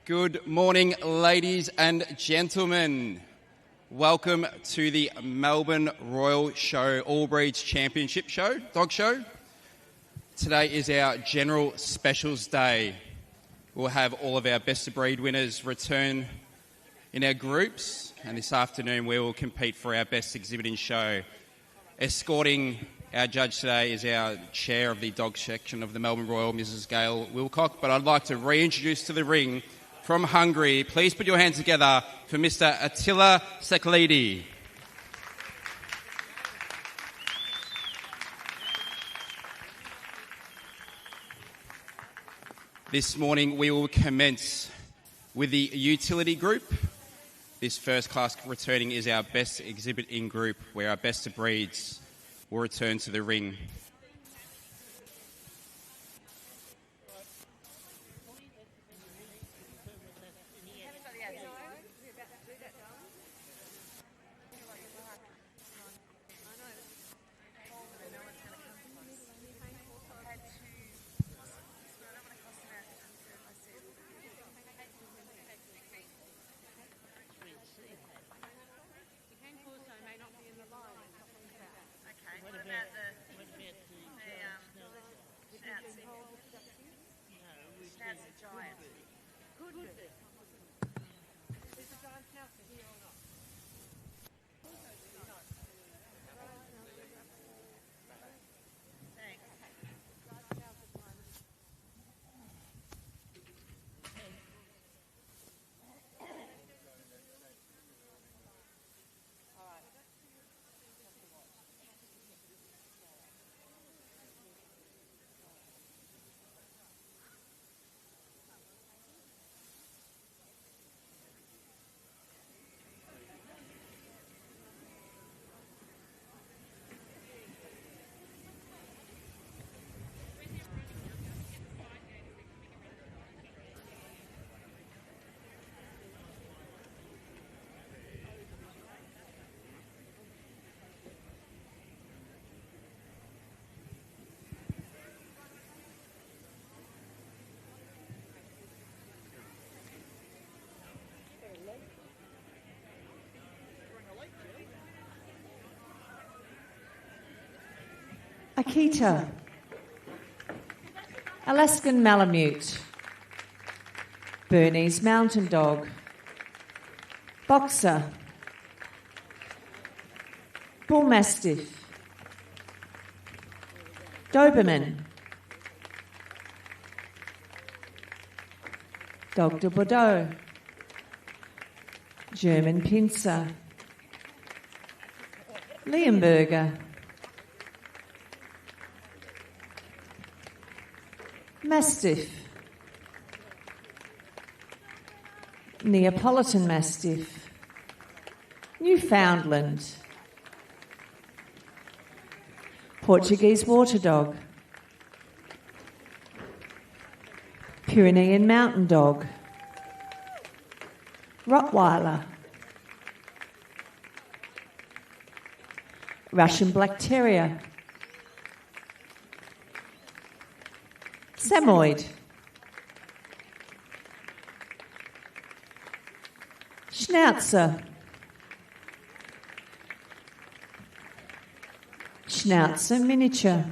Good morning, ladies and gentlemen. Welcome to the Melbourne Royal Show All Breeds Championship Show, Dog Show. Today is our General Specials Day. We'll have all of our Best of Breed winners return in our groups, and this afternoon we will compete for our Best Exhibiting Show. Escorting our judge today is our chair of the dog section of the Melbourne Royal, Mrs. Gail Wilcock, but I'd like to reintroduce to the ring from Hungary. Please put your hands together for Mr. Attila Seklidi. This morning we will commence with the utility group. This first class returning is our best exhibiting group, where our best of breeds will return to the ring. Akita, Alaskan Malamute, Bernese Mountain Dog, Boxer, Bull Mastiff, Doberman, Dog de Bordeaux, German Pinscher, Leonberger, Mastiff, Neapolitan Mastiff, Newfoundland, Portuguese Water Dog, Pyrenean Mountain Dog, Rottweiler, Russian Black Terrier, Samoyed, Schnauzer, Schnauzer Miniature,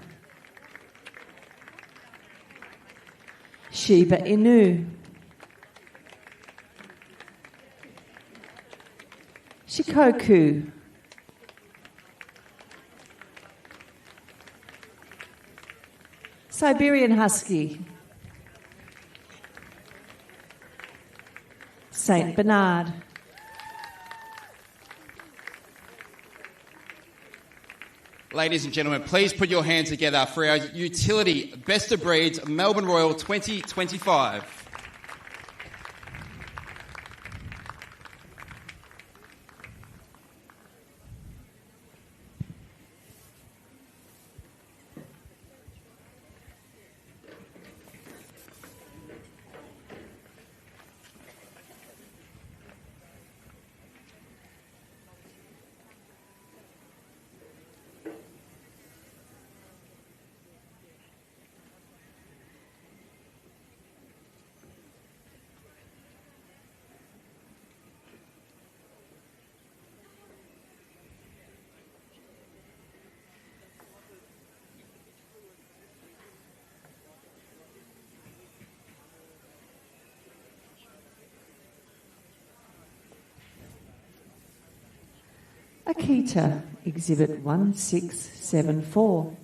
Shiba Inu, Shikoku, Siberian Husky, Saint Bernard, Ladies and gentlemen, please put your hands together for our utility Best of Breeds Melbourne Royal 2025. Akita, Exhibit 1674.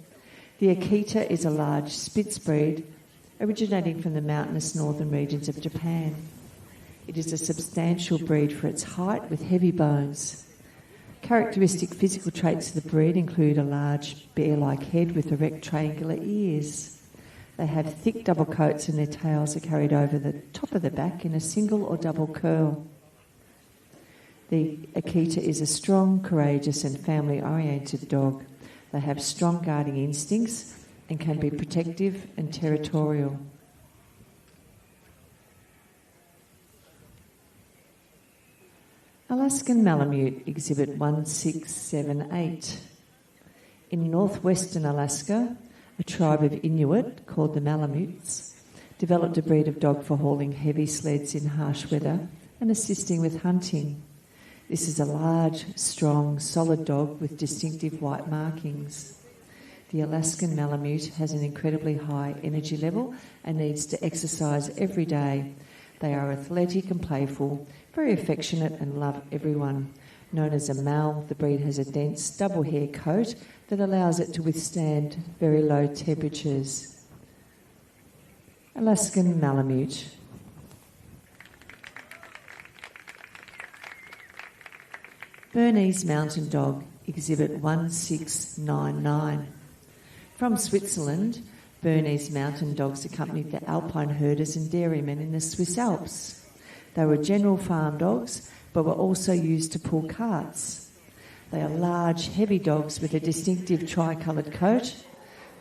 The Akita is a large Spitz breed originating from the mountainous northern regions of Japan. It is a substantial breed for its height with heavy bones. Characteristic physical traits of the breed include a large bear-like head with erect triangular ears. They have thick double coats and their tails are carried over the top of the back in a single or double curl. The Akita is a strong, courageous and family-oriented dog. They have strong guarding instincts and can be protective and territorial. Alaskan Malamute, Exhibit 1678. In northwestern Alaska, a tribe of Inuit called the Malamutes developed a breed of dog for hauling heavy sleds in harsh weather and assisting with hunting. This is a large, strong, solid dog with distinctive white markings. The Alaskan Malamute has an incredibly high energy level and needs to exercise every day. They are athletic and playful, very affectionate and love everyone. Known as a Mal, the breed has a dense double hair coat that allows it to withstand very low temperatures. Alaskan Malamute. Bernese Mountain Dog, Exhibit 1699. From Switzerland, Bernese mountain dogs accompanied the alpine herders and dairymen in the Swiss Alps. They were general farm dogs, but were also used to pull carts. They are large, heavy dogs with a distinctive tri-coloured coat,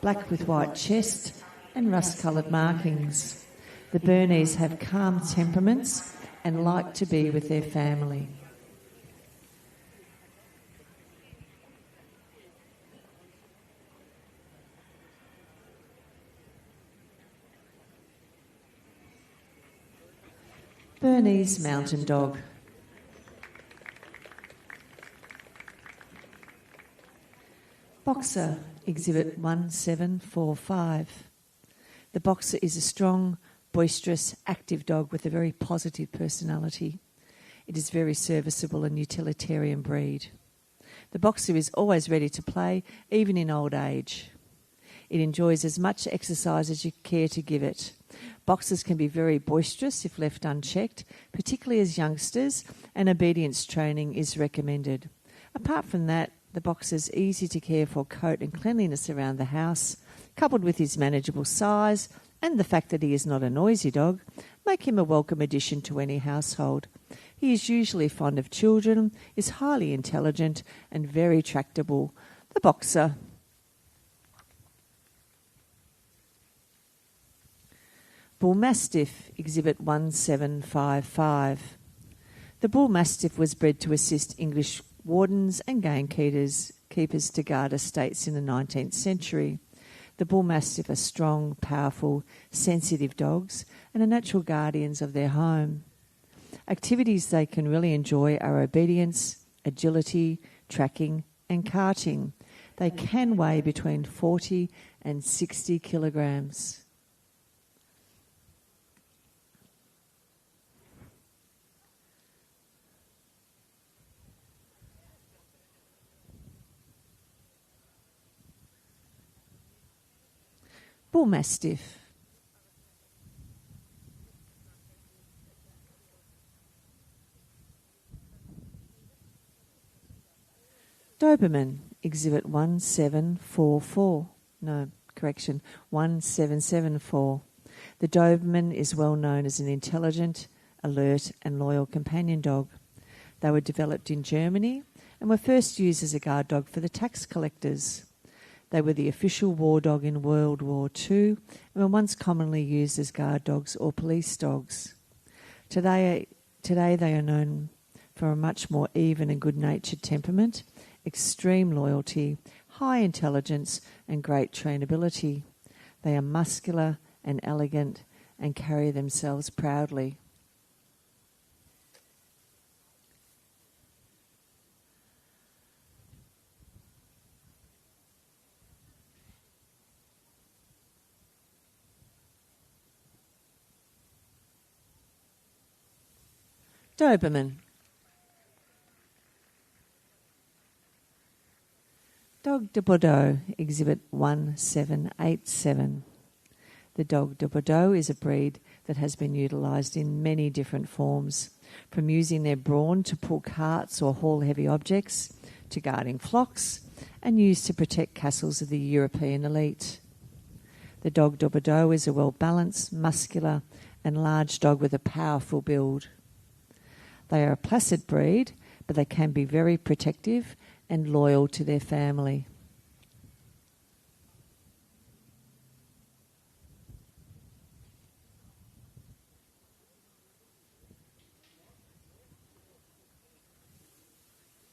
black with white chest and rust-coloured markings. The Bernese have calm temperaments and like to be with their family. Bernese Mountain Dog. Boxer, Exhibit 1745. The Boxer is a strong, boisterous, active dog with a very positive personality. It is very serviceable and utilitarian breed. The Boxer is always ready to play, even in old age. It enjoys as much exercise as you care to give it. Boxers can be very boisterous if left unchecked, particularly as youngsters, and obedience training is recommended. Apart from that, the Boxer's easy to care for coat and cleanliness around the house, coupled with his manageable size and the fact that he is not a noisy dog, make him a welcome addition to any household. He is usually fond of children, is highly intelligent and very tractable. The Boxer. Bull Mastiff, Exhibit 1755. The Bull Mastiff was bred to assist English wardens and gamekeepers to guard estates in the 19th century. The Bull Mastiff are strong, powerful, sensitive dogs and are natural guardians of their home. Activities they can really enjoy are obedience, agility, tracking and carting. They can weigh between 40 and 60 kilograms. Bull Mastiff. Doberman, Exhibit 1774. The Doberman is well known as an intelligent, alert and loyal companion dog. They were developed in Germany and were first used as a guard dog for the tax collectors. They were the official war dog in World War II and were once commonly used as guard dogs or police dogs. Today they are known for a much more even and good-natured temperament, extreme loyalty, high intelligence and great trainability. They are muscular and elegant and carry themselves proudly. Doberman. Dog de Bordeaux, Exhibit 1787. The Dog de Bordeaux is a breed that has been utilised in many different forms, from using their brawn to pull carts or haul heavy objects, to guarding flocks, and used to protect castles of the European elite. The Dog de Bordeaux is a well-balanced, muscular and large dog with a powerful build. They are a placid breed, but they can be very protective and loyal to their family.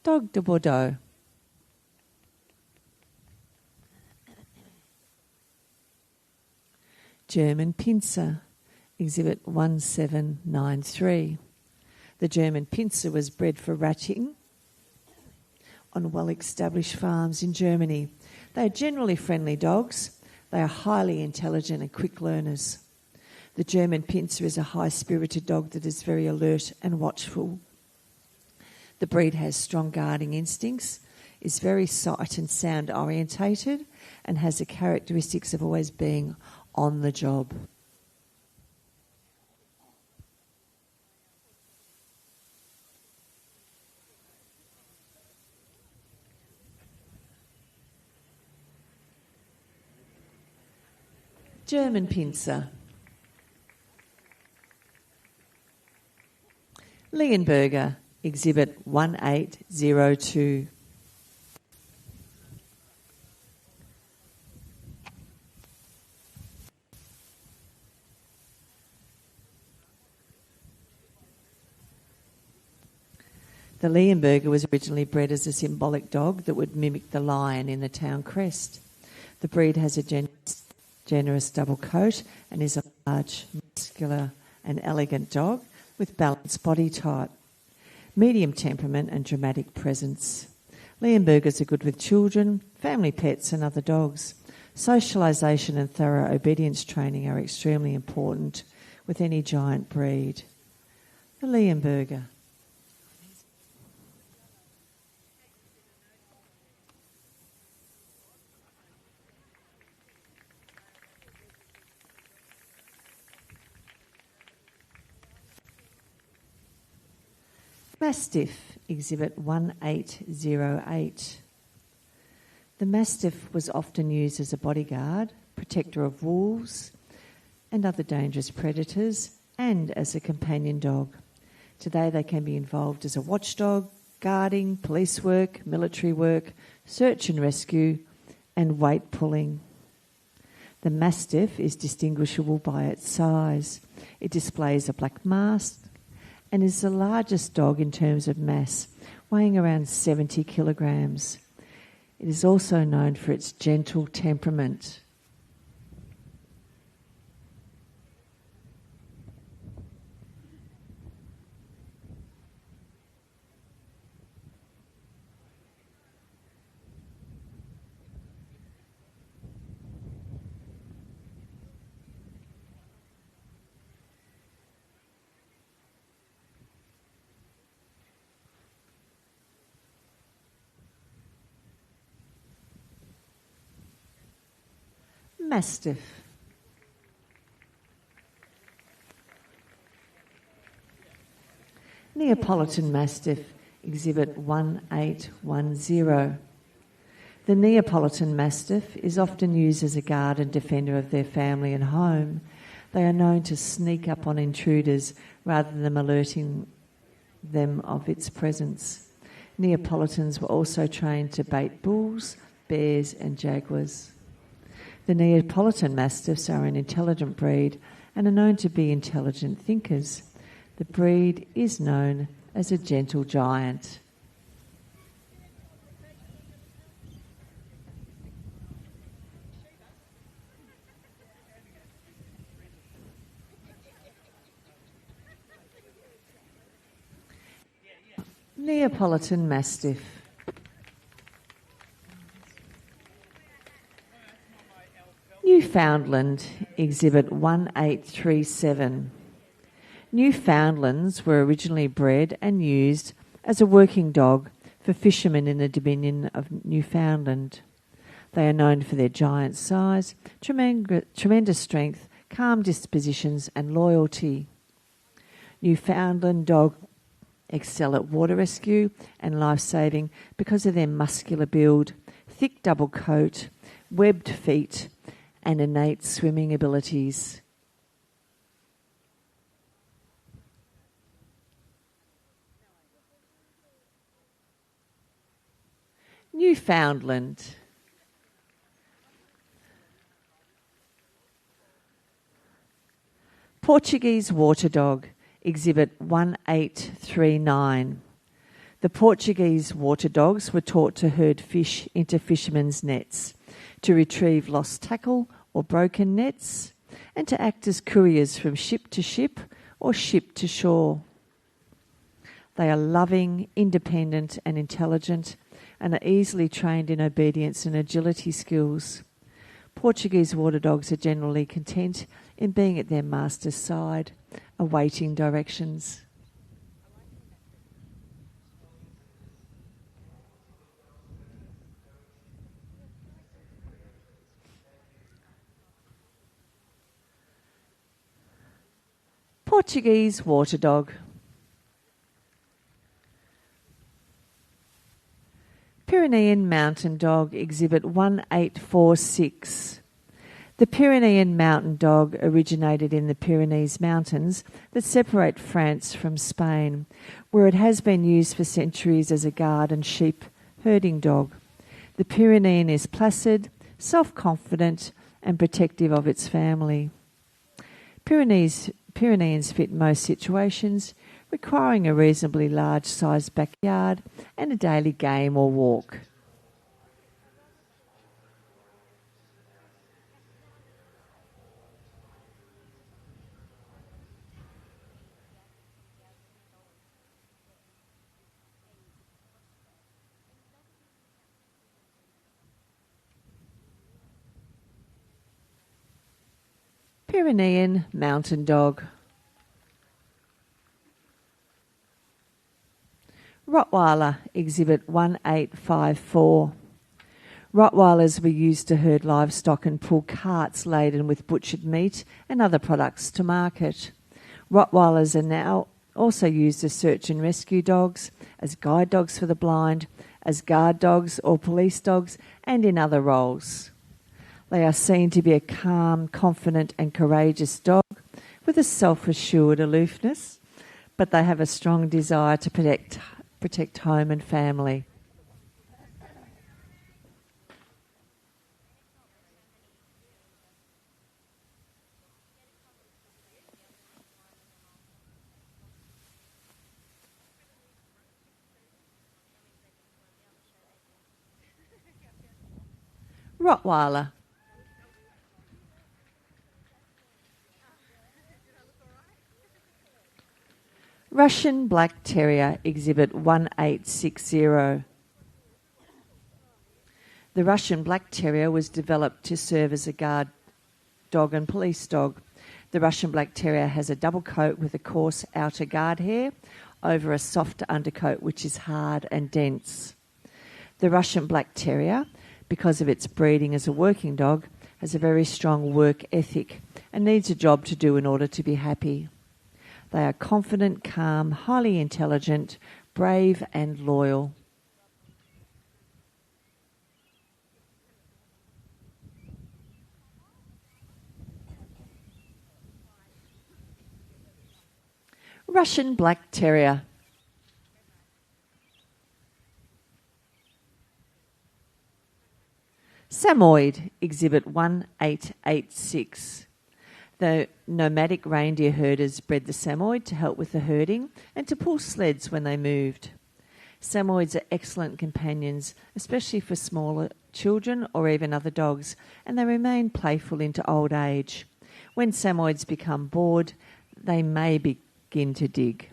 Dog de Bordeaux. German Pincer, Exhibit 1793. The German Pincer was bred for ratting on well-established farms in Germany. They are generally friendly dogs. They are highly intelligent and quick learners. The German Pincer is a high-spirited dog that is very alert and watchful. The breed has strong guarding instincts, is very sight and sound orientated, and has the characteristics of always being on the job. German Pincer. Leonberger, Exhibit 1802. The Leonberger was originally bred as a symbolic dog that would mimic the lion in the town crest. The breed has a generous double coat and is a large, muscular and elegant dog with balanced body type, medium temperament and dramatic presence. Leonbergers are good with children, family pets and other dogs. Socialisation and thorough obedience training are extremely important with any giant breed. The Leonberger. Mastiff, Exhibit 1808. The Mastiff was often used as a bodyguard, protector of wolves and other dangerous predators, and as a companion dog. Today they can be involved as a watchdog, guarding, police work, military work, search and rescue, and weight pulling. The Mastiff is distinguishable by its size. It displays a black mask and is the largest dog in terms of mass, weighing around 70 kilograms. It is also known for its gentle temperament. Mastiff. Neapolitan Mastiff, Exhibit 1810. The Neapolitan Mastiff is often used as a guard and defender of their family and home. They are known to sneak up on intruders rather than alerting them of its presence. Neapolitans were also trained to bait bulls, bears and jaguars. The Neapolitan Mastiffs are an intelligent breed and are known to be intelligent thinkers. The breed is known as a gentle giant. Neapolitan Mastiff. Newfoundland, Exhibit 1837. Newfoundlands were originally bred and used as a working dog for fishermen in the Dominion of Newfoundland. They are known for their giant size, tremendous strength, calm dispositions and loyalty. Newfoundland dog excel at water rescue and life-saving because of their muscular build, thick double coat, webbed feet and innate swimming abilities. Newfoundland. Portuguese water dog, exhibit 1839. The Portuguese water dogs were taught to herd fish into fishermen's nets, to retrieve lost tackle or broken nets, and to act as couriers from ship to ship or ship to shore. They are loving, independent and intelligent and are easily trained in obedience and agility skills. Portuguese water dogs are generally content in being at their master's side, awaiting directions. Portuguese water dog. Pyrenean mountain dog, exhibit 1846. The Pyrenean mountain dog originated in the Pyrenees Mountains that separate France from Spain, where it has been used for centuries as a guard and sheep herding dog. The Pyrenean is placid, self-confident and protective of its family. Pyreneans fit most situations, requiring a reasonably large-sized backyard and a daily game or walk. Pyrenean mountain dog. Rottweiler, exhibit 1854. Rottweilers were used to herd livestock and pull carts laden with butchered meat and other products to market. Rottweilers are now also used as search and rescue dogs, as guide dogs for the blind, as guard dogs or police dogs, and in other roles. They are seen to be a calm, confident and courageous dog with a self-assured aloofness, but they have a strong desire to protect home and family. Rottweiler. Russian Black Terrier, exhibit 1860. The Russian Black Terrier was developed to serve as a guard dog and police dog. The Russian Black Terrier has a double coat with a coarse outer guard hair over a softer undercoat which is hard and dense. The Russian Black Terrier, because of its breeding as a working dog, has a very strong work ethic and needs a job to do in order to be happy. They are confident, calm, highly intelligent, brave and loyal. Russian Black Terrier. Samoyed, exhibit 1886. The nomadic reindeer herders bred the Samoyed to help with the herding and to pull sleds when they moved. Samoyeds are excellent companions, especially for smaller children or even other dogs, and they remain playful into old age. When Samoyeds become bored, they may begin to dig.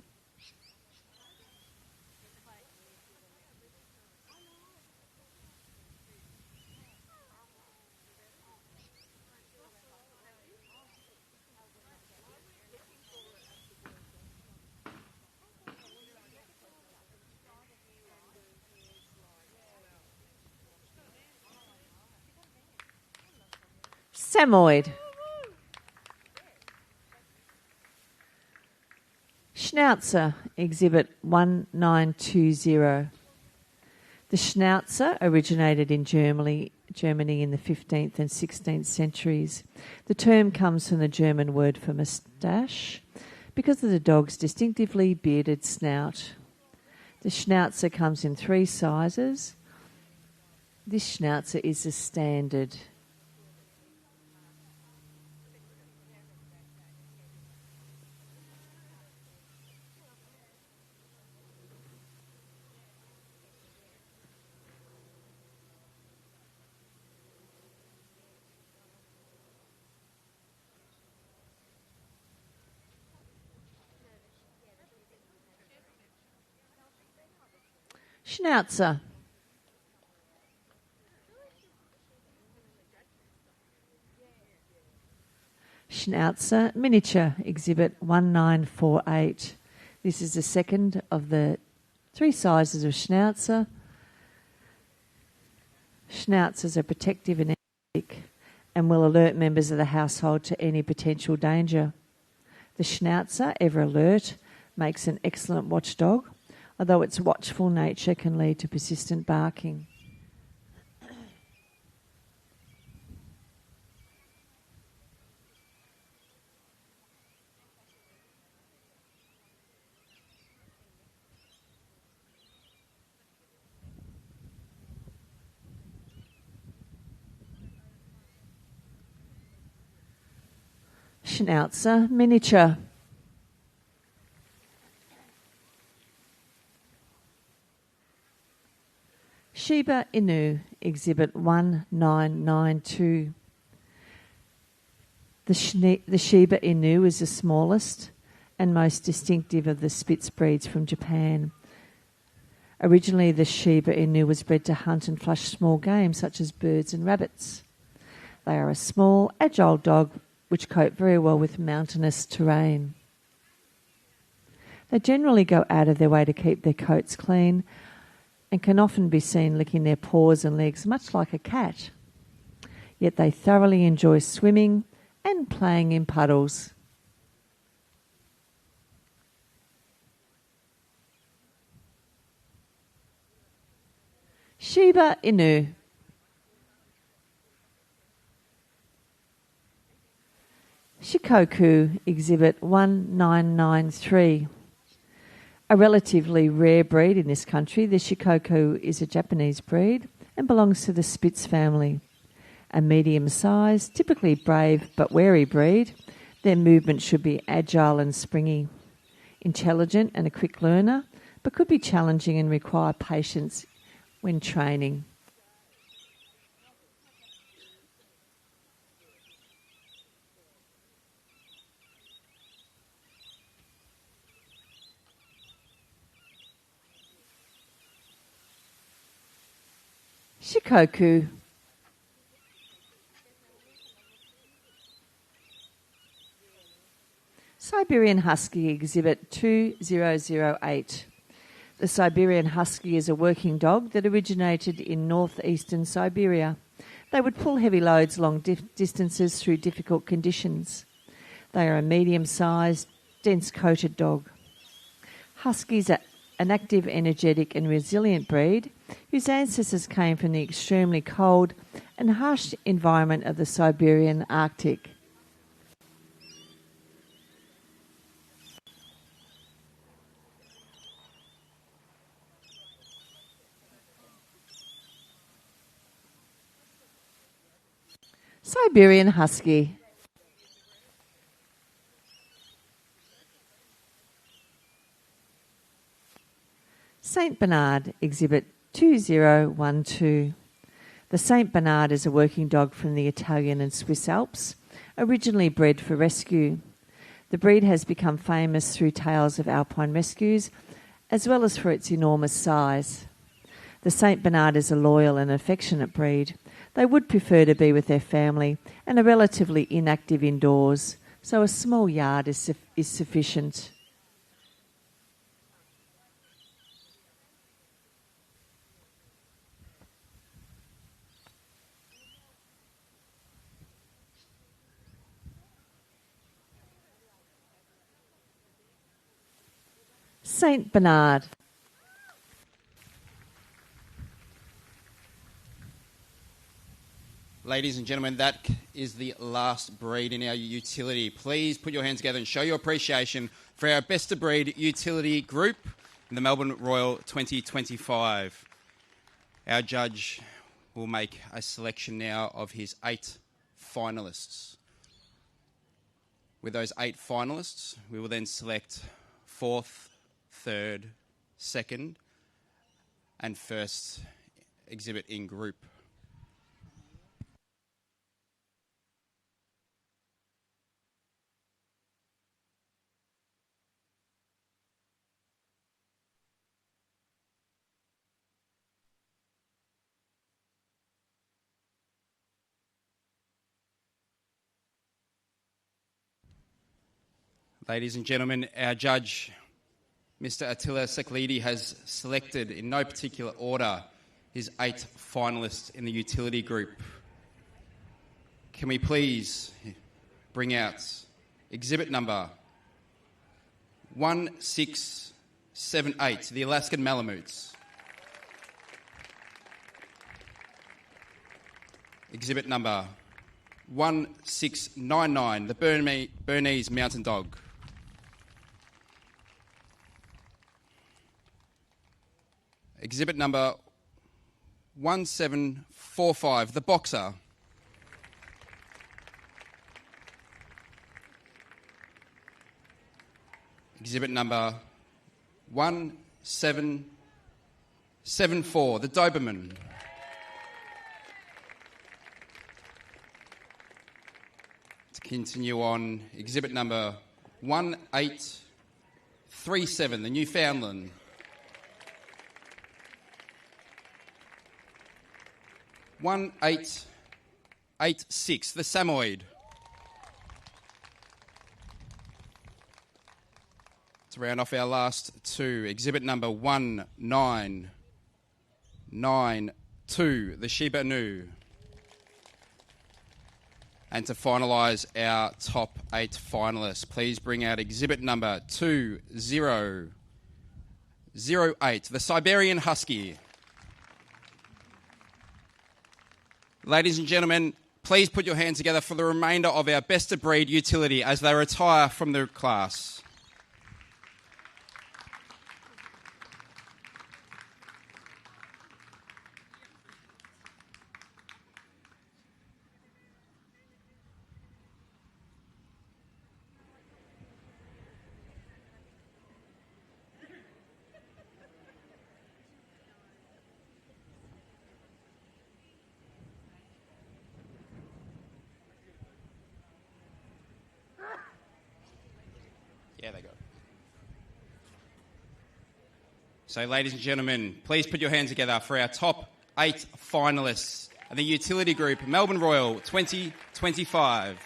Samoyed. Schnauzer, Exhibit 1920. The Schnauzer originated in Germany in the 15th and 16th centuries. The term comes from the German word for moustache because of the dog's distinctively bearded snout. The Schnauzer comes in 3 sizes. This Schnauzer is the standard. Schnauzer. Schnauzer Miniature, Exhibit 1948. This is the second of the 3 sizes of Schnauzer. Schnauzers are protective and energetic and will alert members of the household to any potential danger. The Schnauzer, ever alert, makes an excellent watchdog, although its watchful nature can lead to persistent barking. Schnauzer Miniature. Shiba Inu, Exhibit 1992. The Shiba Inu is the smallest and most distinctive of the Spitz breeds from Japan. Originally, the Shiba Inu was bred to hunt and flush small game such as birds and rabbits. They are a small, agile dog which cope very well with mountainous terrain. They generally go out of their way to keep their coats clean and can often be seen licking their paws and legs much like a cat. Yet they thoroughly enjoy swimming and playing in puddles. Shiba Inu. Shikoku, Exhibit 1993. A relatively rare breed in this country, the Shikoku is a Japanese breed and belongs to the Spitz family. A medium-sized, typically brave but wary breed, their movement should be agile and springy. Intelligent and a quick learner, but could be challenging and require patience when training. Shikoku. Siberian Husky, Exhibit 2008. The Siberian Husky is a working dog that originated in northeastern Siberia. They would pull heavy loads long distances through difficult conditions. They are a medium-sized, dense-coated dog. Huskies are an active, energetic and resilient breed whose ancestors came from the extremely cold and harsh environment of the Siberian Arctic. Siberian Husky. Saint Bernard, Exhibit 2012. The Saint Bernard is a working dog from the Italian and Swiss Alps, originally bred for rescue. The breed has become famous through tales of alpine rescues, as well as for its enormous size. The Saint Bernard is a loyal and affectionate breed. They would prefer to be with their family and are relatively inactive indoors, so a small yard is sufficient. Saint Bernard. Ladies and gentlemen, that is the last breed in our utility. Please put your hands together and show your appreciation for our best of breed utility group in the Melbourne Royal 2025. Our judge will make a selection now of his 8 finalists. With those 8 finalists, we will then select 4th, 3rd, 2nd and 1st exhibit in group. Ladies and gentlemen, our judge, Mr. Attila Seklidi, has selected, in no particular order, his 8 finalists in the utility group. Can we please bring out exhibit number 1678, the Alaskan Malamutes. Exhibit number 1699, the Bernese Mountain Dog. Exhibit number 1745, the Boxer. Exhibit number 1774, the Doberman. To continue on, exhibit number 1837, the Newfoundland. One 1886, the Samoyed. To round off our last 2, exhibit number 1992, the Shiba Inu. And to finalise our top 8 finalists, please bring out exhibit number 2008, the Siberian Husky. Ladies and gentlemen, please put your hands together for the remainder of our best of breed utility as they retire from the class. Yeah, they go. So, ladies and gentlemen, please put your hands together for our top 8 finalists of the utility group Melbourne Royal 2025.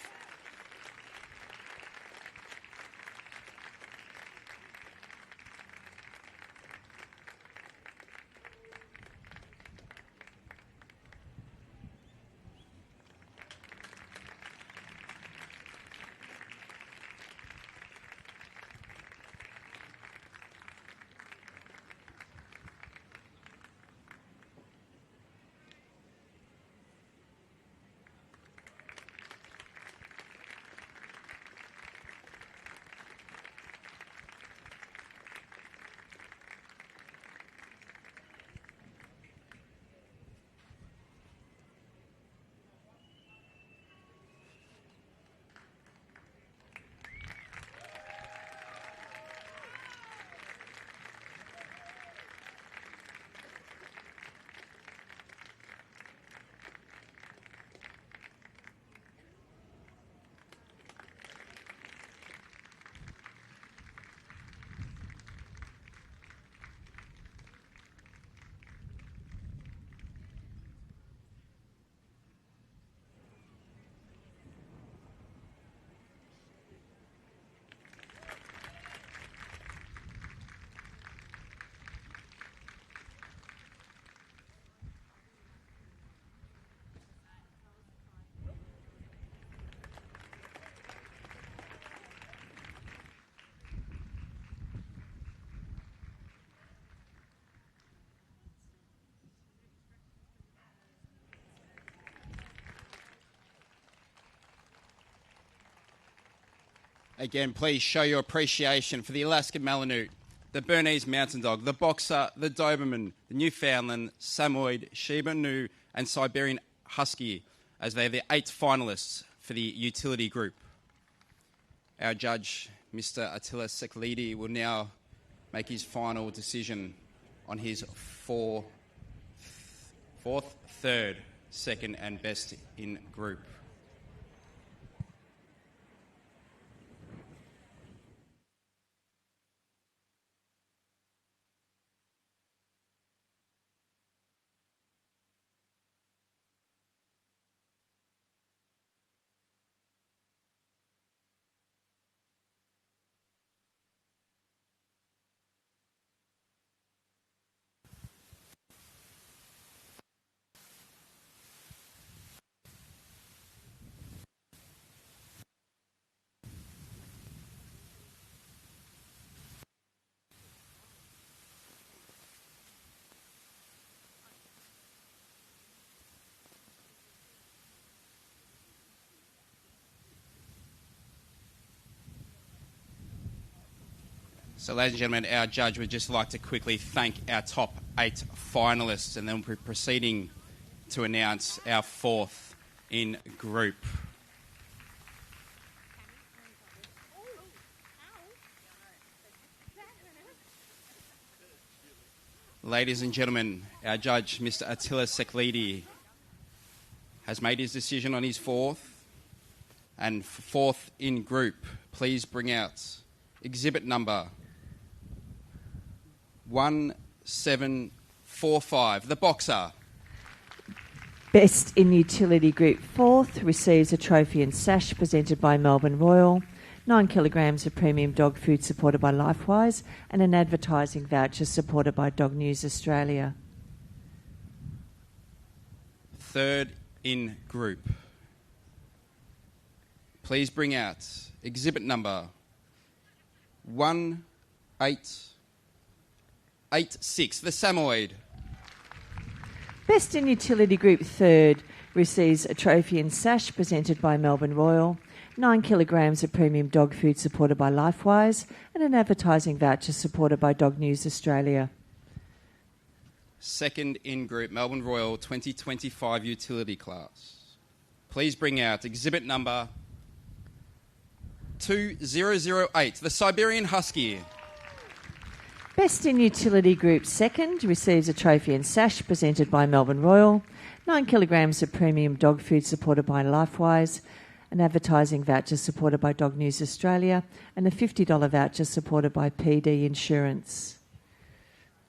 Again, please show your appreciation for the Alaskan Malamute, the Bernese Mountain Dog, the Boxer, the Doberman, the Newfoundland, Samoyed, Shiba Inu and Siberian Husky, as they're the 8 finalists for the utility group. Our judge, Mr. Attila Seklidi, will now make his final decision on his fourth, third, second and best in group. So, ladies and gentlemen, our judge would just like to quickly thank our top 8 finalists, and then we're proceeding to announce our 4th in group. Ladies and gentlemen, our judge, Mr. Attila Seklidi, has made his decision on his 4th and 4th in group. Please bring out exhibit number 1745, the Boxer. Best in Utility Group 4th receives a trophy and sash presented by Melbourne Royal, 9 kilograms of premium dog food supported by Lifewise, and an advertising voucher supported by Dog News Australia. 3rd in group. Please bring out exhibit number 1886, the Samoyed. Best in Utility Group 3rd receives a trophy and sash presented by Melbourne Royal, 9 kilograms of premium dog food supported by Lifewise, and an advertising voucher supported by Dog News Australia. 2nd in group, Melbourne Royal 2025 utility class. Please bring out exhibit number 2008, the Siberian Husky. Best in Utility Group 2nd receives a trophy and sash presented by Melbourne Royal, 9 kilograms of premium dog food supported by Lifewise, an advertising voucher supported by Dog News Australia, and a $50 voucher supported by PD Insurance.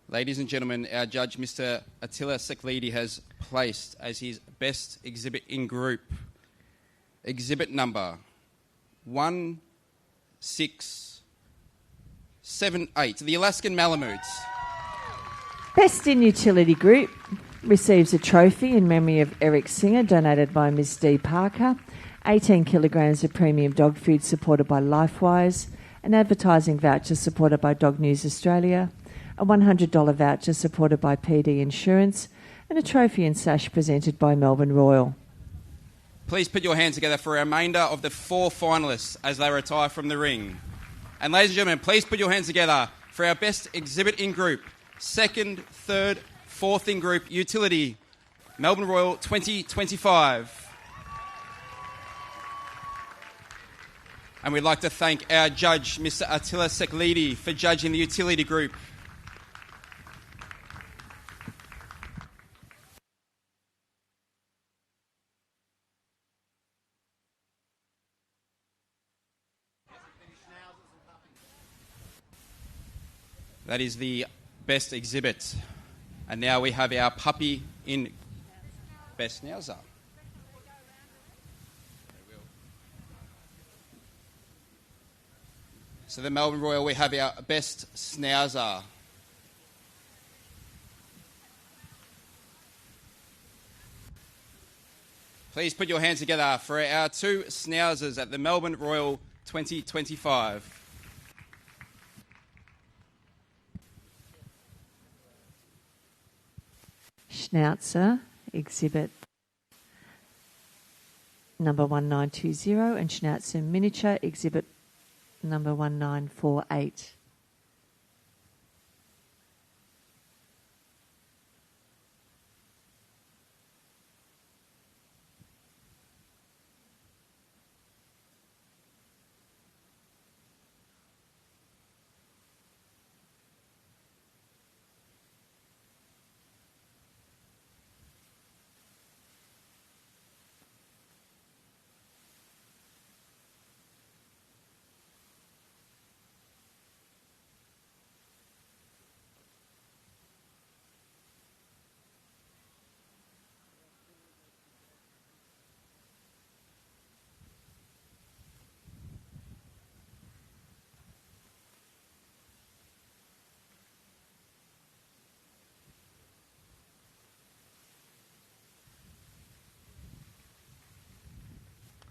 Ladies and gentlemen, our judge, Mr. Attila Seklidi, has placed as his best exhibit in group exhibit number 1678, the Alaskan Malamutes. Best in Utility Group receives a trophy in memory of Eric Singer, donated by Ms. D. Parker, 18 kilograms of premium dog food supported by Lifewise, an advertising voucher supported by Dog News Australia, a $100 voucher supported by PD Insurance, and a trophy and sash presented by Melbourne Royal. Please put your hands together for a remainder of the 4 finalists as they retire from the ring. And ladies and gentlemen, please put your hands together for our best exhibit in group, 2nd, 3rd, 4th in group, utility, Melbourne Royal 2025. And we'd like to thank our judge, Mr. Attila Seklidi, for judging the utility group. That is the best exhibit. And now we have our puppy in best schnauzer. So the Melbourne Royal, we have our best schnauzer. Please put your hands together for our 2 schnauzers at the Melbourne Royal 2025. Schnauzer, exhibit number 1920, and Schnauzer miniature, exhibit number 1948.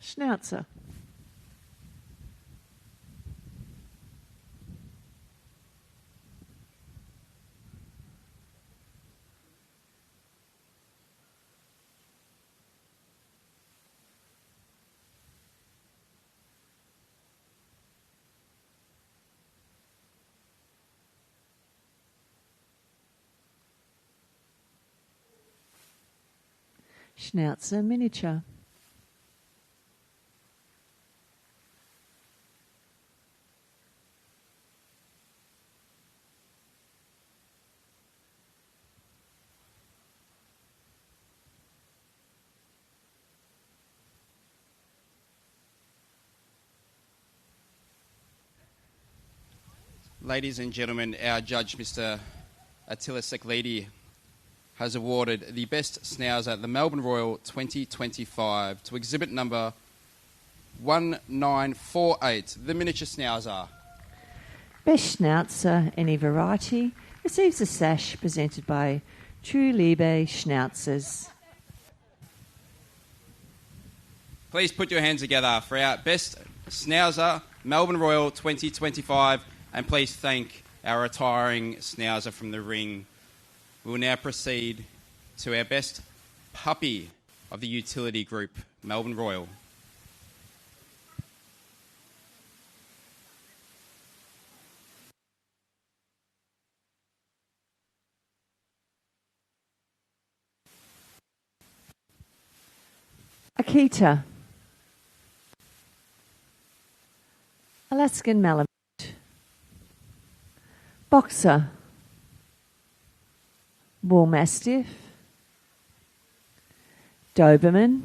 Schnauzer. Schnauzer miniature. Ladies and gentlemen, our judge, Mr. Attila Seklidi, has awarded the best schnauzer at the Melbourne Royal 2025 to exhibit number 1948, the miniature schnauzer. Best Schnauzer, any variety, receives a sash presented by True Liebe Schnauzers. Please put your hands together for our best schnauzer, Melbourne Royal 2025, and please thank our retiring schnauzer from the ring. We will now proceed to our best puppy of the utility group, Melbourne Royal. Akita. Alaskan Malamute. Boxer. Bull Mastiff. Doberman.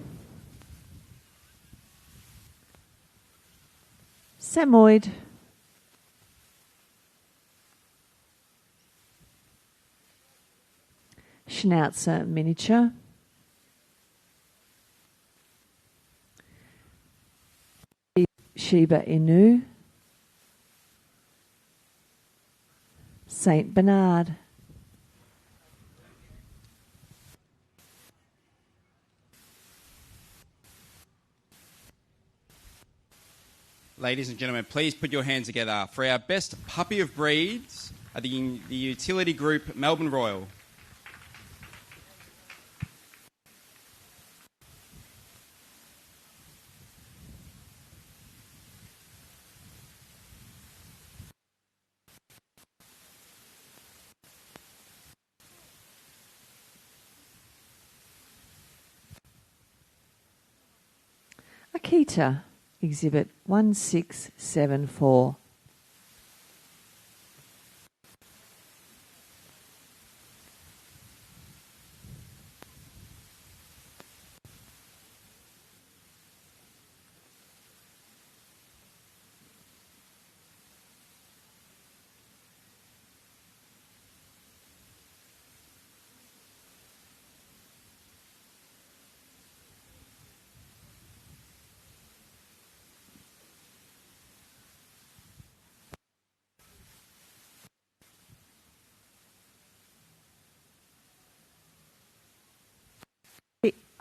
Samoyed. Schnauzer miniature. Shiba Inu. Saint Bernard. Ladies and gentlemen, please put your hands together for our best puppy of breeds at the utility group, Melbourne Royal. Akita, exhibit 1674.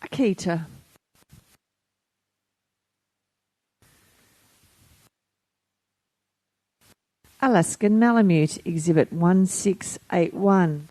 Akita. Alaskan Malamute, exhibit 1681.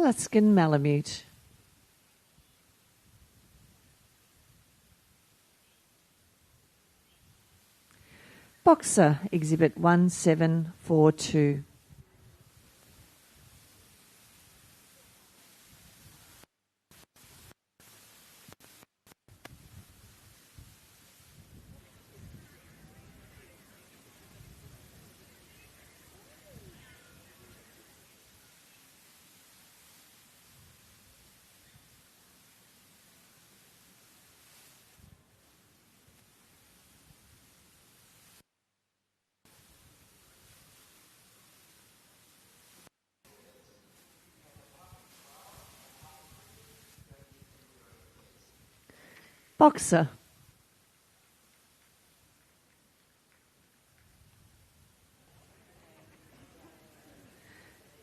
Alaskan Malamute. Boxer, Exhibit 1742. Boxer.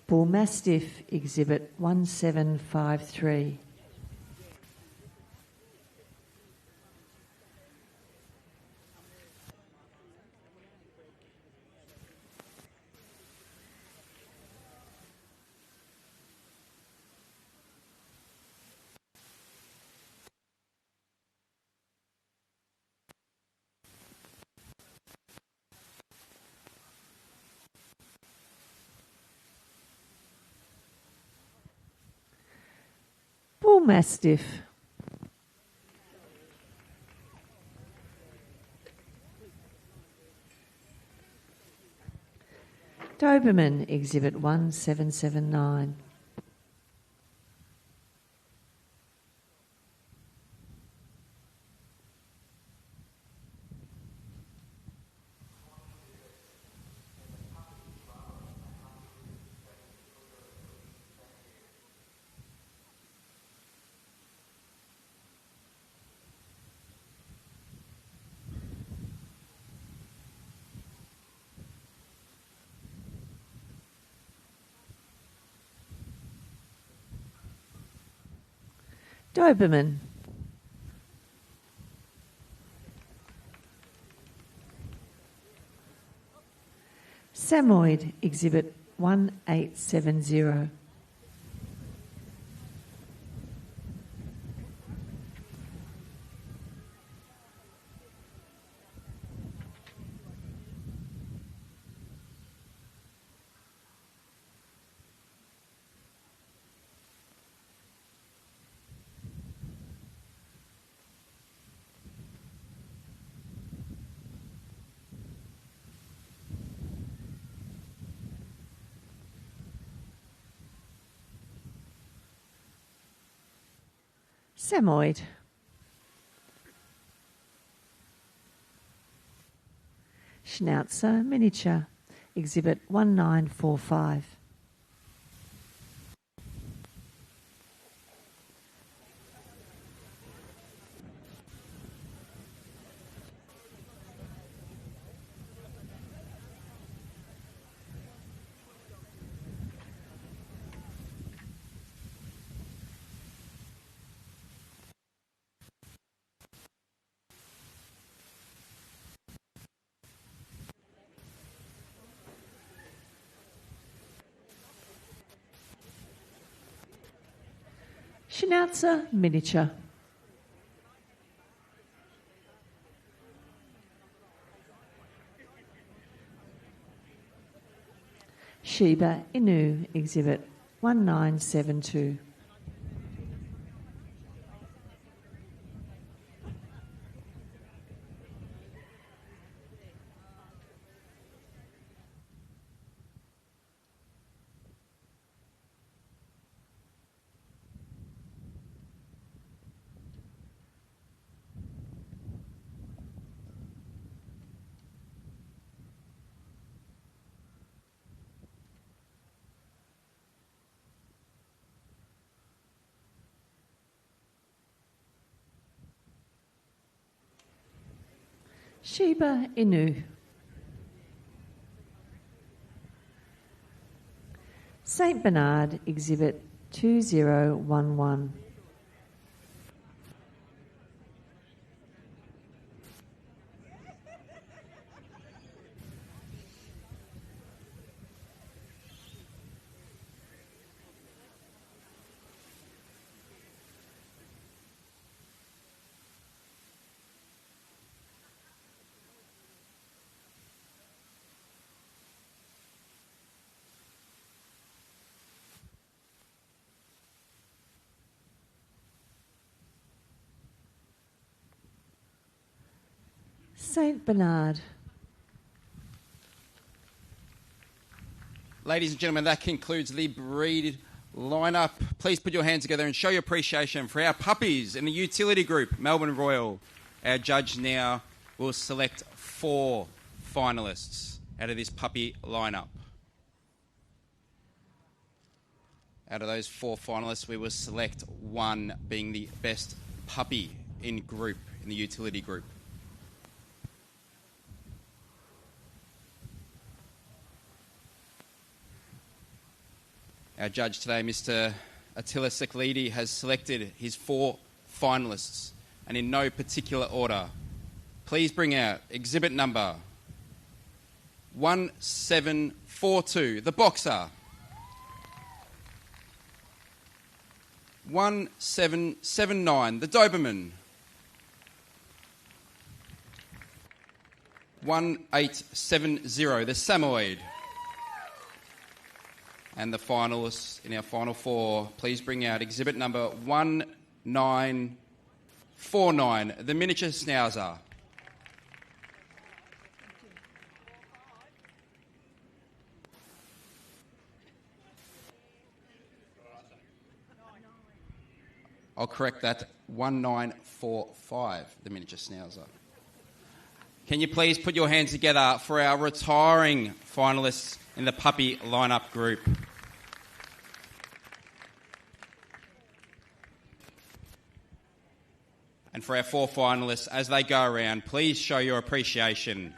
Bull Mastiff, Exhibit 1753. Bull Mastiff. Doberman, Exhibit 1779. Doberman. Samoyed, Exhibit 1870. Samoyed. Schnauzer, Miniature, Exhibit 1945. Schnauzer, Miniature. Shiba Inu, Exhibit 1972. Shiba Inu. Saint Bernard, Exhibit 2011. Saint Bernard. Ladies and gentlemen, that concludes the breed lineup. Please put your hands together and show your appreciation for our puppies in the utility group, Melbourne Royal. Our judge now will select 4 finalists out of this puppy lineup. Out of those 4 finalists, we will select 1 being the best puppy in the utility group. Our judge today, Mr. Attila Seklidi, has selected his 4 finalists, and in no particular order. Please bring out exhibit number 1742, the boxer. 1779, the Doberman. 1870, the Samoyed. And the finalists in our final 4, please bring out exhibit number 1949, the miniature Schnauzer. I'll correct that, 1945, the miniature Schnauzer. Can you please put your hands together for our retiring finalists in the puppy lineup group? And for our 4 finalists, as they go around, please show your appreciation.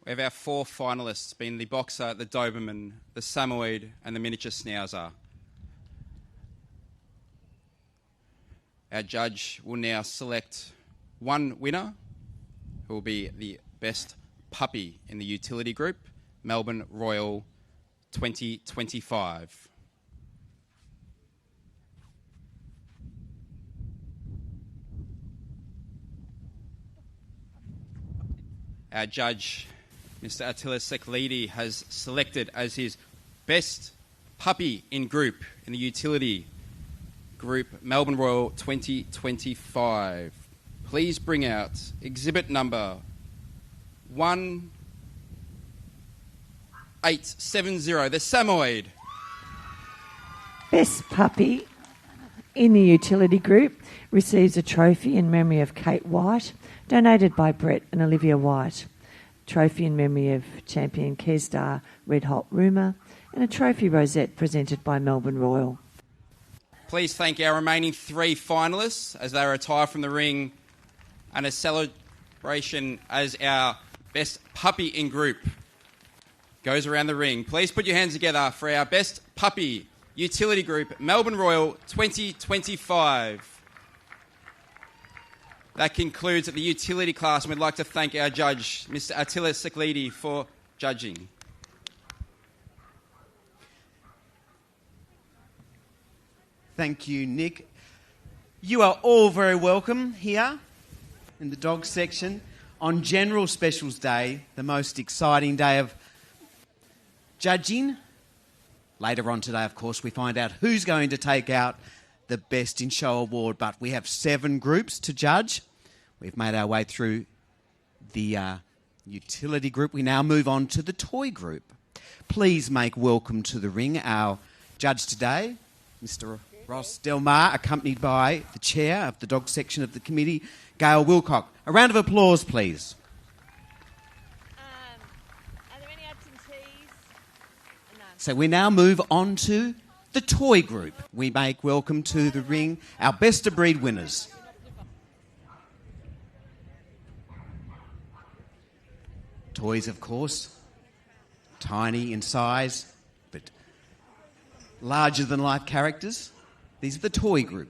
We have our 4 finalists, being the boxer, the Doberman, the Samoyed, and the miniature Schnauzer. Our judge will now select 1 winner, who will be the best puppy in the utility group, Melbourne Royal 2025. Our judge, Mr. Attila Seklidi, has selected as his best puppy in the utility group, Melbourne Royal 2025. Please bring out exhibit number 1870, the Samoyed. Best puppy in the utility group receives a trophy in memory of Kate White, donated by Brett and Olivia White. Trophy in memory of champion Kesdar Red Hot Rumour, and a trophy rosette presented by Melbourne Royal. Please thank our remaining 3 finalists as they retire from the ring, and a celebration as our best puppy in group goes around the ring. Please put your hands together for our best puppy utility group, Melbourne Royal 2025. That concludes the utility class, and we'd like to thank our judge, Mr. Attila Seklidi, for judging. Thank you, Nick. You are all very welcome here in the dog section on General Specials Day, the most exciting day of judging. Later on today, of course, we find out who's going to take out the Best in Show award, but we have 7 groups to judge. We've made our way through the utility group. We now move on to the toy group. Please make welcome to the ring our judge today, Mr. Ross Delmar, accompanied by the chair of the dog section of the committee, Gail Wilcock. A round of applause, please. Are there any absentees? None. So we now move on to the toy group. We make welcome to the ring our best of breed winners. Toys, of course, tiny in size, but larger than life characters. These are the toy group.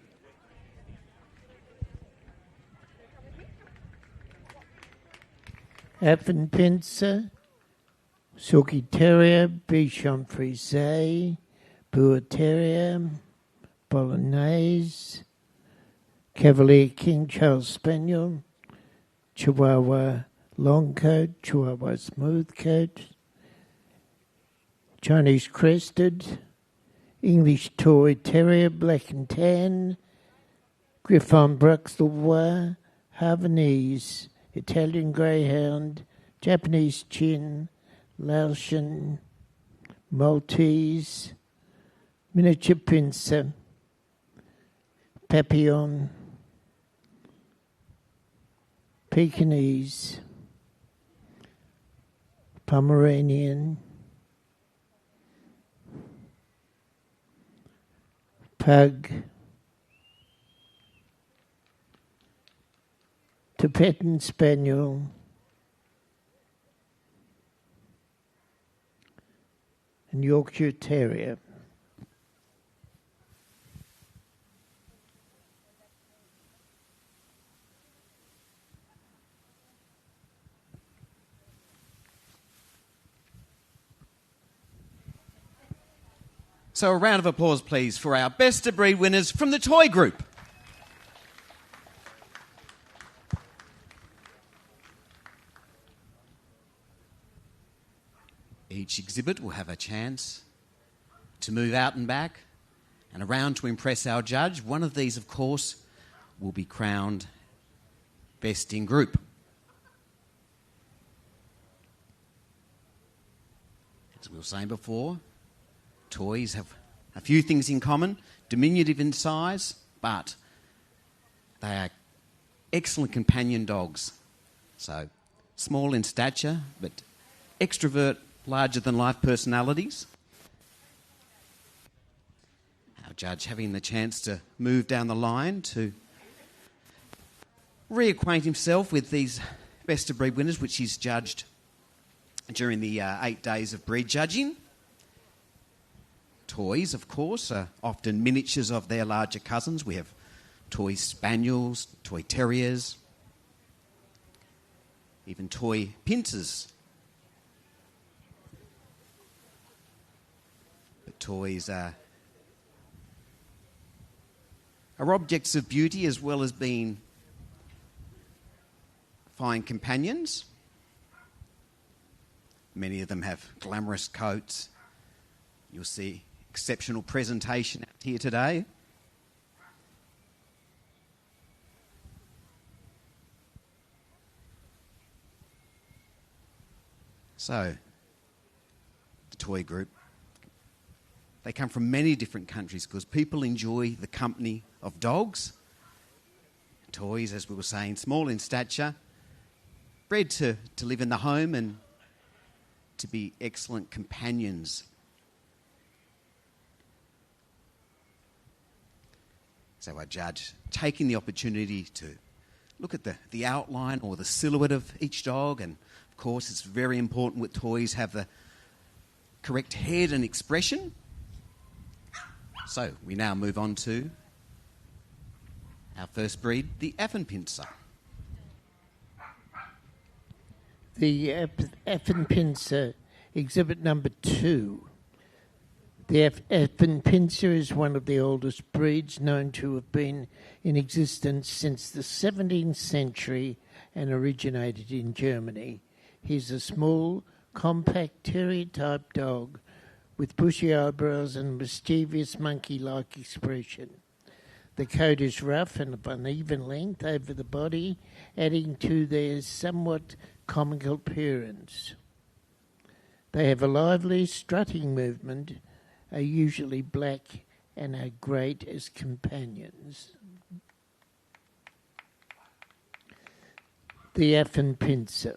Affenpinscher, Silky Terrier, Bichon Frise, Boer Terrier, Bolognese, Cavalier King Charles Spaniel, Chihuahua Longcoat, Chihuahua Smoothcoat, Chinese Crested, English Toy Terrier Black and Tan, Griffon Bruxellois, Havanese, Italian Greyhound, Japanese Chin, Laotian, Maltese, Miniature Pincer, Papillon, Pekingese, Pomeranian, Pug, Tibetan Spaniel, and Yorkshire Terrier. So a round of applause, please, for our Best of Breed winners from the Toy Group. Each exhibit will have a chance to move out and back and around to impress our judge. One of these, of course, will be crowned Best in Group. As we were saying before, toys have a few things in common, diminutive in size, but they are excellent companion dogs. So, small in stature, but extrovert, larger-than-life personalities. Our judge having the chance to move down the line to reacquaint himself with these Best of Breed winners, which he's judged during the 8 days of breed judging. Toys, of course, are often miniatures of their larger cousins. We have toy spaniels, toy terriers, even toy pincers. But toys are objects of beauty as well as being fine companions. Many of them have glamorous coats. You'll see exceptional presentation out here today. So, the Toy Group, they come from many different countries because people enjoy the company of dogs. Toys, as we were saying, small in stature, bred to live in the home and to be excellent companions. So our judge taking the opportunity to look at the outline or the silhouette of each dog, and of course it's very important with toys have the correct head and expression. So we now move on to our first breed, the Affenpinscher. The Affenpinscher, exhibit number 2. The Affenpinscher is one of the oldest breeds known to have been in existence since the 17th century and originated in Germany. He's a small, compact terrier-type dog with bushy eyebrows and mischievous monkey-like expression. The coat is rough and of uneven length over the body, adding to their somewhat comical appearance. They have a lively strutting movement, are usually black, and are great as companions. The Affenpinscher.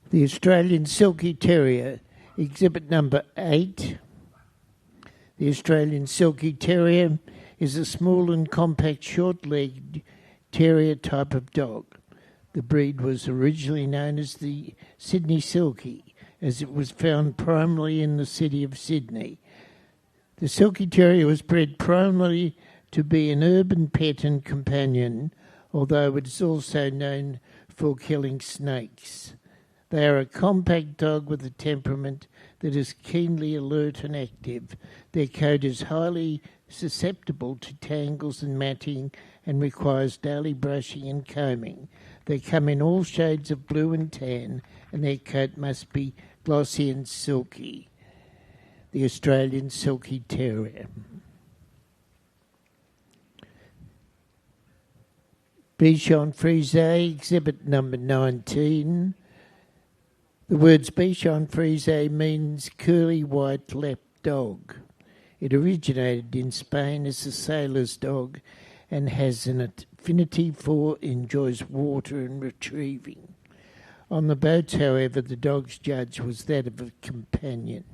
The Australian Silky Terrier, exhibit number 8. The Australian Silky Terrier is a small and compact short-legged terrier type of dog. The breed was originally known as the Sydney Silky, as it was found primarily in the city of Sydney. The Silky Terrier was bred primarily to be an urban pet and companion, although it is also known for killing snakes. They are a compact dog with a temperament that is keenly alert and active. Their coat is highly susceptible to tangles and matting and requires daily brushing and combing. They come in all shades of blue and tan, and their coat must be glossy and silky. The Australian Silky Terrier. Bichon Frise, exhibit number 19. The words Bichon Frise means curly white lap dog. It originated in Spain as a sailor's dog and has an affinity for, enjoys water and retrieving. On the boats, however, the dog's judge was that of a companion.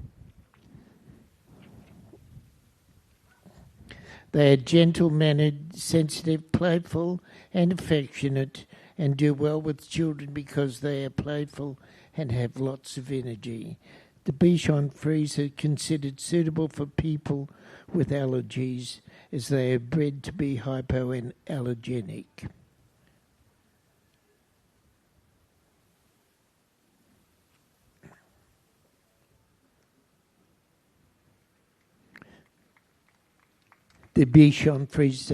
They are gentle-mannered, sensitive, playful and affectionate, and do well with children because they are playful and have lots of energy. The Bichon Frise are considered suitable for people with allergies, as they are bred to be hypoallergenic. The Bichon Frise.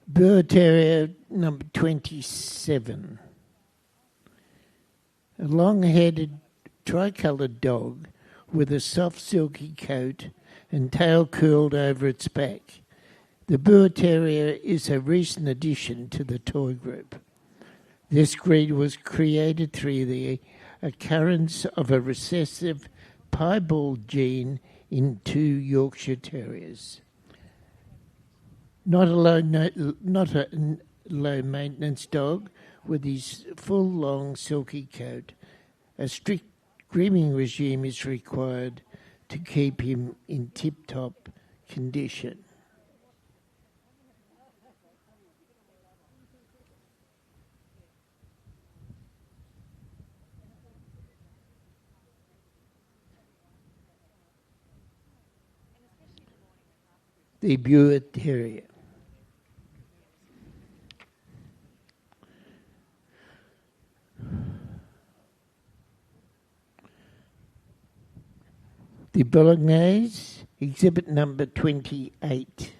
Boer Terrier number 27. A long-headed tricoloured dog with a soft silky coat and tail curled over its back. The Boer Terrier is a recent addition to the toy group. This breed was created through the occurrence of a recessive piebald gene in 2 Yorkshire Terriers. Not a low-maintenance dog with his full, long, silky coat. A strict grooming regime is required to keep him in tip-top condition. The Boer Terrier. The Bolognese, exhibit number 28.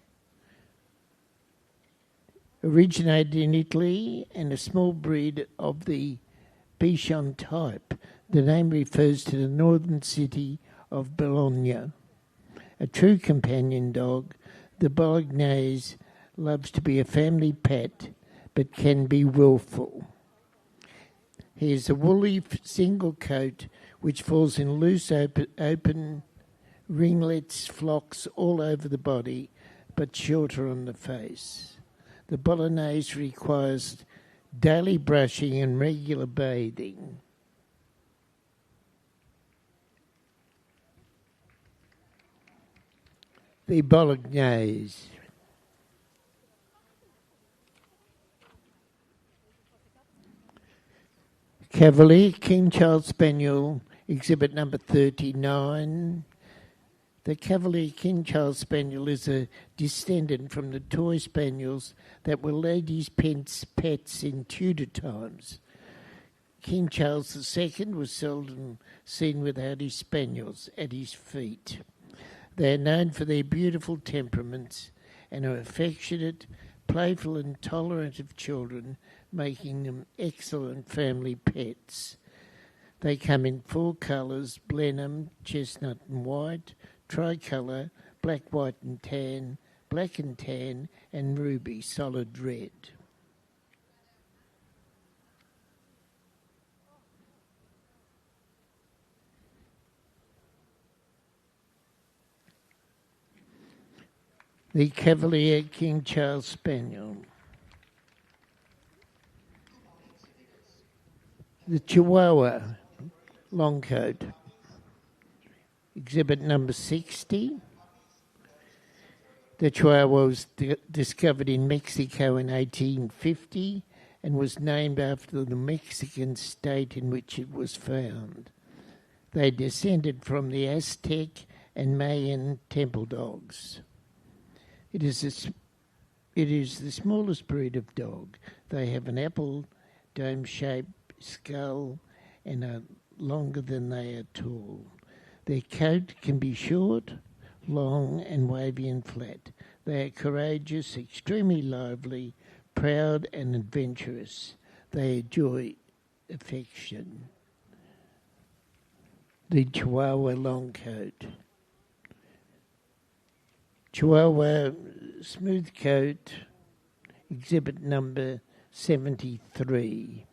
Originated in Italy and a small breed of the Bichon type. The name refers to the northern city of Bologna. A true companion dog, the Bolognese loves to be a family pet but can be willful. He has a woolly single coat which falls in loose open ringlets, flocks all over the body, but shorter on the face. The Bolognese requires daily brushing and regular bathing. The Bolognese. Cavalier King Charles Spaniel, exhibit number 39. The Cavalier King Charles Spaniel is a descendant from the toy spaniels that were ladies' pets in Tudor times. King Charles II was seldom seen without his spaniels at his feet. They are known for their beautiful temperaments and are affectionate, playful and tolerant of children, making them excellent family pets. They come in 4 colours: Blenheim, chestnut and white, tricolour, black, white and tan, black and tan, and ruby, solid red. The Cavalier King Charles Spaniel. The Chihuahua long coat. Exhibit number 60. The Chihuahua was discovered in Mexico in 1850 and was named after the Mexican state in which it was found. They descended from the Aztec and Mayan temple dogs. It is the smallest breed of dog. They have an apple dome-shaped skull and are longer than they are tall. Their coat can be short, long and wavy and flat. They are courageous, extremely lively, proud and adventurous. They enjoy affection. The Chihuahua Longcoat. Chihuahua Smooth Coat, exhibit number 73.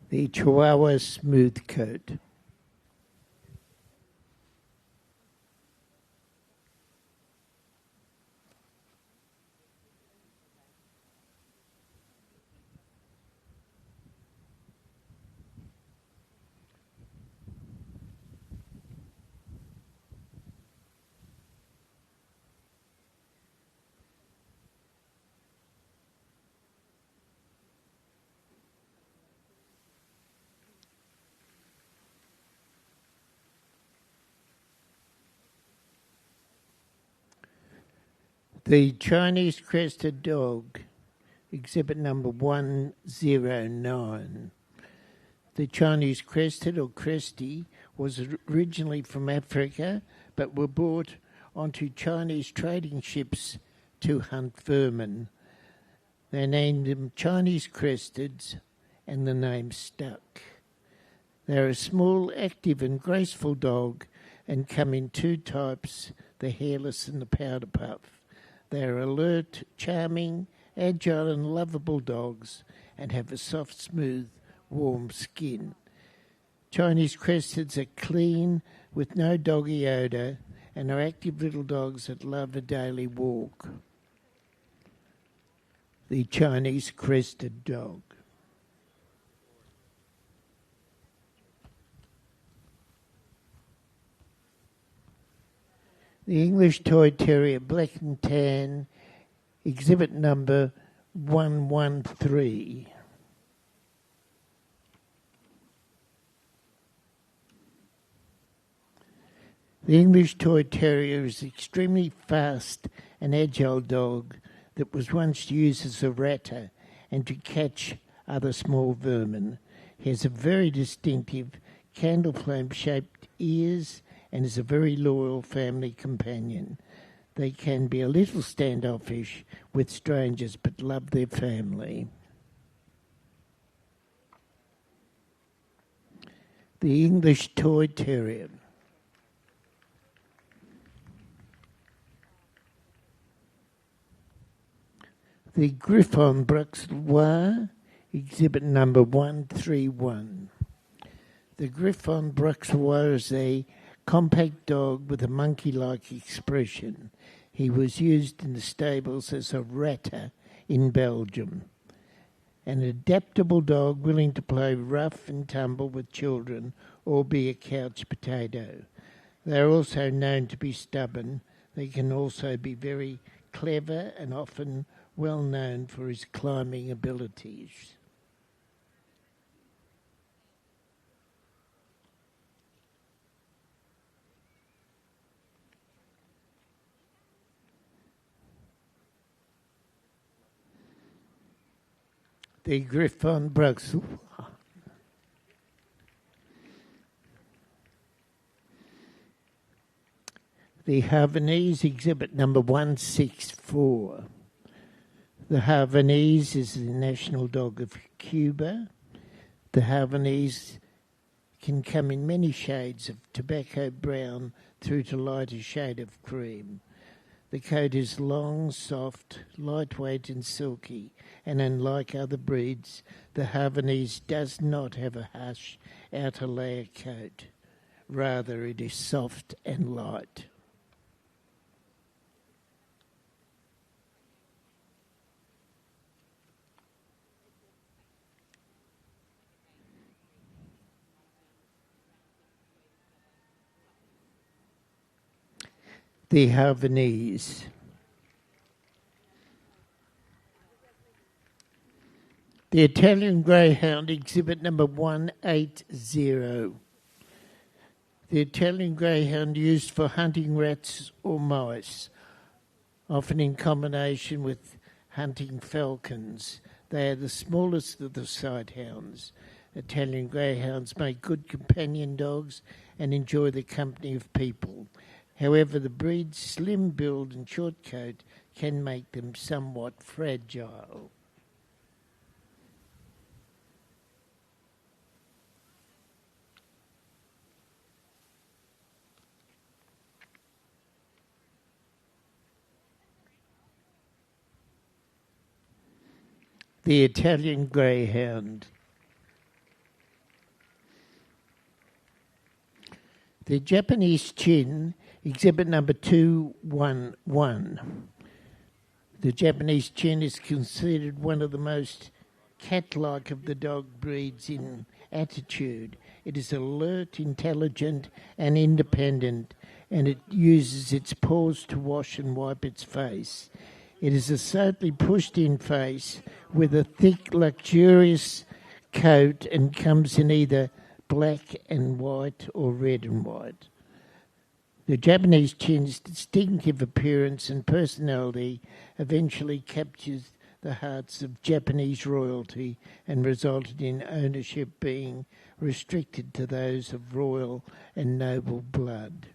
The Chihuahua Smooth Coat. The Chinese Crested Dog, exhibit number 109. The Chinese Crested or Cresty was originally from Africa, but were brought onto Chinese trading ships to hunt vermin. They named them Chinese Cresteds, and the name stuck. They're a small, active and graceful dog and come in two types, the hairless and the powder puff. They are alert, charming, agile and lovable dogs and have a soft, smooth, warm skin. Chinese Cresteds are clean with no doggy odour and are active little dogs that love a daily walk. The Chinese Crested Dog. The English Toy Terrier Black and Tan, exhibit number 113. The English Toy Terrier is an extremely fast and agile dog that was once used as a ratter and to catch other small vermin. He has a very distinctive candle flame-shaped ears and is a very loyal family companion. They can be a little standoffish with strangers but love their family. The English Toy Terrier. The Griffon Bruxellois, exhibit number 131. The Griffon Bruxellois is a compact dog with a monkey-like expression. He was used in the stables as a ratter in Belgium. An adaptable dog willing to play rough and tumble with children or be a couch potato. They are also known to be stubborn. They can also be very clever and often well known for his climbing abilities. The Griffon Bruxellois. The Havanese, exhibit number 164. The Havanese is the national dog of Cuba. The Havanese can come in many shades of tobacco brown through to lighter shade of cream. The coat is long, soft, lightweight and silky, and unlike other breeds, the Havanese does not have a harsh outer layer coat. Rather, it is soft and light. The Havanese. The Italian Greyhound, exhibit number 180. The Italian Greyhound used for hunting rats or mice, often in combination with hunting falcons. They are the smallest of the sighthounds. Italian Greyhounds make good companion dogs and enjoy the company of people. However, the breed's slim build and short coat can make them somewhat fragile. The Italian Greyhound. The Japanese Chin, exhibit number 211. The Japanese Chin is considered one of the most cat-like of the dog breeds in attitude. It is alert, intelligent, and independent, and it uses its paws to wash and wipe its face. It is a slightly pushed-in face with a thick, luxurious coat and comes in either black and white or red and white. The Japanese Chin's distinctive appearance and personality eventually captures the hearts of Japanese royalty and resulted in ownership being restricted to those of royal and noble blood.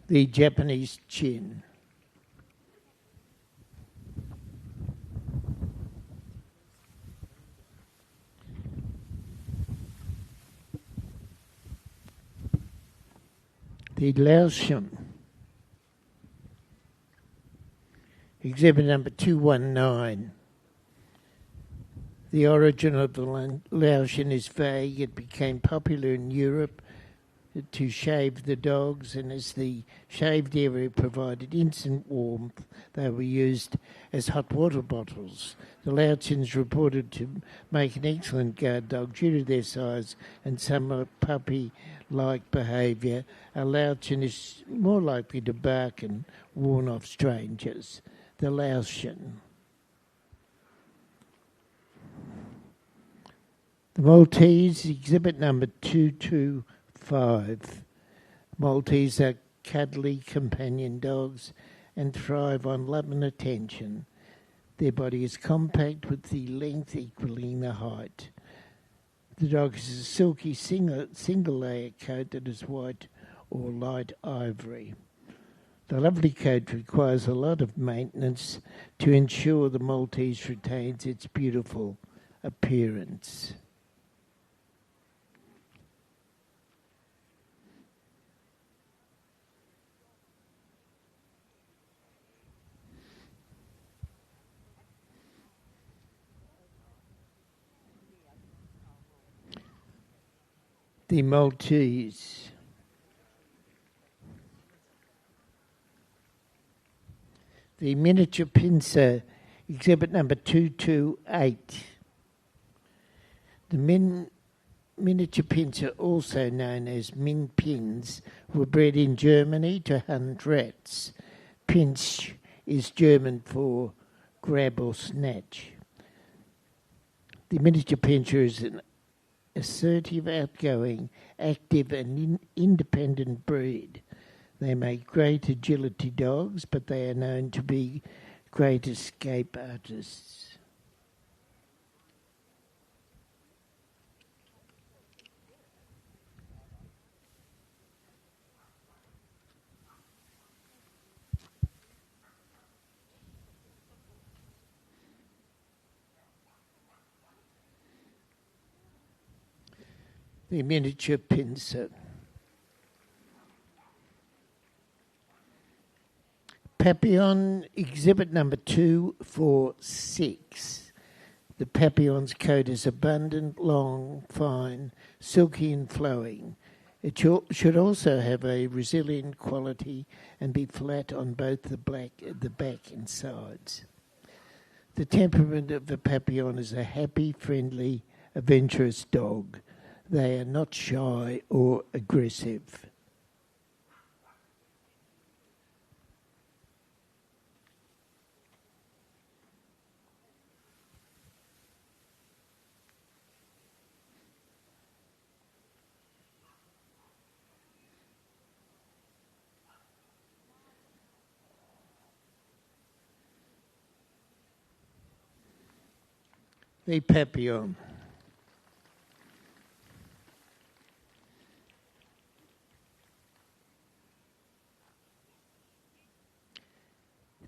The Japanese Chin. The Laotian. Exhibit number 219. The origin of the Laotian is vague. It became popular in Europe to shave the dogs, and as the shaved area provided instant warmth, they were used as hot water bottles. The Laotians reported to make an excellent guard dog due to their size and somewhat puppy-like behaviour. A Laotian is more likely to bark and warn off strangers. The Laotian. The Maltese, exhibit number 225. Maltese are cuddly companion dogs and thrive on love and attention. Their body is compact with the length equaling the height. The dog has a silky single layer coat that is white or light ivory. The lovely coat requires a lot of maintenance to ensure the Maltese retains its beautiful appearance. The Maltese. The miniature pincer, exhibit number 228. The miniature pincer, also known as min pins, were bred in Germany to hunt rats. Pinch is German for grab or snatch. The miniature pincher is an assertive, outgoing, active and independent breed. They make great agility dogs, but they are known to be great escape artists. The miniature pincer. Papillon, exhibit number 246. The Papillon's coat is abundant, long, fine, silky and flowing. It should also have a resilient quality and be flat on both the back and sides. The temperament of the Papillon is a happy, friendly, adventurous dog. They are not shy or aggressive. The Papillon.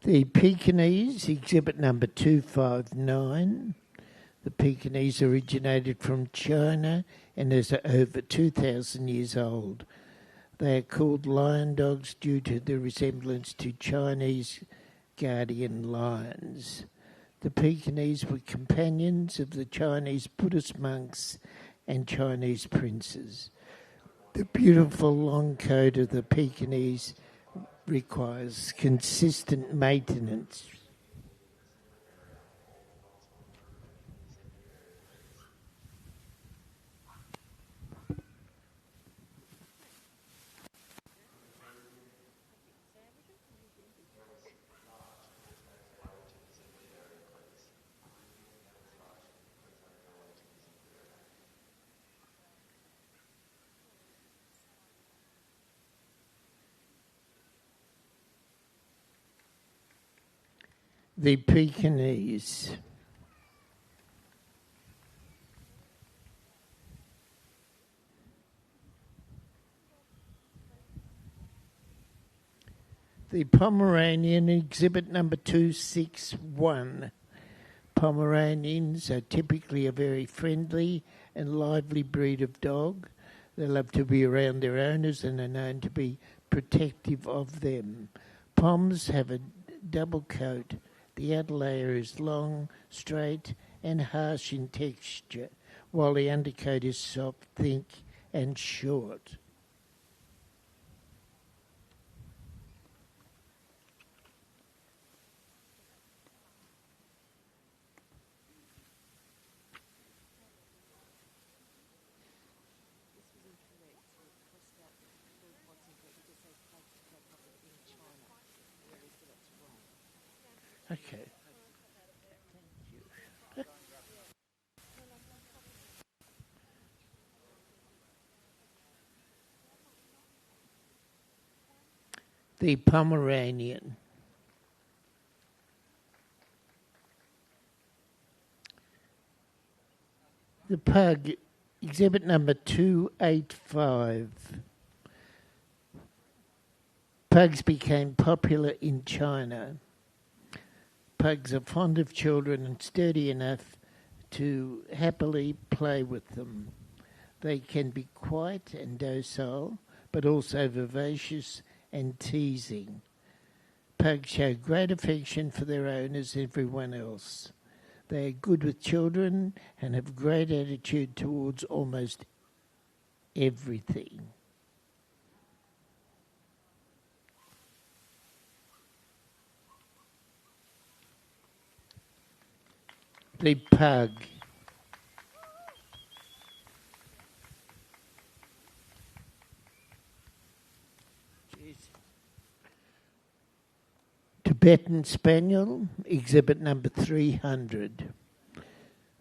The Pekingese, exhibit number 259. The Pekingese originated from China and is over 2,000 years old. They are called lion dogs due to their resemblance to Chinese guardian lions. The Pekingese were companions of the Chinese Buddhist monks and Chinese princes. The beautiful long coat of the Pekingese requires consistent maintenance. The Pekingese. The Pomeranian, exhibit number 261. Pomeranians are typically a very friendly and lively breed of dog. They love to be around their owners and are known to be protective of them. Poms have a double coat. The outer layer is long, straight, and harsh in texture, while the undercoat is soft, thick, and short. Okay. The Pomeranian. The Pug, exhibit number 285. Pugs became popular in China. Pugs are fond of children and sturdy enough to happily play with them. They can be quiet and docile, but also vivacious and teasing. Pugs show great affection for their owners and everyone else. They are good with children and have great attitude towards almost everything. The Pug. Tibetan Spaniel, exhibit number 300.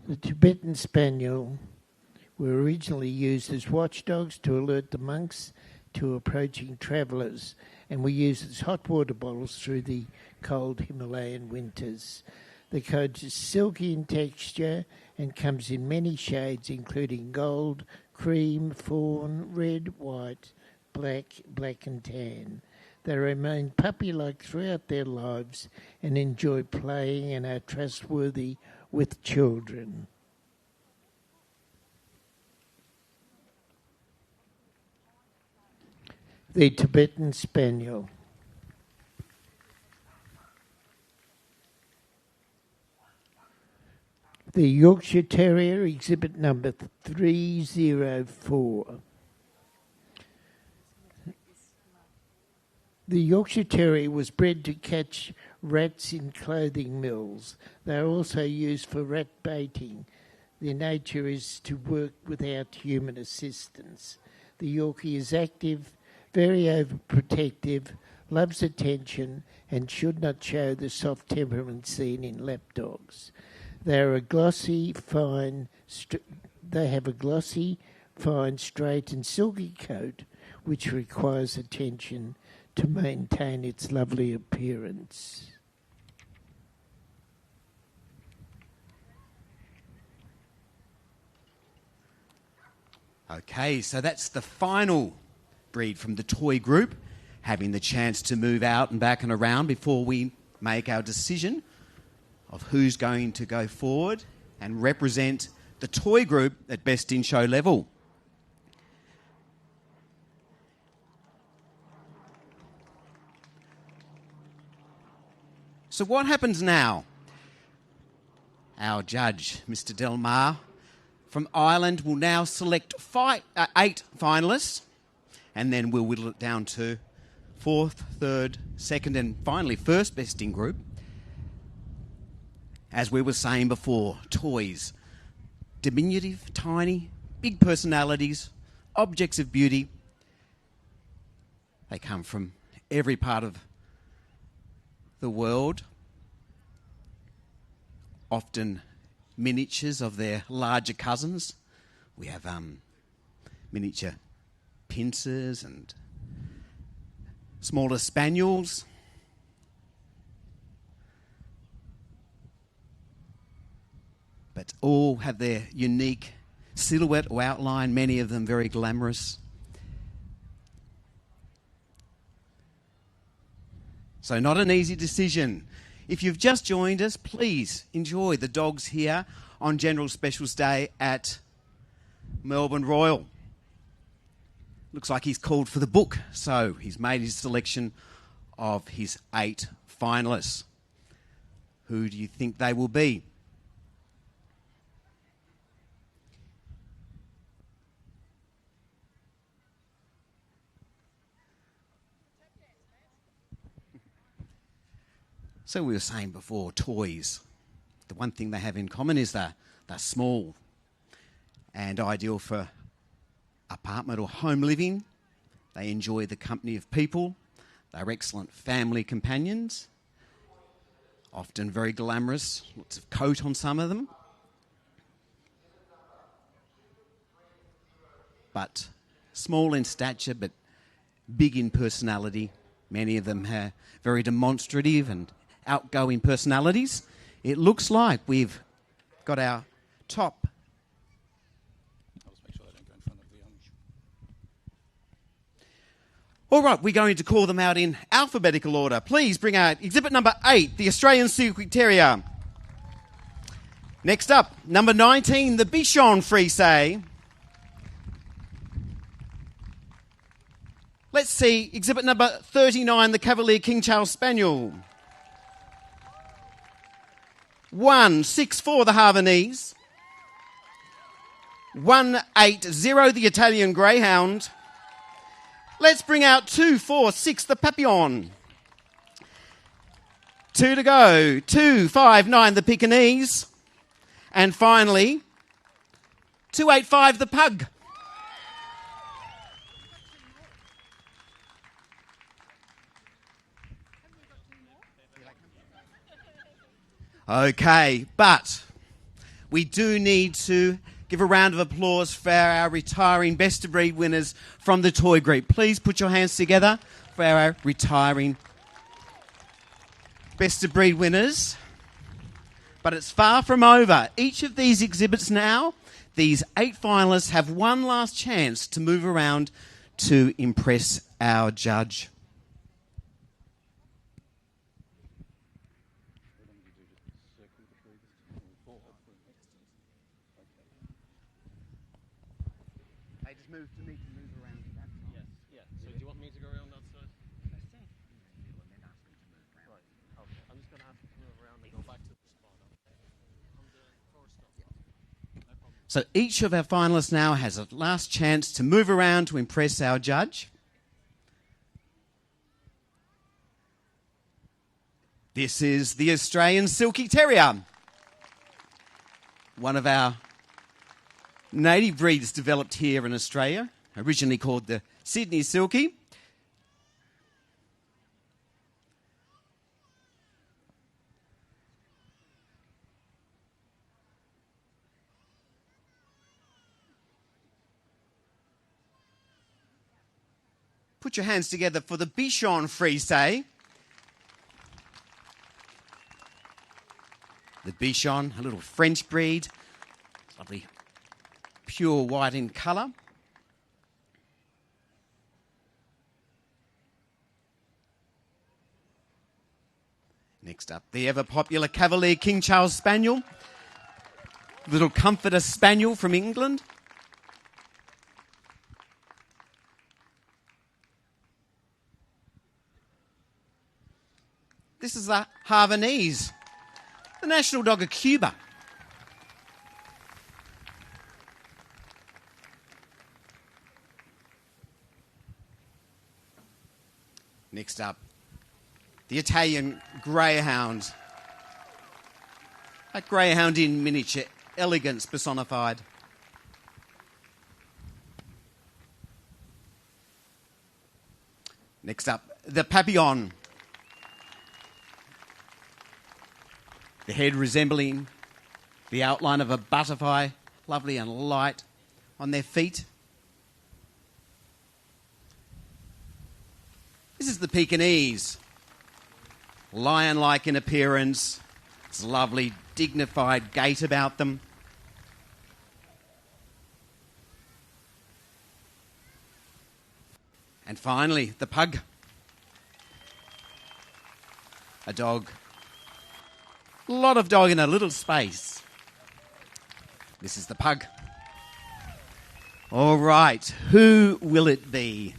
The Tibetan Spaniel were originally used as watchdogs to alert the monks to approaching travellers and were used as hot water bottles through the cold Himalayan winters. The coat is silky in texture and comes in many shades, including gold, cream, fawn, red, white, black and tan. They remain puppy-like throughout their lives and enjoy playing and are trustworthy with children. The Tibetan Spaniel. The Yorkshire Terrier, exhibit number 304. The Yorkshire Terrier was bred to catch rats in clothing mills. They are also used for rat baiting. Their nature is to work without human assistance. The Yorkie is active, very overprotective, loves attention, and should not show the soft temperament seen in lap dogs. They have a glossy, fine, straight and silky coat, which requires attention to maintain its lovely appearance. Okay, so that's the final breed from the toy group, having the chance to move out and back and around before we make our decision of who's going to go forward and represent the toy group at Best in Show level. So what happens now? Our judge, Mr. Del Mar, from Ireland, will now select 8 finalists, and then we'll whittle it down to 4th, 3rd, 2nd, and finally 1st Best in Group. As we were saying before, toys, diminutive, tiny, big personalities, objects of beauty. They come from every part of the world, often miniatures of their larger cousins. We have miniature pincers and smaller spaniels. But all have their unique silhouette or outline, many of them very glamorous. So not an easy decision. If you've just joined us, please enjoy the dogs here on General Specials Day at Melbourne Royal. Looks like he's called for the book, so he's made his selection of his 8 finalists. Who do you think they will be? So we were saying before, toys. The one thing they have in common is they're small and ideal for apartment or home living. They enjoy the company of people. They're excellent family companions, often very glamorous, lots of coat on some of them. But small in stature, but big in personality. Many of them have very demonstrative and outgoing personalities. It looks like we've got our top. I'll just make sure they don't go in front of the All right, we're going to call them out in alphabetical order. Please bring out exhibit number 8, the Australian Silky Terrier. Next up, number 19, the Bichon Frise. Let's see exhibit number 39, the Cavalier King Charles Spaniel. 164, the Havanese. 180, the Italian Greyhound. Let's bring out 246, the Papillon. 2 to go. 259, the Pekingese. And finally, 285, the Pug. Okay, but we do need to give a round of applause for our retiring Best of Breed winners from the toy group. Please put your hands together for our retiring Best of Breed winners. But it's far from over. Each of these exhibits now, these 8 finalists have one last chance to move around to impress our judge. So each of our finalists now has a last chance to move around to impress our judge. This is the Australian Silky Terrier, one of our native breeds developed here in Australia, originally called the Sydney Silky. Put your hands together for the Bichon Frise. The Bichon, a little French breed, lovely pure white in colour. Next up, the ever-popular Cavalier King Charles Spaniel, little comforter spaniel from England. This is the Havanese, the national dog of Cuba. Next up, the Italian Greyhound. A greyhound in miniature, elegance personified. Next up, the Papillon. The head resembling the outline of a butterfly, lovely and light on their feet. This is the Pekingese, lion-like in appearance. It's lovely, dignified gait about them. And finally, the Pug, a dog. A lot of dog in a little space. This is the Pug. All right, who will it be?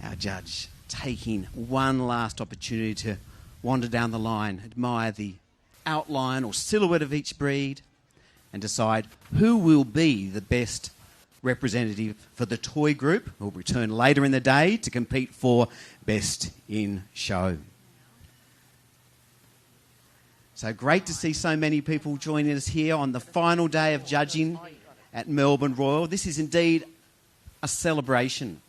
Our judge taking one last opportunity to wander down the line, admire the outline or silhouette of each breed, and decide who will be the best representative for the toy group, who will return later in the day to compete for Best in Show. So great to see so many people joining us here on the final day of judging at Melbourne Royal. This is indeed a celebration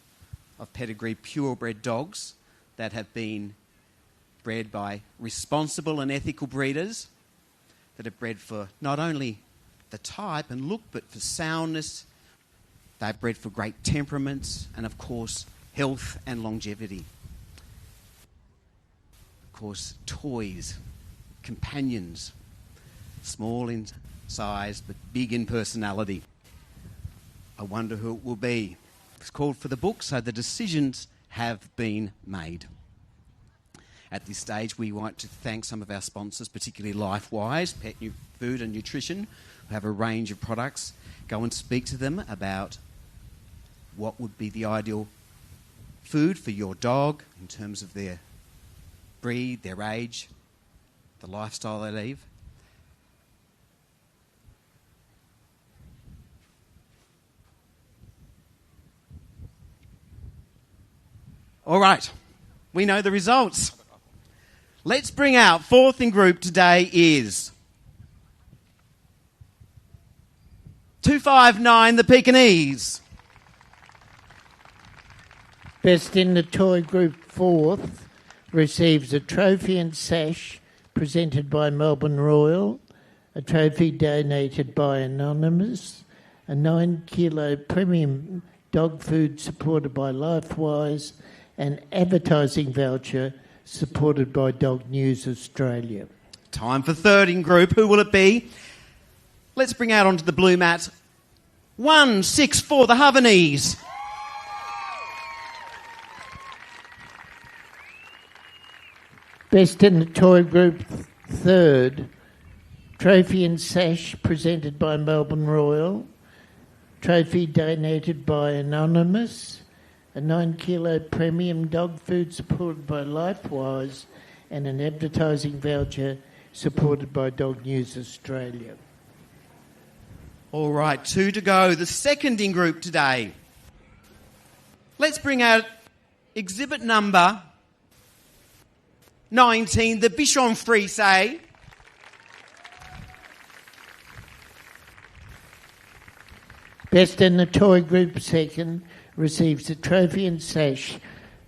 of pedigree purebred dogs that have been bred by responsible and ethical breeders that are bred for not only the type and look, but for soundness. They're bred for great temperaments and, of course, health and longevity. Of course, toys, companions, small in size but big in personality. I wonder who it will be. It's called for the book, so the decisions have been made. At this stage, we want to thank some of our sponsors, particularly LifeWise, Pet Food and Nutrition, who have a range of products. Go and speak to them about what would be the ideal food for your dog in terms of their breed, their age, the lifestyle they live. All right, we know the results. Let's bring out fourth in group today is 259, the Pekingese. Best in the toy group fourth receives a trophy and sash presented by Melbourne Royal, a trophy donated by Anonymous, a 9-kilo premium dog food supported by LifeWise, an advertising voucher supported by Dog News Australia. Time for third in group. Who will it be? Let's bring out onto the blue mat 164, the Havanese. Best in the toy group third, trophy and sash presented by Melbourne Royal, trophy donated by Anonymous, a 9-kilo premium dog food supported by LifeWise, and an advertising voucher supported by Dog News Australia. All right, 2 to go. The second in group today. Let's bring out exhibit number 19, the Bichon Frise. Best in the toy group second receives a trophy and sash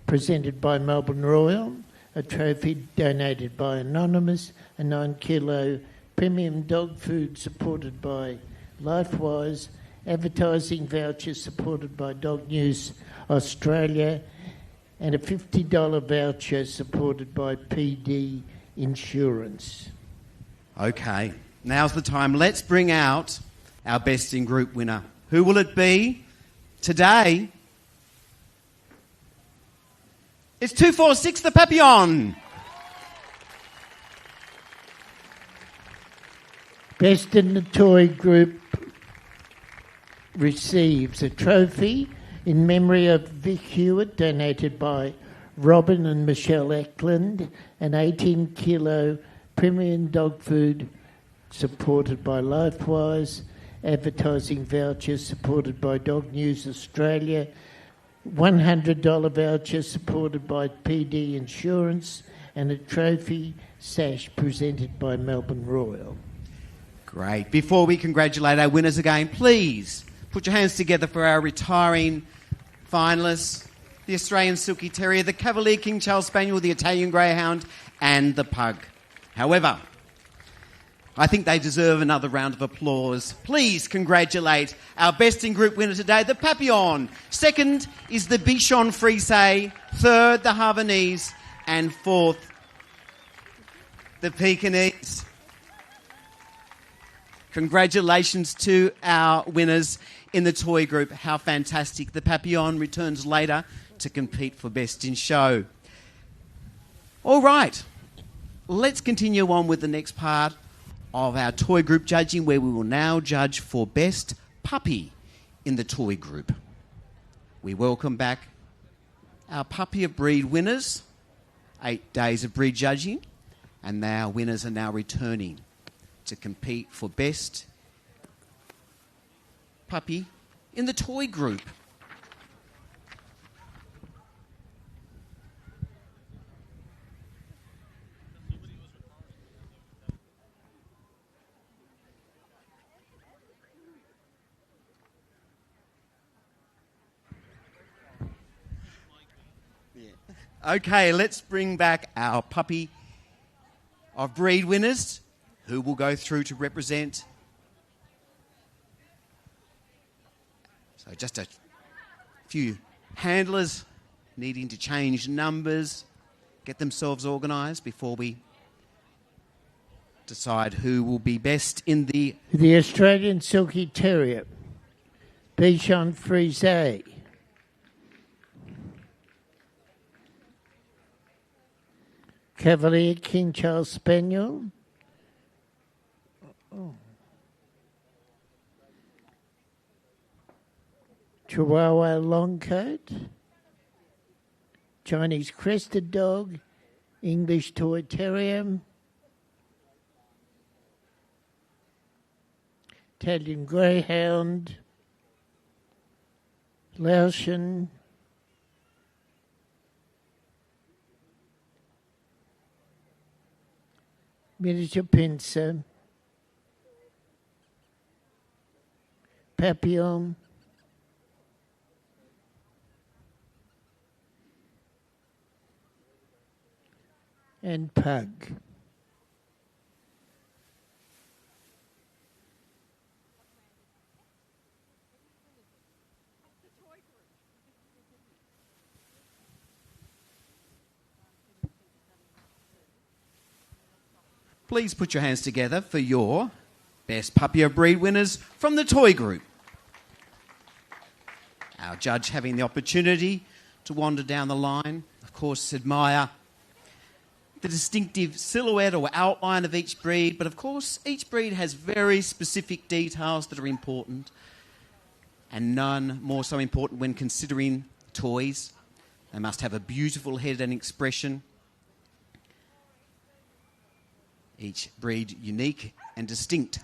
presented by Melbourne Royal, a trophy donated by Anonymous, a 9-kilo premium dog food supported by LifeWise, advertising voucher supported by Dog News Australia, and a $50 voucher supported by PD Insurance. Okay, now's the time. Let's bring out our best in group winner. Who will it be today? It's 246, the Papillon. Best in the toy group receives a trophy in memory of Vic Hewitt, donated by Robin and Michelle Eklund, an 18-kilo premium dog food supported by LifeWise, advertising voucher supported by Dog News Australia, $100 voucher supported by PD Insurance, and a trophy sash presented by Melbourne Royal. Great. Before we congratulate our winners again, please put your hands together for our retiring finalists: the Australian Silky Terrier, the Cavalier King Charles Spaniel, the Italian Greyhound, and the Pug. However, I think they deserve another round of applause. Please congratulate our best in group winner today, the Papillon. Second is the Bichon Frise. Third, the Havanese. And fourth, the Pekingese. Congratulations to our winners in the toy group. How fantastic. The Papillon returns later to compete for Best in Show. All right, let's continue on with the next part of our toy group judging, where we will now judge for Best Puppy in the toy group. We welcome back our Puppy of Breed winners. 8 days of breed judging, and our winners are now returning to compete for Best Puppy in the toy group. Okay, let's bring back our Puppy of Breed winners, who will go through to represent. So just a few handlers needing to change numbers, get themselves organised before we decide who will be best in the Australian Silky Terrier, Bichon Frise. Cavalier King Charles Spaniel. Chihuahua Longcoat. Chinese Crested Dog. English Toy Terrier. Italian Greyhound. Laotian. Miniature Pincer, Papillon, and Pug. Please put your hands together for your Best Puppy of Breed winners from the toy group. Our judge having the opportunity to wander down the line, of course, admire the distinctive silhouette or outline of each breed, but of course, each breed has very specific details that are important, and none more so important when considering toys. They must have a beautiful head and expression. Each breed unique and distinct.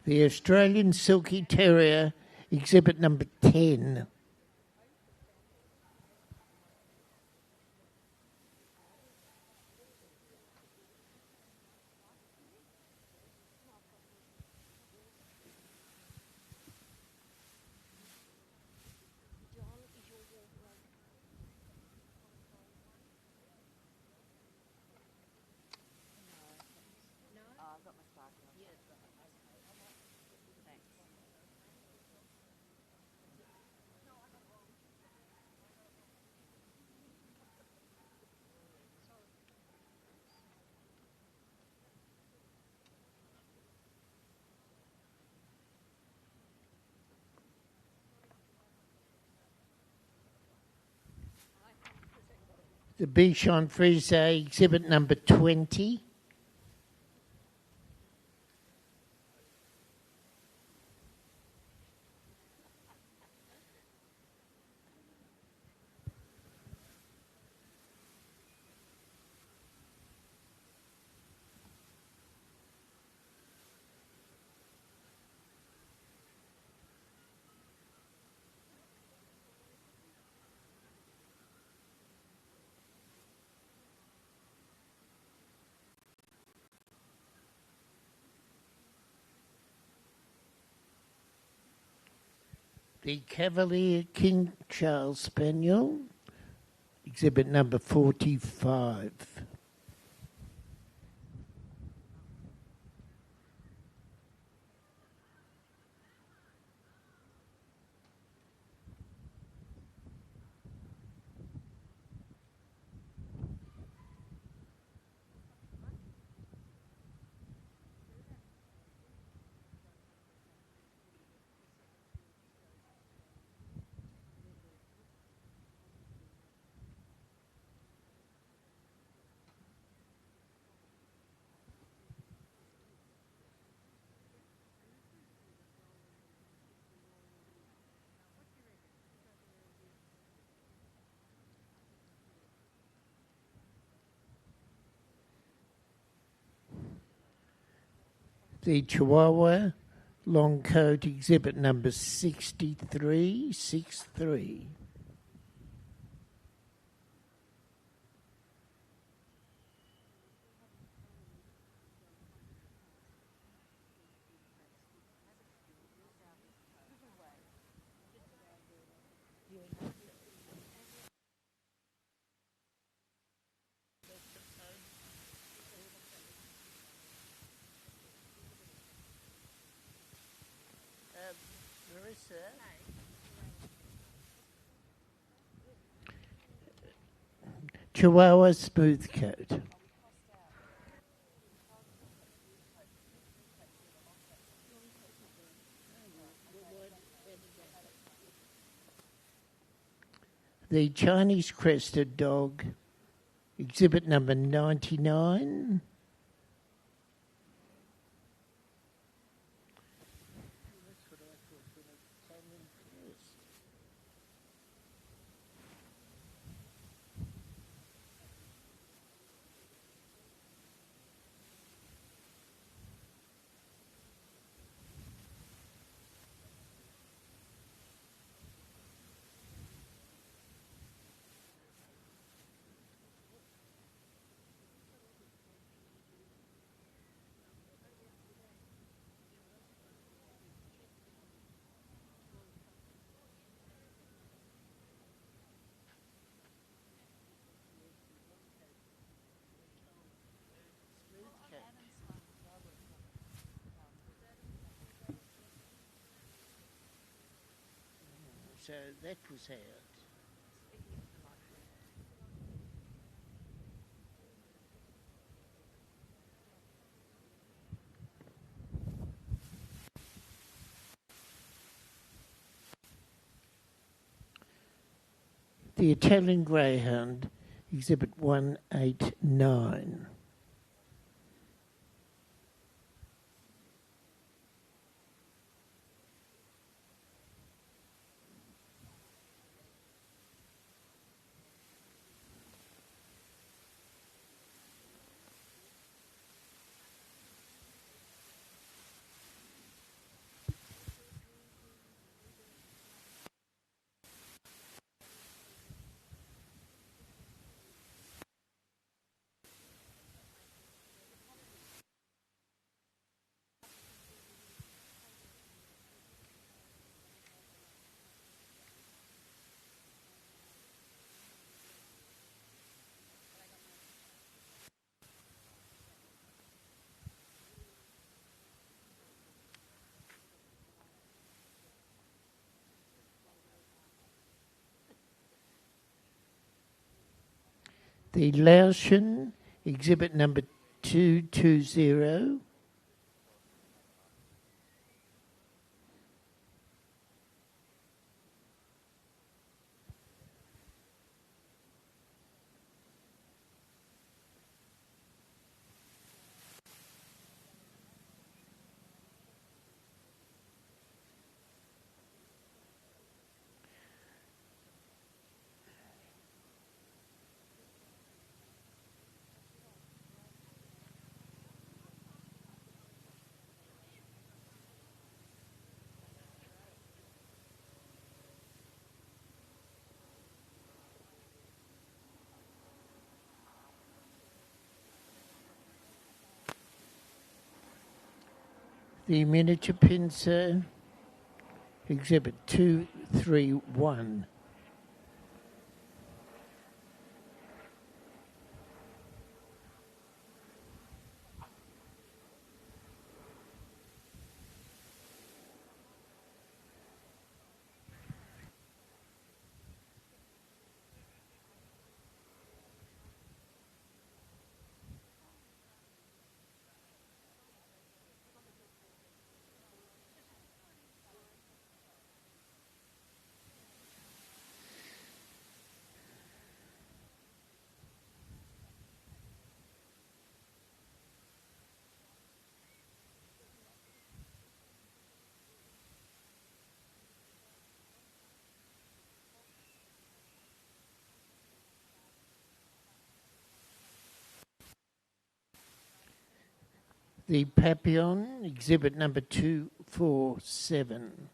The Australian Silky Terrier, exhibit number 10. The Bichon Frise, exhibit number 20. The Cavalier King Charles Spaniel, exhibit number 45. The Chihuahua long coat, exhibit number 63. Chihuahua smooth coat. The Chinese crested dog, exhibit number 99. So that was out. The Italian Greyhound, exhibit 189. The Laotian, exhibit number 220. The miniature pincer, exhibit 231. The Papillon, exhibit number 247.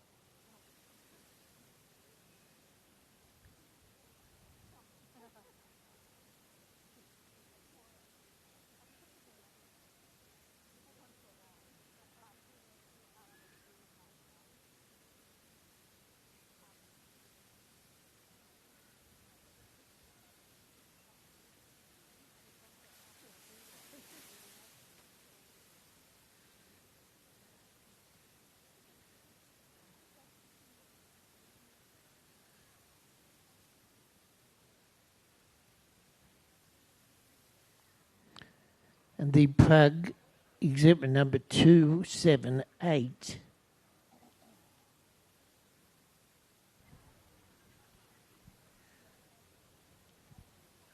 And the Pug, exhibit number 278.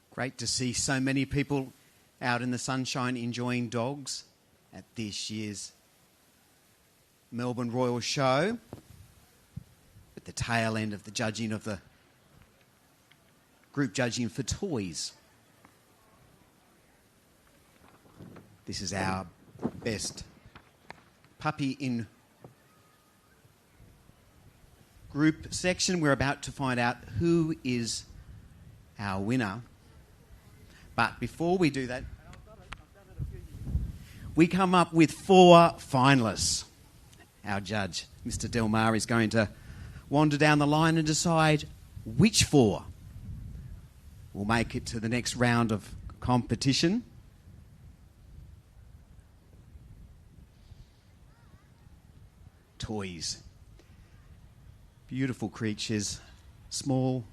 Great to see so many people out in the sunshine enjoying dogs at this year's Melbourne Royal Show. At the tail end of the judging of the group judging for toys. This is our best puppy in group section. We're about to find out who is our winner. But before we do that, we come up with 4 finalists. Our judge, Mr. Del Mar, is going to wander down the line and decide which 4 will make it to the next round of competition. Toys. Beautiful creatures, small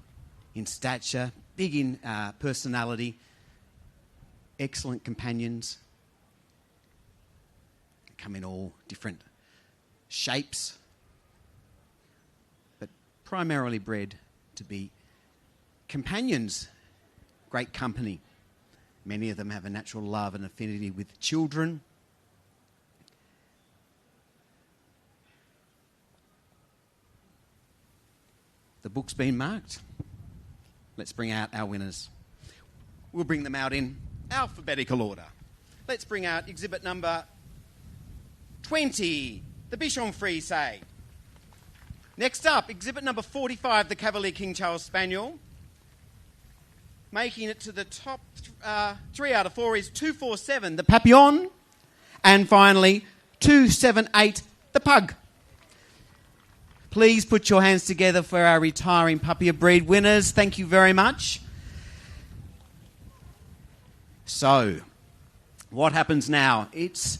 in stature, big in personality, excellent companions. Come in all different shapes, but primarily bred to be companions, great company. Many of them have a natural love and affinity with children. The book's been marked. Let's bring out our winners. We'll bring them out in alphabetical order. Let's bring out exhibit number 20, the Bichon Frise. Next up, exhibit number 45, the Cavalier King Charles Spaniel. Making it to the top 3 out of 4 is 247, the Papillon. And finally, 278, the Pug. Please put your hands together for our retiring puppy of breed winners. Thank you very much. So, what happens now? It's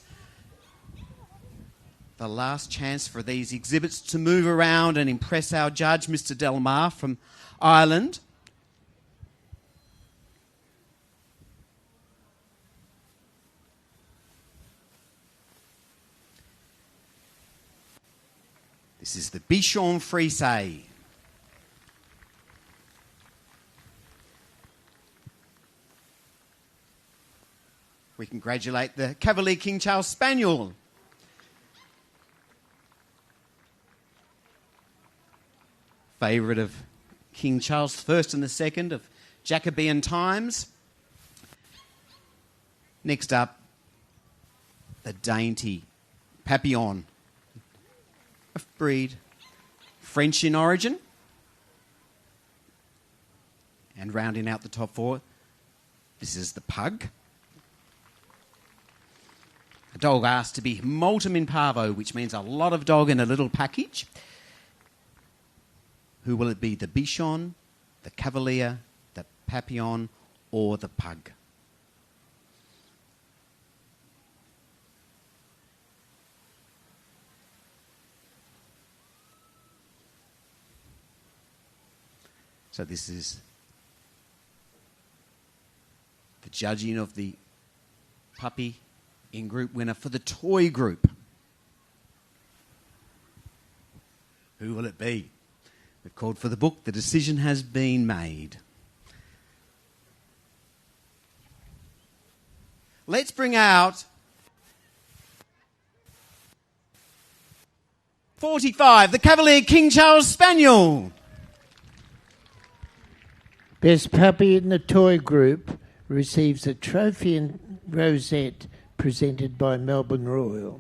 the last chance for these exhibits to move around and impress our judge, Mr. Del Mar from Ireland. This is the Bichon Frise. We congratulate the Cavalier King Charles Spaniel. Favourite of King Charles I and II of Jacobean times. Next up, the dainty Papillon of breed, French in origin. And rounding out the top four, this is the Pug. A dog asked to be multum in parvo, which means a lot of dog in a little package. Who will it be, the Bichon, the Cavalier, the Papillon, or the Pug? So this is the judging of the puppy in group winner for the toy group. Who will it be? We've called for the book. The decision has been made. Let's bring out 45, the Cavalier King Charles Spaniel. Best puppy in the toy group receives a trophy and rosette presented by Melbourne Royal.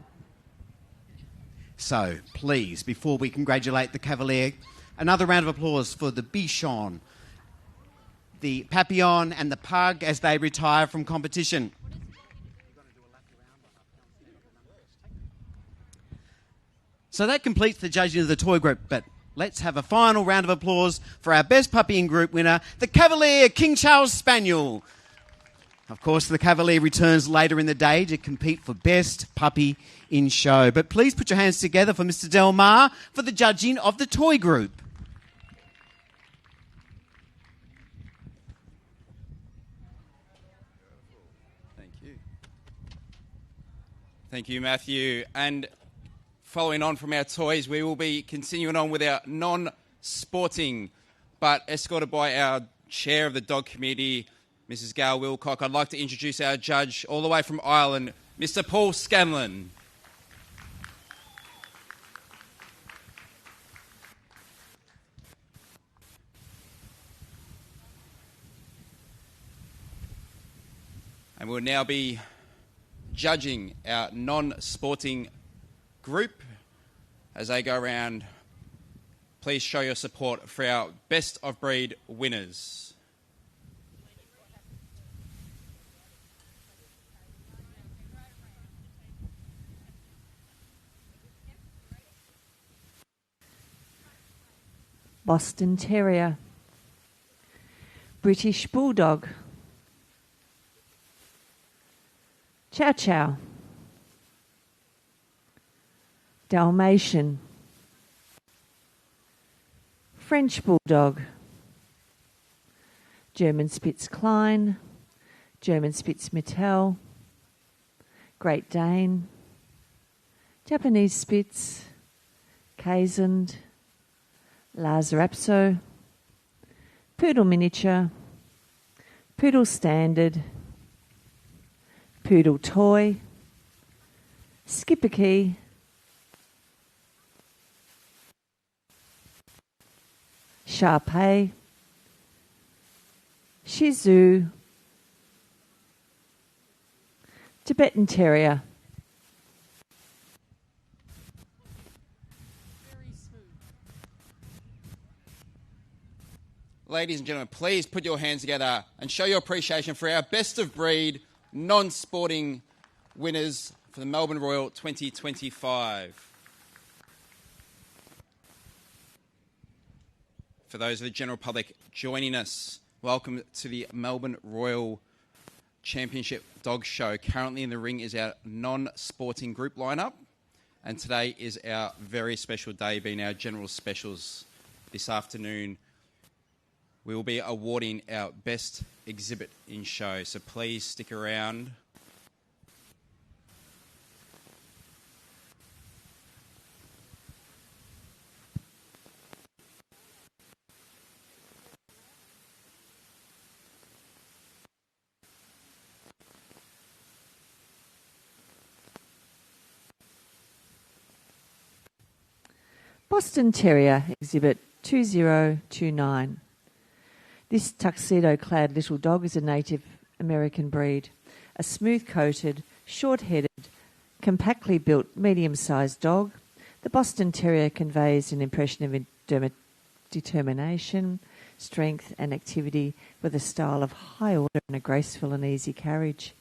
So, please, before we congratulate the Cavalier, another round of applause for the Bichon, the Papillon and the Pug as they retire from competition. So that completes the judging of the toy group, but let's have a final round of applause for our best puppy in group winner, the Cavalier King Charles Spaniel. Of course, the Cavalier returns later in the day to compete for best puppy in show. But please put your hands together for Mr. Del Mar for the judging of the toy group. Thank you. Thank you, Matthew. And following on from our toys, we will be continuing on with our non-sporting, but escorted by our chair of the dog committee, Mrs. Gail Wilcock. I'd like to introduce our judge all the way from Ireland, Mr. Paul Scanlon. And we'll now be judging our non-sporting group as they go around. Please show your support for our best of breed winners. Boston Terrier, British Bulldog, Chow Chow, Dalmatian, French Bulldog, German Spitz Klein, German Spitz Mittel, Great Dane, Japanese Spitz, Kazend, Lhasa Apso, Poodle Miniature, Poodle Standard, Poodle Toy, Skipper Key, Shar Pei, Shih Tzu, Tibetan Terrier. Ladies and gentlemen, please put your hands together and show your appreciation for our best of breed non-sporting winners for the Melbourne Royal 2025. For those of the general public joining us, welcome to the Melbourne Royal Championship Dog Show. Currently in the ring is our non-sporting group lineup, and today is our very special day, being our general specials this afternoon. We will be awarding our best exhibit in show, so please stick around. Boston Terrier, Exhibit 2029. This tuxedo-clad little dog is a native American breed, a smooth-coated, short-headed, compactly built, medium-sized dog. The Boston Terrier conveys an impression of determination, strength and activity with a style of high order and a graceful and easy carriage.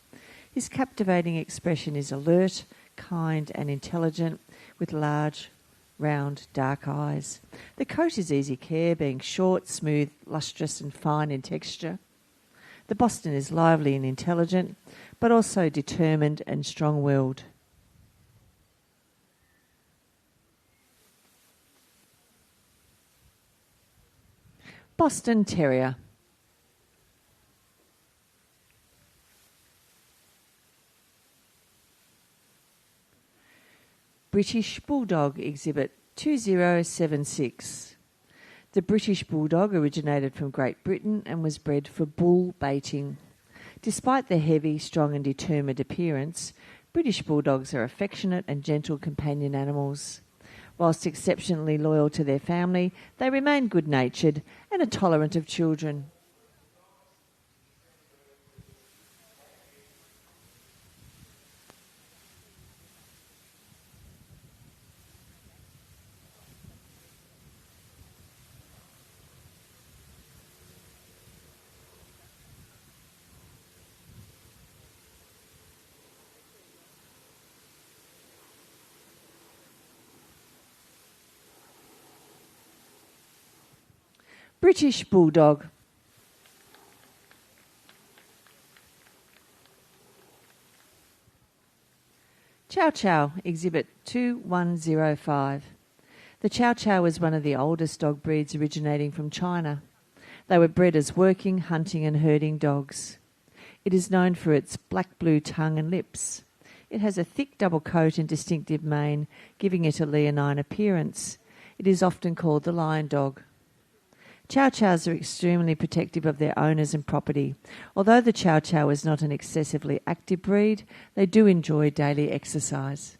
His captivating expression is alert, kind and intelligent, with large, round, dark eyes. The coat is easy care, being short, smooth, lustrous and fine in texture. The Boston is lively and intelligent, but also determined and strong-willed. Boston Terrier. British Bulldog, Exhibit 2076. The British Bulldog originated from Great Britain and was bred for bull baiting. Despite their heavy, strong and determined appearance, British Bulldogs are affectionate and gentle companion animals. Whilst exceptionally loyal to their family, they remain good-natured and are tolerant of children. British Bulldog. Chow Chow, Exhibit 2105. The Chow Chow is one of the oldest dog breeds originating from China. They were bred as working, hunting and herding dogs. It is known for its black-blue tongue and lips. It has a thick double coat and distinctive mane, giving it a leonine appearance. It is often called the lion dog. Chow Chows are extremely protective of their owners and property. Although the Chow Chow is not an excessively active breed, they do enjoy daily exercise.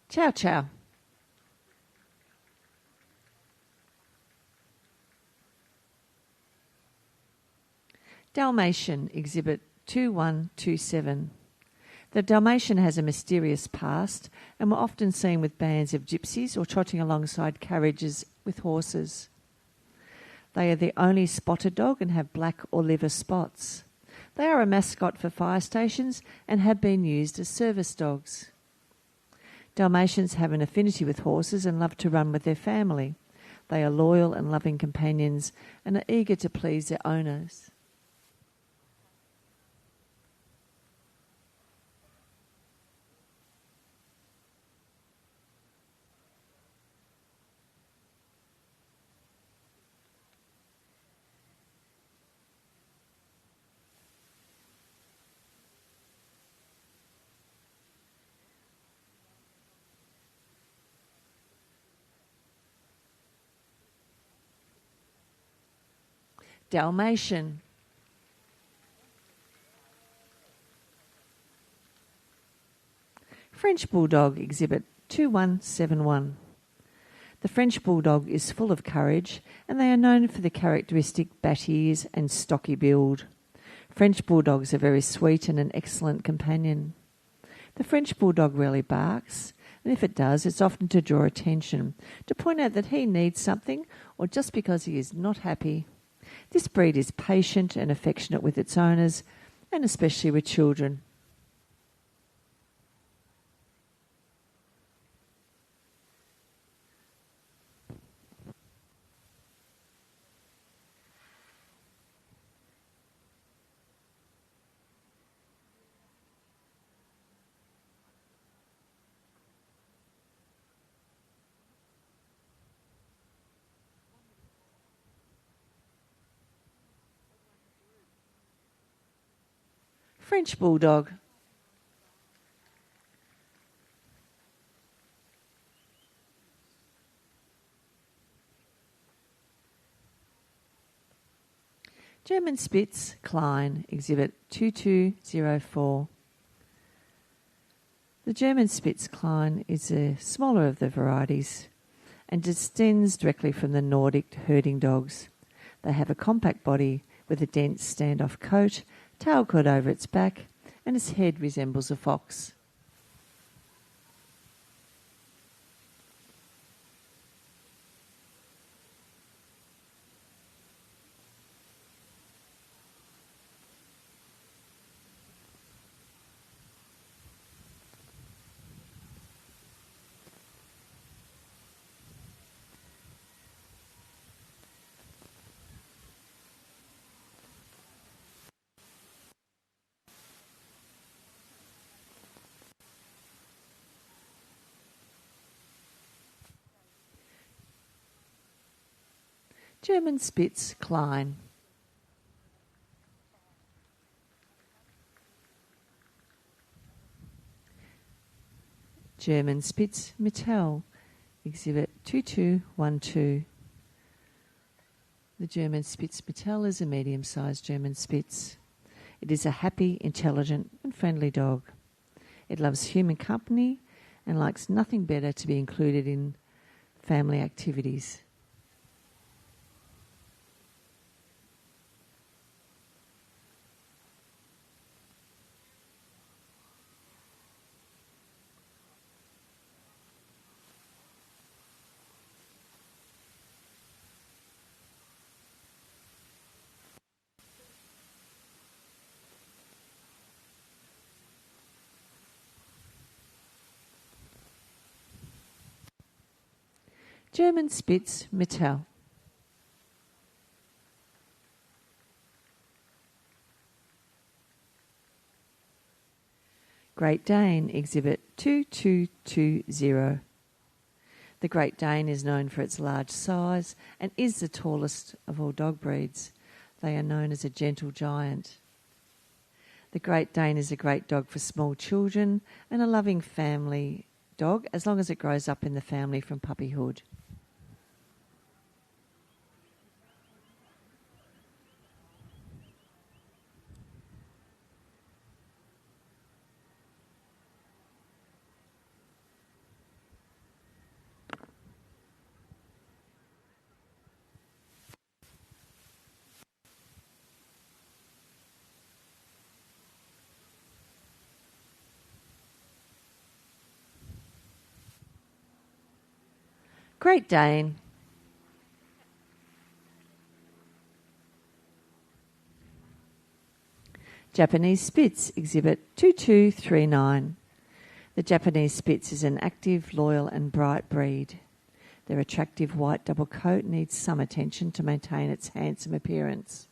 Chow Chow. Dalmatian, Exhibit 2127. The Dalmatian has a mysterious past and were often seen with bands of gypsies or trotting alongside carriages with horses. They are the only spotted dog and have black or liver spots. They are a mascot for fire stations and have been used as service dogs. Dalmatians have an affinity with horses and love to run with their family. They are loyal and loving companions and are eager to please their owners. Dalmatian. French Bulldog, Exhibit 2171. The French Bulldog is full of courage and they are known for the characteristic bat ears and stocky build. French Bulldogs are very sweet and an excellent companion. The French Bulldog rarely barks, and if it does, it's often to draw attention, to point out that he needs something or just because he is not happy. This breed is patient and affectionate with its owners, and especially with children. French Bulldog. German Spitz, Klein, Exhibit 2204. The German Spitz Klein is the smaller of the varieties and descends directly from the Nordic herding dogs. They have a compact body with a dense standoff coat, tail cut over its back, and its head resembles a fox. German Spitz, Klein. German Spitz, Mittel, Exhibit 2212. The German Spitz Mittel is a medium-sized German Spitz. It is a happy, intelligent and friendly dog. It loves human company and likes nothing better to be included in family activities. German Spitz, Mittel. Great Dane, Exhibit 2220. The Great Dane is known for its large size and is the tallest of all dog breeds. They are known as a gentle giant. The Great Dane is a great dog for small children and a loving family dog as long as it grows up in the family from puppyhood. Great Dane. Japanese Spitz, Exhibit 2239. The Japanese Spitz is an active, loyal and bright breed. Their attractive white double coat needs some attention to maintain its handsome appearance.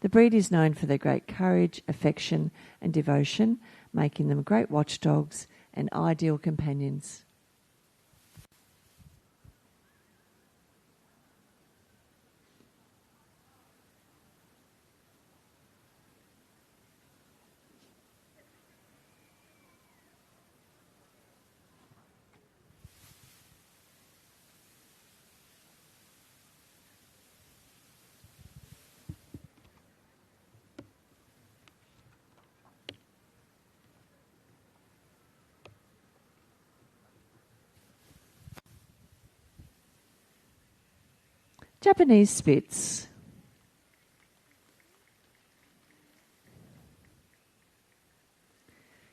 The breed is known for their great courage, affection and devotion, making them great watchdogs and ideal companions. Japanese Spitz.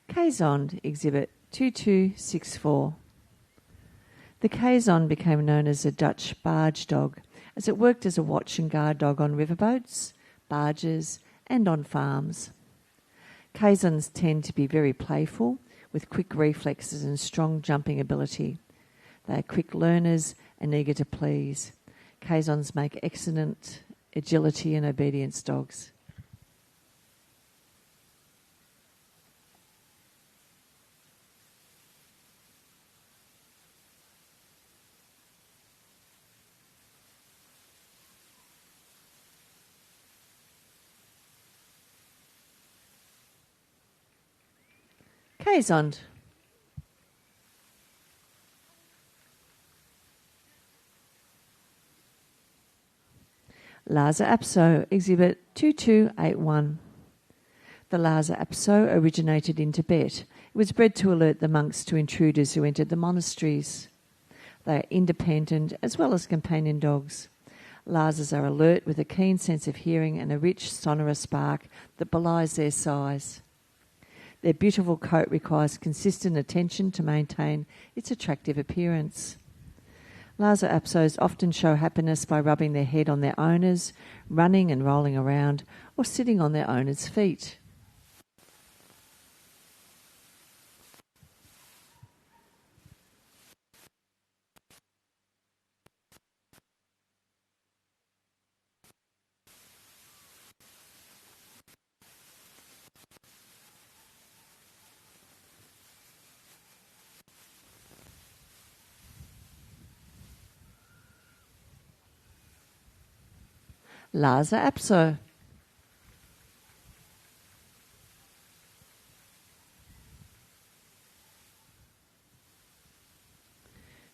Kazond, Exhibit 2264. The Kazond became known as a Dutch barge dog as it worked as a watch and guard dog on riverboats, barges and on farms. Kazonds tend to be very playful with quick reflexes and strong jumping ability. They are quick learners and eager to please. Kazonds make excellent agility and obedience dogs. Kazond. Lhasa Apso, Exhibit 2281. The Lhasa Apso originated in Tibet. It was bred to alert the monks to intruders who entered the monasteries. They are independent as well as companion dogs. Lhasas are alert with a keen sense of hearing and a rich, sonorous bark that belies their size. Their beautiful coat requires consistent attention to maintain its attractive appearance. Lhasa Apsos often show happiness by rubbing their head on their owners, running and rolling around, or sitting on their owner's feet. Lhasa Apso.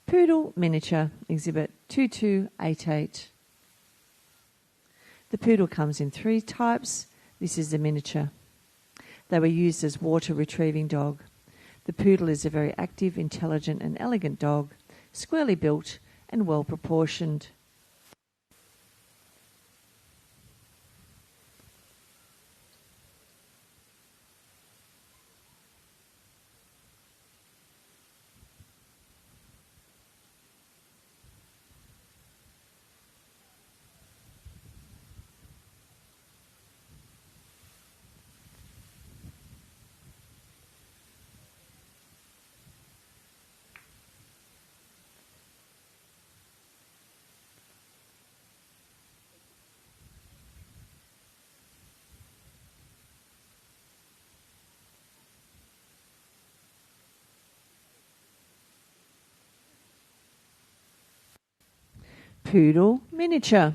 Poodle Miniature, Exhibit 2288. The poodle comes in 3 types. This is the miniature. They were used as water retrieving dog. The poodle is a very active, intelligent and elegant dog, squarely built and well proportioned. Poodle Miniature.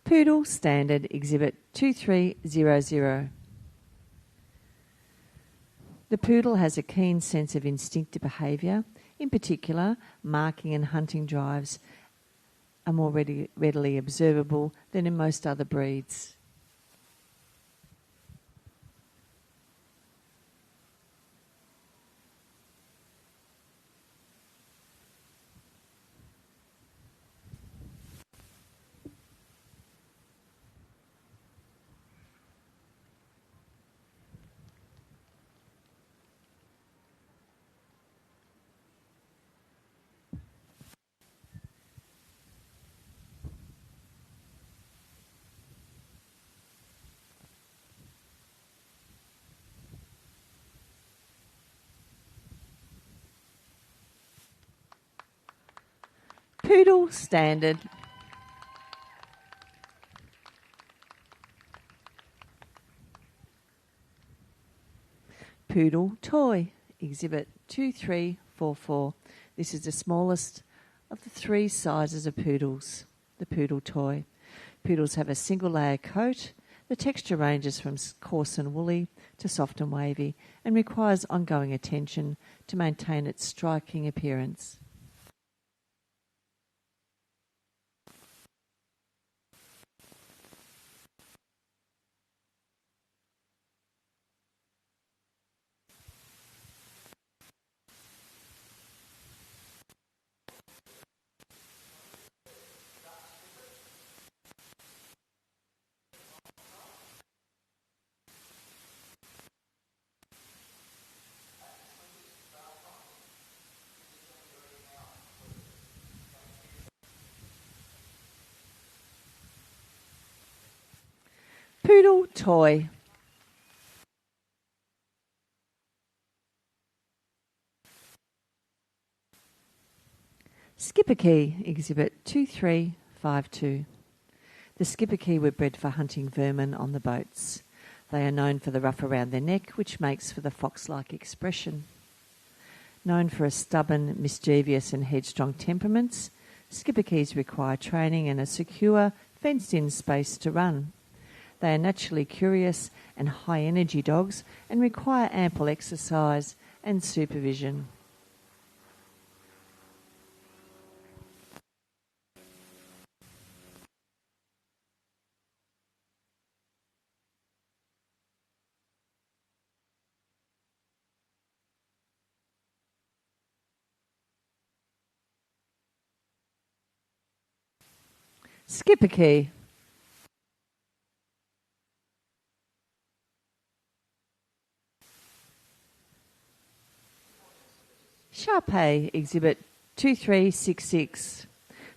Poodle Standard, Exhibit 2300. The poodle has a keen sense of instinctive behaviour. In particular, marking and hunting drives are more readily observable than in most other breeds. Poodle Standard. Poodle Toy, Exhibit 2344. This is the smallest of the 3 sizes of poodles, the Poodle Toy. Poodles have a single layer coat. The texture ranges from coarse and woolly to soft and wavy and requires ongoing attention to maintain its striking appearance. Poodle Toy. Skipper Key, Exhibit 2352. The skipper key were bred for hunting vermin on the boats. They are known for the ruff around their neck, which makes for the fox-like expression. Known for a stubborn, mischievous and headstrong temperaments, skipper keys require training and a secure, fenced-in space to run. They are naturally curious and high-energy dogs and require ample exercise and supervision. Skipper Key. Shar-Pei, Exhibit 2366.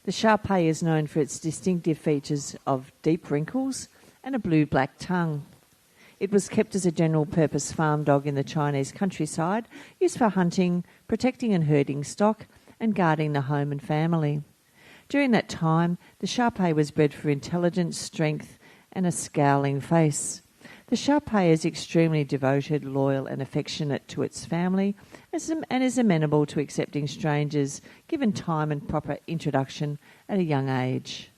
The Shar-Pei is known for its distinctive features of deep wrinkles and a blue-black tongue. It was kept as a general-purpose farm dog in the Chinese countryside, used for hunting, protecting and herding stock, and guarding the home and family. During that time, the Shar-Pei was bred for intelligence, strength, and a scowling face. The Shar-Pei is extremely devoted, loyal, and affectionate to its family, and is amenable to accepting strangers, given time and proper introduction at a young age.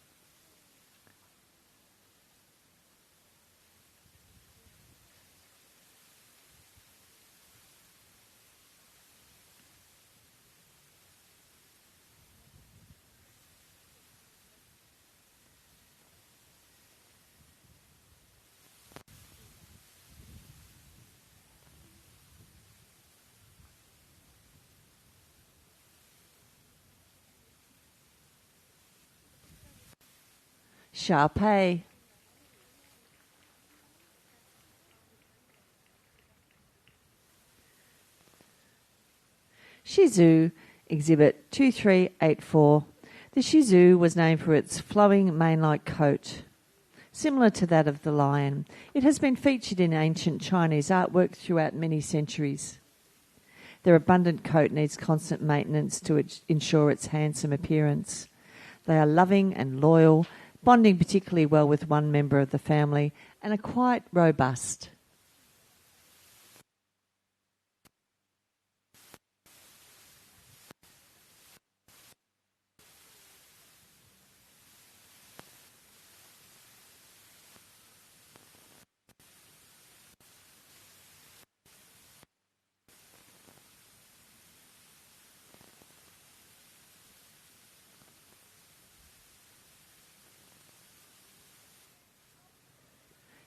Shar-Pei. Shih Tzu, Exhibit 2384. The Shih Tzu was named for its flowing mane-like coat, similar to that of the lion. It has been featured in ancient Chinese artwork throughout many centuries. Their abundant coat needs constant maintenance to ensure its handsome appearance. They are loving and loyal, bonding particularly well with one member of the family, and are quite robust.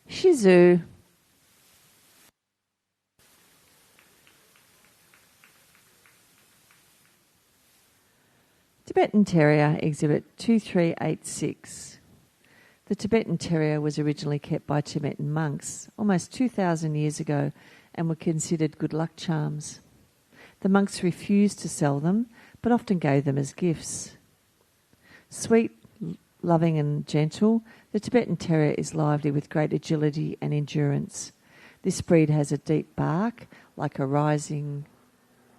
Shih Tzu. Tibetan Terrier, Exhibit 2386. The Tibetan Terrier was originally kept by Tibetan monks almost 2,000 years ago and were considered good luck charms. The monks refused to sell them, but often gave them as gifts. Sweet, loving and gentle, the Tibetan Terrier is lively with great agility and endurance. This breed has a deep bark like a rising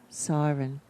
siren.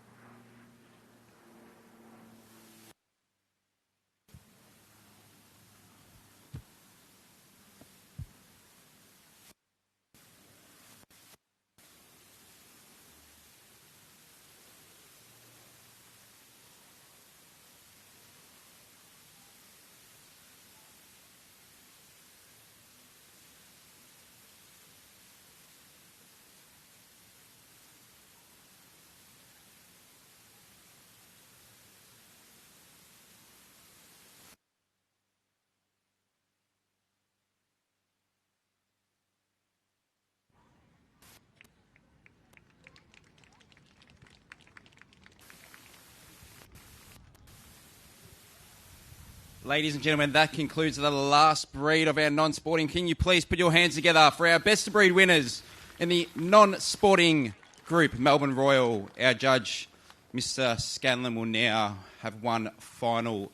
Ladies and gentlemen, that concludes the last breed of our non-sporting. Can you please put your hands together for our best of breed winners in the non-sporting group, Melbourne Royal. Our judge, Mr. Scanlon, will now have one final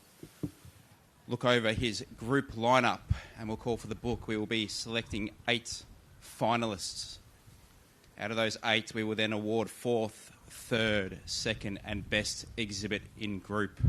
look over his group lineup and we'll call for the book. We will be selecting 8 finalists. Out of those 8, we will then award 4th, 3rd, 2nd and best exhibit in group.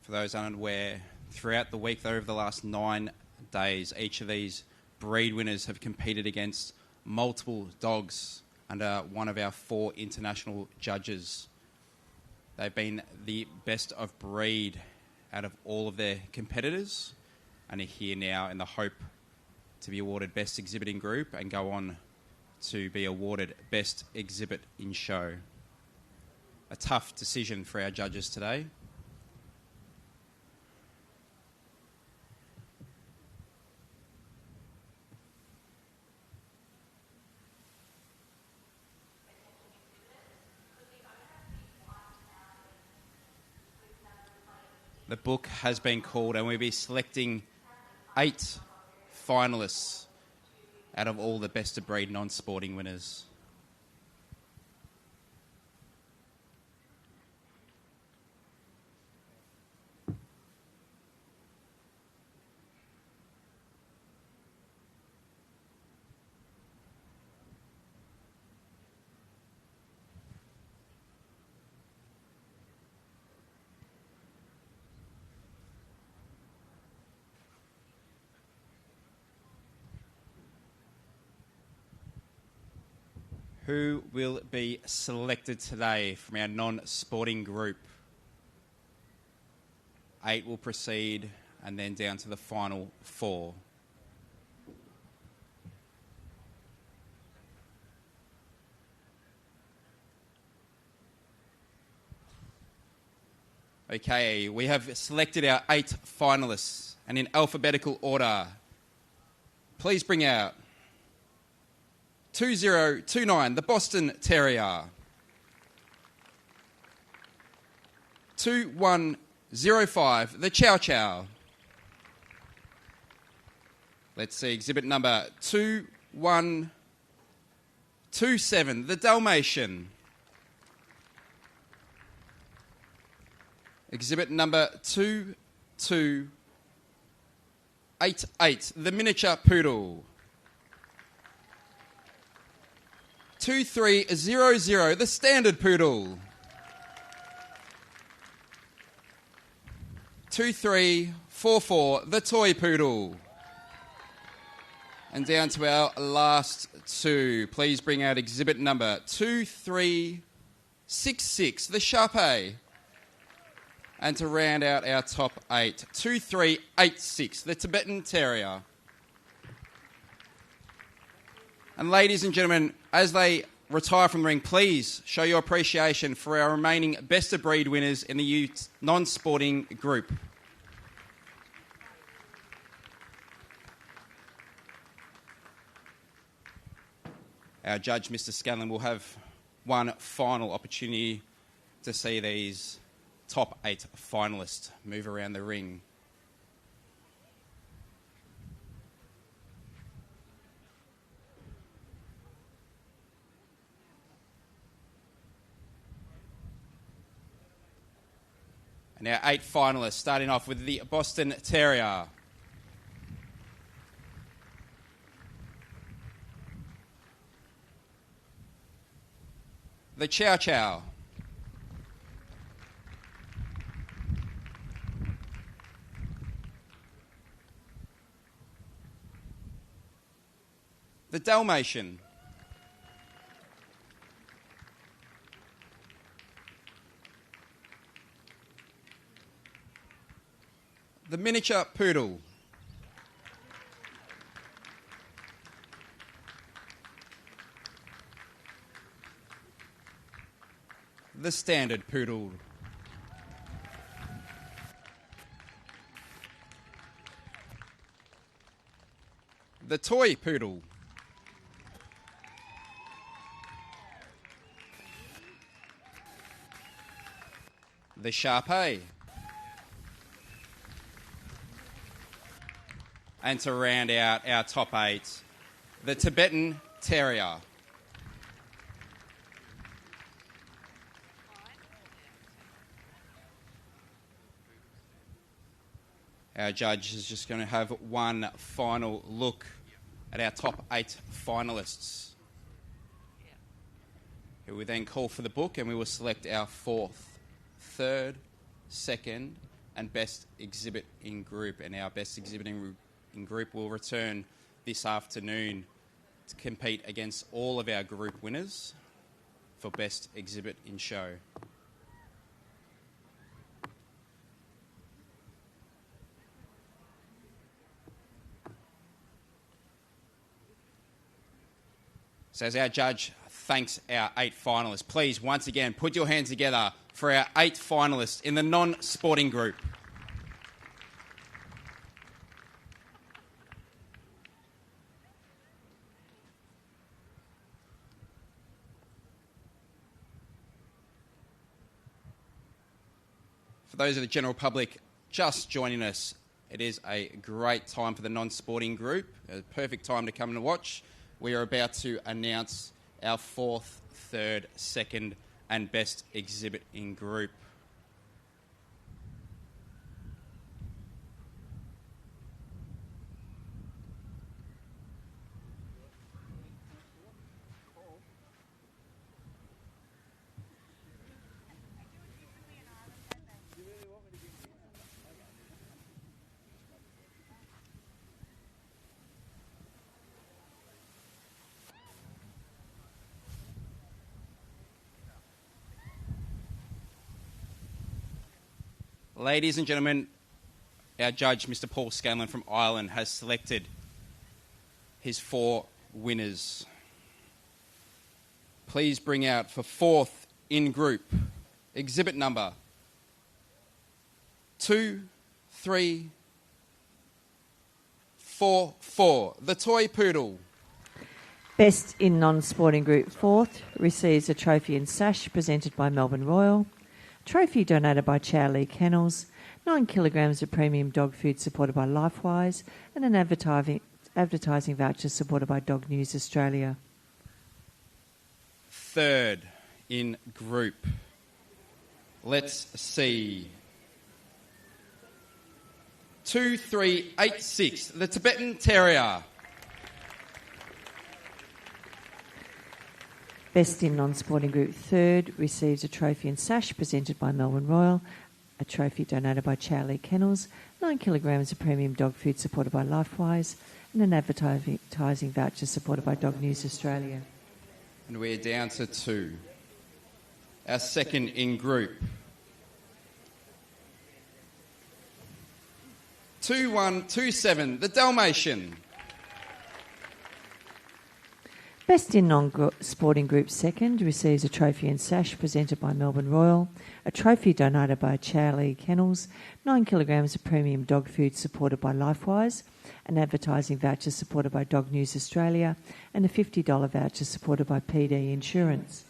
For those unaware, throughout the week, over the last 9 days, each of these breed winners have competed against multiple dogs under one of our 4 international judges. They've been the best of breed out of all of their competitors and are here now in the hope to be awarded best exhibit in group and go on to be awarded best exhibit in show. A tough decision for our judges today. The book has been called and we'll be selecting 8 finalists out of all the best of breed non-sporting winners. Who will be selected today from our non-sporting group? 8 will proceed and then down to the final 4. Okay, we have selected our 8 finalists and in alphabetical order. Please bring out 2029, the Boston Terrier. 2105, the Chow Chow. Let's see, exhibit number 2127, the Dalmatian. Exhibit number 2288, the Miniature Poodle. 2300, the Standard Poodle. 2344, the Toy Poodle. And down to our last 2. Please bring out exhibit number 2366, the Shar-Pei. And to round out our top 8, 2386, the Tibetan Terrier. And ladies and gentlemen, as they retire from the ring, please show your appreciation for our remaining best of breed winners in the youth non-sporting group. Our judge, Mr. Scanlon, will have one final opportunity to see these top 8 finalists move around the ring. And our 8 finalists, starting off with the Boston Terrier. The Chow Chow. The Dalmatian. The Miniature Poodle. The Standard Poodle. The Toy Poodle. The Shar-Pei. And to round out our top 8, the Tibetan Terrier. Our judge is just going to have one final look at our top 8 finalists, who will then call for the book, and we will select our 4th, 3rd, 2nd and best exhibit in group. And our best exhibiting in group will return this afternoon to compete against all of our group winners for best exhibit in show. So as our judge thanks our 8 finalists, please once again put your hands together for our 8 finalists in the non-sporting group. For those of the general public just joining us, it is a great time for the non-sporting group, a perfect time to come and watch. We are about to announce our fourth, third, second and best exhibit in group. Ladies and gentlemen, our judge, Mr. Paul Scanlon from Ireland, has selected his 4 winners. Please bring out for fourth in group, exhibit number 2, 3, 4, 4, the Toy Poodle. Best in non-sporting group fourth receives a trophy and sash presented by Melbourne Royal. Trophy donated by Chowley Kennels, 9 kilograms of premium dog food supported by Lifewise, and an advertising voucher supported by Dog News Australia. Third in group. Let's see. 2386, the Tibetan Terrier. Best in non-sporting group third receives a trophy and sash presented by Melbourne Royal, a trophy donated by Chowley Kennels, 9 kilograms of premium dog food supported by Lifewise, and an advertising voucher supported by Dog News Australia. And we're down to 2. Our second in group. 2127, the Dalmatian. Best in non-sporting group second receives a trophy and sash presented by Melbourne Royal, a trophy donated by Chowley Kennels, 9 kilograms of premium dog food supported by Lifewise, an advertising voucher supported by Dog News Australia, and a $50 voucher supported by PD Insurance.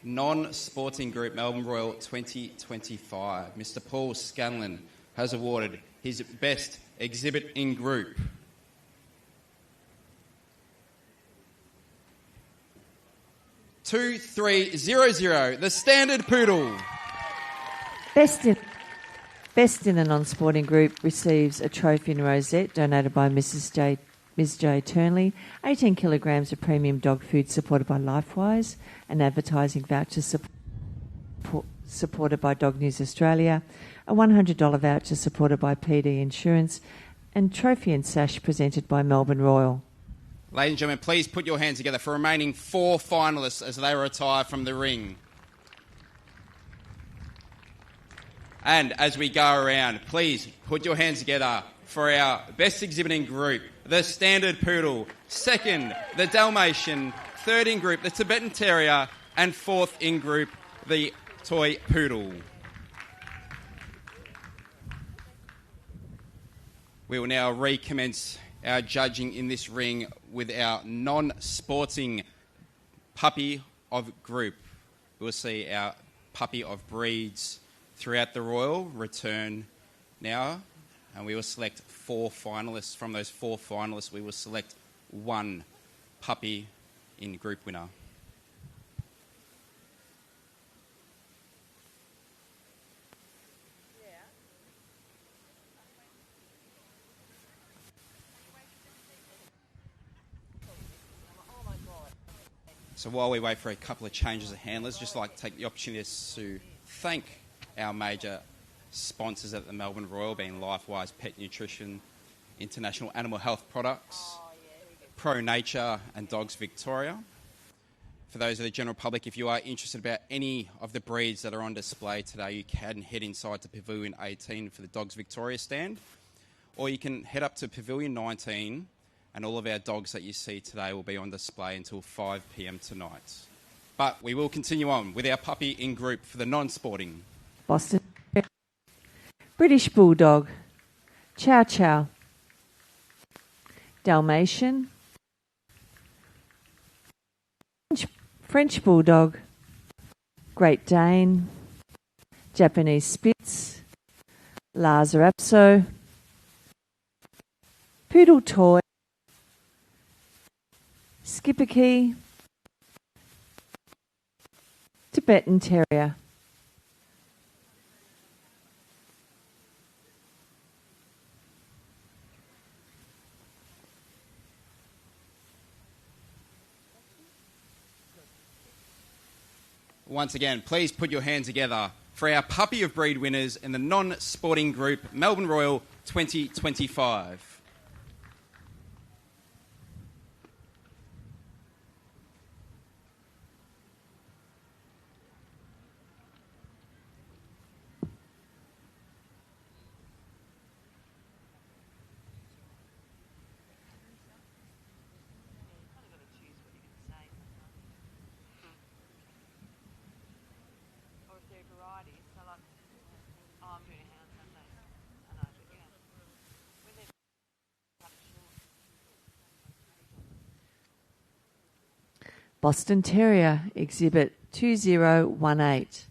Non-sporting group Melbourne Royal 2025. Mr. Paul Scanlon has awarded his best exhibit in group. $2,300, the Standard Poodle. Best in a non-sporting group receives a trophy and rosette donated by Ms. J. Turnley, 18 kilograms of premium dog food supported by Lifewise, an advertising voucher supported by Dog News Australia, a $100 voucher supported by PD Insurance, and trophy and sash presented by Melbourne Royal. Ladies and gentlemen, please put your hands together for remaining 4 finalists as they retire from the ring. And as we go around, please put your hands together for our best exhibiting group, the Standard Poodle, second, the Dalmatian, third in group, the Tibetan Terrier, and fourth in group, the Toy Poodle. We will now recommence our judging in this ring with our non-sporting puppy of group. We'll see our puppy of breeds throughout the Royal return now, and we will select 4 finalists. From those 4 finalists, we will select 1 puppy in group winner. So while we wait for a couple of changes of handlers, just like to take the opportunity to thank our major sponsors at the Melbourne Royal, being Lifewise Pet Nutrition, International Animal Health Products, Pro Nature and Dogs Victoria. For those of the general public, if you are interested about any of the breeds that are on display today, you can head inside to Pavilion 18 for the Dogs Victoria stand, or you can head up to Pavilion 19, and all of our dogs that you see today will be on display until 5 p.m. tonight. But we will continue on with our puppy in group for the non-sporting. Boston. British Bulldog. Chow Chow. Dalmatian. French Bulldog. Great Dane. Japanese Spitz. Lhasa Apso, Poodle Toy, Schipperke, Tibetan Terrier. Once again, please put your hands together for our Puppy of Breed winners in the non-sporting group Melbourne Royal 2025. Boston Terrier, Exhibit 2018.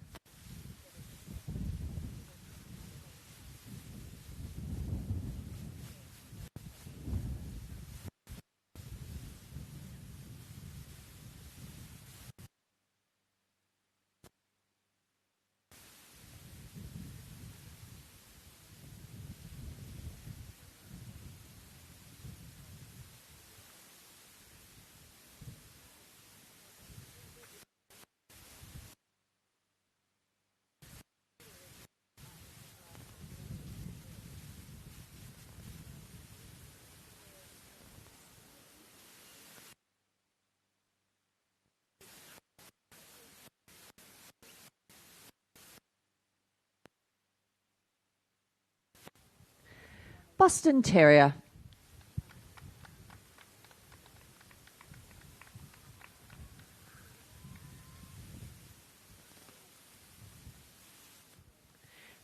Boston Terrier.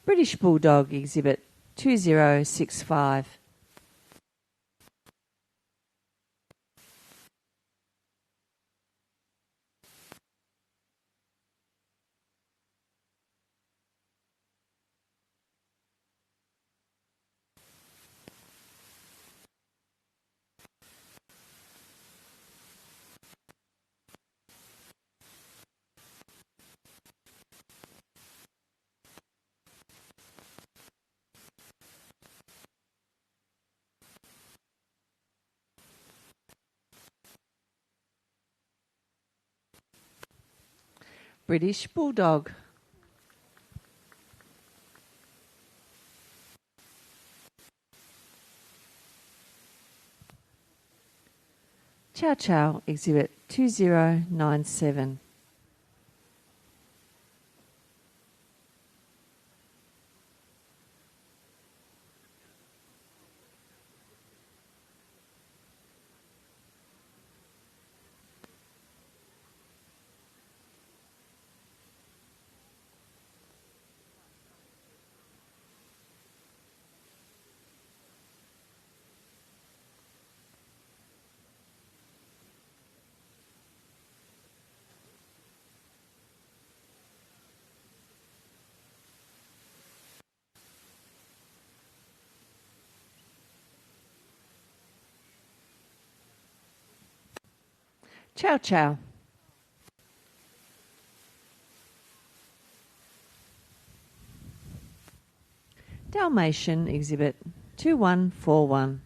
British Bulldog, Exhibit 2065. British Bulldog. Chow Chow, Exhibit 2097. Chow Chow. Dalmatian, Exhibit 2141.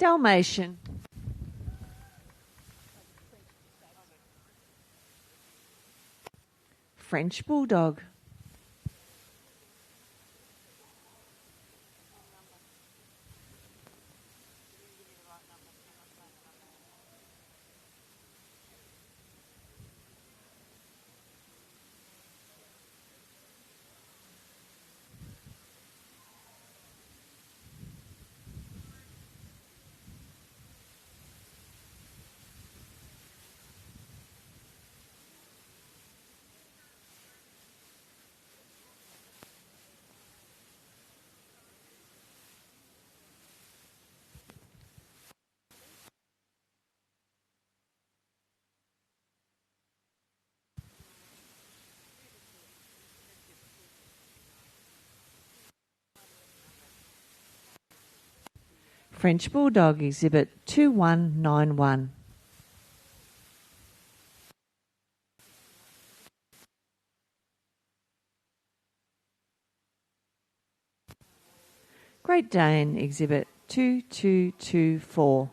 Dalmatian. French Bulldog. French Bulldog, Exhibit 2191. Great Dane, Exhibit 2224.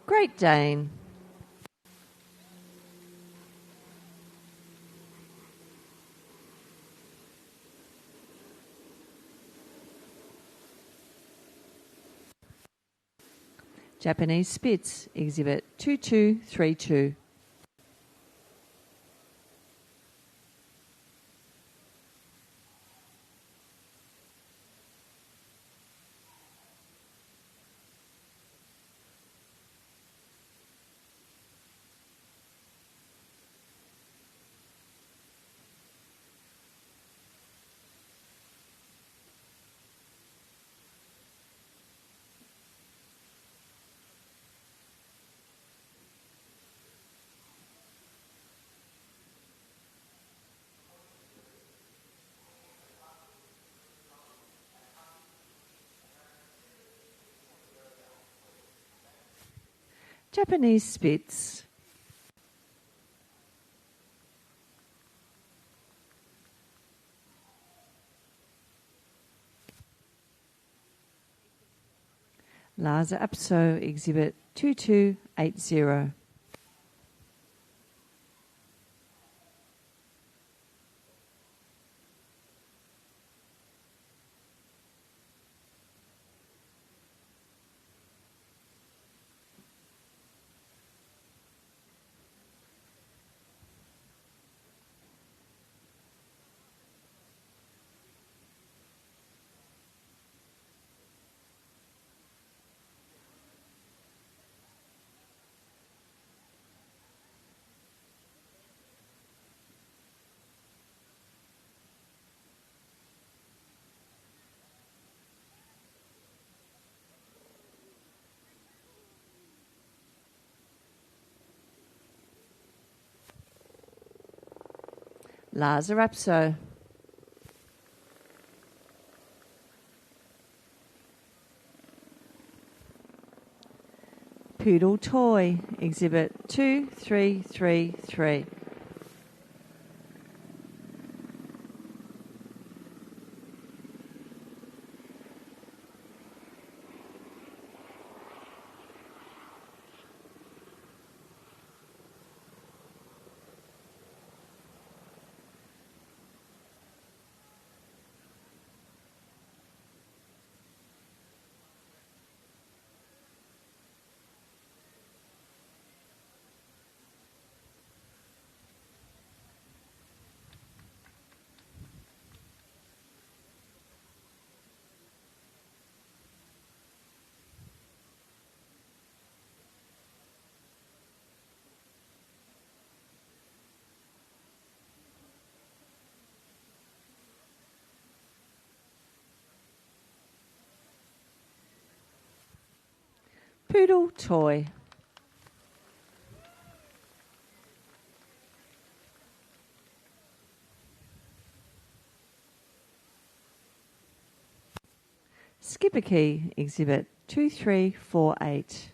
Great Dane. Japanese Spitz, Exhibit 2232. Japanese Spitz. Lhasa Apso, Exhibit 2280. Lhasa Apso. Poodle Toy, Exhibit 2333. Poodle Toy. Skipper Key, Exhibit 2348.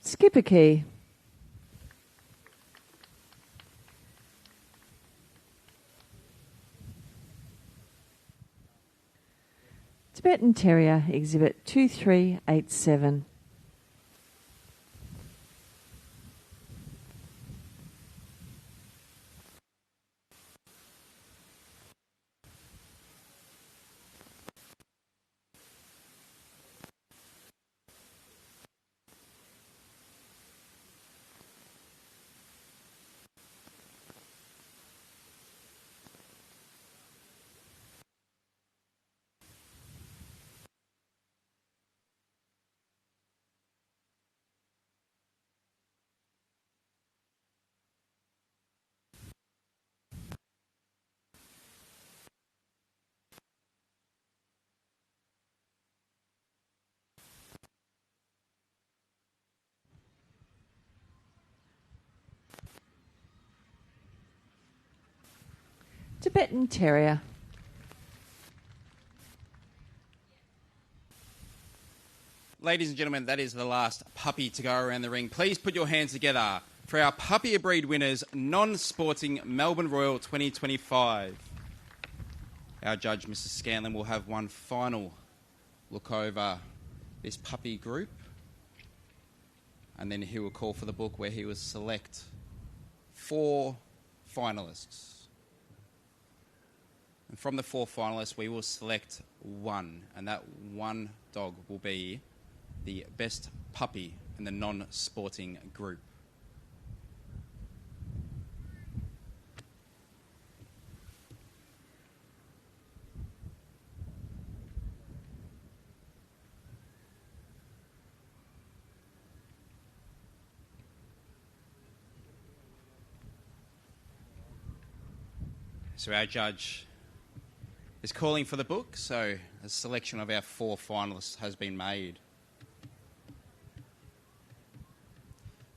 Skipper Key. Tibetan Terrier, Exhibit 2387. Tibetan Terrier. Ladies and gentlemen, that is the last puppy to go around the ring. Please put your hands together for our Puppy of Breed winners, non-sporting Melbourne Royal 2025. Our judge, Mr. Scanlon, will have one final look over this puppy group, and then he will call for the book where he will select 4 finalists. And from the 4 finalists, we will select one, and that one dog will be the best puppy in the non-sporting group. So our judge is calling for the book, so a selection of our 4 finalists has been made.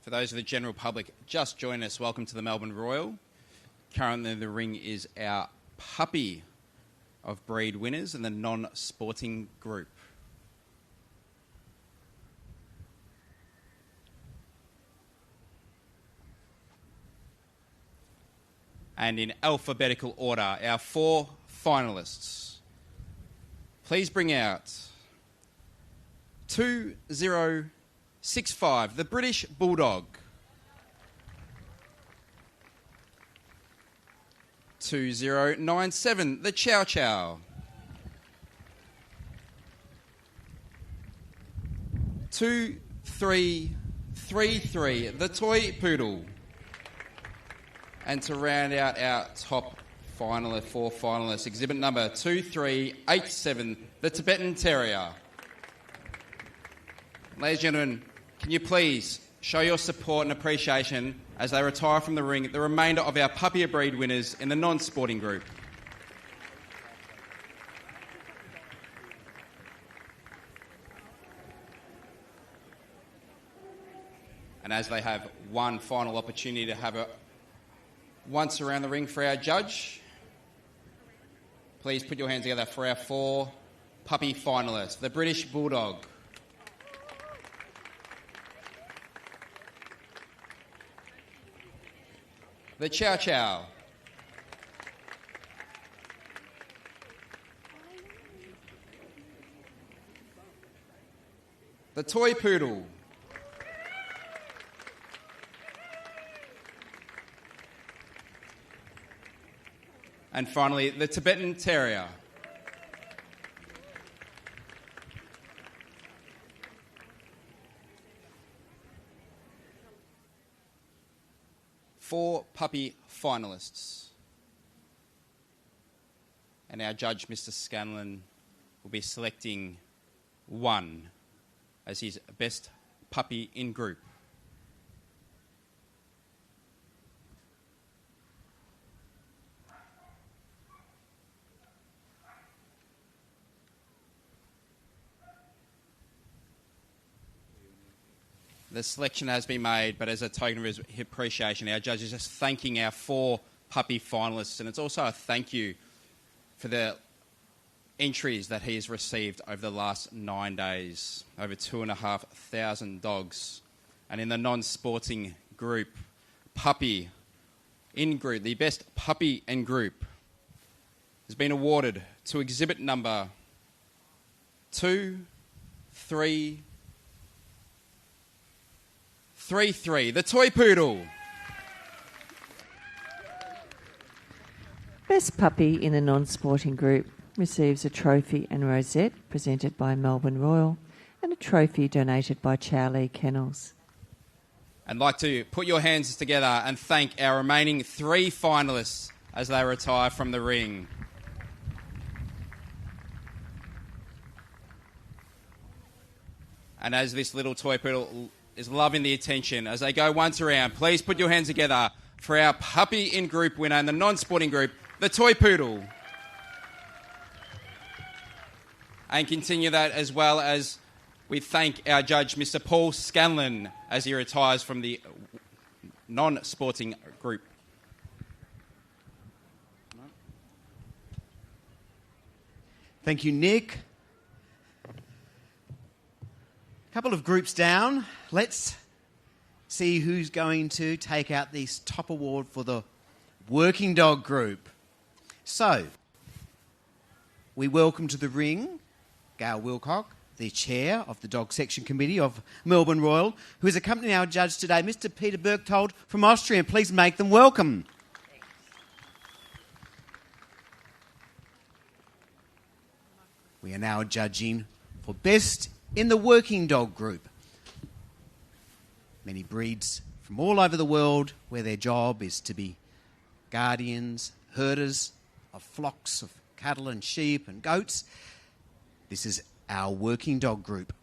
For those of the general public just joining us, welcome to the Melbourne Royal. Currently in the ring is our Puppy of Breed winners in the non-sporting group. And in alphabetical order, our 4 finalists. Please bring out 2065, the British Bulldog. 2097, the Chow Chow. 2333, the Toy Poodle. And to round out our top finalist, 4 finalists, exhibit number 2387, the Tibetan Terrier. Ladies and gentlemen, can you please show your support and appreciation as they retire from the ring the remainder of our Puppy of Breed winners in the non-sporting group. And as they have one final opportunity to have a once around the ring for our judge, please put your hands together for our 4 puppy finalists. The British Bulldog. The Chow Chow. The Toy Poodle. And finally, the Tibetan Terrier. Four puppy finalists. And our judge, Mr. Scanlon, will be selecting one as his best puppy in group. The selection has been made, but as a token of his appreciation, our judge is just thanking our 4 puppy finalists, and it's also a thank you for the entries that he has received over the last 9 days. Over 2,500 dogs And in the non-sporting group, puppy in group, the best puppy in group has been awarded to exhibit number 2333, the toy poodle. Best puppy in the non-sporting group receives a trophy and rosette presented by Melbourne Royal and a trophy donated by Chowley Kennels. I'd like to put your hands together and thank our remaining 3 finalists as they retire from the ring. And as this little toy poodle is loving the attention, as they go once around, please put your hands together for our puppy in group winner in the non-sporting group, the toy poodle. And continue that as well as we thank our judge, Mr. Paul Scanlon, as he retires from the non-sporting group. Thank you, Nick. A couple of groups down. Let's see who's going to take out this top award for the working dog group. So, we welcome to the ring Gail Wilcock, the chair of the Dog Section Committee of Melbourne Royal, who is accompanying our judge today, Mr. Peter Berchtold from Austria. Please make them welcome. We are now judging for best in the working dog group. Many breeds from all over the world where their job is to be guardians, herders of flocks of cattle and sheep and goats. This is our working dog group.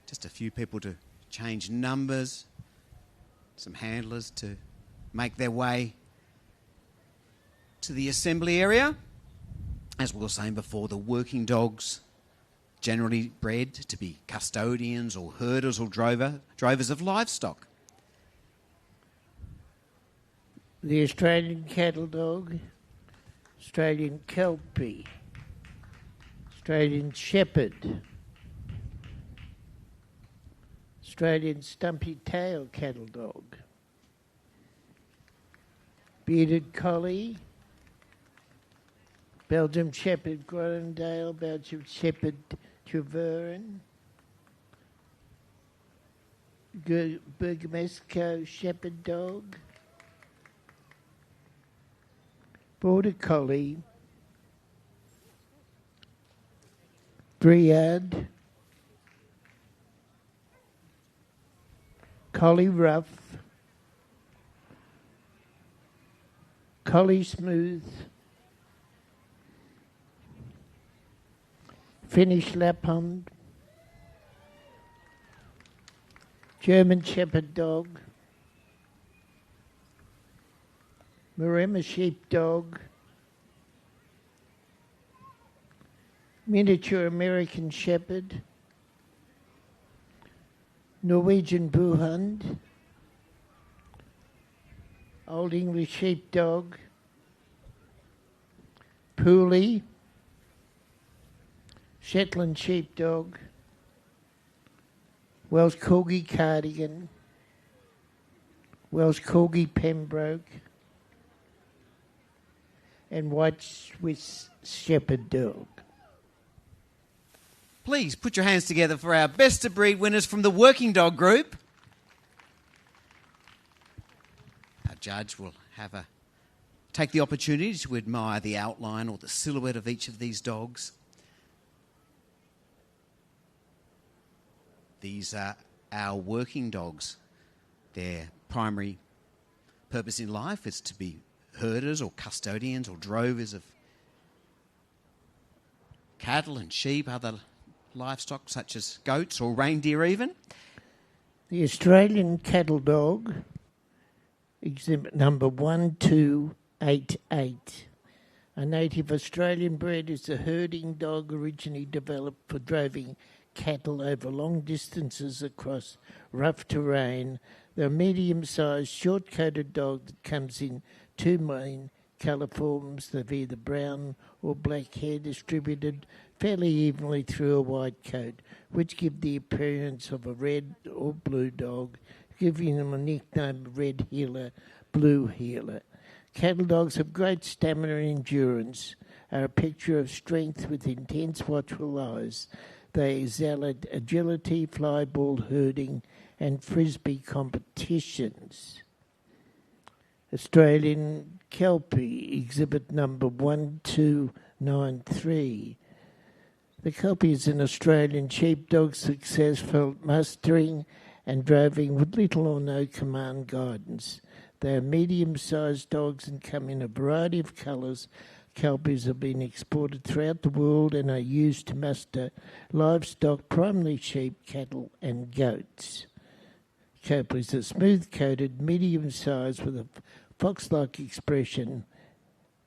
Just a few people to change numbers, some handlers to make their way to the assembly area. As we were saying before, the working dogs generally bred to be custodians or herders or drovers of livestock. The Australian cattle dog, Australian Kelpie, Australian Shepherd, Australian Stumpy Tail cattle dog, Bearded Collie, Belgium Shepherd Groenendael, Belgium Shepherd Tervuren, Bergamasco Shepherd Dog, Border Collie, Briard, Collie Rough, Collie Smooth, Finnish Lapphund, German Shepherd Dog, Maremma Sheepdog, Miniature American Shepherd, Norwegian Buhund, Old English Sheepdog, Poolie, Shetland Sheepdog, Welsh Corgi Cardigan, Welsh Corgi Pembroke, and White Swiss Shepherd Dog. Please put your hands together for our best of breed winners from the working dog group. Our judge will take the opportunity to admire the outline or the silhouette of each of these dogs. These are our working dogs. Their primary purpose in life is to be herders or custodians or drovers of cattle and sheep, other livestock such as goats or reindeer even. The Australian cattle dog, exhibit number 1288. A native Australian bred is a herding dog originally developed for driving cattle over long distances across rough terrain. They're a medium-sized, short-coated dog that comes in 2 main colour forms. They've either brown or black hair distributed fairly evenly through a white coat, which give the appearance of a red or blue dog, giving them a nickname of red heeler, blue heeler. Cattle dogs have great stamina and endurance, are a picture of strength with intense watchful eyes. They excel at agility, fly ball herding, and frisbee competitions. Australian Kelpie, exhibit number 1293. The Kelpie is an Australian sheepdog successful at mustering and droving with little or no command guidance. They are medium-sized dogs and come in a variety of colours. Kelpies have been exported throughout the world and are used to muster livestock, primarily sheep, cattle and goats. Kelpies are smooth-coated, medium-sized with a fox-like expression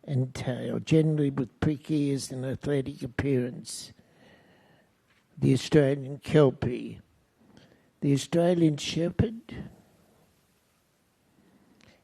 and tail, generally with prick ears and athletic appearance. The Australian Kelpie. The Australian Shepherd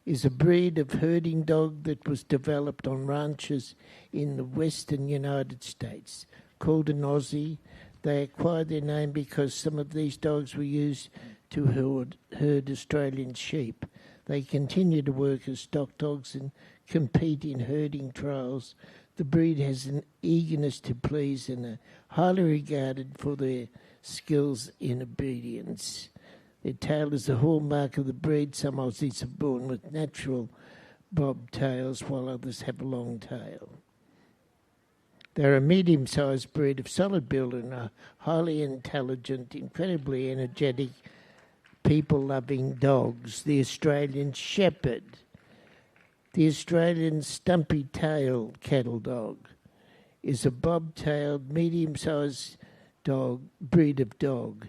is a breed of herding dog that was developed on ranches in the western United States. Called an Aussie, they acquired their name because some of these dogs were used to herd Australian sheep. They continue to work as stock dogs and compete in herding trials. The breed has an eagerness to please and are highly regarded for their skills in obedience. Their tail is a hallmark of the breed. Some Aussies are born with natural bob tails, while others have a long tail. They're a medium-sized breed of solid build and are highly intelligent, incredibly energetic, people-loving dogs. The Australian Shepherd. The Australian Stumpy-tailed cattle dog is a bob-tailed, medium-sized breed of dog.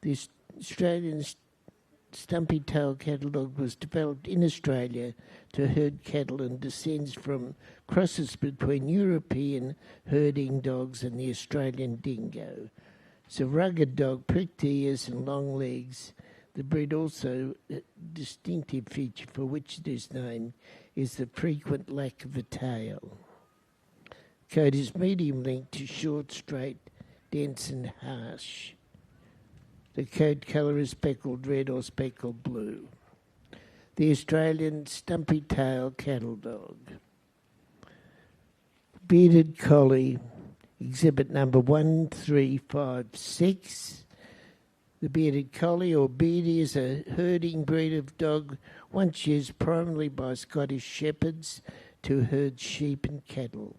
The Australian Stumpy-tailed cattle dog was developed in Australia to herd cattle and descends from crosses between European herding dogs and the Australian dingo. It's a rugged dog, pricked ears and long legs. The breed also, a distinctive feature for which it is named, is the frequent lack of a tail. Coat is medium length to short, straight, dense and harsh. The coat colour is speckled red or speckled blue. The Australian Stumpy-tailed cattle dog. Bearded Collie, exhibit number 1356. The Bearded Collie or Beardy is a herding breed of dog once used primarily by Scottish shepherds to herd sheep and cattle.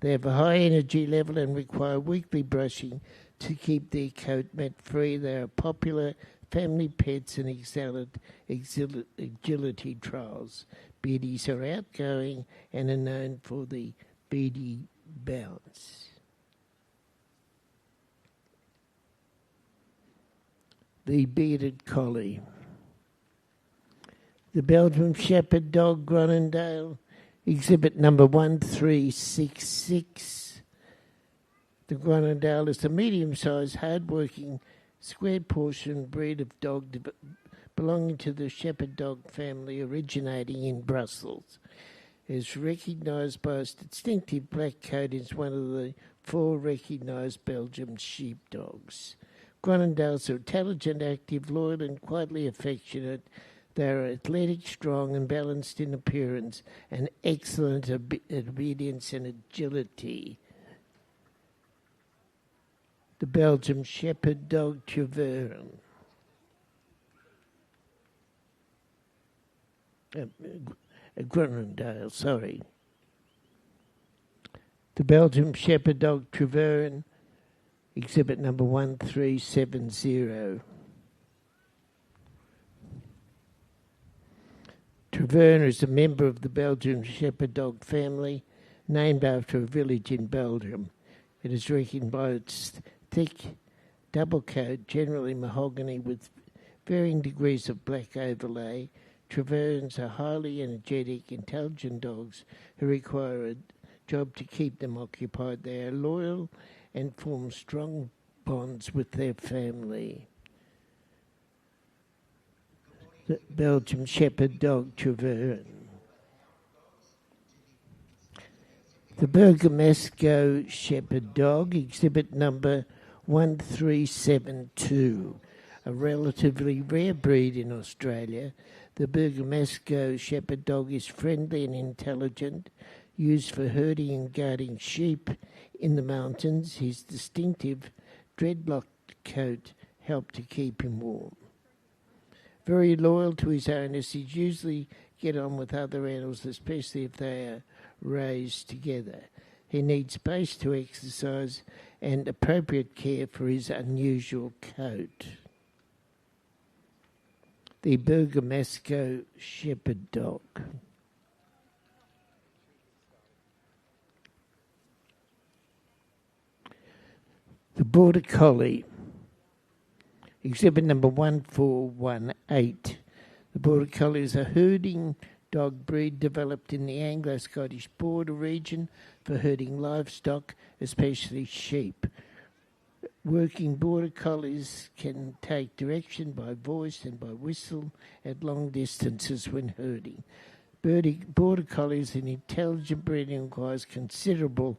They have a high energy level and require weekly brushing to keep their coat mat free. They are popular family pets and excel at agility trials. Beardies are outgoing and are known for the beardy bounce. The Bearded Collie. The Belgian Shepherd dog Groenendael, exhibit number 1366. The Groenendael is a medium-sized, hard-working, square-portioned breed of dog belonging to the Shepherd dog family originating in Brussels. It is recognised by its distinctive black coat as one of the 4 recognised Belgian sheepdogs. Groenendaels are intelligent, active, loyal and quietly affectionate. They are athletic, strong and balanced in appearance and excellent at obedience and agility. The Belgian Shepherd dog Treverne. Groenendael, sorry. The Belgian Shepherd dog Treverne, exhibit number 1370. Treverne is a member of the Belgian Shepherd dog family, named after a village in Belgium. It is reckoned by its thick double coat, generally mahogany with varying degrees of black overlay. Trevernes are highly energetic, intelligent dogs who require a job to keep them occupied. They are loyal and form strong bonds with their family. The Belgian Shepherd dog Treverne. The Bergamasco Shepherd Dog, exhibit number 1372, a relatively rare breed in Australia. The Bergamasco Shepherd Dog is friendly and intelligent, used for herding and guarding sheep in the mountains. His distinctive dreadlocked coat helped to keep him warm. Very loyal to his owners, he'd usually get on with other animals, especially if they are raised together. He needs space to exercise and appropriate care for his unusual coat. The Bergamasco Shepherd Dog. The Border Collie, exhibit number 1418. The Border Collie is a herding dog breed developed in the Anglo-Scottish border region for herding livestock, especially sheep. Working Border Collies can take direction by voice and by whistle at long distances when herding. Border Collie is an intelligent breed and requires considerable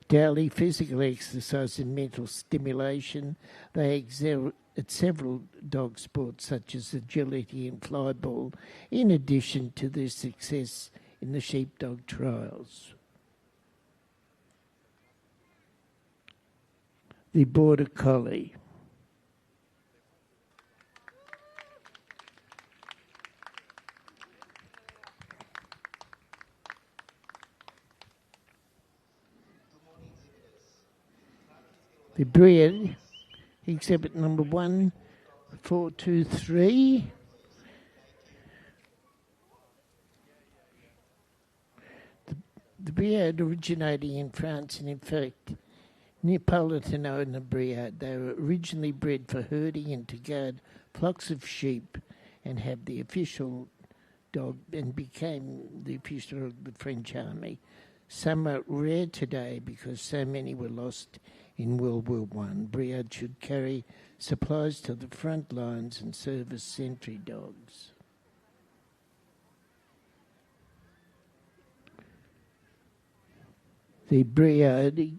daily physical exercise and mental stimulation. They excel at several dog sports such as agility and flyball, in addition to their success in the sheepdog trials. The Border Collie. The breed, exhibit number 1423. The breed originating in France and in fact Neapolitan and breed. They were originally bred for herding and to guard flocks of sheep and have the official dog and became the official of the French army. Some are rare today because so many were lost in World War I. Breed should carry supplies to the front lines and serve as sentry dogs. The breed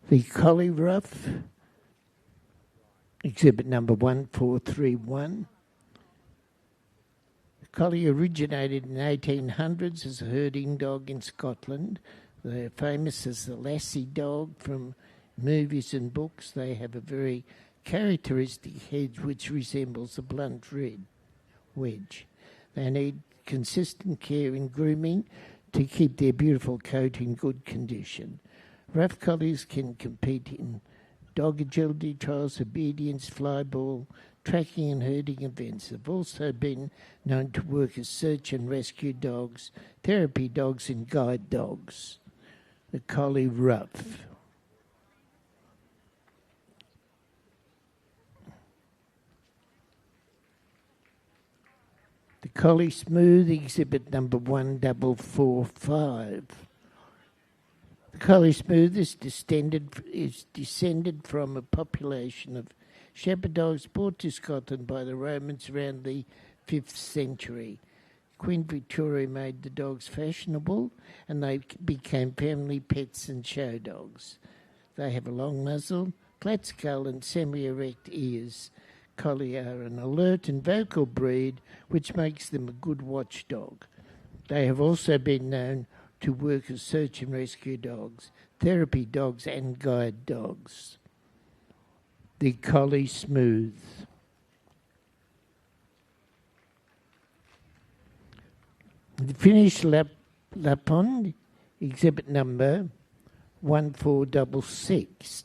The Collie Rough, exhibit number 1431. The collie originated in the 1800s as a herding dog in Scotland. They are famous as the lassie dog from movies and books. They have a very characteristic head which resembles a blunt red wedge. They need consistent care and grooming to keep their beautiful coat in good condition. Rough collies can compete in dog agility trials, obedience, flyball, tracking and herding events. They've also been known to work as search and rescue dogs, therapy dogs and guide dogs. The Collie Rough. The Collie Smooth, exhibit number 1445. The Collie Smooth is descended from a population of shepherd dogs brought to Scotland by the Romans around the 5th century. Queen Victoria made the dogs fashionable and they became family pets and show dogs. They have a long muzzle, flat skull and semi-erect ears. Collie are an alert and vocal breed which makes them a good watchdog. They have also been known to work as search and rescue dogs, therapy dogs and guide dogs. The Collie Smooth. The Finnish Lapond, exhibit number 1466.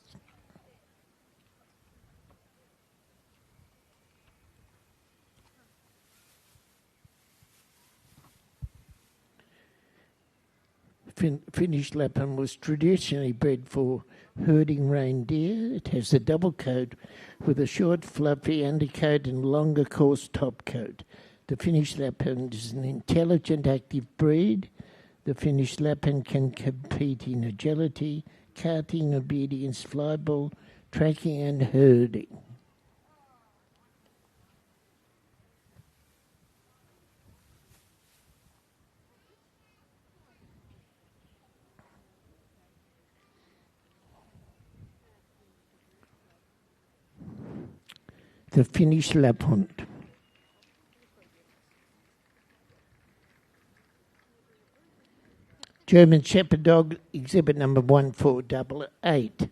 Finnish Lapland was traditionally bred for herding reindeer. It has a double coat with a short, fluffy undercoat and longer, coarse top coat. The Finnish Lapland is an intelligent, active breed. The Finnish Lapland can compete in agility, carting, obedience, flyball, tracking and herding. The Finnish Lapphund. German Shepherd Dog, exhibit number 1488.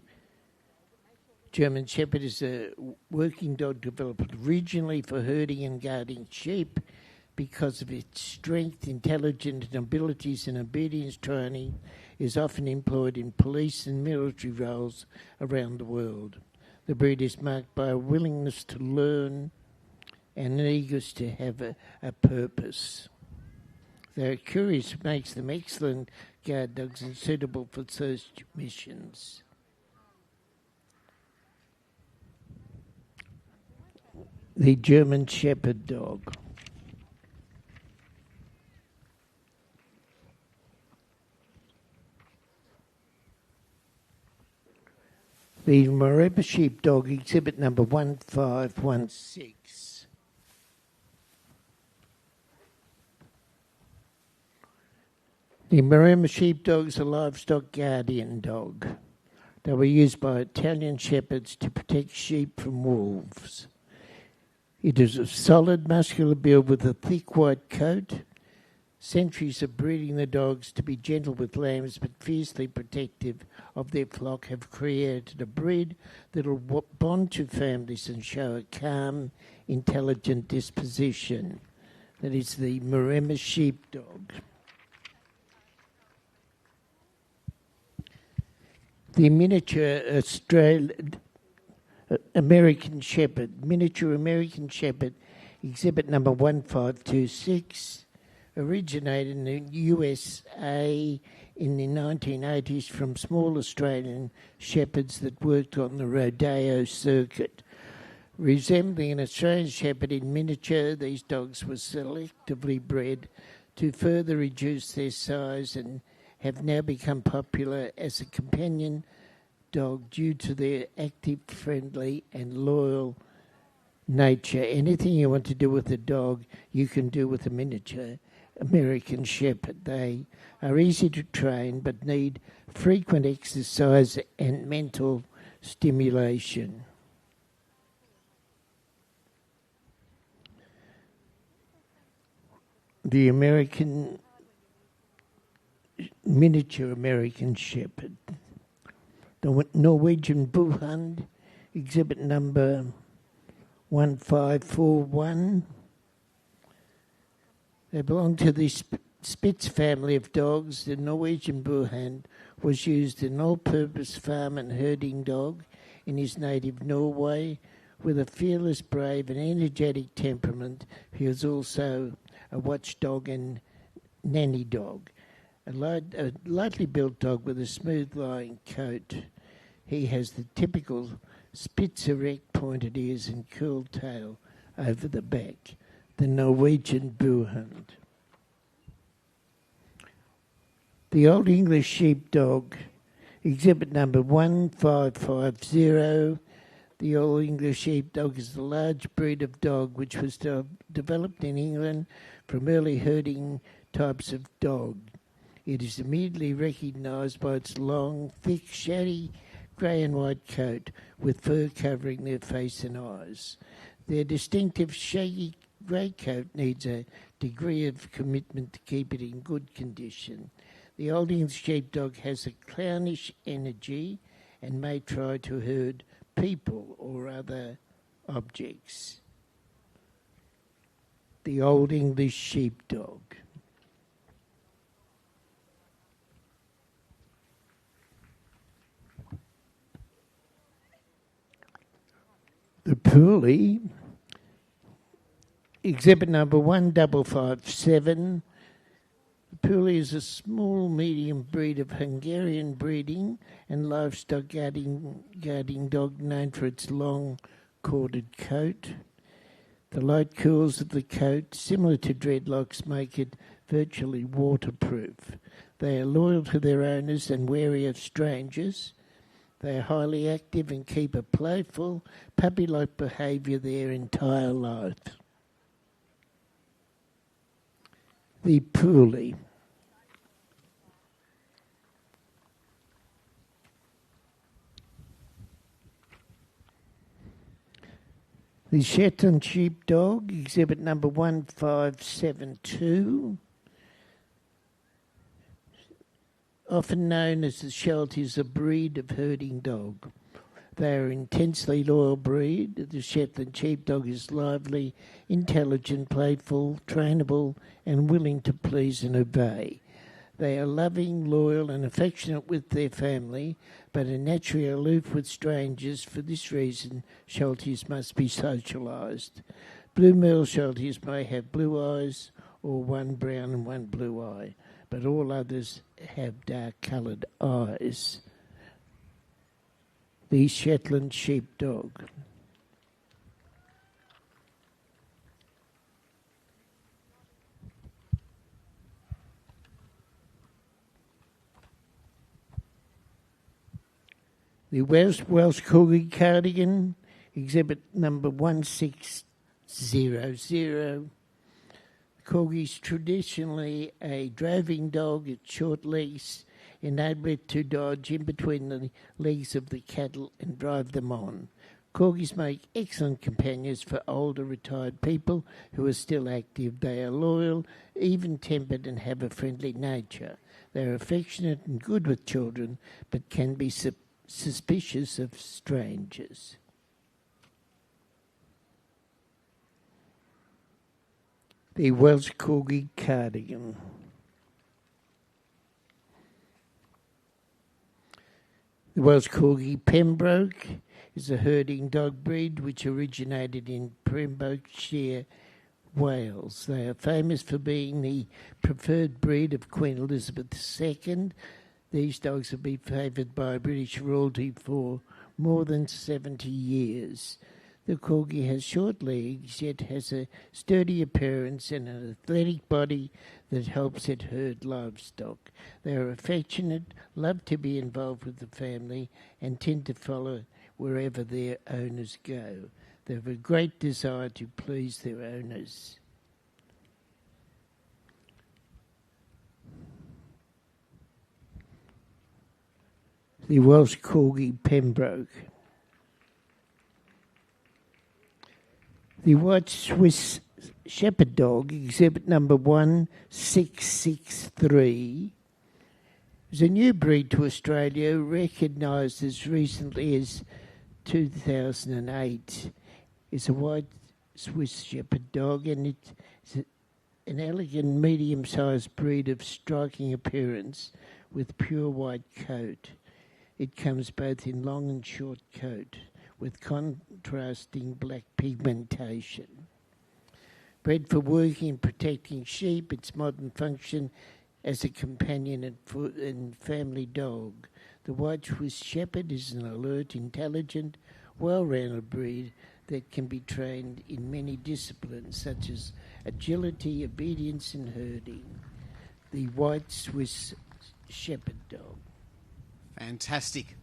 German Shepherd is a working dog developed originally for herding and guarding sheep. Because of its strength, intelligence, and abilities in obedience training, is often employed in police and military roles around the world. The breed is marked by a willingness to learn and an eagerness to have a purpose. They're curious, makes them excellent guard dogs and suitable for search missions. The German Shepherd Dog. The Maremma Sheepdog, exhibit number 1516. The Maremma Sheepdog is a livestock guardian dog. They were used by Italian shepherds to protect sheep from wolves. It is a solid, muscular build with a thick white coat. Centuries of breeding the dogs to be gentle with lambs but fiercely protective of their flock have created a breed that will bond to families and show a calm, intelligent disposition. That is the Maremma Sheepdog. The miniature American Shepherd, miniature American Shepherd, exhibit number 1526, originated in the USA in the 1980s from small Australian shepherds that worked on the rodeo circuit. Resembling an Australian Shepherd in miniature, these dogs were selectively bred to further reduce their size and have now become popular as a companion dog due to their active, friendly and loyal nature. Anything you want to do with a dog, you can do with a miniature American Shepherd. They are easy to train but need frequent exercise and mental stimulation. The miniature American Shepherd. The Norwegian Bullhund, exhibit number 1541. They belong to the Spitz family of dogs. The Norwegian Bullhund was used as an all-purpose farm and herding dog in his native Norway. With a fearless, brave and energetic temperament, he was also a watchdog and nanny dog. A lightly built dog with a smooth-lying coat. He has the typical Spitz erect pointed ears and curled tail over the back. The Norwegian Bullhund. The Old English Sheepdog, exhibit number 1550. The Old English Sheepdog is a large breed of dog which was developed in England from early herding types of dog. It is immediately recognised by its long, thick, shaggy, grey and white coat with fur covering their face and eyes. Their distinctive, shaggy grey coat needs a degree of commitment to keep it in good condition. The Old English Sheepdog has a clownish energy and may try to herd people or other objects. The Old English Sheepdog. The Poolie, exhibit number 1557. The Poolie is a small, medium breed of Hungarian breeding and livestock guarding dog known for its long, corded coat. The light curls of the coat, similar to dreadlocks, make it virtually waterproof. They are loyal to their owners and wary of strangers. They are highly active and keep a playful, puppy-like behaviour their entire life. The Poolie. The Shetland Sheepdog, exhibit number 1572. Often known as the Sheltie, is a breed of herding dog. They are an intensely loyal breed. The Shetland Sheepdog is lively, intelligent, playful, trainable, and willing to please and obey. They are loving, loyal, and affectionate with their family, but are naturally aloof with strangers. For this reason, Shelties must be socialised. Blue male Shelties may have blue eyes, or one brown and one blue eye, but all others have dark-coloured eyes. The Shetland Sheepdog. The Welsh Corgi Cardigan, exhibit number 1600. Corgi is traditionally a droving dog. Its short legs enable it to dodge in between the legs of the cattle and drive them on. Corgis make excellent companions for older retired people who are still active. They are loyal, even-tempered, and have a friendly nature. They are affectionate and good with children, but can be suspicious of strangers. The Welsh Corgi Cardigan. The Welsh Corgi Pembroke is a herding dog breed which originated in Pembrokeshire, Wales. They are famous for being the preferred breed of Queen Elizabeth II. These dogs have been favoured by British royalty for more than 70 years. The Corgi has short legs, yet has a sturdy appearance and an athletic body that helps it herd livestock. They are affectionate, love to be involved with the family, and tend to follow wherever their owners go. They have a great desire to please their owners. The Welsh Corgi Pembroke. The White Swiss Shepherd Dog, exhibit number 1663, is a new breed to Australia, recognised as recently as 2008. It's a White Swiss Shepherd Dog, and it's an elegant medium-sized breed of striking appearance with pure white coat. It comes both in long and short coat, with contrasting black pigmentation. Bred for working and protecting sheep, its modern function as a companion and family dog. The White Swiss Shepherd is an alert, intelligent, well-rounded breed that can be trained in many disciplines such as agility, obedience and herding. The White Swiss Shepherd Dog. Fantastic.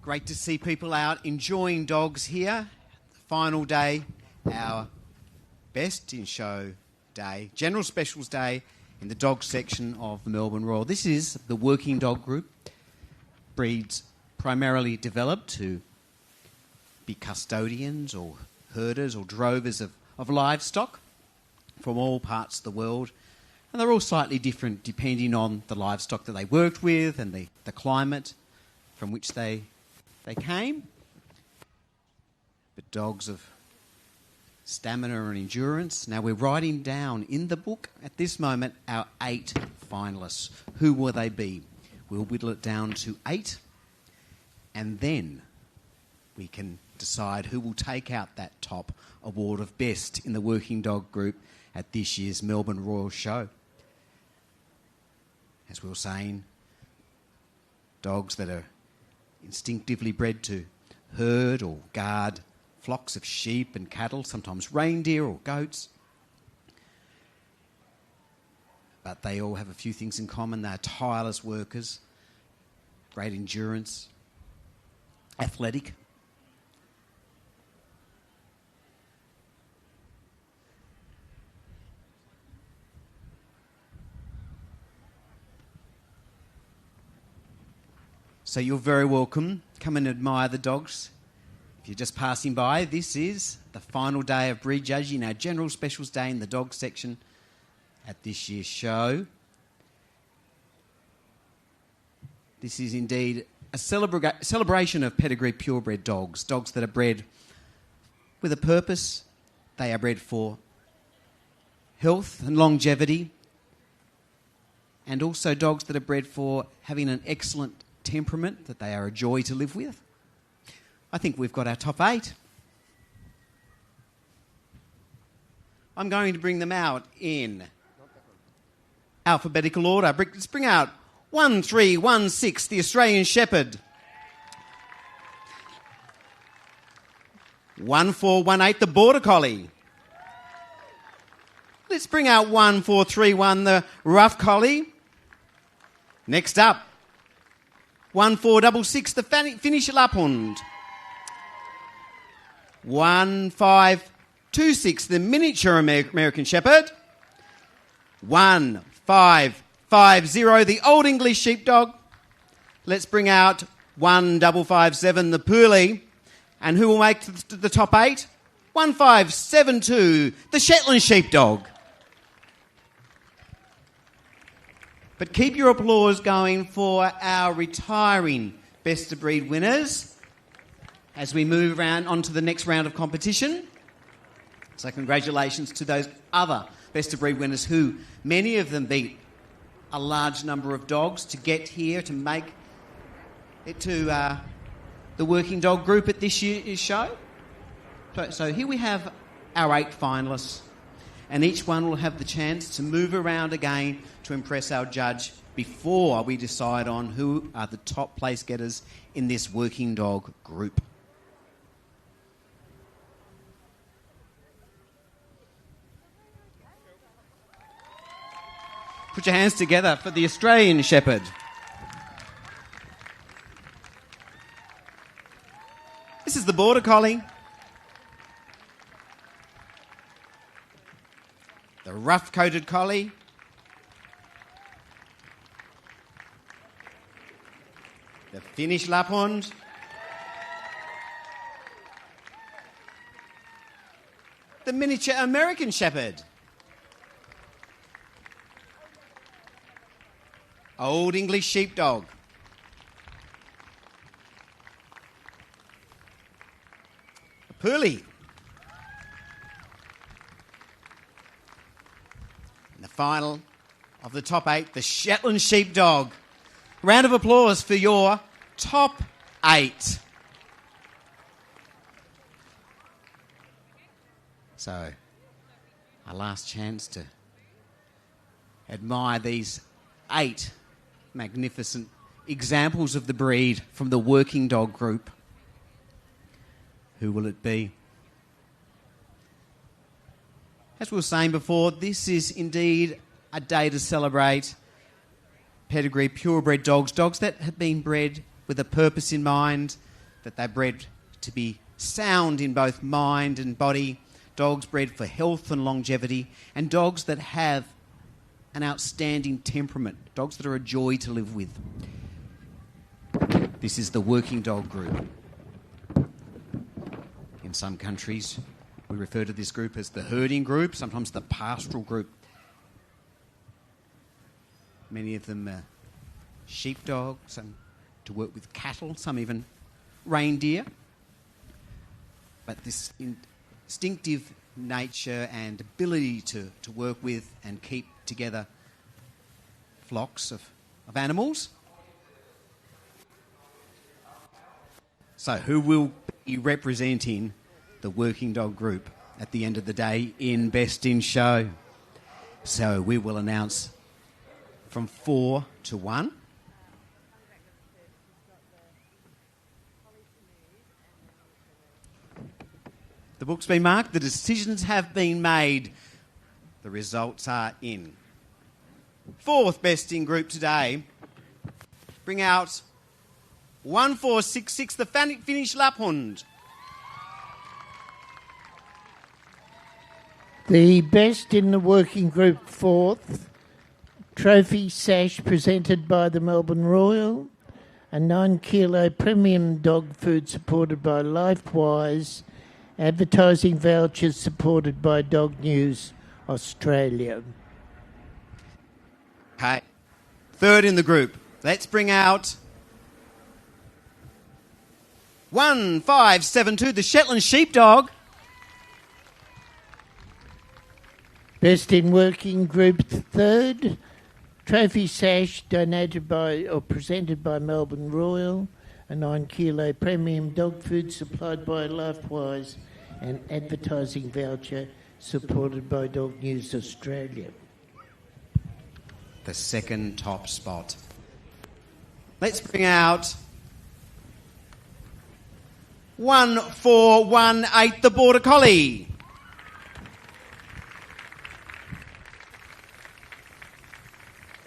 Great to see people out enjoying dogs here. The final day, our best in show day, general specials day in the dog section of the Melbourne Royal. This is the working dog group. Breeds primarily developed to be custodians or herders or drovers of livestock from all parts of the world. And they're all slightly different depending on the livestock that they worked with and the climate from which they came. But dogs of stamina and endurance. Now we're writing down in the book at this moment our 8 finalists. Who will they be? We'll whittle it down to 8, and then we can decide who will take out that top award of best in the working dog group at this year's Melbourne Royal Show. As we were saying, dogs that are instinctively bred to herd or guard flocks of sheep and cattle, sometimes reindeer or goats. But they all have a few things in common. They're tireless workers, great endurance, athletic. So you're very welcome. Come and admire the dogs. If you're just passing by, this is the final day of breed judging, our general specials day in the dog section at this year's show. This is indeed a celebration of pedigree purebred dogs, dogs that are bred with a purpose. They are bred for health and longevity, and also dogs that are bred for having an excellent temperament, that they are a joy to live with. I think we've got our top 8. I'm going to bring them out in alphabetical order. Let's bring out 1316, the Australian Shepherd. 1418, the Border Collie. Let's bring out 1431, the Rough Collie. Next up, 1466, the Finnish Lapphund. 1526, the Miniature American Shepherd. 1550, the Old English Sheepdog. Let's bring out 1557, the Poolie. And who will make the top 8? 1572, the Shetland Sheepdog. But keep your applause going for our retiring Best of Breed winners as we move around onto the next round of competition. So congratulations to those other Best of Breed winners who, many of them beat a large number of dogs to get here, to make it to the working dog group at this year's show. So here we have our 8 finalists, and each one will have the chance to move around again to impress our judge before we decide on who are the top place getters in this working dog group. Put your hands together for the Australian Shepherd. This is the Border Collie. The Rough-Coated Collie. The Finnish Lapphund. The Miniature American Shepherd. Old English Sheepdog. A Poolie. And the final of the top 8, the Shetland Sheepdog. Round of applause for your top 8. So, our last chance to admire these 8 magnificent examples of the breed from the working dog group. Who will it be? As we were saying before, this is indeed a day to celebrate pedigree purebred dogs, dogs that have been bred with a purpose in mind, that they're bred to be sound in both mind and body, dogs bred for health and longevity, and dogs that have an outstanding temperament, dogs that are a joy to live with. This is the working dog group. In some countries, we refer to this group as the herding group, sometimes the pastoral group. Many of them are sheepdogs, some to work with cattle, some even reindeer. But this instinctive nature and ability to work with and keep together flocks of animals. So who will be representing the working dog group at the end of the day in Best in Show? So we will announce from 4 to 1. The book's been marked, the decisions have been made. The results are in. 4th best in group today. Bring out 1466, the Finnish Lapphund. The best in the working group 4th, trophy sash presented by the Melbourne Royal, a 9-kilo premium dog food supported by LifeWise, advertising vouchers supported by Dog News Australia. Okay. Third in the group. Let's bring out 1572, the Shetland Sheepdog. Best in Working Group third, trophy sash donated by or presented by Melbourne Royal, a 9-kilo premium dog food supplied by LifeWise, and advertising voucher supported by Dog News Australia. The second top spot. Let's bring out 1418, the Border Collie.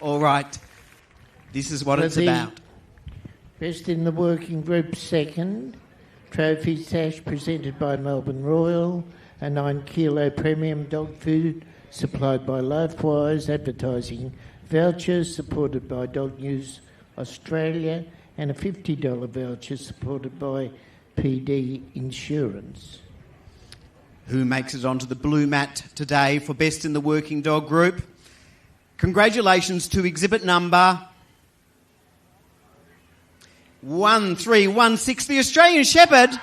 All right, this is what it's about. Best in the Working Group second, trophy sash presented by Melbourne Royal, a 9-kilo premium dog food supplied by LifeWise, advertising vouchers supported by Dog News Australia, and a $50 voucher supported by PD Insurance. Who makes it onto the blue mat today for Best in the Working Dog Group? Congratulations to exhibit number 1316, the Australian Shepherd.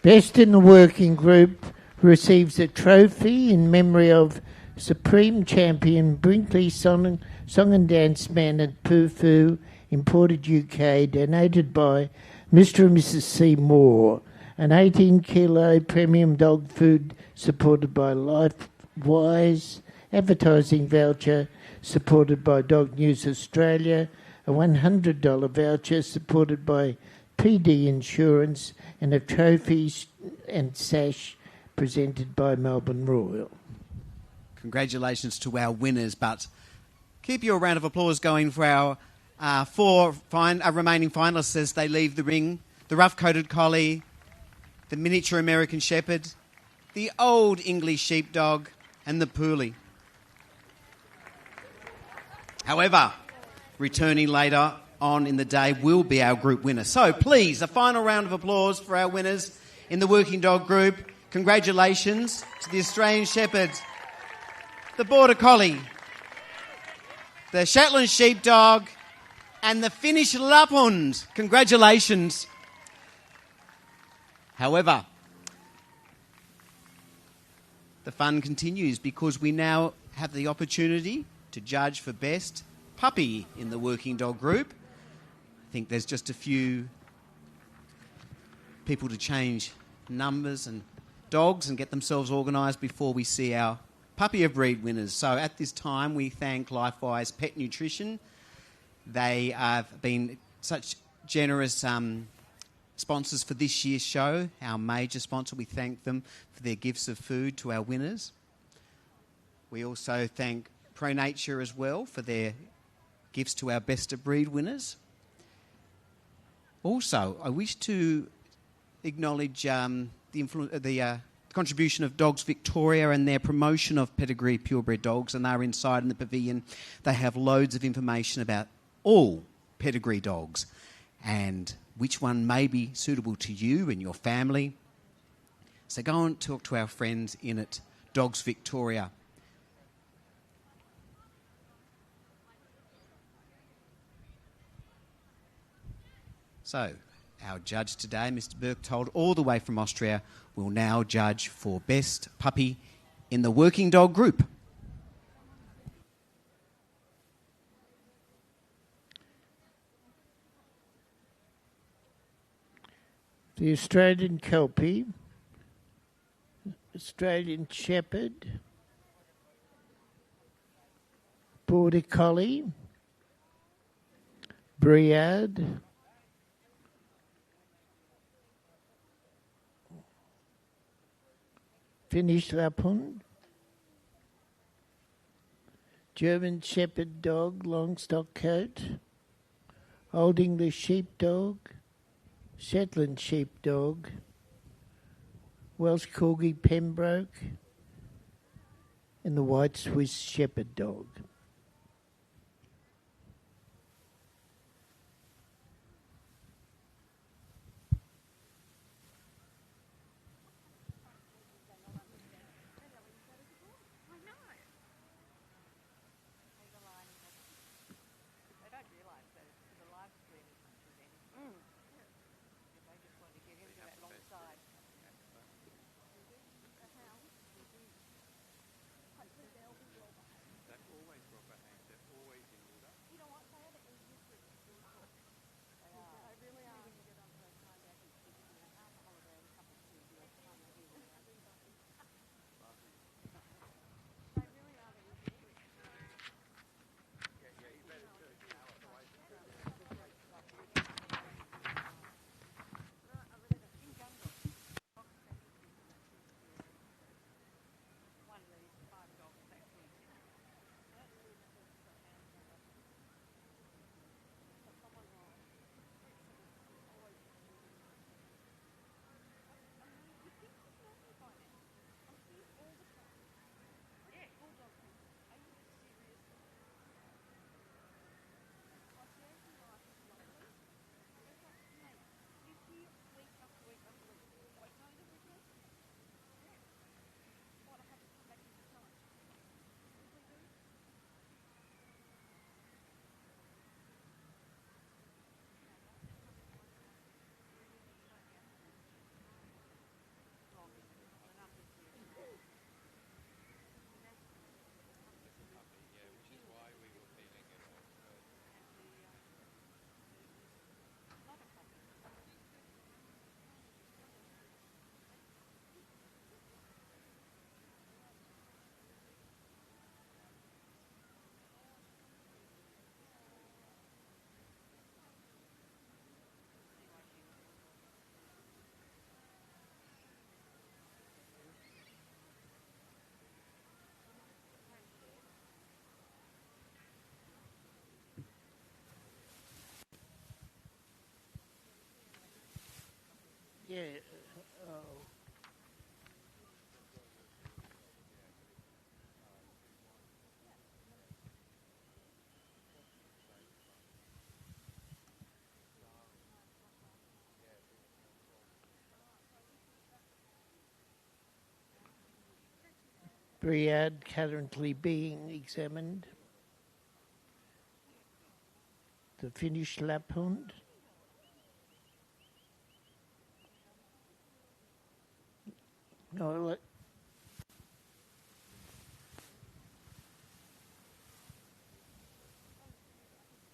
Best in the Working Group receives a trophy in memory of Supreme Champion Brinkley Song and Dance Man at Pufu, imported UK, donated by Mr. and Mrs. C. Moore, an 18-kilo premium dog food supported by LifeWise, advertising voucher supported by Dog News Australia, a $100 voucher supported by PD Insurance, and a trophy and sash presented by Melbourne Royal. Congratulations to our winners, but keep your round of applause going for our four remaining finalists as they leave the ring. The rough-coated collie, the miniature American Shepherd, the old English Sheepdog, and the Poolie. However, returning later on in the day will be our group winner. So please, a final round of applause for our winners in the Working Dog Group. Congratulations to the Australian Shepherd, the Border Collie, the Shetland Sheepdog, and the Finnish Lapphund. Congratulations. However, the fun continues because we now have the opportunity to judge for Best Puppy in the Working Dog Group. I think there's just a few people to change numbers and dogs and get themselves organised before we see our Puppy of Breed winners. So at this time, we thank LifeWise Pet Nutrition. They have been such generous sponsors for this year's show, our major sponsor. We thank them for their gifts of food to our winners. We also thank Pro Nature as well for their gifts to our Best of Breed winners. Also, I wish to acknowledge the contribution of Dogs Victoria and their promotion of pedigree purebred dogs, and they're inside in the pavilion. They have loads of information about all pedigree dogs and which one may be suitable to you and your family. So go and talk to our friends in at Dogs Victoria. So, our judge today, Mr. Berchtold, all the way from Austria, will now judge for Best Puppy in the Working Dog Group. The Australian Kelpie, Australian Shepherd, Border Collie, Briard, Finnish Lapphund, German Shepherd Dog, long stock coat, Old English Sheepdog, Shetland Sheepdog, Welsh Corgi Pembroke, and the White Swiss Shepherd Dog. They don't realise that the live stream as much as anything. They just want to get into that long side. Yeah. Briad currently being examined. The Finnish Lapphund. No,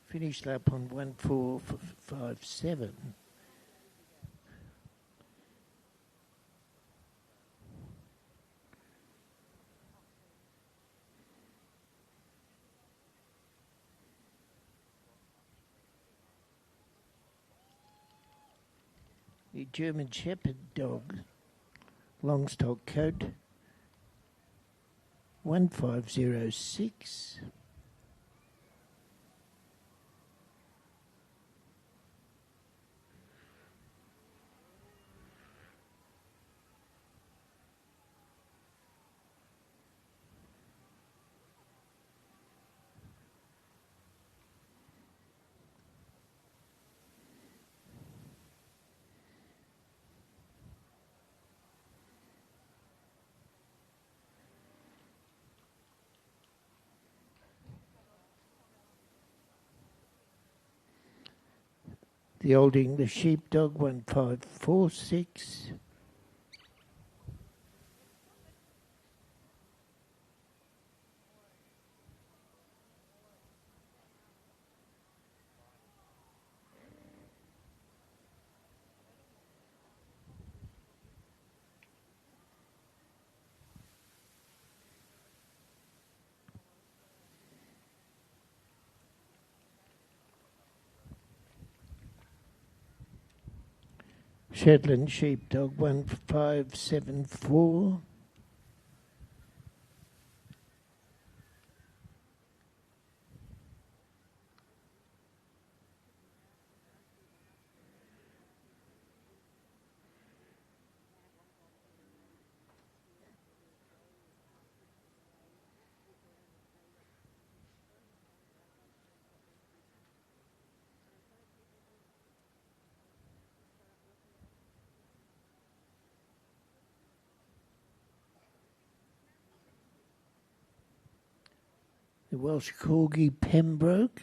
Finnish Lapphund 1457. The German Shepherd Dog, Longstock Coat 1506. The Old English Sheepdog 1546. Shetland Sheepdog 1574. the Welsh Corgi Pembroke,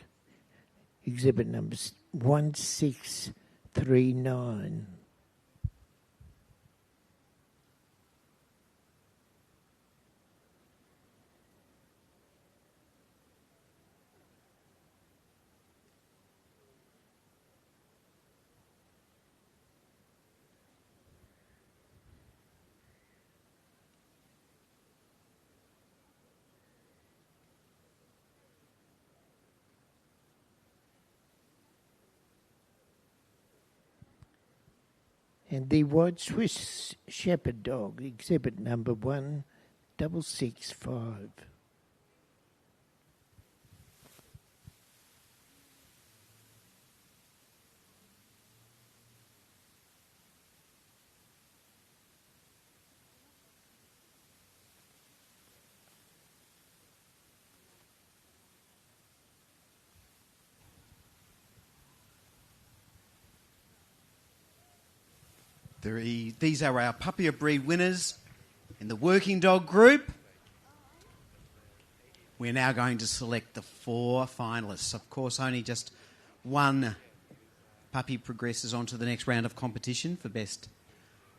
exhibit number 1639. And the White Swiss Shepherd Dog, exhibit number 1665. These are our puppy of breed winners in the working dog group. We're now going to select the 4 finalists. Of course, only just one puppy progresses on to the next round of competition for best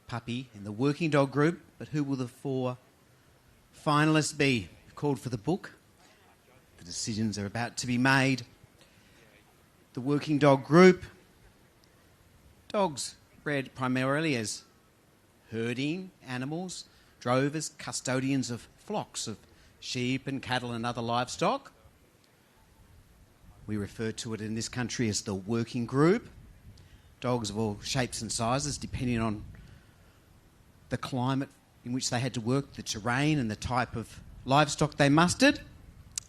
puppy in the working dog group. But who will the 4 finalists be? We've called for the book. The decisions are about to be made. The working dog group. Dogs bred primarily as herding animals, drovers, custodians of flocks of sheep and cattle and other livestock. We refer to it in this country as the working group. Dogs of all shapes and sizes, depending on the climate in which they had to work, the terrain and the type of livestock they mustered.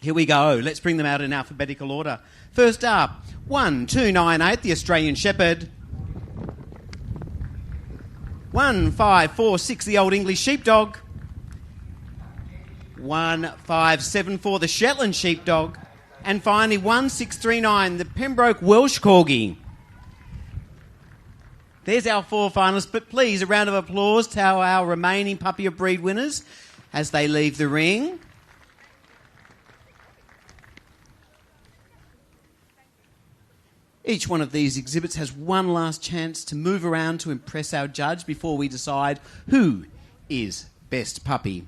Here we go. Let's bring them out in alphabetical order. First up, 1298, the Australian Shepherd. 1546, the Old English Sheepdog. 1574, the Shetland Sheepdog. And finally, 1639, the Pembroke Welsh Corgi. There's our 4 finalists, but please, a round of applause to our remaining puppy of breed winners as they leave the ring. Each one of these exhibits has one last chance to move around to impress our judge before we decide who is best puppy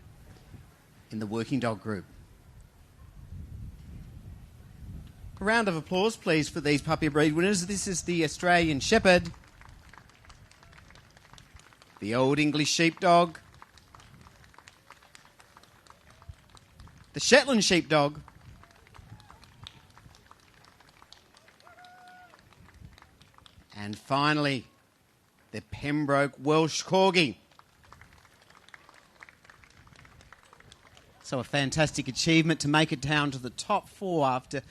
in the working dog group. A round of applause, please, for these puppy breed winners. This is the Australian Shepherd, the Old English Sheepdog, the Shetland Sheepdog, and finally, the Pembroke Welsh Corgi. So a fantastic achievement to make it down to the top 4 after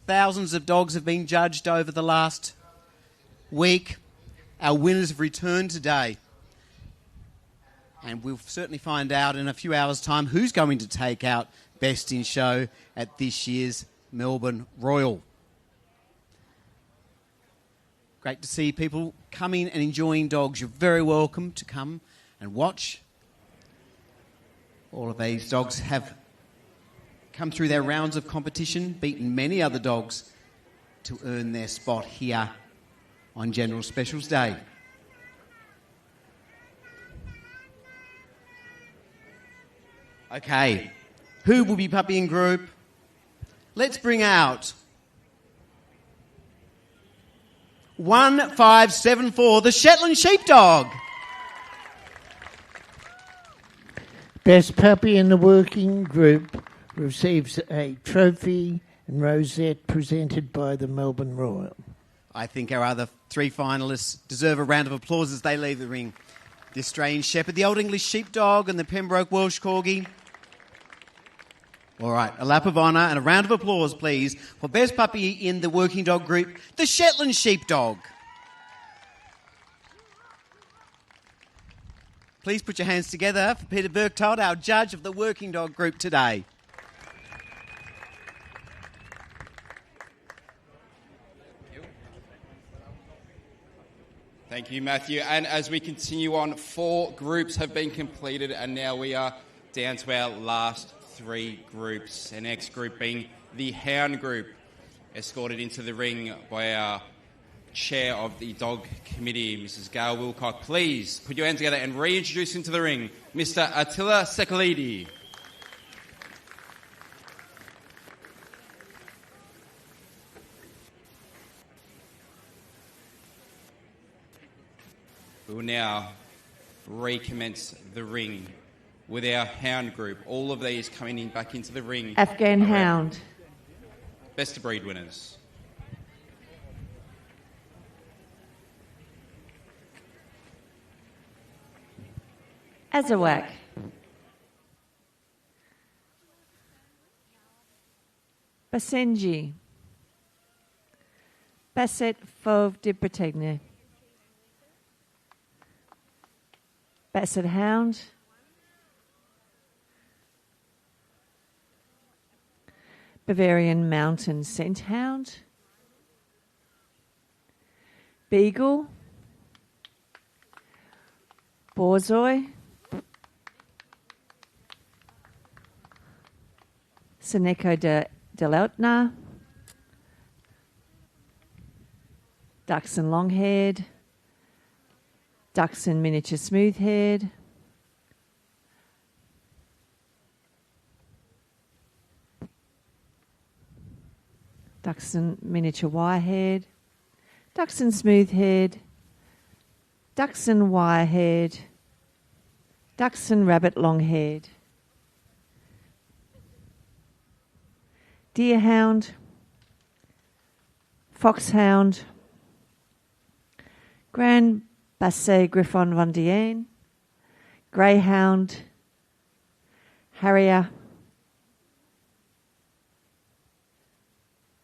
thousands of dogs have been judged over the last week. Our winners have returned today. And we'll certainly find out in a few hours' time who's going to take out Best in Show at this year's Melbourne Royal. Great to see people coming and enjoying dogs. You're very welcome to come and watch. All of these dogs have come through their rounds of competition, beaten many other dogs to earn their spot here on General Specials Day. Okay, who will be puppy in group? Let's bring out 1574, the Shetland Sheepdog. Best puppy in the working group receives a trophy and rosette presented by the Melbourne Royal. I think our other 3 finalists deserve a round of applause as they leave the ring. The Australian Shepherd, the Old English Sheepdog and the Pembroke Welsh Corgi. All right, a lap of honour and a round of applause, please, for best puppy in the working dog group, the Shetland Sheepdog. Please put your hands together for Peter Berchtold, our judge of the working dog group today. Thank you, Matthew. And as we continue on, 4 groups have been completed, and now we are down to our last three groups. Our next group being the Hound Group, escorted into the ring by our Chair of the Dog Committee, Mrs. Gail Wilcock. Please put your hands together and reintroduce into the ring Mr. Attila Sekalidi. We will now recommence the ring with our Hound Group. All of these coming in back into the ring. Afghan Hound. Best of breed winners. Azawak. Basenji. Basset Fauve de Bretagne. Basset Hound. Bavarian Mountain Scent Hound. Beagle. Borzoi. Seneco de Lautner. Dachshund long-haired. Dachshund miniature smooth-haired. Dachshund miniature wire-haired. Dachshund smooth-haired. Dachshund wire-haired. Dachshund rabbit long-haired. Deerhound. Foxhound. Grand Basset Griffon Vendienne. Greyhound. Harrier.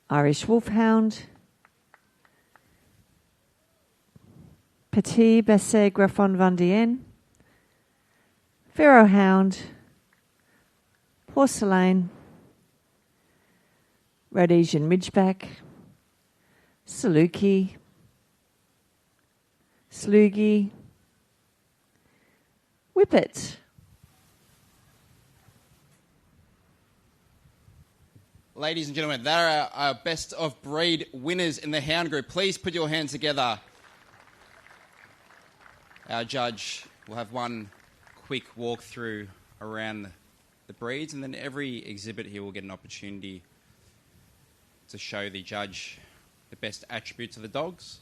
Irish Wolfhound. Petit Basset Griffon Vendienne. Pharaoh Hound. Porcelain. Rhodesian Ridgeback. Saluki. Sloogie. Whippet. Ladies and gentlemen, there are our best of breed winners in the Hound Group. Please put your hands together. Our judge will have one quick walkthrough around the breeds, and then every exhibit here will get an opportunity to show the judge the best attributes of the dogs.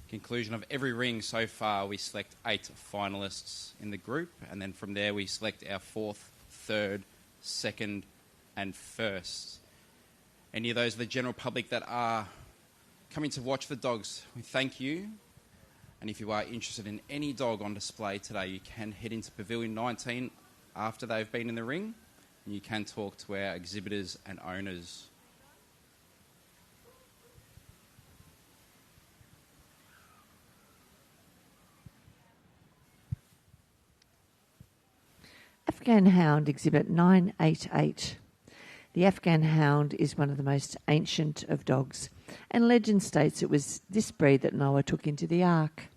Conclusion of every ring so far, we select 8 finalists in the group, and then from there we select our 4th, 3rd, 2nd and 1st. Any of those of the general public that are coming to watch the dogs, we thank you. And if you are interested in any dog on display today, you can head into Pavilion 19 after they've been in the ring, and you can talk to our exhibitors and owners. Afghan Hound Exhibit 988. The Afghan Hound is one of the most ancient of dogs, and legend states it was this breed that Noah took into the ark.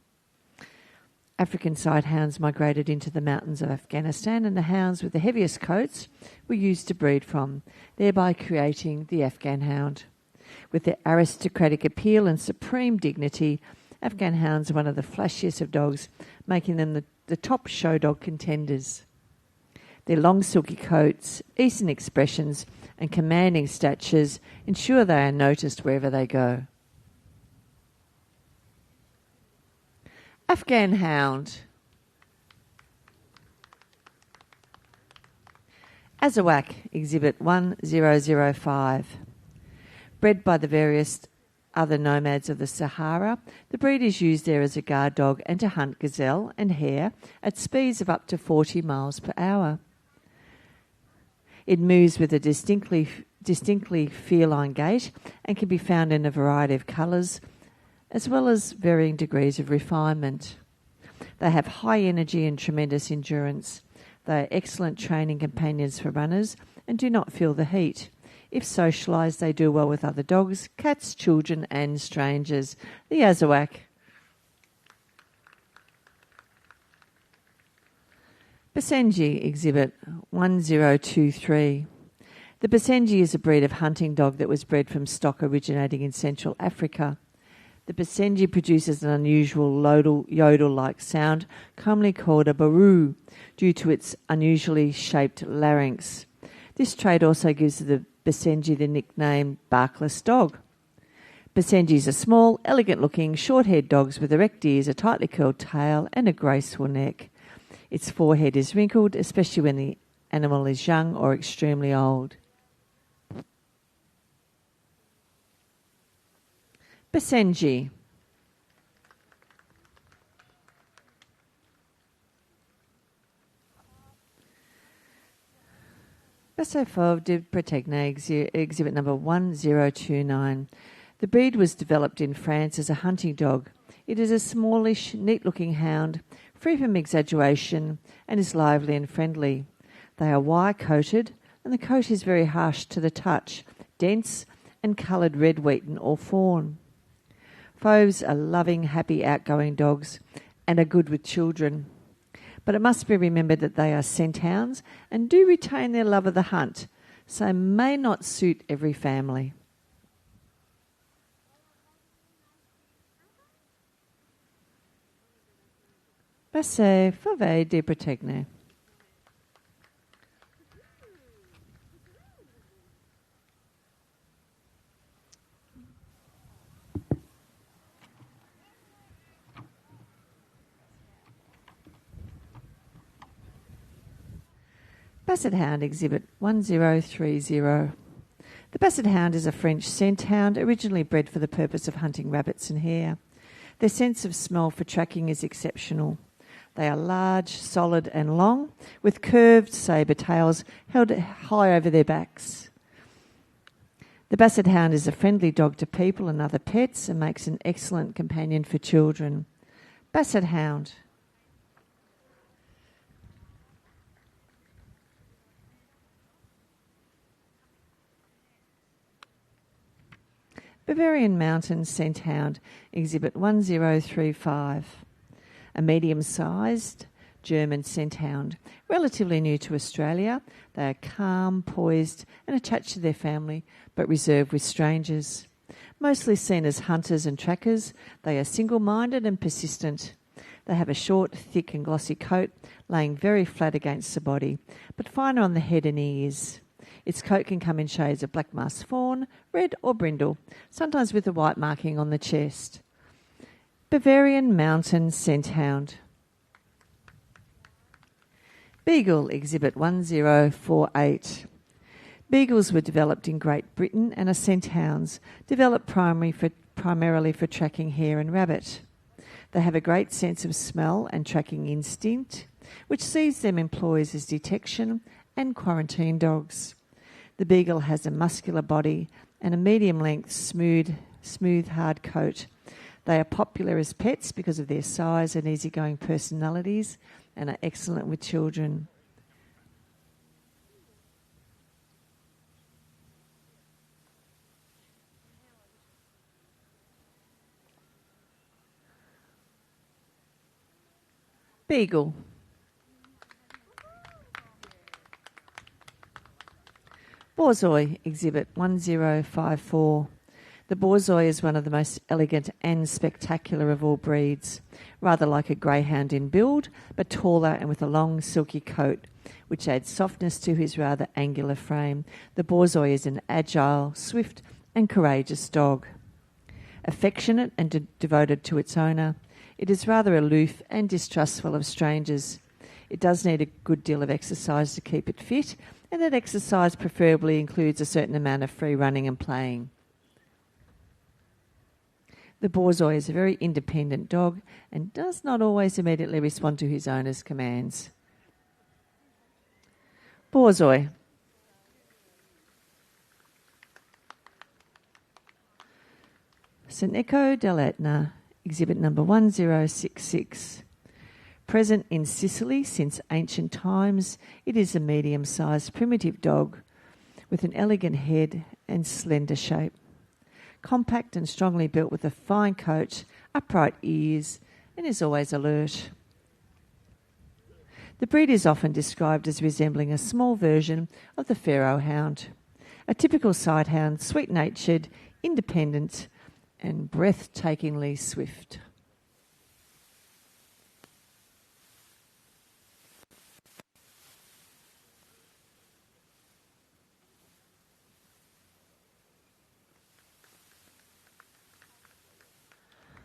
African side hounds migrated into the mountains of Afghanistan, and the hounds with the heaviest coats were used to breed from, thereby creating the Afghan Hound. With their aristocratic appeal and supreme dignity, Afghan hounds are one of the flashiest of dogs, making them the top show dog contenders. Their long silky coats, eastern expressions and commanding statures ensure they are noticed wherever they go. Afghan Hound. Azawak, Exhibit 1005. Bred by the various other nomads of the Sahara, the breed is used there as a guard dog and to hunt gazelle and hare at speeds of up to 40 miles per hour. It moves with a distinctly feline gait and can be found in a variety of colours, as well as varying degrees of refinement. They have high energy and tremendous endurance. They are excellent training companions for runners and do not feel the heat. If socialised, they do well with other dogs, cats, children and strangers. The Azawak. Basenji, Exhibit 1023. The Basenji is a breed of hunting dog that was bred from stock originating in Central Africa. The Basenji produces an unusual yodel-like sound, commonly called a baroo, due to its unusually shaped larynx. This trait also gives the Basenji the nickname barkless dog. Basenjis are small, elegant-looking, short-haired dogs with erect ears, a tightly curled tail and a graceful neck. Its forehead is wrinkled, especially when the animal is young or extremely old. Basenji. Bassefov de Bretagne, exhibit number 1029. The breed was developed in France as a hunting dog. It is a smallish, neat-looking hound, free from exaggeration, and is lively and friendly. They are wire-coated, and the coat is very harsh to the touch, dense and coloured red wheaten or fawn. Fauves are loving, happy, outgoing dogs and are good with children. But it must be remembered that they are scent hounds and do retain their love of the hunt, so may not suit every family. Basse Fauve de Bretagne. Basset Hound, Exhibit 1030. The Basset Hound is a French scent hound originally bred for the purpose of hunting rabbits and hare. Their sense of smell for tracking is exceptional. They are large, solid and long, with curved sabre tails held high over their backs. The Basset Hound is a friendly dog to people and other pets and makes an excellent companion for children. Basset Hound. Bavarian Mountain Scent Hound, Exhibit 1035. A medium-sized German scent hound, relatively new to Australia. They are calm, poised and attached to their family, but reserved with strangers. Mostly seen as hunters and trackers, they are single-minded and persistent. They have a short, thick and glossy coat, laying very flat against the body, but finer on the head and ears. Its coat can come in shades of black masked fawn, red or brindle, sometimes with a white marking on the chest. Bavarian Mountain Scent Hound. Beagle, Exhibit 1048. Beagles were developed in Great Britain and are scent hounds, developed primarily for tracking hare and rabbit. They have a great sense of smell and tracking instinct, which sees them employed as detection and quarantine dogs. The beagle has a muscular body and a medium-length, smooth, hard coat. They are popular as pets because of their size and easygoing personalities and are excellent with children. Beagle. Borzoi, Exhibit 1054. The Borzoi is one of the most elegant and spectacular of all breeds, rather like a greyhound in build, but taller and with a long silky coat, which adds softness to his rather angular frame. The Borzoi is an agile, swift and courageous dog. Affectionate and devoted to its owner, it is rather aloof and distrustful of strangers. It does need a good deal of exercise to keep it fit, and that exercise preferably includes a certain amount of free running and playing. The Borzoi is a very independent dog and does not always immediately respond to his owner's commands. Borzoi. Seneco dell'Etna, Exhibit number 1066. Present in Sicily since ancient times, it is a medium-sized primitive dog with an elegant head and slender shape. Compact and strongly built with a fine coat, upright ears, and is always alert. The breed is often described as resembling a small version of the Pharaoh hound, a typical sighthound, sweet-natured, independent, and breathtakingly swift.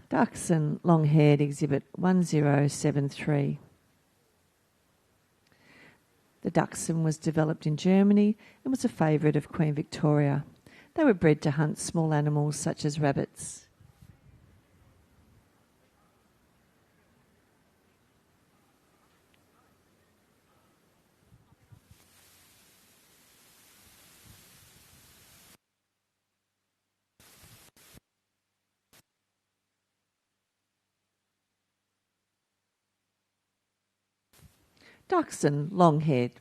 Dachshund long-haired exhibit 1073. The Dachshund was developed in Germany and was a favourite of Queen Victoria. They were bred to hunt small animals such as rabbits. Dachshund long-haired.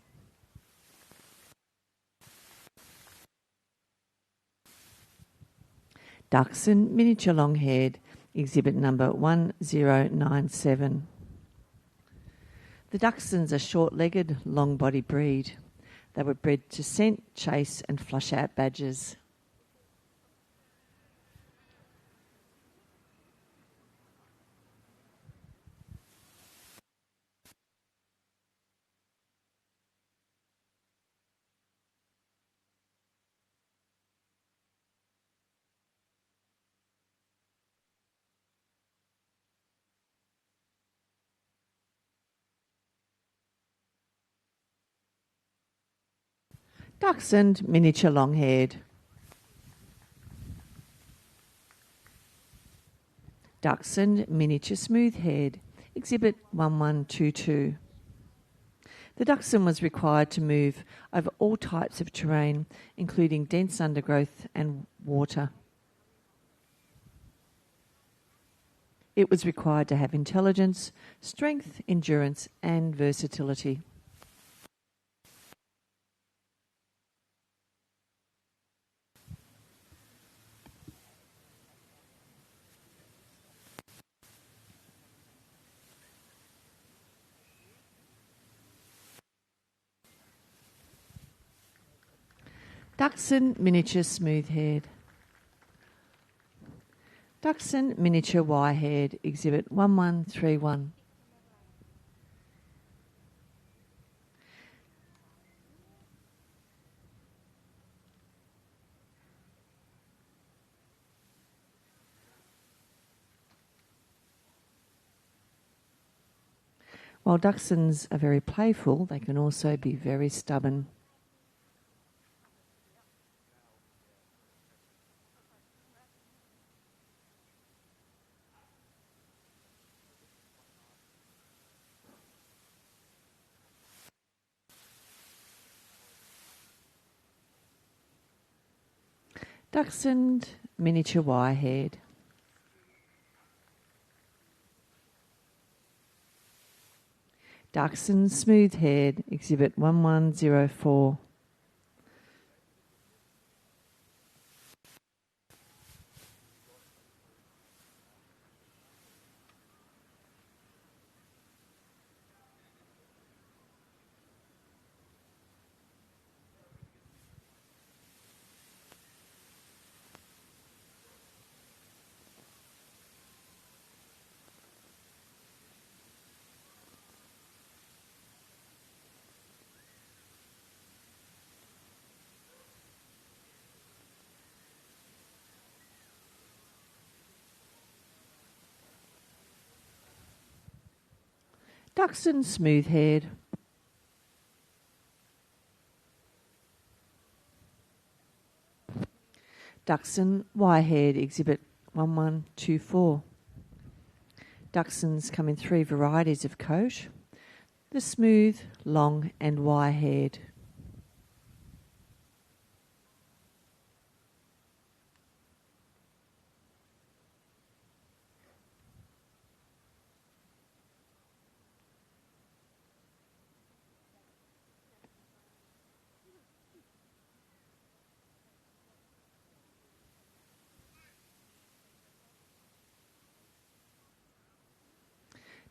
Dachshund miniature long-haired, exhibit number 1097. The Dachshunds are short-legged, long-body breed. They were bred to scent, chase and flush out badgers. Dachshund miniature long-haired. Dachshund miniature smooth-haired, exhibit 1122. The Dachshund was required to move over all types of terrain, including dense undergrowth and water. It was required to have intelligence, strength, endurance, and versatility. Dachshund miniature smooth-haired. Dachshund miniature wire-haired, exhibit 1131. While Dachshunds are very playful, they can also be very stubborn. Dachshund miniature wire-haired. Dachshund smooth-haired, exhibit 1104. Dachshund smooth-haired. Dachshund wire-haired, exhibit 1124. Dachshunds come in three varieties of coat: the smooth, long and wire-haired.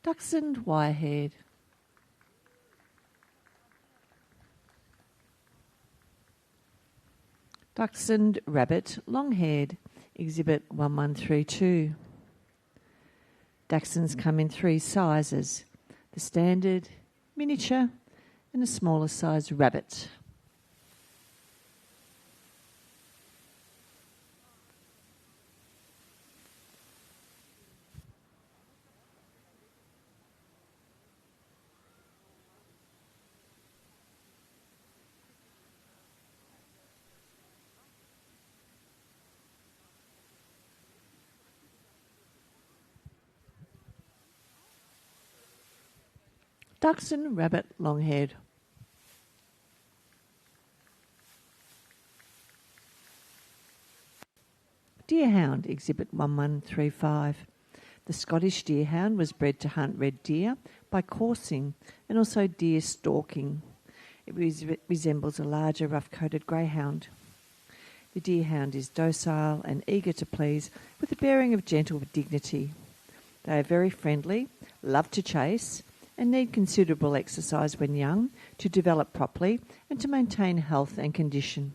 Dachshund wire-haired. Dachshund Rabbit Long-haired, Exhibit 1132. Dachshunds come in 3 sizes: the standard, miniature, and a smaller size rabbit. Dachshund Rabbit Long-haired. Deerhound, Exhibit 1135. The Scottish Deerhound was bred to hunt red deer by coursing and also deer stalking. It resembles a larger rough-coated greyhound. The Deerhound is docile and eager to please, with a bearing of gentle dignity. They are very friendly, love to chase, and need considerable exercise when young to develop properly and to maintain health and condition.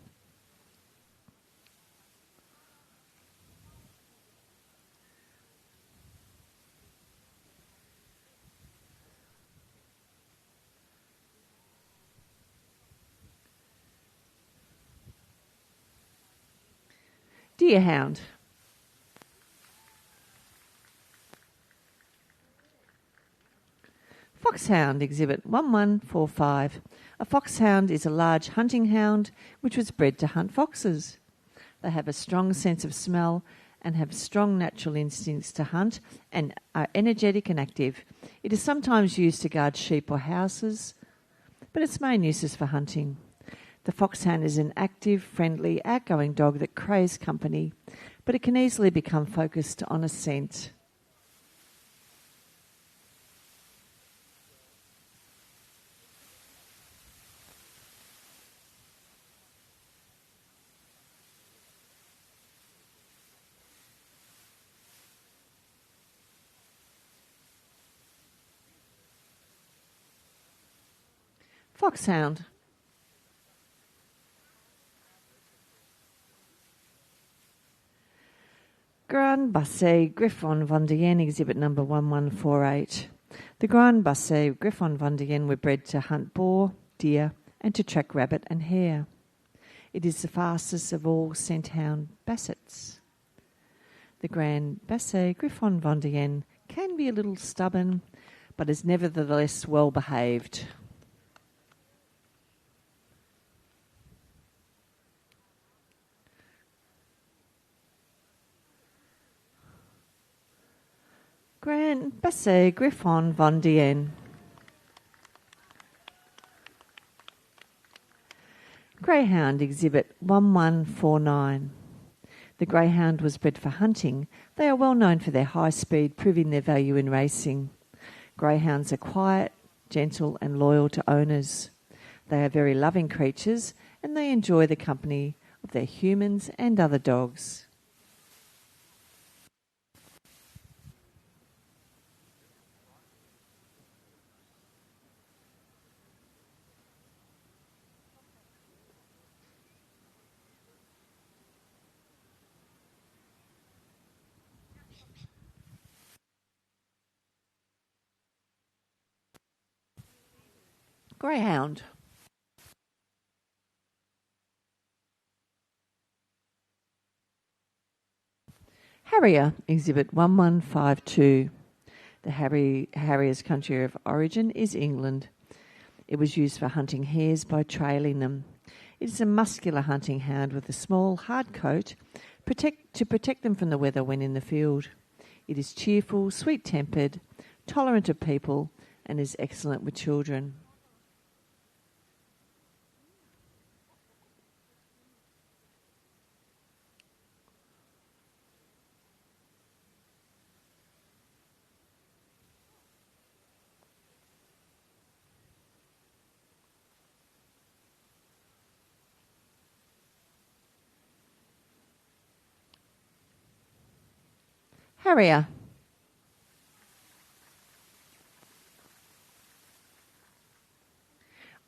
Deerhound. Foxhound, Exhibit 1145. A foxhound is a large hunting hound which was bred to hunt foxes. They have a strong sense of smell and have strong natural instincts to hunt and are energetic and active. It is sometimes used to guard sheep or houses, but its main use is for hunting. The foxhound is an active, friendly, outgoing dog that craves company, but it can easily become focused on a scent. Foxhound. Grand Basset Griffon von der Yen, Exhibit number 1148. The Grand Basset Griffon von der Yen were bred to hunt boar, deer, and to track rabbit and hare. It is the fastest of all scent-hound bassets. The Grand Basset Griffon von der Yen can be a little stubborn, but is nevertheless well behaved. Grand Basset Griffon von der Yen. Greyhound, Exhibit 1149. The greyhound was bred for hunting. They are well known for their high speed, proving their value in racing. Greyhounds are quiet, gentle and loyal to owners. They are very loving creatures and they enjoy the company of their humans and other dogs. Greyhound. Harrier, Exhibit 1152. The Harrier's country of origin is England. It was used for hunting hares by trailing them. It is a muscular hunting hound with a small, hard coat to protect them from the weather when in the field. It is cheerful, sweet-tempered, tolerant of people, and is excellent with children. Harrier.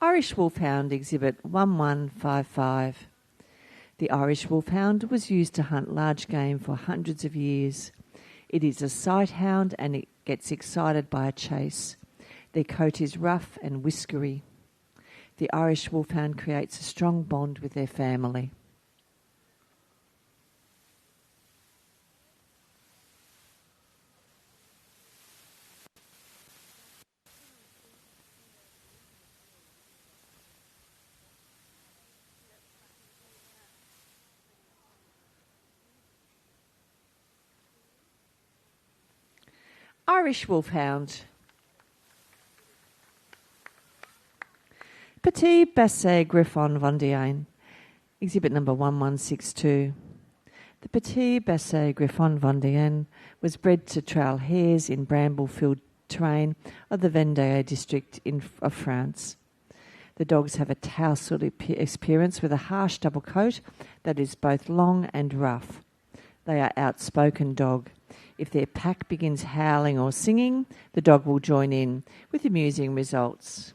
Irish Wolfhound, Exhibit 1155. The Irish Wolfhound was used to hunt large game for hundreds of years. It is a sight hound and it gets excited by a chase. Their coat is rough and whiskery. The Irish Wolfhound creates a strong bond with their family. Irish Wolfhound. Petit Basset Griffon Vendéen, exhibit number 1162. The Petit Basset Griffon Vendéen was bred to trail hares in bramble-filled terrain of the Vendée district of France. The dogs have a tousled appearance with a harsh double coat that is both long and rough. They are outspoken dog. If their pack begins howling or singing, the dog will join in, with amusing results.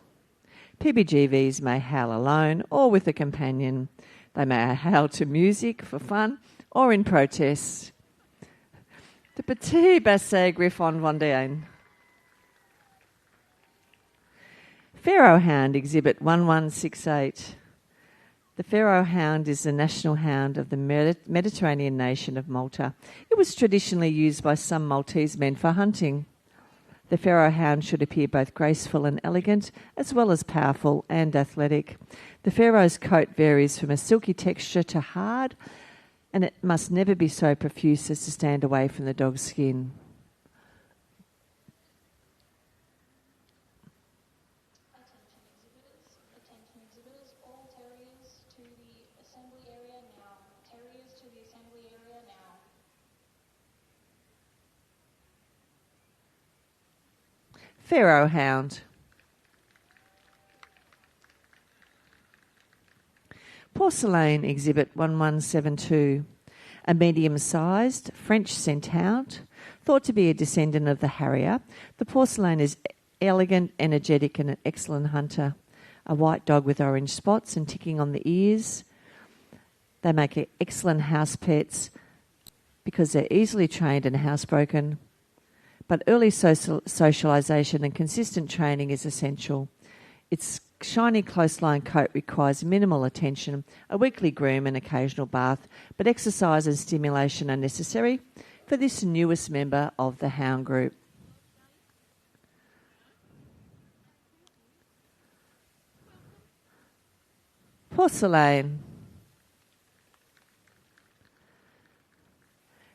PBGVs may howl alone or with a companion. They may howl to music for fun or in protest. The Petit Basset Griffon Vendéen. Pharaoh Hound, exhibit 1168. The Pharaoh Hound is the national hound of the Mediterranean nation of Malta. It was traditionally used by some Maltese men for hunting. The Pharaoh Hound should appear both graceful and elegant, as well as powerful and athletic. The Pharaoh's coat varies from a silky texture to hard, and it must never be so profuse as to stand away from the dog's skin. Attention exhibitors, all terriers to the assembly area now. Terriers to the assembly area now. Pharaoh Hound. Porcelain, exhibit 1172. A medium-sized French scent-hound, thought to be a descendant of the Harrier. The porcelain is elegant, energetic and an excellent hunter. A white dog with orange spots and ticking on the ears. They make excellent house pets because they're easily trained and housebroken. But early socialisation and consistent training is essential. Its shiny close-line coat requires minimal attention, a weekly groom and occasional bath, but exercise and stimulation are necessary for this newest member of the hound group. Porcelain.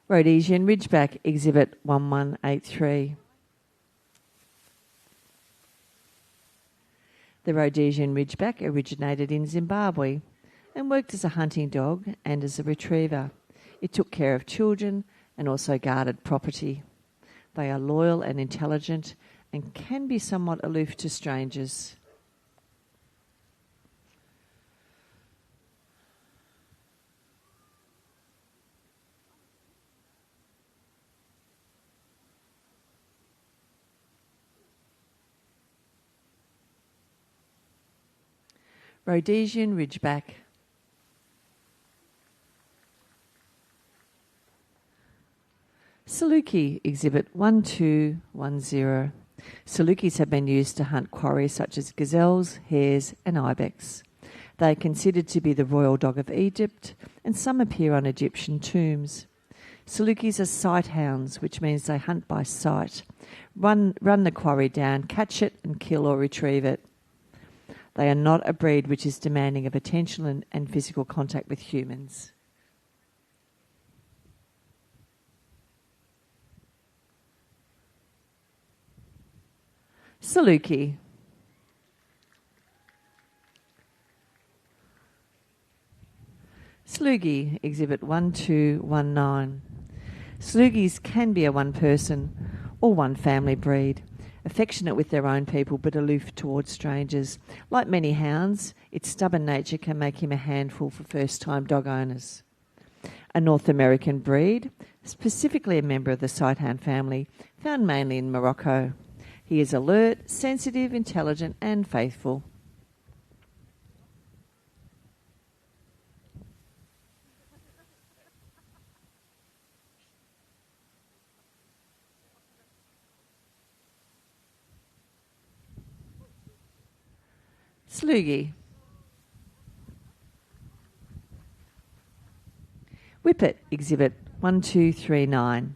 Rhodesian Ridgeback, exhibit 1183. The Rhodesian Ridgeback originated in Zimbabwe and worked as a hunting dog and as a retriever. It took care of children and also guarded property. They are loyal and intelligent and can be somewhat aloof to strangers. Rhodesian Ridgeback. Saluki, exhibit 1210. Salukis have been used to hunt quarry such as gazelles, hares and ibex. They are considered to be the royal dog of Egypt, and some appear on Egyptian tombs. Salukis are sight hounds, which means they hunt by sight, run the quarry down, catch it and kill or retrieve it. They are not a breed which is demanding of attention and physical contact with humans. Saluki. Slugie, exhibit 1219. Slugies can be a one-person or one-family breed, affectionate with their own people but aloof towards strangers. Like many hounds, its stubborn nature can make him a handful for first-time dog owners. A North American breed, specifically a member of the sighthound family, found mainly in Morocco. He is alert, sensitive, intelligent and faithful. Slugie. Whippet, Exhibit 1239.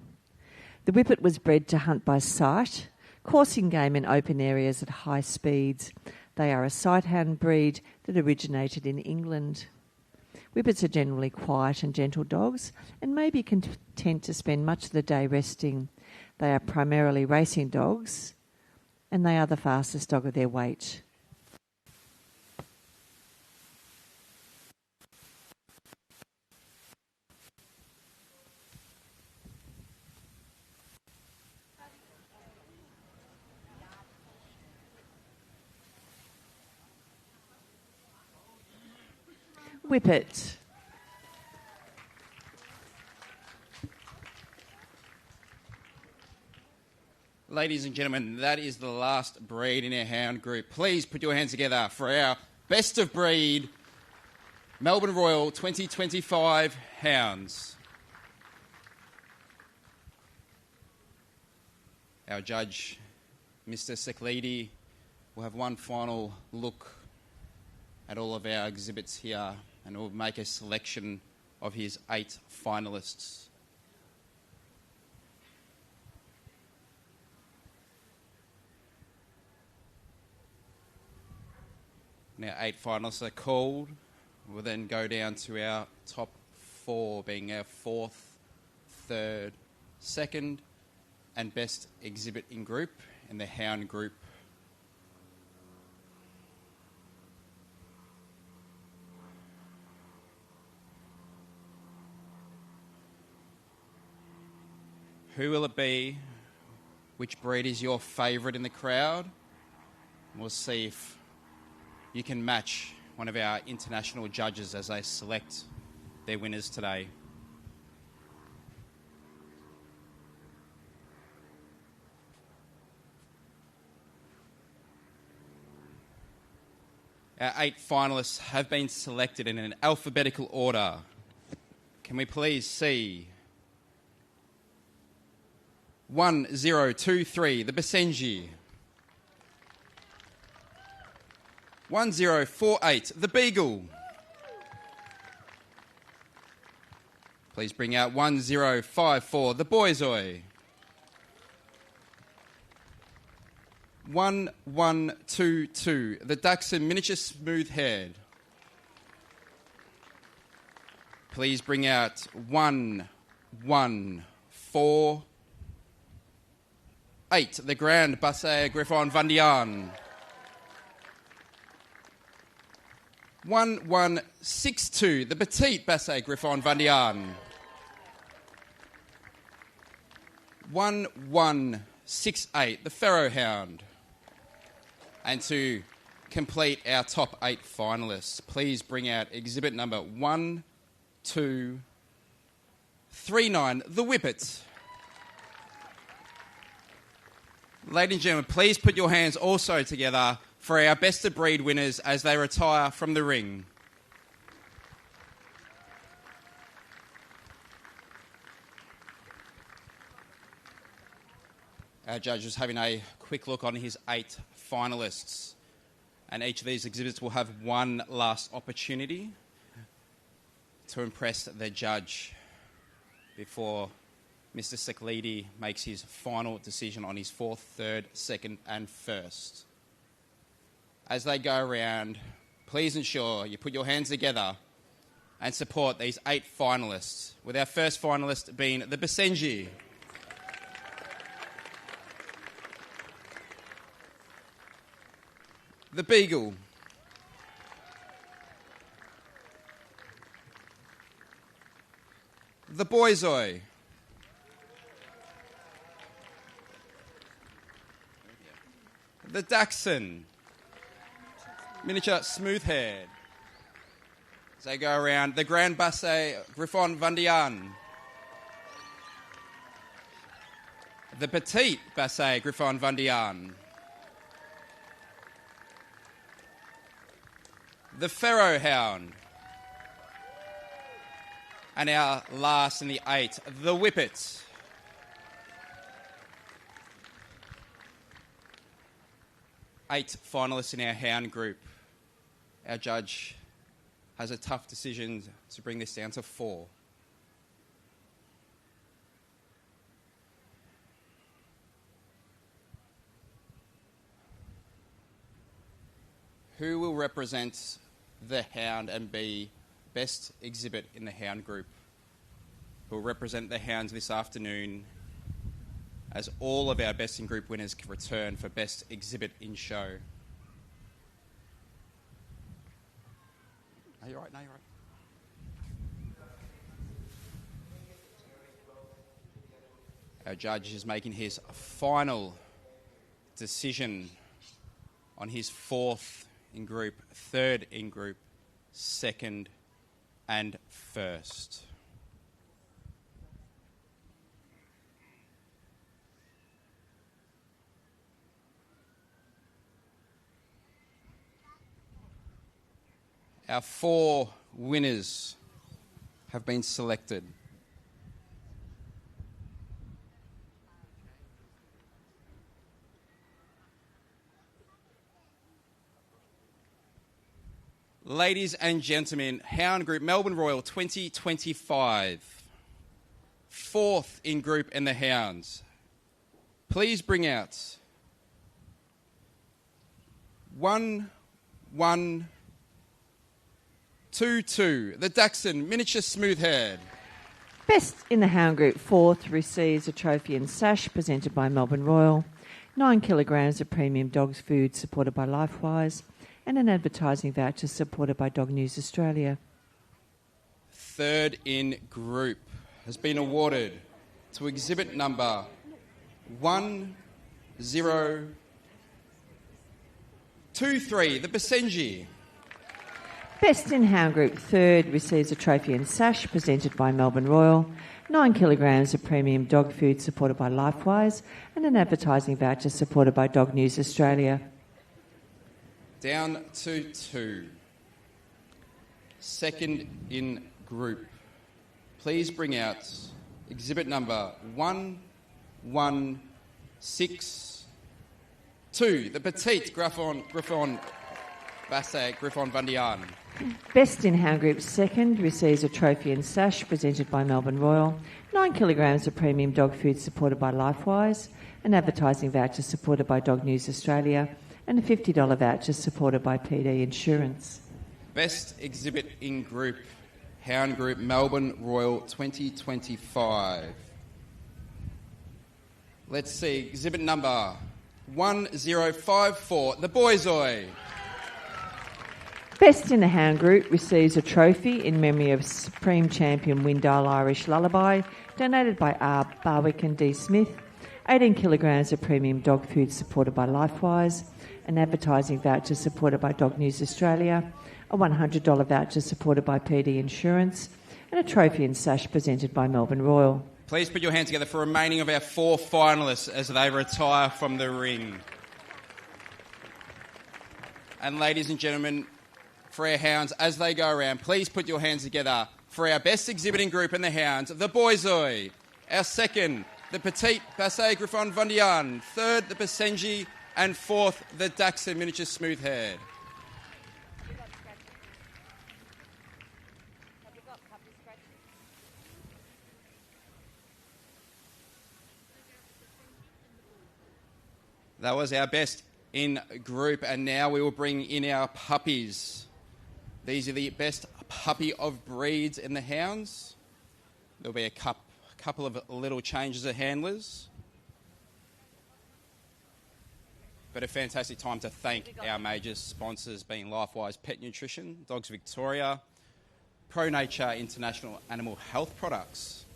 The Whippet was bred to hunt by sight, coursing game in open areas at high speeds. They are a sighthound breed that originated in England. Whippets are generally quiet and gentle dogs and may be content to spend much of the day resting. They are primarily racing dogs and they are the fastest dog of their weight. Whippet. Ladies and gentlemen, that is the last breed in our hound group. Please put your hands together for our best of breed Melbourne Royal 2025 hounds. Our judge, Mr. Seklidi, will have one final look at all of our exhibits here and will make a selection of his 8 finalists. Now 8 finalists are called. We'll then go down to our top 4, being our 4th, 3rd, 2nd and best exhibit in group in the hound group. Who will it be? Which breed is your favourite in the crowd? We'll see if you can match one of our international judges as they select their winners today. Our 8 finalists have been selected in an alphabetical order. Can we please see 1023, the Basenji. 1048, the Beagle. Please bring out 1054, the Boyzoi. 1122, the Dachshund miniature smooth-haired. Please bring out 1148, the Grand Basset Griffon Vandian. 1162, the Petite Basset Griffon Vandian. 1168, the Pharaoh Hound. And to complete our top 8 finalists, please bring out exhibit number 1239, the Whippet. Ladies and gentlemen, please put your hands also together for our best of breed winners as they retire from the ring. Our judge is having a quick look on his 8 finalists, and each of these exhibits will have one last opportunity to impress the judge before Mr. Seklidi makes his final decision on his 4th, 3rd, 2nd and 1st. As they go around, please ensure you put your hands together and support these 8 finalists, with our first finalist being the Basenji. The Beagle. The Boyzoi. The Dachshund miniature smooth-haired. As they go around, the Grand Basset Griffon Vandian. The Petite Basset Griffon Vandian. The Pharaoh Hound. And our last in the 8, the Whippet. Eight finalists in our hound group. our judge has a tough decision to bring this down to 4. Who will represent the hound and be best exhibit in the hound group? Who will represent the hounds this afternoon as all of our best in group winners can return for best exhibit in show? Are you all right? No, you're right. Our judge is making his final decision on his 4th in group, 3rd in group, 2nd and 1st. Our 4 winners have been selected. Ladies and gentlemen, Hound Group Melbourne Royal 2025. 4th in group in the Hounds. Please bring out 1122, the Dachshund Miniature Smoothhead. Best in the Hound Group 4th receives a trophy and sash presented by Melbourne Royal, 9 kilograms of premium dogs food supported by Lifewise, and an advertising voucher supported by Dog News Australia. 3rd in group has been awarded to exhibit number 1023, the Basenji. Best in Hound Group 3rd receives a trophy and sash presented by Melbourne Royal, 9 kilograms of premium dog food supported by Lifewise, and an advertising voucher supported by Dog News Australia. Down to 2. 2nd in group. Please bring out exhibit number 1162, the Petite Griffon Basset Griffon Vandian. Best in Hound Group 2nd receives a trophy and sash presented by Melbourne Royal, 9 kilograms of premium dog food supported by Lifewise, an advertising voucher supported by Dog News Australia, and a $50 voucher supported by PD Insurance. Best exhibit in group, Hound Group Melbourne Royal 2025. Let's see, exhibit number 1054, the Boyzoi. Best in the Hound Group receives a trophy in memory of Supreme Champion Windale Irish Lullaby, donated by R. Barwick and D. Smith, 18 kilograms of premium dog food supported by Lifewise, an advertising voucher supported by Dog News Australia, a $100 voucher supported by PD Insurance, and a trophy and sash presented by Melbourne Royal. Please put your hands together for remaining of our 4 finalists as they retire from the ring. And ladies and gentlemen, for our hounds, as they go around, please put your hands together for our best exhibiting group in the hounds, the Boyzoi. Our 2nd, the Petite Basset Griffon Vandian. 3rd, the Basenji. And 4th, the Dachshund Miniature Smoothhead. Have you got puppy scratches? That was our best in group, and now we will bring in our puppies. These are the best puppy of breeds in the hounds. There'll be a couple of little changes of handlers. But a fantastic time to thank our major sponsors, being Lifewise Pet Nutrition, Dogs Victoria, Pro Nature International Animal Health Products.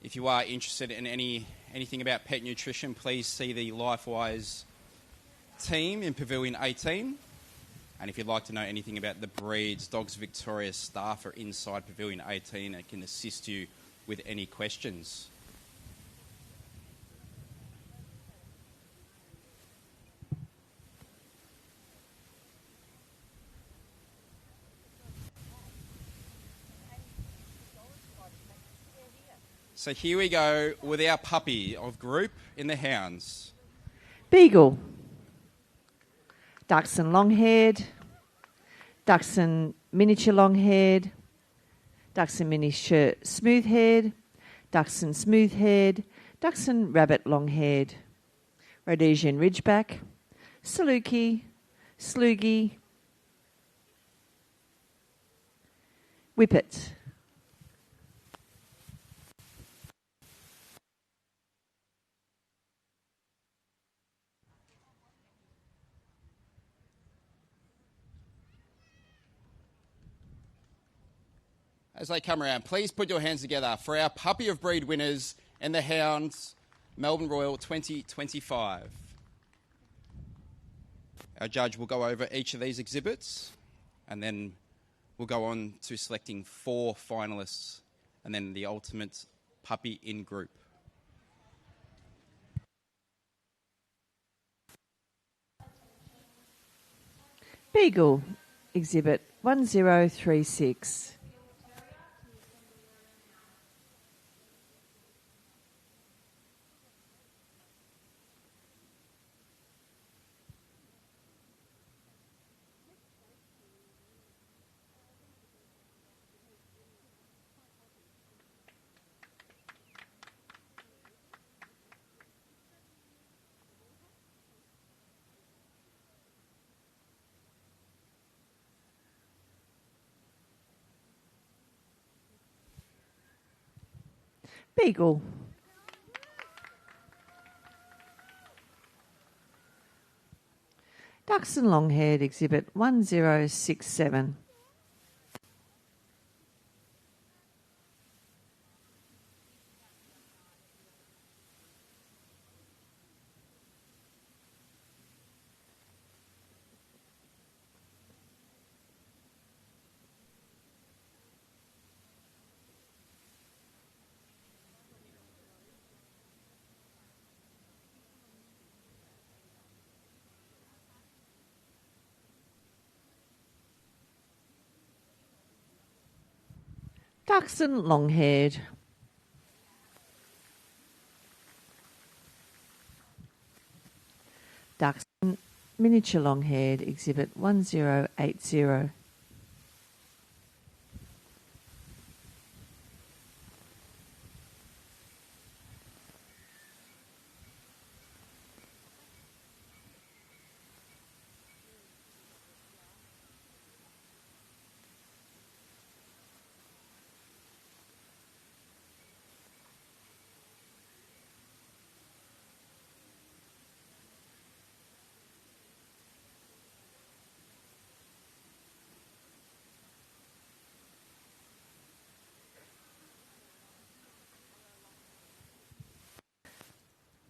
If you are interested in anything about pet nutrition, please see the Lifewise team in Pavilion 18. And if you'd like to know anything about the breeds, Dogs Victoria staff are inside Pavilion 18 and can assist you with any questions. So here we go with our puppy of group in the hounds. Beagle. Dachshund long-haired, Dachshund miniature long-haired, Dachshund miniature smooth-haired, Dachshund smooth-haired, Dachshund rabbit long-haired, Rhodesian ridgeback, Saluki, Sloogie, Whippet. As they come around, please put your hands together for our Puppy of Breed winners and the Hounds Melbourne Royal 2025. Our judge will go over each of these exhibits and then we'll go on to selecting 4 finalists and then the ultimate puppy in group. Beagle, exhibit 1036. Beagle. Dachshund long-haired, exhibit 1067. Dachshund long-haired. Dachshund miniature long-haired, exhibit 1080.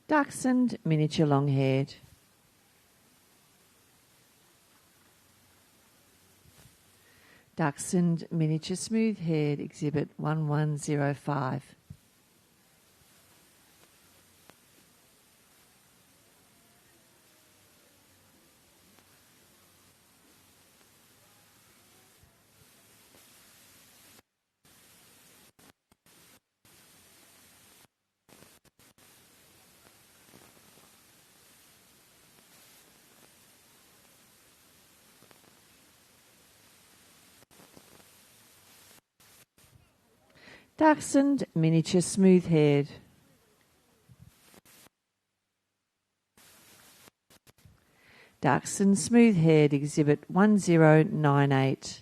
Dachshund miniature long-haired. Dachshund miniature smooth-haired, exhibit 1105. Dachshund miniature smooth-haired. Dachshund smooth-haired, exhibit 1098.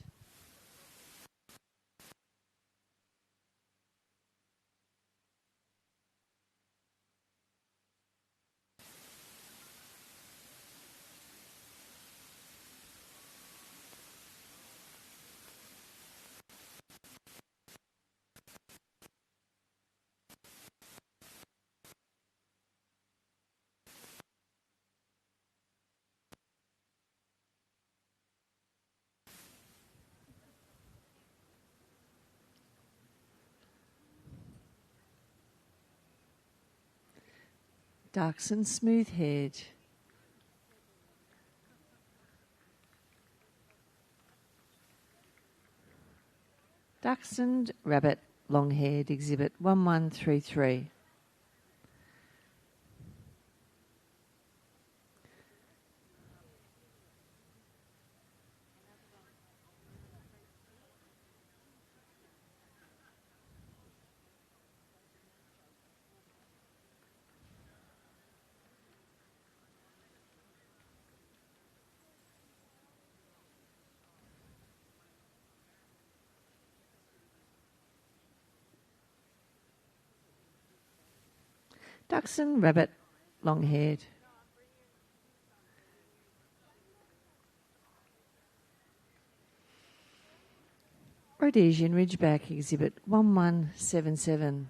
Dachshund smooth-haired. Dachshund rabbit long-haired, exhibit 1133. Dachshund, rabbit, long-haired. Rhodesian Ridgeback, exhibit 1177.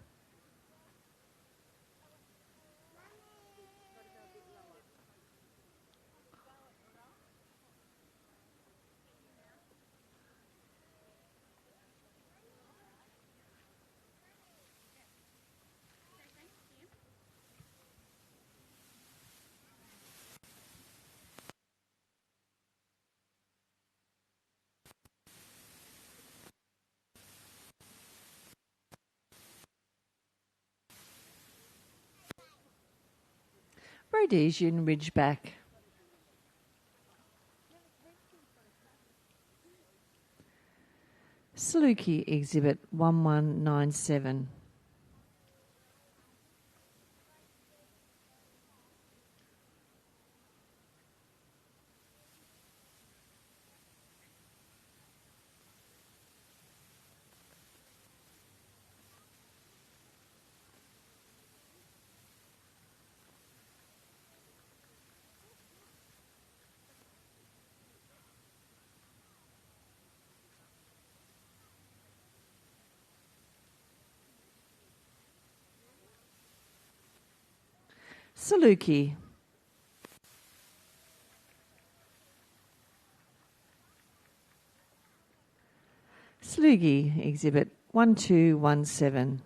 Rhodesian Ridgeback. Saluki, exhibit 1197. Saluki. Slugi, exhibit 1217.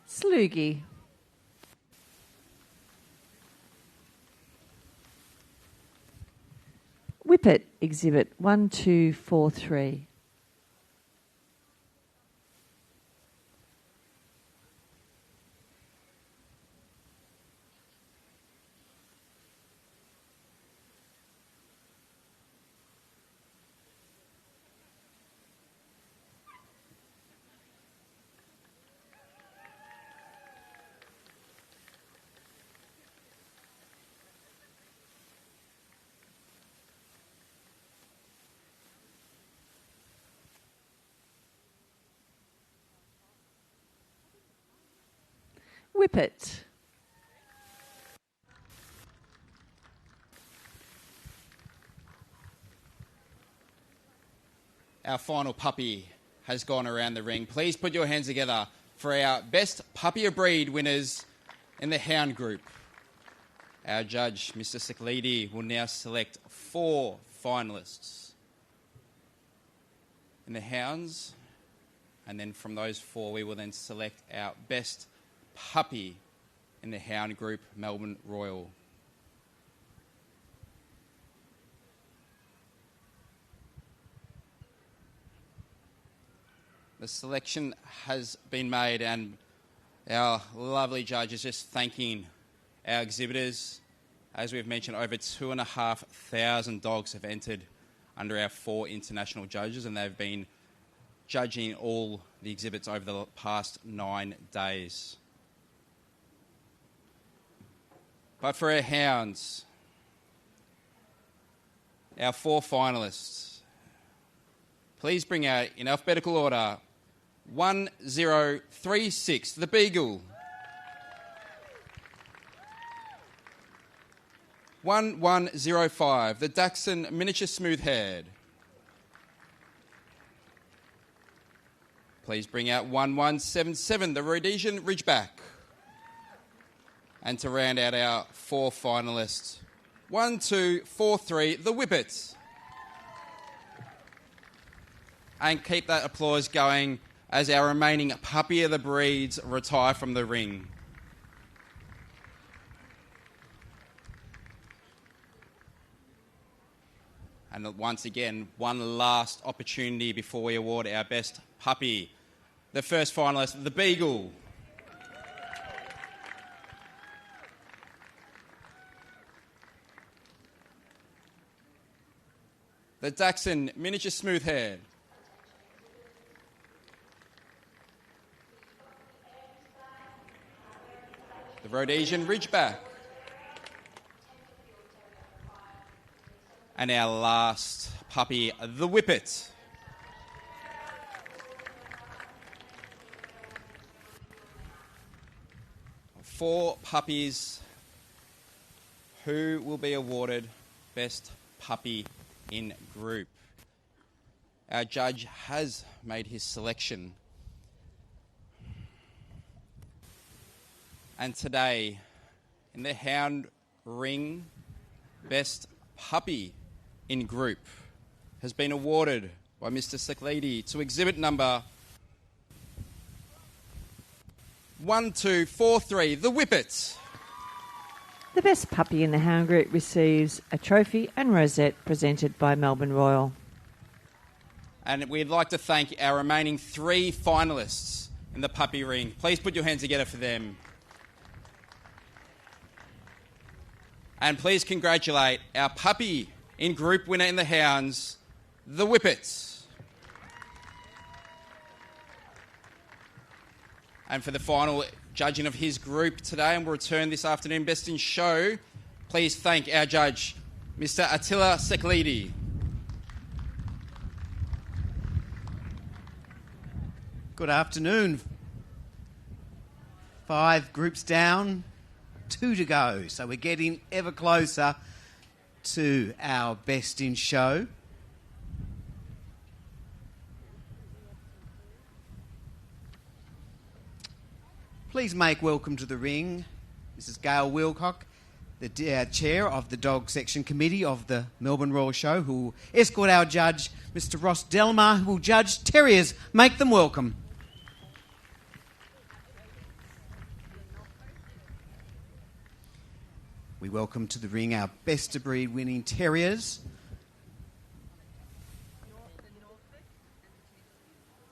Slugi. Whippet, exhibit 1243. Whippet. Our final puppy has gone around the ring. Please put your hands together for our best puppy of breed winners in the hound group. Our judge, Mr. Siklidi, will now select 4 finalists in the hounds, and then from those 4 we will then select our best puppy in the hound group, Melbourne Royal. The selection has been made, and our lovely judge is just thanking our exhibitors. As we've mentioned, over 2,500 dogs have entered under our 4 international judges, and they've been judging all the exhibits over the past 9 days. But for our hounds, our 4 finalists, please bring out in alphabetical order 1036, the Beagle. 1105, the Dachshund Miniature Smooth-Haired. Please bring out 1177, the Rhodesian Ridgeback. And to round out our 4 finalists, 1243, the Whippet. And keep that applause going as our remaining puppy of the breeds retire from the ring. And once again, one last opportunity before we award our best puppy. The first finalist, the Beagle. The Dachshund Miniature Smooth Hair. The Rhodesian Ridgeback. And our last puppy, the Whippet. Four puppies who will be awarded Best Puppy in Group. Our judge has made his selection. And today, in the Hound Ring, Best Puppy in Group has been awarded by Mr. Seclidi to exhibit number 1243, the Whippet. The best puppy in the hound group receives a trophy and rosette presented by Melbourne Royal. And we'd like to thank our remaining three finalists in the puppy ring. Please put your hands together for them. And please congratulate our puppy in group winner in the hounds, the Whippets. And for the final judging of his group today, and we'll return this afternoon, Best in Show, please thank our judge, Mr. Attila Seclidi. Good afternoon. 5 groups down, 2 to go. So we're getting ever closer to our Best in Show. Please make welcome to the ring Mrs. Gail Wilcock, the chair of the Dog Section Committee of the Melbourne Royal Show, who will escort our judge, Mr. Ross Delmar, who will judge terriers. Make them welcome. We welcome to the ring our best of breed winning terriers.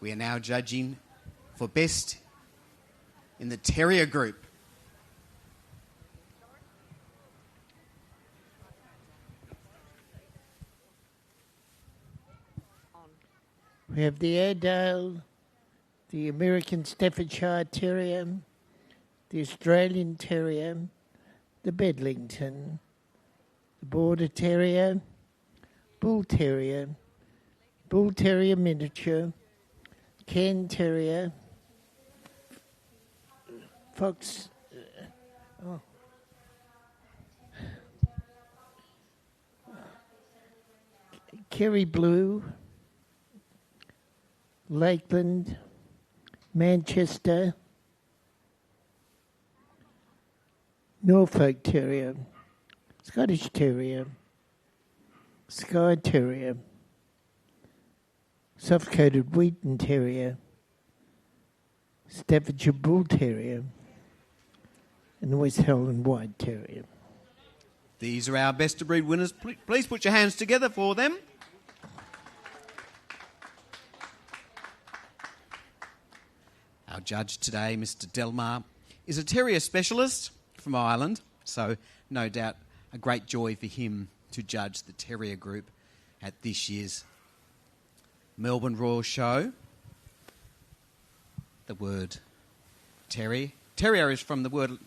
We are now judging for best in the terrier group. We have the Airedale, the American Staffordshire Terrier, the Australian Terrier, the Bedlington, the Border Terrier, Bull Terrier, Bull Terrier Miniature, Cairn Terrier, Fox, Kerry Blue, Lakeland, Manchester, Norfolk Terrier, Scottish Terrier, Skye Terrier, Soft-coated Wheaton Terrier, Staffordshire Bull Terrier, and the West Highland White Terrier. These are our best of breed winners. Please put your hands together for them. Our judge today, Mr. Delmar, is a terrier specialist from Ireland, so no doubt a great joy for him to judge the terrier group at this year's Melbourne Royal Show. The word terrier. Terrier is from the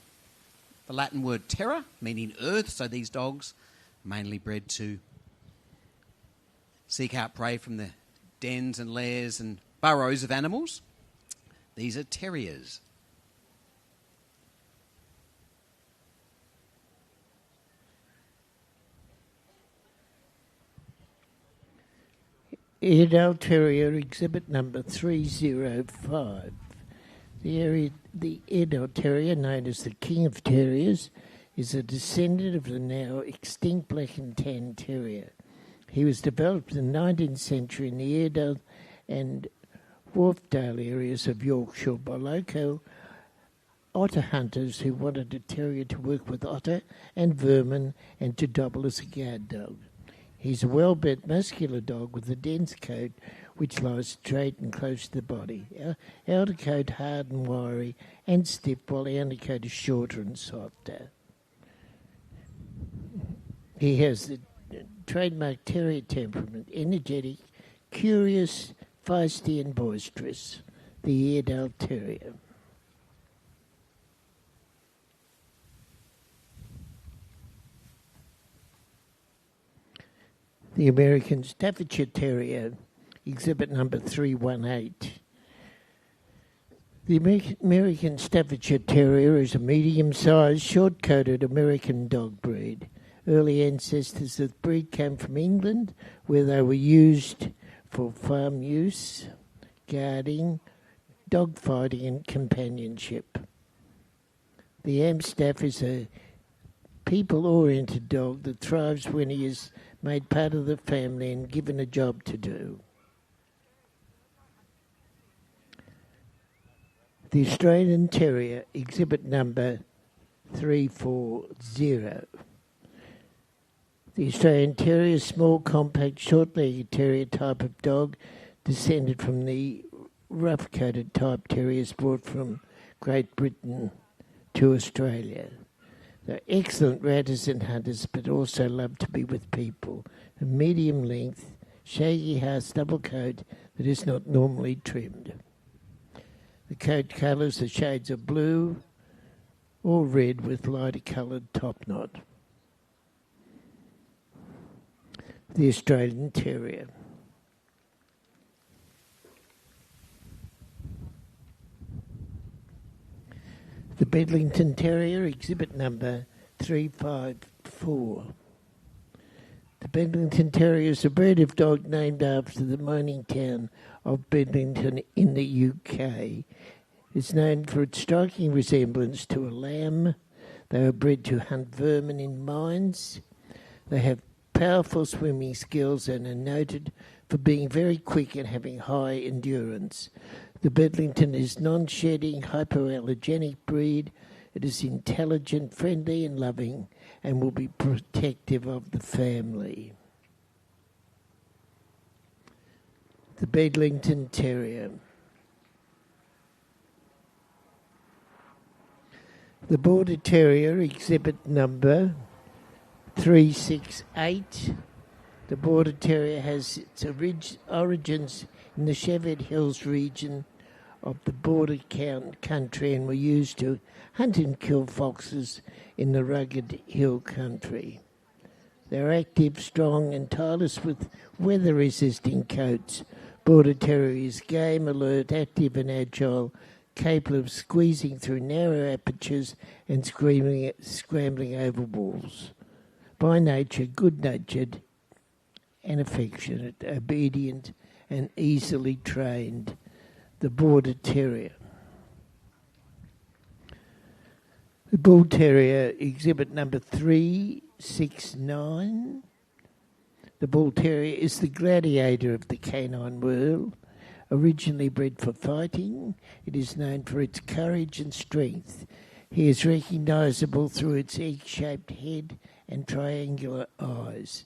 Latin word terra, meaning earth, so these dogs mainly bred to seek out prey from the dens and lairs and burrows of animals. These are terriers. Airedale Terrier, exhibit number 305. The Airedale Terrier, known as the King of Terriers, is a descendant of the now extinct Black and Tan Terrier. He was developed in the 19th century in the Airedale and Wharfdale areas of Yorkshire by local otter hunters who wanted a terrier to work with otter and vermin and to double as a guard dog. He's a well-built, muscular dog with a dense coat which lies straight and close to the body. Outer coat hard and wiry and stiff, while the undercoat is shorter and softer. He has the trademark terrier temperament, energetic, curious, feisty and boisterous. The Airedale Terrier. The American Staffordshire Terrier, exhibit number 318. The American Staffordshire Terrier is a medium-sized, short-coated American dog breed. Early ancestors of the breed came from England, where they were used for farm use, guarding, dog fighting and companionship. The Amstaff is a people-oriented dog that thrives when he is made part of the family and given a job to do. The Australian Terrier, exhibit number 340. The Australian Terrier is a small, compact, short-legged terrier type of dog descended from the rough-coated type terriers brought from Great Britain to Australia. They're excellent ratters and hunters, but also love to be with people. A medium length, shaggy house double coat that is not normally trimmed. The coat colours are shades of blue or red with lighter coloured top knot. The Australian Terrier. The Bedlington Terrier, exhibit number 354. The Bedlington Terrier is a breed of dog named after the mining town of Bedlington in the UK. It's known for its striking resemblance to a lamb. They are bred to hunt vermin in mines. They have powerful swimming skills and are noted for being very quick and having high endurance. The Bedlington is non-shedding, hypoallergenic breed. It is intelligent, friendly and loving and will be protective of the family. The Bedlington Terrier. The Border Terrier, exhibit number 368. The Border Terrier has its origins in the Cheviot Hills region of the border country and were used to hunt and kill foxes in the rugged hill country. They're active, strong and tireless with weather-resisting coats. Border Terrier is game, alert, active and agile, capable of squeezing through narrow apertures and scrambling over walls. By nature, good-natured and affectionate, obedient and easily trained. The Border Terrier. The Bull Terrier, exhibit number 369. The Bull Terrier is the gladiator of the canine world. Originally bred for fighting, it is known for its courage and strength. He is recognisable through its egg-shaped head and triangular eyes.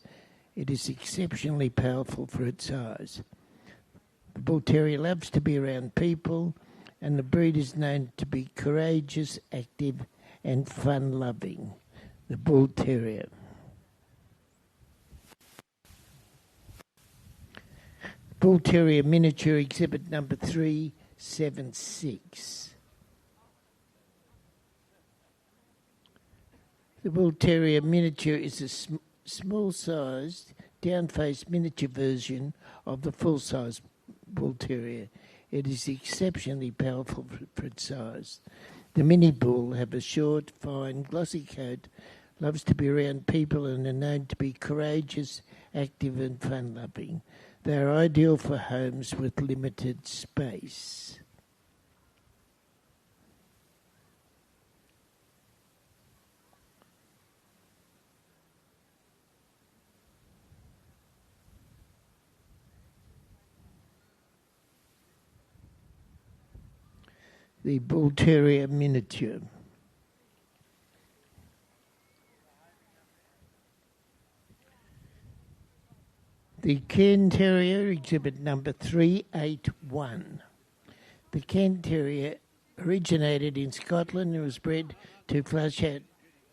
It is exceptionally powerful for its size. The Bull Terrier loves to be around people, and the breed is known to be courageous, active, and fun-loving. The Bull Terrier. Bull Terrier Miniature, exhibit number 376. The Bull Terrier Miniature is a small-sized, down-faced miniature version of the full-size Bull Terrier. It is exceptionally powerful for its size. The mini bull have a short, fine, glossy coat, loves to be around people and are known to be courageous, active and fun-loving. They are ideal for homes with limited space. The Bull Terrier Miniature. The Cairn Terrier, exhibit number 381. The Cairn Terrier originated in Scotland and was bred to flush out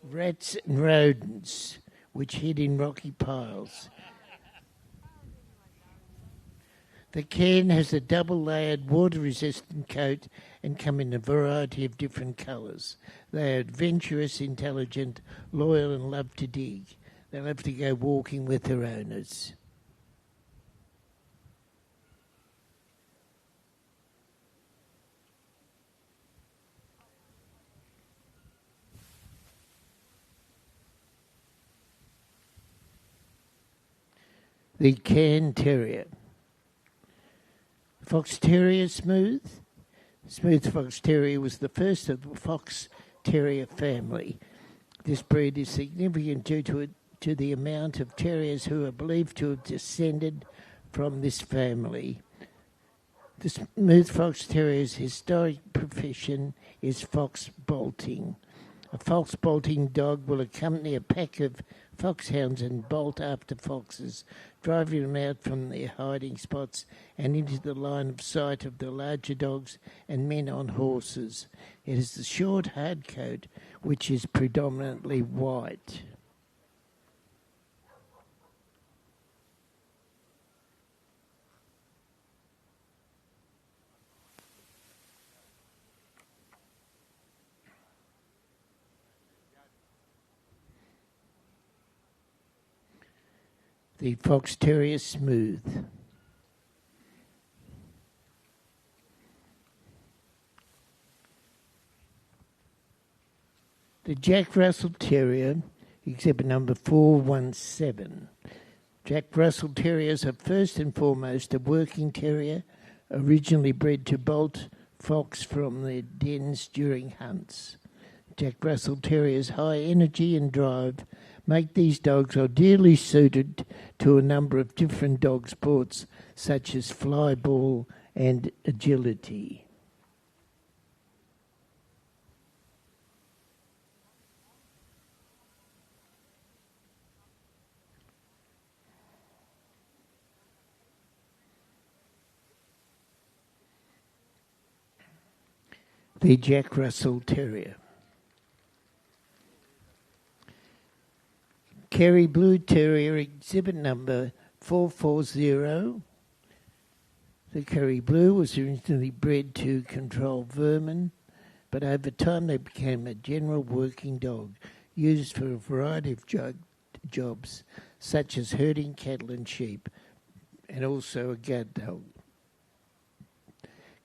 rats and rodents which hid in rocky piles. The Cairn has a double-layered water-resistant coat and come in a variety of different colours. They are adventurous, intelligent, loyal and love to dig. They love to go walking with their owners. The Cairn Terrier. Fox Terrier Smooth. Smooth Fox Terrier was the first of the Fox Terrier family. This breed is significant due to the amount of terriers who are believed to have descended from this family. The Smooth Fox Terrier's historic profession is fox bolting. A fox bolting dog will accompany a pack of foxhounds and bolt after foxes, driving them out from their hiding spots and into the line of sight of the larger dogs and men on horses. It has a short, hard coat, which is predominantly white. The Fox Terrier Smooth. The Jack Russell Terrier, exhibit number 417. Jack Russell Terriers are first and foremost a working terrier, originally bred to bolt fox from their dens during hunts. Jack Russell Terriers' high energy and drive make these dogs ideally suited to a number of different dog sports, such as flyball and agility. The Jack Russell Terrier. Kerry Blue Terrier, exhibit number 440. The Kerry Blue was originally bred to control vermin, but over time they became a general working dog, used for a variety of jobs, such as herding cattle and sheep, and also a guard dog.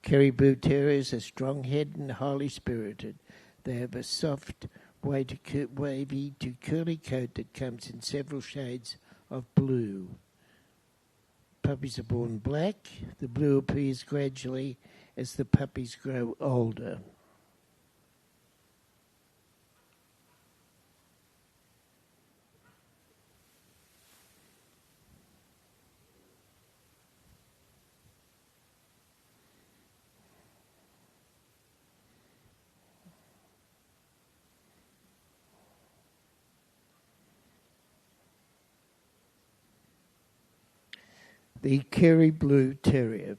Kerry Blue Terriers are strong-headed and highly spirited. They have a soft, wavy to curly coat that comes in several shades of blue. Puppies are born black. The blue appears gradually as the puppies grow older. The Kerry Blue Terrier.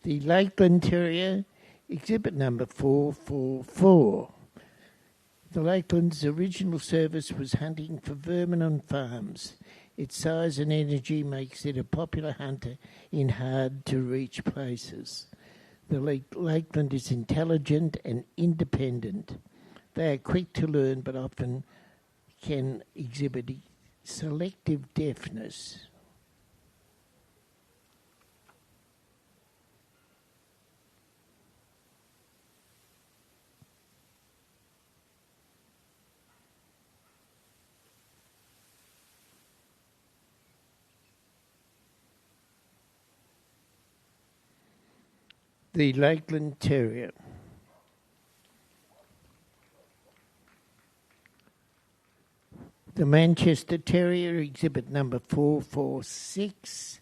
The Lakeland Terrier, exhibit number 444. The Lakeland's original service was hunting for vermin on farms. Its size and energy makes it a popular hunter in hard-to-reach places. The Lakeland is intelligent and independent. They are quick to learn, but often can exhibit selective deafness. The Lakeland Terrier. The Manchester Terrier, exhibit number 446.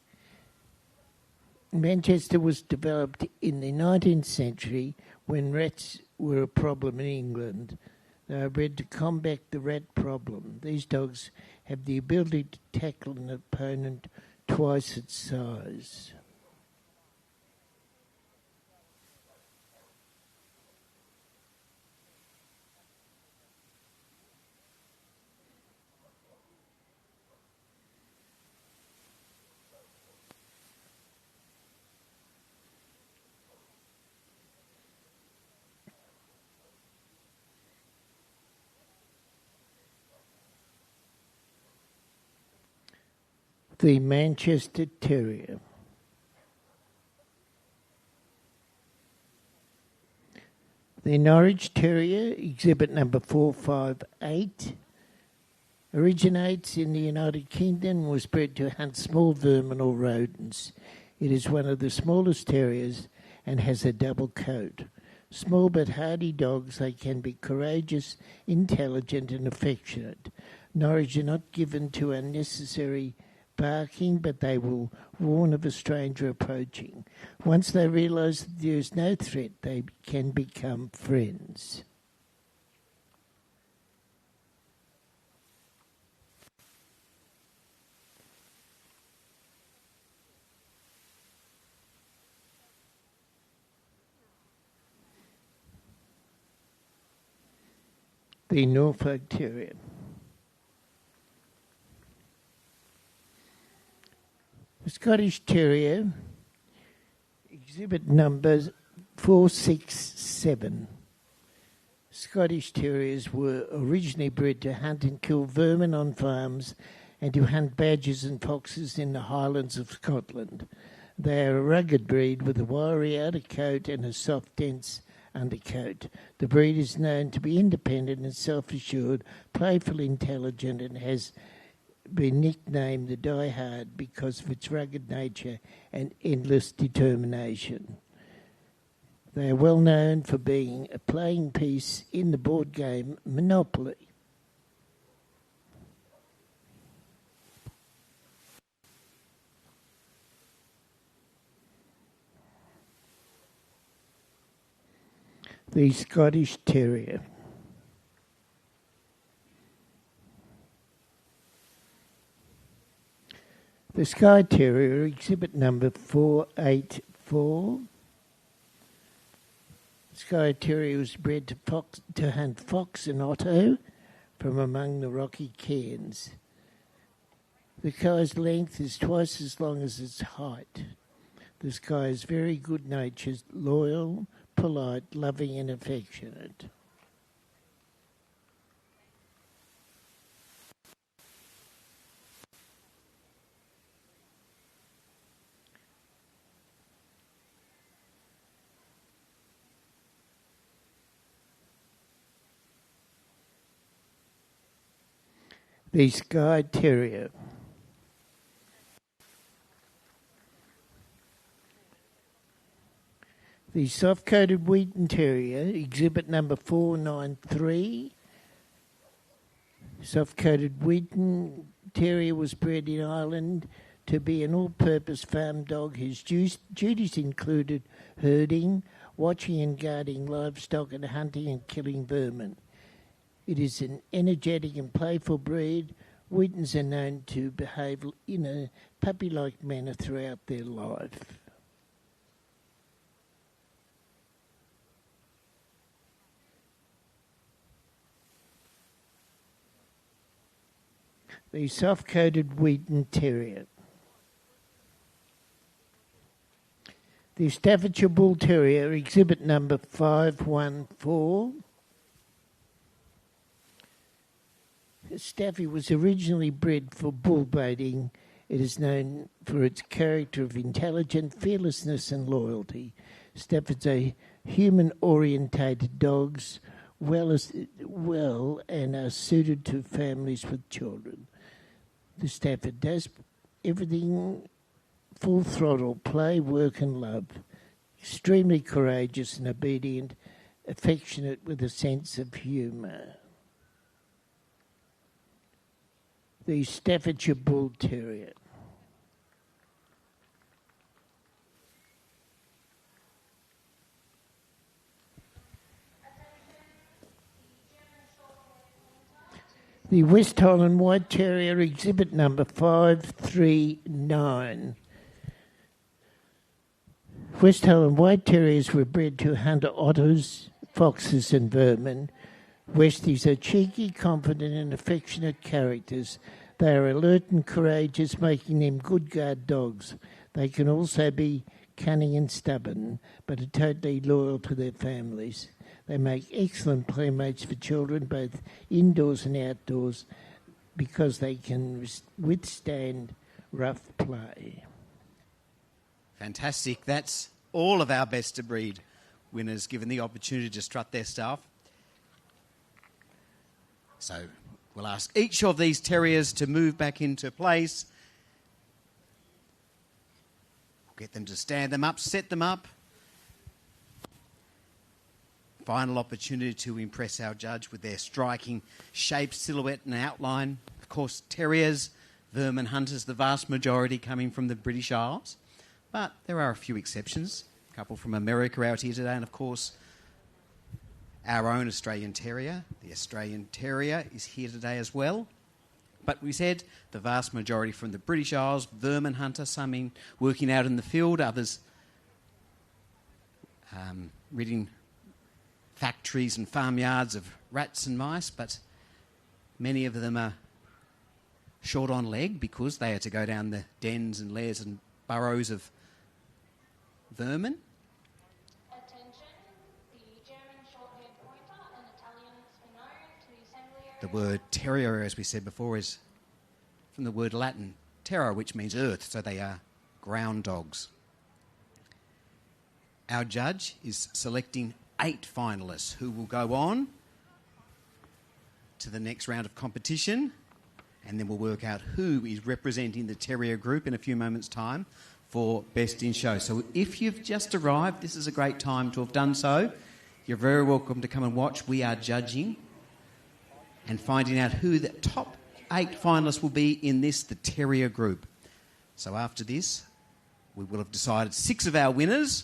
Manchester was developed in the 19th century when rats were a problem in England. They are bred to combat the rat problem. These dogs have the ability to tackle an opponent twice its size. The Manchester Terrier. The Norwich Terrier, exhibit number 458, originates in the United Kingdom and was bred to hunt small vermin or rodents. It is one of the smallest terriers and has a double coat. Small but hardy dogs, they can be courageous, intelligent and affectionate. Norwich are not given to unnecessary barking, but they will warn of a stranger approaching. Once they realise that there is no threat, they can become friends. The Norfolk Terrier. The Scottish Terrier, exhibit number 467. Scottish Terriers were originally bred to hunt and kill vermin on farms and to hunt badgers and foxes in the Highlands of Scotland. They are a rugged breed with a wiry outer coat and a soft, dense undercoat. The breed is known to be independent and self-assured, playful, intelligent, and has been nicknamed the Die Hard because of its rugged nature and endless determination. They are well known for being a playing piece in the board game Monopoly. The Scottish Terrier. The Skye Terrier, exhibit number 484. Skye Terrier was bred to hunt fox and otter from among the rocky cairns. The Skye's length is twice as long as its height. The Skye is very good-natured, loyal, polite, loving and affectionate. The Skye Terrier. The soft-coated Wheaten Terrier, exhibit number 493. Soft-coated Wheaten Terrier was bred in Ireland to be an all-purpose farm dog. His duties included herding, watching and guarding livestock, and hunting and killing vermin. It is an energetic and playful breed. Wheatens are known to behave in a puppy-like manner throughout their life. The soft-coated Wheaten Terrier. The Staffordshire Bull Terrier, exhibit number 514. Staffy was originally bred for bull baiting. It is known for its character of intelligence, fearlessness and loyalty. Staffords are human-orientated dogs, well and are suited to families with children. The Stafford does everything full throttle, play, work and love. Extremely courageous and obedient, affectionate with a sense of humour. The Staffordshire Bull Terrier. The West Highland White Terrier, exhibit number 539. West Highland White Terriers were bred to hunter otters, foxes and vermin. Westies are cheeky, confident and affectionate characters. They are alert and courageous, making them good guard dogs. They can also be cunning and stubborn, but are totally loyal to their families. They make excellent playmates for children, both indoors and outdoors, because they can withstand rough play. Fantastic. That's all of our best of breed winners given the opportunity to strut their stuff. So we'll ask each of these terriers to move back into place. We'll get them to stand them up, set them up. Final opportunity to impress our judge with their striking shape, silhouette and outline. Of course, terriers, vermin hunters, the vast majority coming from the British Isles. But there are a few exceptions. A couple from America out here today, and of course, our own Australian Terrier. The Australian Terrier is here today as well. But we said the vast majority from the British Isles, vermin hunter, some working out in the field, others ridding factories and farmyards of rats and mice, but many of them are short on leg because they had to go down the dens and lairs and burrows of vermin. Attention, the German short-haired pointer and Italian spinone to the assembly area. The word terrier, as we said before, is from the word Latin terra, which means earth, so they are ground dogs. Our judge is selecting 8 finalists who will go on to the next round of competition, and then we'll work out who is representing the terrier group in a few moments' time for Best in Show. So if you've just arrived, this is a great time to have done so. You're very welcome to come and watch. We are judging and finding out who the top 8 finalists will be in this, the terrier group. So after this, we will have decided 6 of our winners.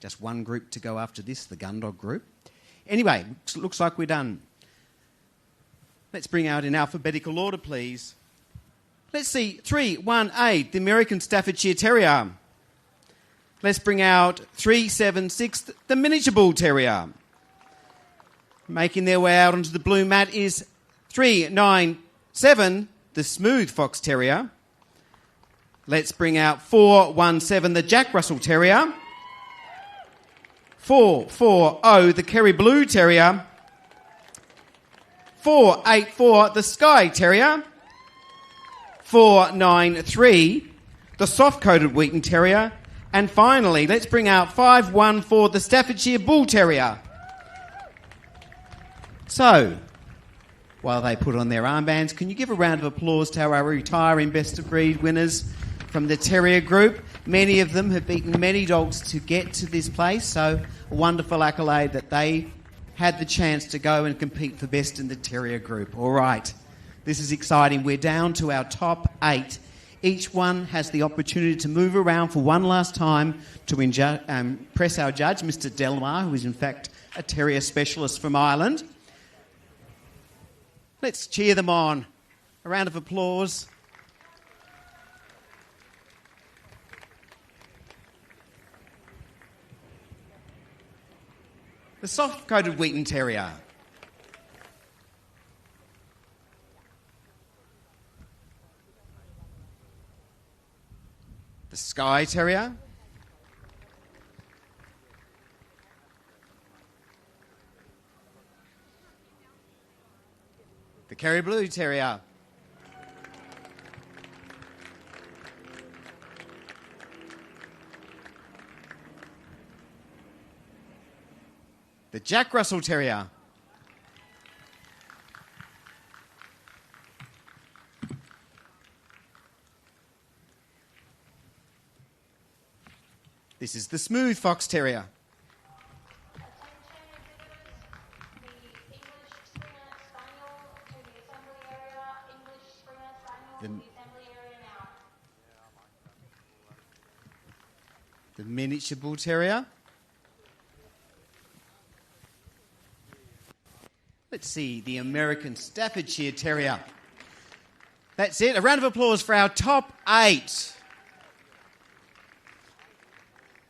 Just one group to go after this, the gun dog group. Anyway, looks like we're done. Let's bring out in alphabetical order, please. Let's see, 318, the American Staffordshire Terrier. Let's bring out 376, the Miniature Bull Terrier. Making their way out onto the blue mat is 397, the Smooth Fox Terrier. Let's bring out 417, the Jack Russell Terrier. 440, the Kerry Blue Terrier. 484, the Skye Terrier. 493, the Soft-Coated Wheaton Terrier. And finally, let's bring out 514, the Staffordshire Bull Terrier. So, while they put on their armbands, can you give a round of applause to our retiring Best of Breed winners from the Terrier group? Many of them have beaten many dogs to get to this place, so a wonderful accolade that they had the chance to go and compete for Best in the Terrier group. All right, this is exciting. We're down to our top 8. Each one has the opportunity to move around for one last time to impress our judge, Mr. Delmar, who is in fact a terrier specialist from Ireland. Let's cheer them on. A round of applause. The Soft-Coated Wheaton Terrier. The Skye Terrier. The Kerry Blue Terrier. The Jack Russell Terrier. This is the Smooth Fox Terrier. The Miniature Bull Terrier. Let's see, the American Staffordshire Terrier. That's it. A round of applause for our top 8.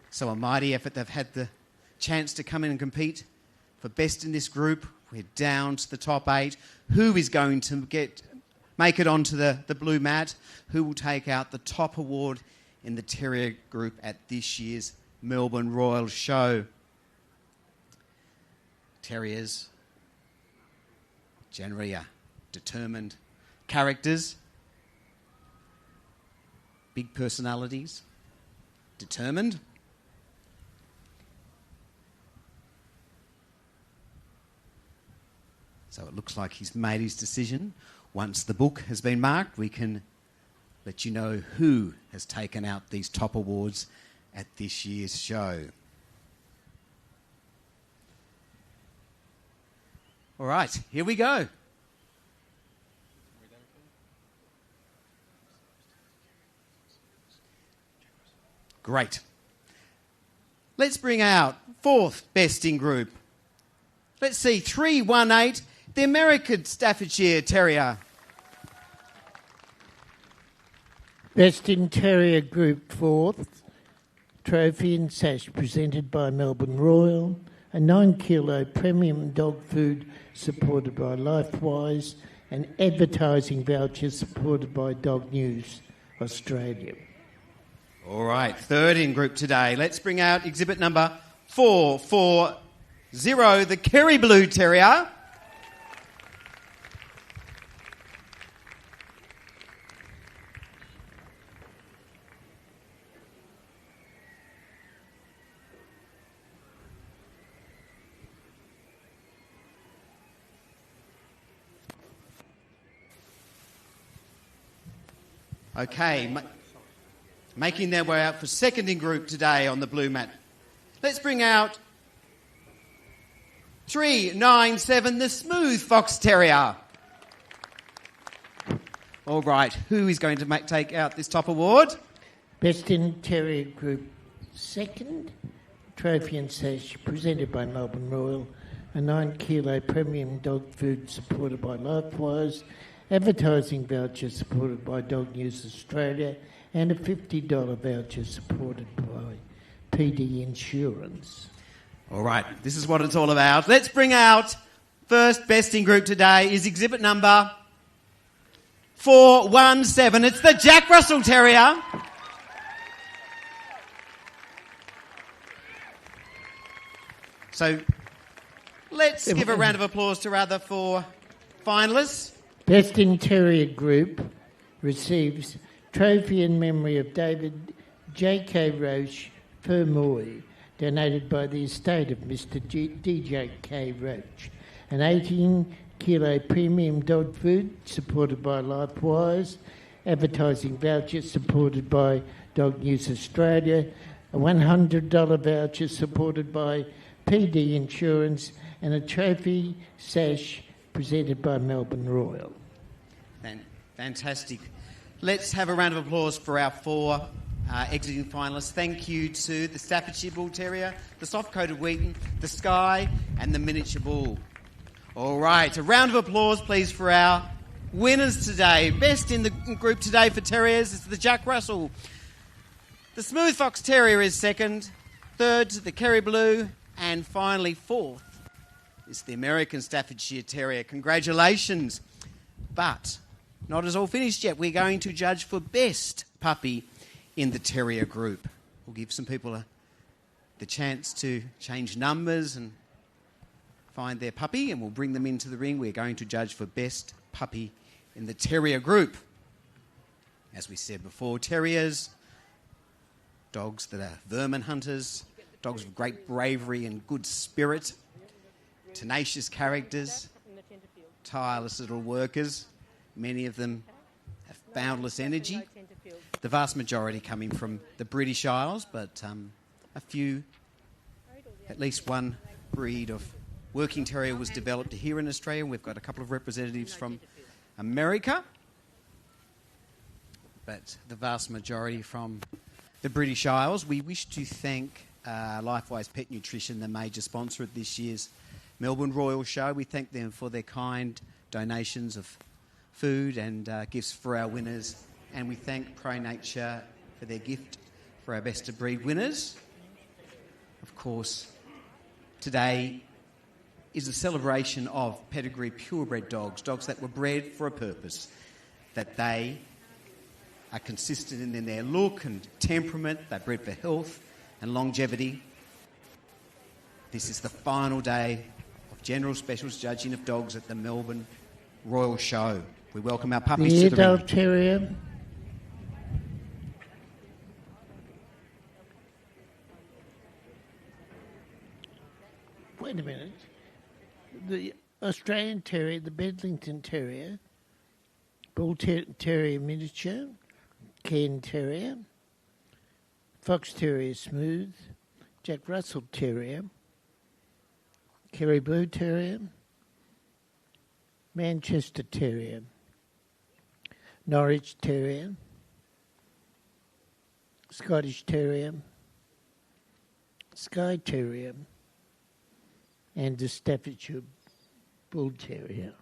So a mighty effort. They've had the chance to come in and compete for best in this group. We're down to the top 8. Who is going to make it onto the blue mat? Who will take out the top award in the Terrier group at this year's Melbourne Royal Show? Terriers generally are determined characters, big personalities, determined. So it looks like he's made his decision. Once the book has been marked, we can let you know who has taken out these top awards at this year's show. All right, here we go. Great. Let's bring out 4th best in group. Let's see, 318, the American Staffordshire Terrier. Best in Terrier Group 4th, trophy and sash presented by Melbourne Royal, a 9-kilo premium dog food supported by LifeWise, and advertising voucher supported by Dog News Australia. All right, 3rd in group today. Let's bring out exhibit number 440, the Kerry Blue Terrier. Okay, making their way out for 2nd in group today on the blue mat. Let's bring out 397, the Smooth Fox Terrier. All right, who is going to take out this top award? Best in Terrier Group 2nd, trophy and sash presented by Melbourne Royal, a 9-kilo premium dog food supported by LifeWise, advertising voucher supported by Dog News Australia, and a $50 voucher supported by PD Insurance. All right, this is what it's all about. Let's bring out 1st best in group today is exhibit number 417. It's the Jack Russell Terrier. So let's give a round of applause to our other 4 finalists. Best in Terrier Group receives trophy in memory of David J.K. Roche Fermoy, donated by the estate of Mr. D.J.K. Roche. An 18-kilo premium dog food supported by LifeWise, advertising voucher supported by Dog News Australia, a $100 voucher supported by PD Insurance, and a trophy sash presented by Melbourne Royal. Fantastic. Let's have a round of applause for our 4 exiting finalists. Thank you to the Staffordshire Bull Terrier, the soft-coated Wheaton, the Skye, and the miniature bull. All right, a round of applause, please, for our winners today. Best in the group today for Terriers is the Jack Russell. The Smooth Fox Terrier is 2nd, 3rd, the Kerry Blue, and finally 4th is the American Staffordshire Terrier. Congratulations. But not as all finished yet. We're going to judge for best puppy in the Terrier group. We'll give some people the chance to change numbers and find their puppy, and we'll bring them into the ring. We're going to judge for best puppy in the Terrier group. As we said before, Terriers, dogs that are vermin hunters, dogs of great bravery and good spirit, tenacious characters, tireless little workers. Many of them have boundless energy. The vast majority coming from the British Isles, but a few, at least one breed of working terrier was developed here in Australia. We've got a couple of representatives from America, but the vast majority from the British Isles. We wish to thank LifeWise Pet Nutrition, the major sponsor of this year's Melbourne Royal Show. We thank them for their kind donations of food and gifts for our winners. And we thank Pro Nature for their gift for our Best of Breed winners. Of course, today is a celebration of pedigree purebred dogs, dogs that were bred for a purpose, that they are consistent in their look and temperament, they're bred for health and longevity. This is the final day of General Specials Judging of Dogs at the Melbourne Royal Show. We welcome our puppies The to the Airedale ring. Terrier. Wait a minute. The Australian Terrier, the Bedlington Terrier, Bull Terrier Miniature, Cairn Terrier, Fox Terrier Smooth, Jack Russell Terrier, Kerry Blue Terrier, Manchester Terrier, Norwich Terrier, Scottish Terrier, Skye Terrier, and the Staffordshire Bull Terrier.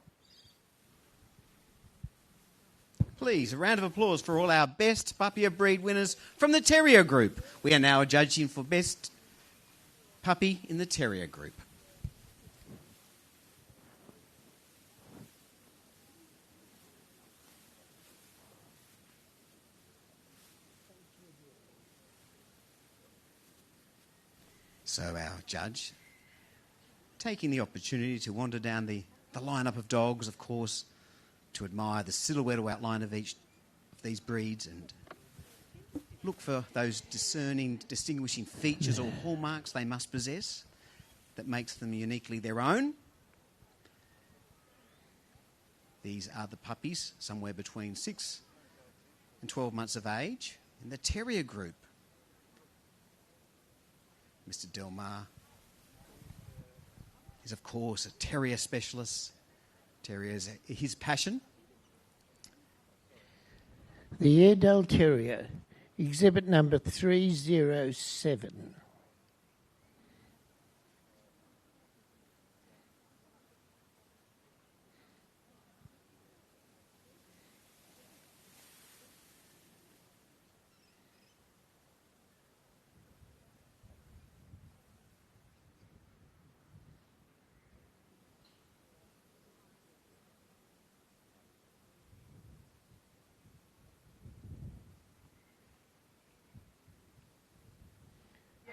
Please, a round of applause for all our best puppy of breed winners from the Terrier Group. We are now judging for best puppy in the Terrier Group. So our judge, taking the opportunity to wander down the lineup of dogs, of course, to admire the silhouette or outline of each of these breeds and look for those discerning, distinguishing features or hallmarks they must possess that makes them uniquely their own. These are the puppies, somewhere between 6 and 12 months of age, in the Terrier Group. Mr. Delmar is, of course, a terrier specialist. Terrier is his passion. The Airedale Terrier, exhibit number 307.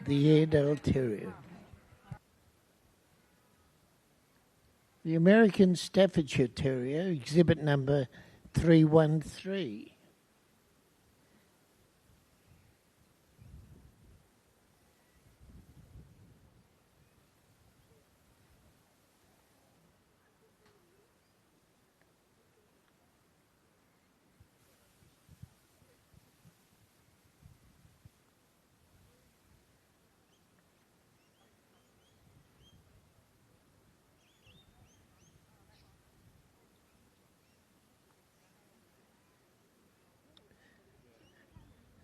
The Airedale Terrier. The American Staffordshire Terrier, exhibit number 313.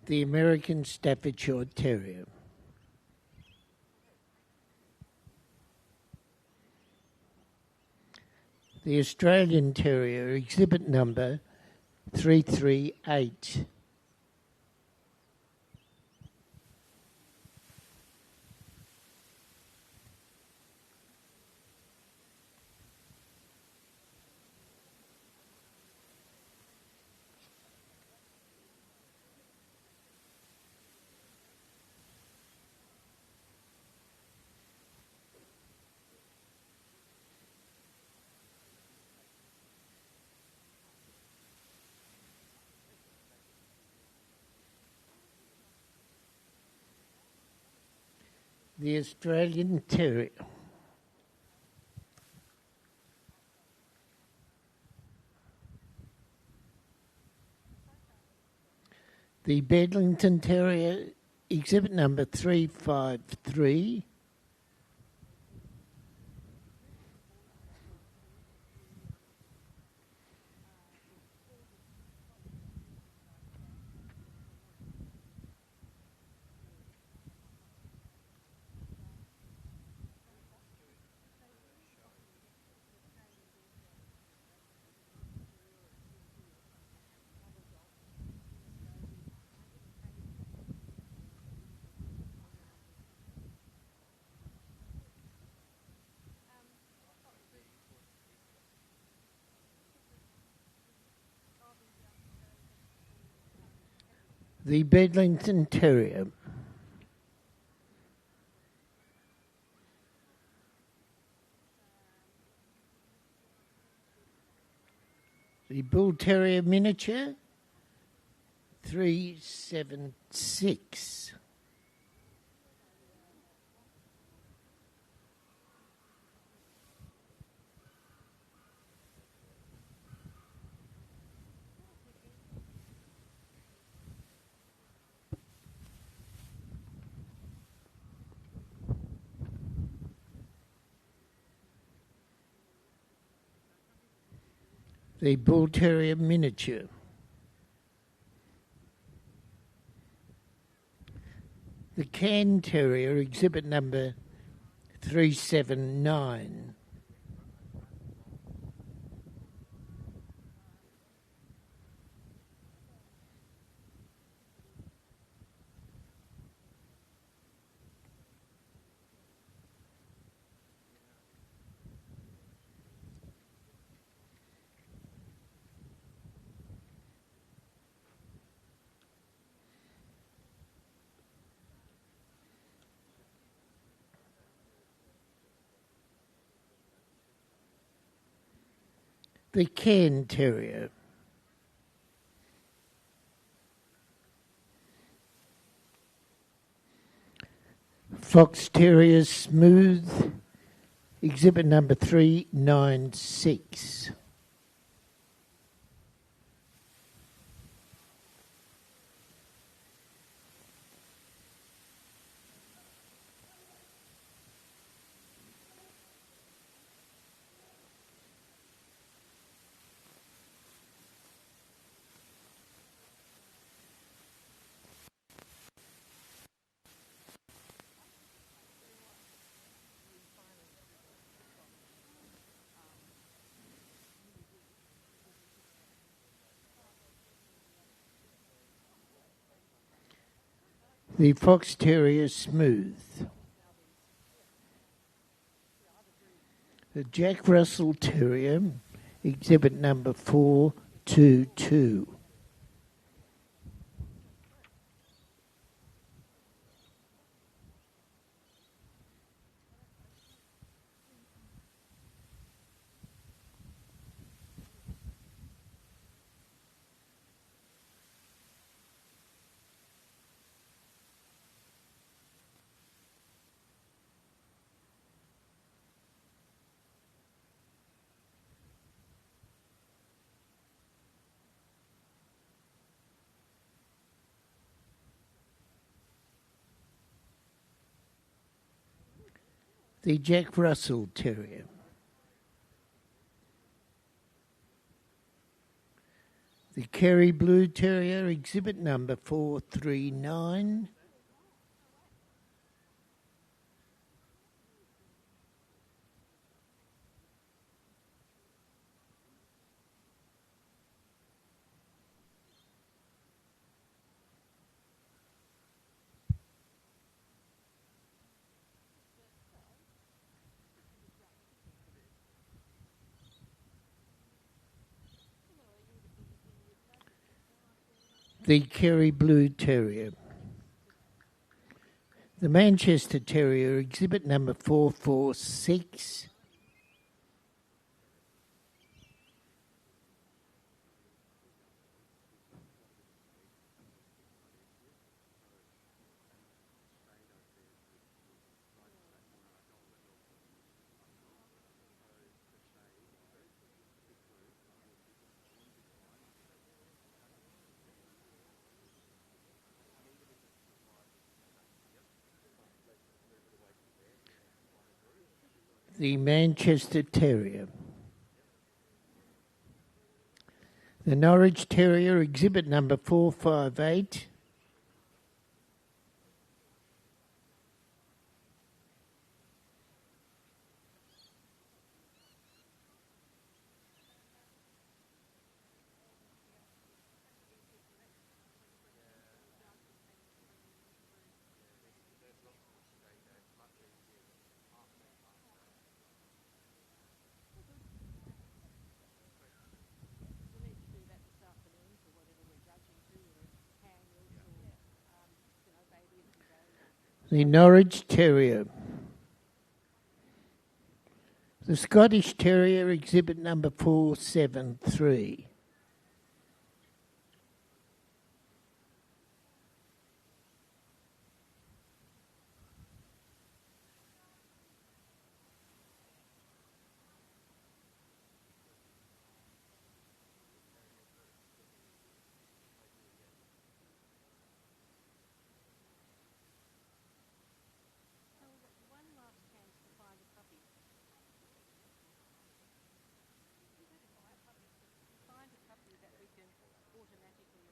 The American Staffordshire Terrier. The Australian Terrier, exhibit number 338. The Australian Terrier. The Bedlington Terrier, exhibit number 353. The Bedlington Terrier. The Bull Terrier Miniature, 376. The Bull Terrier Miniature. The Can Terrier, exhibit number 379. The Cairn Terrier. Fox Terrier Smooth, exhibit number 396. The Fox Terrier Smooth. The Jack Russell Terrier, exhibit number 422. The Jack Russell Terrier. The Kerry Blue Terrier, exhibit number 439. The Kerry Blue Terrier. The Manchester Terrier, exhibit number 446. The Manchester Terrier. The Norwich Terrier, exhibit number 458. The Norwich Terrier. The Scottish Terrier, exhibit number 473.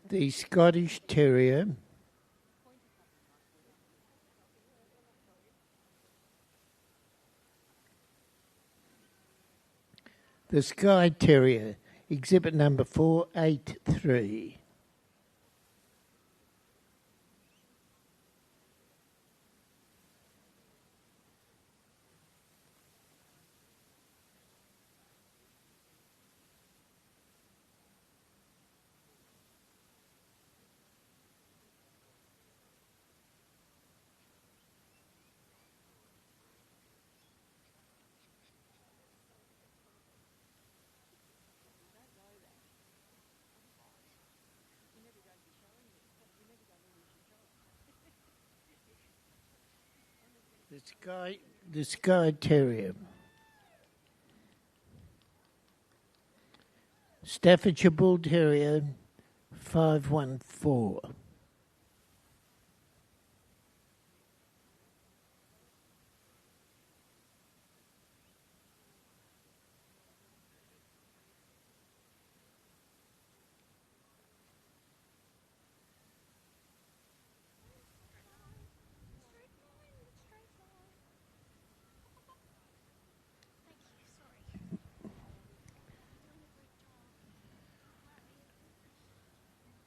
The Scottish Terrier. The Skye Terrier, exhibit number 483. The Skye Terrier. Staffordshire Bull Terrier, 514.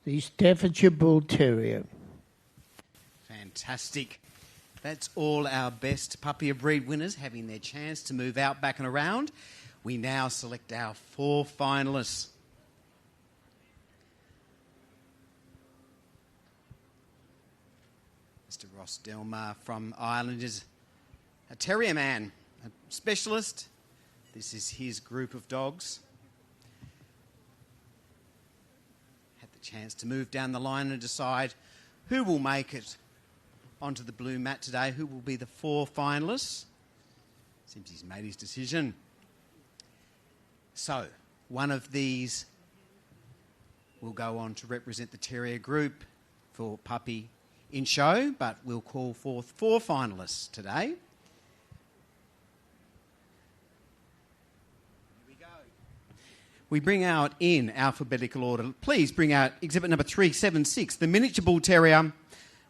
The Staffordshire Bull Terrier. Fantastic. That's all our best puppy of breed winners having their chance to move out, back and around. We now select our 4 finalists. Mr. Ross Delmar from Ireland is a terrier man, a specialist. This is his group of dogs. Had the chance to move down the line and decide who will make it onto the blue mat today, who will be the 4 finalists. Seems he's made his decision. So, one of these will go on to represent the terrier group for puppy in show, but we'll call forth 4 finalists today. Here we go. We bring out in alphabetical order. Please bring out exhibit number 376, the Miniature Bull Terrier.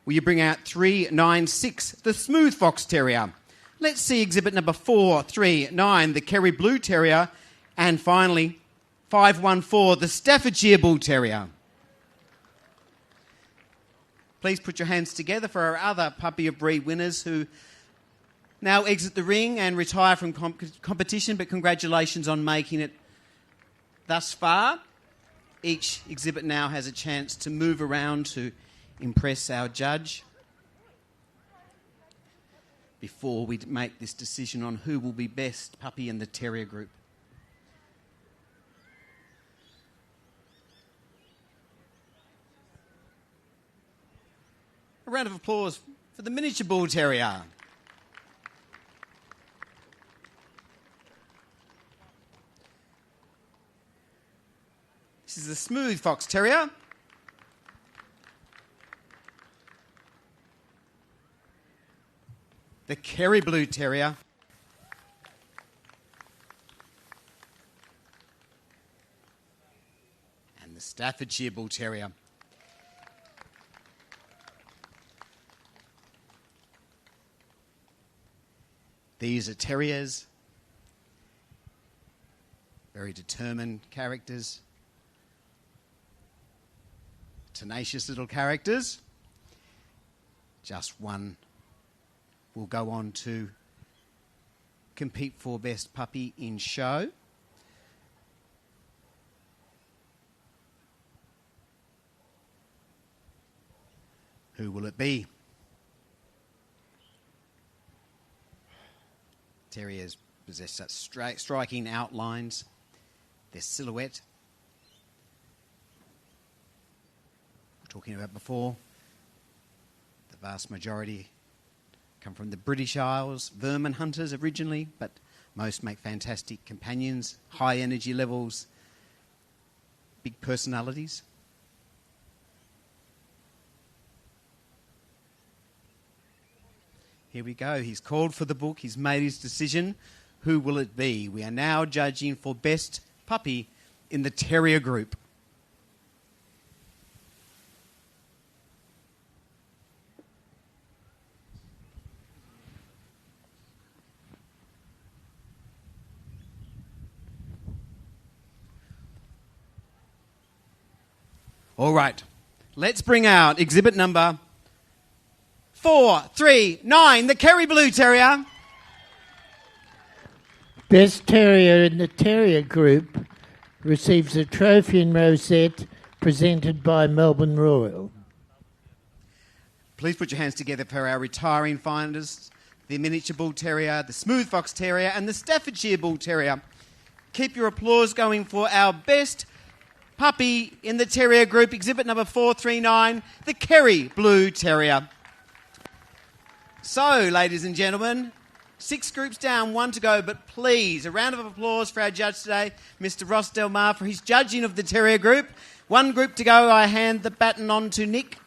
Will you bring out 396, the Smooth Fox Terrier? Let's see exhibit number 439, the Kerry Blue Terrier. And finally, 514, the Staffordshire Bull Terrier. Please put your hands together for our other puppy of breed winners who now exit the ring and retire from competition, but congratulations on making it thus far. Each exhibit now has a chance to move around to impress our judge before we make this decision on who will be best puppy in the terrier group. A round of applause for the Miniature Bull Terrier. This is the Smooth Fox Terrier. The Kerry Blue Terrier. And the Staffordshire Bull Terrier. These are terriers, very determined characters, tenacious little characters. Just one will go on to compete for best puppy in show. Who will it be? Terriers possess such striking outlines. Their silhouette, we were talking about before, the vast majority come from the British Isles, vermin hunters originally, but most make fantastic companions, high energy levels, big personalities. Here we go. He's called for the book. He's made his decision. Who will it be? We are now judging for best puppy in the terrier group. All right. Let's bring out exhibit number 439, the Kerry Blue Terrier. Best Terrier in the Terrier group receives a trophy in rosette presented by Melbourne Royal. Please put your hands together for our retiring finalists, the Miniature Bull Terrier, the Smooth Fox Terrier and the Staffordshire Bull Terrier. Keep your applause going for our best puppy in the Terrier group, exhibit number 439, the Kerry Blue Terrier. So, ladies and gentlemen, 6 groups down, 1 to go, but please, a round of applause for our judge today, Mr. Ross Del Mar, for his judging of the Terrier group. 1 group to go. I hand the baton on to Nick.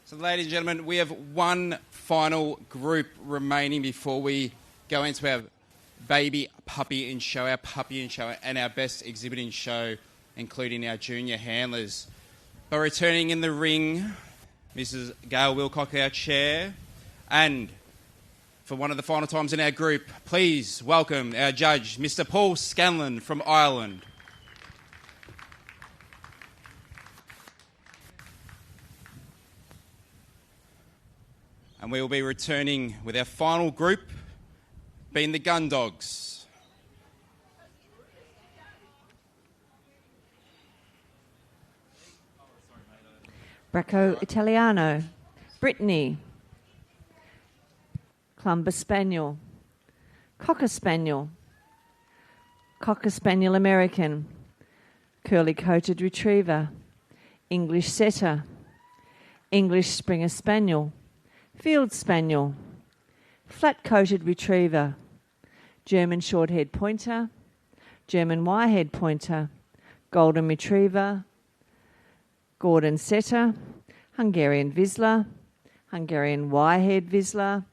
So, ladies and gentlemen, we have one final group remaining before we go into our baby puppy in show, our puppy in show, and our best exhibiting show, including our junior handlers. But returning in the ring, Mrs. Gail Wilcock, our chair, and for one of the final times in our group, please welcome our judge, Mr. Paul Scanlon from Ireland. And we will be returning with our final group, being the Gun Dogs. Bracco Italiano, Brittany, Clumber Spaniel, Cocker Spaniel, Cocker Spaniel American, Curly-Coated Retriever, English Setter, English Springer Spaniel, Field Spaniel, Flat-Coated Retriever, German Short-Haired Pointer, German Wire-Haired Pointer, Golden Retriever, Gordon Setter, Hungarian Vizsla, Hungarian Wire-Haired Vizsla,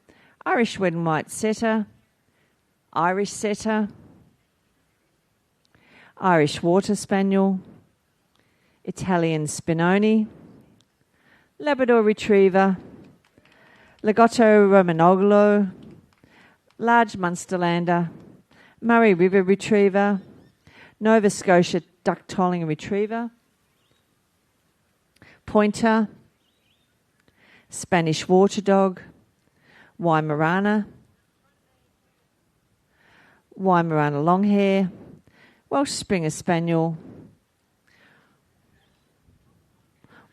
Irish Red and White Setter, Irish Setter, Irish Water Spaniel, Italian Spinoni, Labrador Retriever, Lagotto Romanoglo, Large Munsterlander, Murray River Retriever, Nova Scotia Duck-Tolling Retriever, Pointer, Spanish Water Dog, Weimaraner, Weimaraner Longhair, Welsh Springer Spaniel,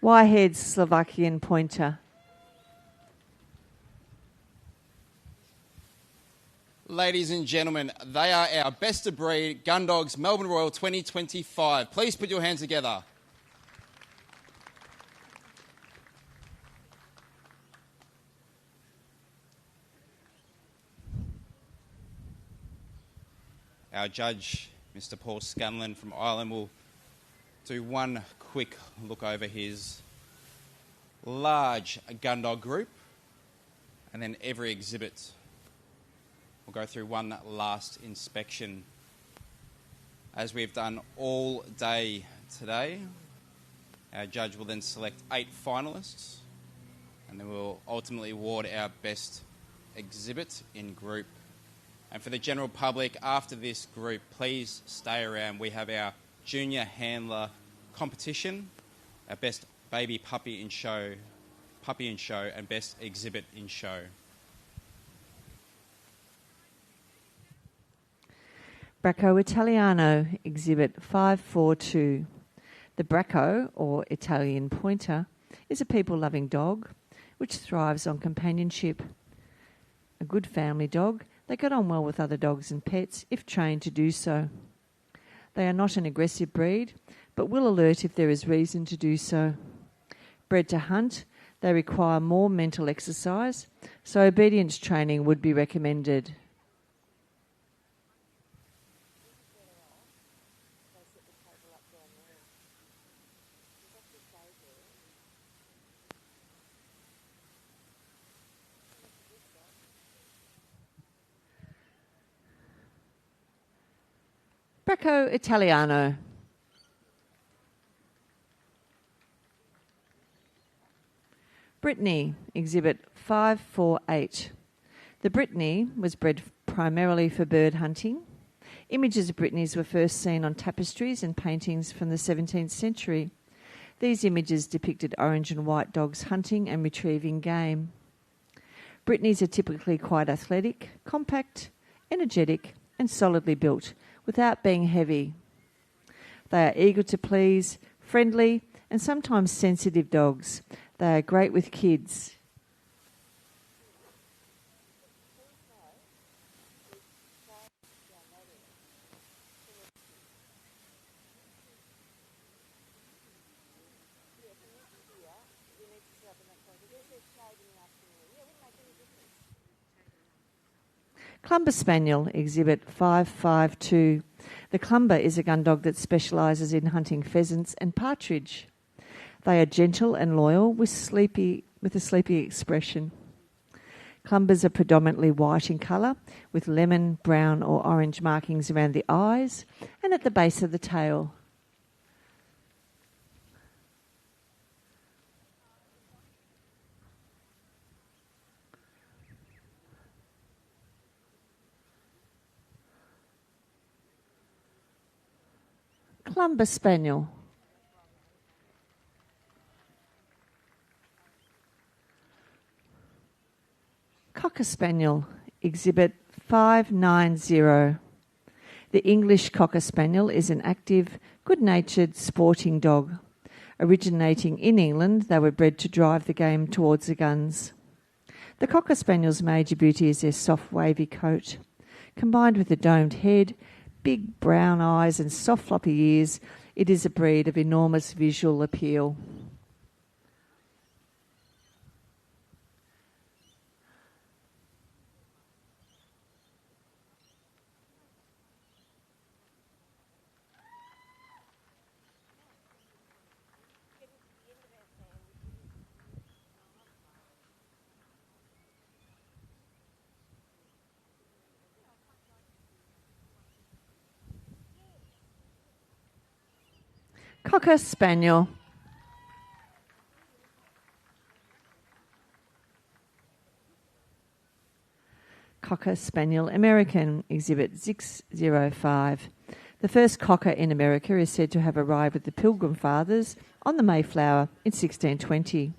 Wire-Haired Slovakian Pointer. Ladies and gentlemen, they are our best of breed Gun Dogs Melbourne Royal 2025. Please put your hands together. Our judge, Mr. Paul Scanlon from Ireland, will do one quick look over his large gun dog group, and then every exhibit will go through one last inspection. As we've done all day today, our judge will then select 8 finalists, and then we'll ultimately award our best exhibit in group. And for the general public, after this group, please stay around. We have our junior handler competition our best baby puppy in show, and best exhibit in show. Bracco Italiano, Exhibit 542. The Bracco, or Italian Pointer, is a people-loving dog which thrives on companionship. A good family dog, they get on well with other dogs and pets if trained to do so. They are not an aggressive breed, but will alert if there is reason to do so. Bred to hunt, they require more mental exercise, so obedience training would be recommended. Bracco Italiano. Brittany, Exhibit 548. The Brittany was bred primarily for bird hunting. Images of Brittany's were first seen on tapestries and paintings from the 17th century. These images depicted orange and white dogs hunting and retrieving game. Brittany's are typically quite athletic, compact, energetic, and solidly built, without being heavy. They are eager to please, friendly, and sometimes sensitive dogs. They are great with kids. Clumber Spaniel, Exhibit 552. The Clumber is a gun dog that specialises in hunting pheasants and partridge. They are gentle and loyal with a sleepy expression. Clumbers are predominantly white in colour, with lemon, brown or orange markings around the eyes and at the base of the tail. Clumber Spaniel. Cocker Spaniel, Exhibit 590. The English Cocker Spaniel is an active, good-natured, sporting dog. Originating in England, they were bred to drive the game towards the guns. The Cocker Spaniel's major beauty is their soft, wavy coat. Combined with a domed head, big brown eyes and soft floppy ears, it is a breed of enormous visual appeal. Cocker Spaniel. Cocker Spaniel American, Exhibit 605. The first cocker in America is said to have arrived with the Pilgrim Fathers on the Mayflower in 1620.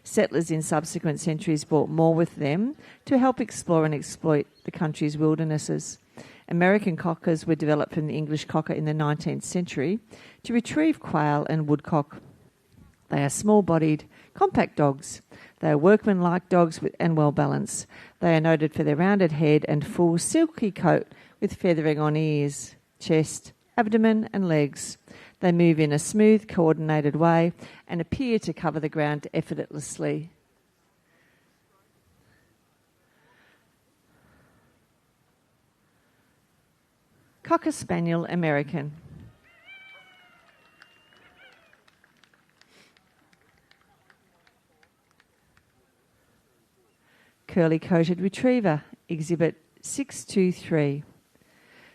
Settlers in subsequent centuries brought more with them to help explore and exploit the country's wildernesses. American cockers were developed from the English cocker in the 19th century to retrieve quail and woodcock. They are small-bodied, compact dogs. They are workmanlike dogs and well-balanced. They are noted for their rounded head and full, silky coat with feathering on ears, chest, abdomen and legs. They move in a smooth, coordinated way and appear to cover the ground effortlessly. Cocker Spaniel American. Curly-coated Retriever, Exhibit 623.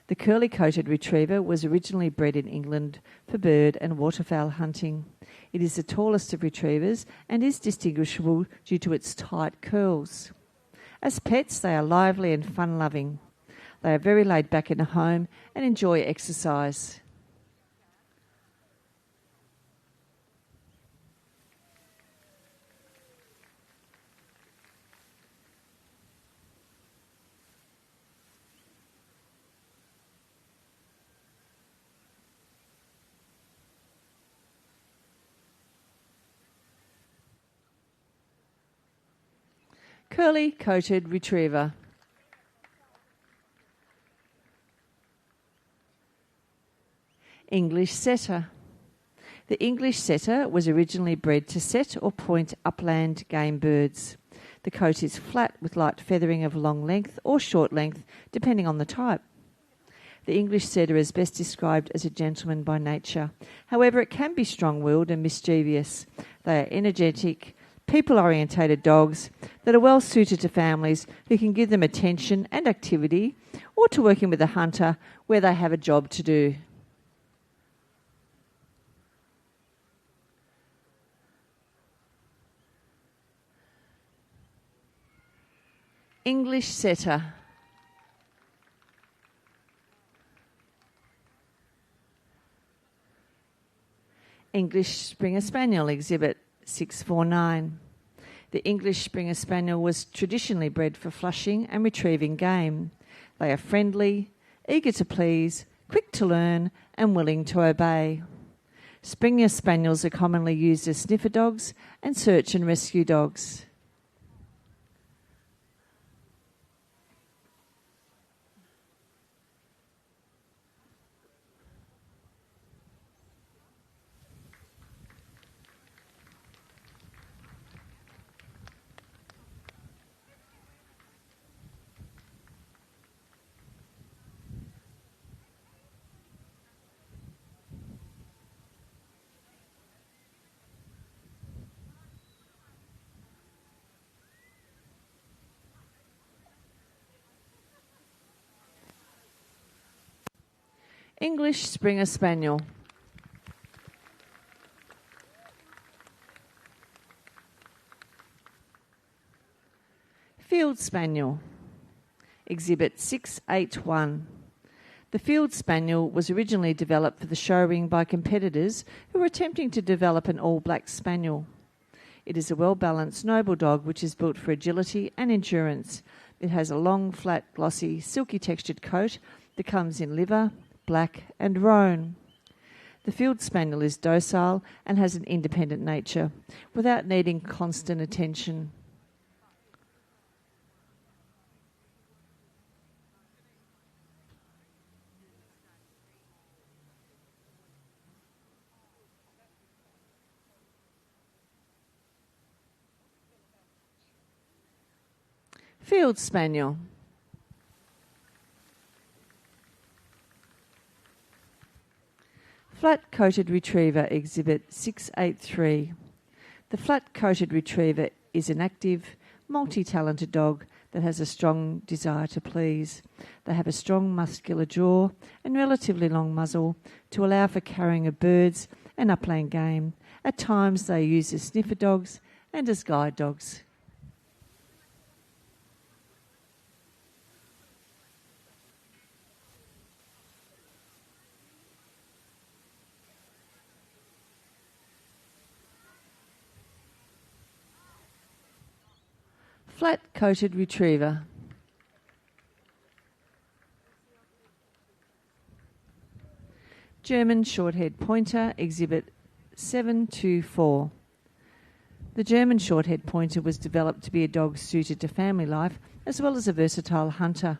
The curly-coated retriever was originally bred in England for bird and waterfowl hunting. It is the tallest of retrievers and is distinguishable due to its tight curls. As pets, they are lively and fun-loving. They are very laid back in a home and enjoy exercise. Curly-coated retriever. English setter. The English setter was originally bred to set or point upland game birds. The coat is flat with light feathering of long length or short length, depending on the type. The English setter is best described as a gentleman by nature. However, it can be strong-willed and mischievous. They are energetic, people-orientated dogs that are well suited to families who can give them attention and activity, or to working with a hunter where they have a job to do. English setter. English Springer Spaniel, Exhibit 649. The English Springer Spaniel was traditionally bred for flushing and retrieving game. They are friendly, eager to please, quick to learn and willing to obey. Springer Spaniels are commonly used as sniffer dogs and search and rescue dogs. English Springer Spaniel. Field Spaniel, Exhibit 681. The Field Spaniel was originally developed for the show ring by competitors who were attempting to develop an all-black spaniel. It is a well-balanced, noble dog which is built for agility and endurance. It has a long, flat, glossy, silky textured coat that comes in liver, black and roan. The Field Spaniel is docile and has an independent nature, without needing constant attention. Field Spaniel. Flat-coated retriever, Exhibit 683. The flat-coated retriever is an active, multi-talented dog that has a strong desire to please. They have a strong muscular jaw and relatively long muzzle to allow for carrying of birds and upland game. At times they are used as sniffer dogs and as guide dogs. Flat-coated retriever. German short-haired pointer, Exhibit 724. The German short-haired pointer was developed to be a dog suited to family life as well as a versatile hunter.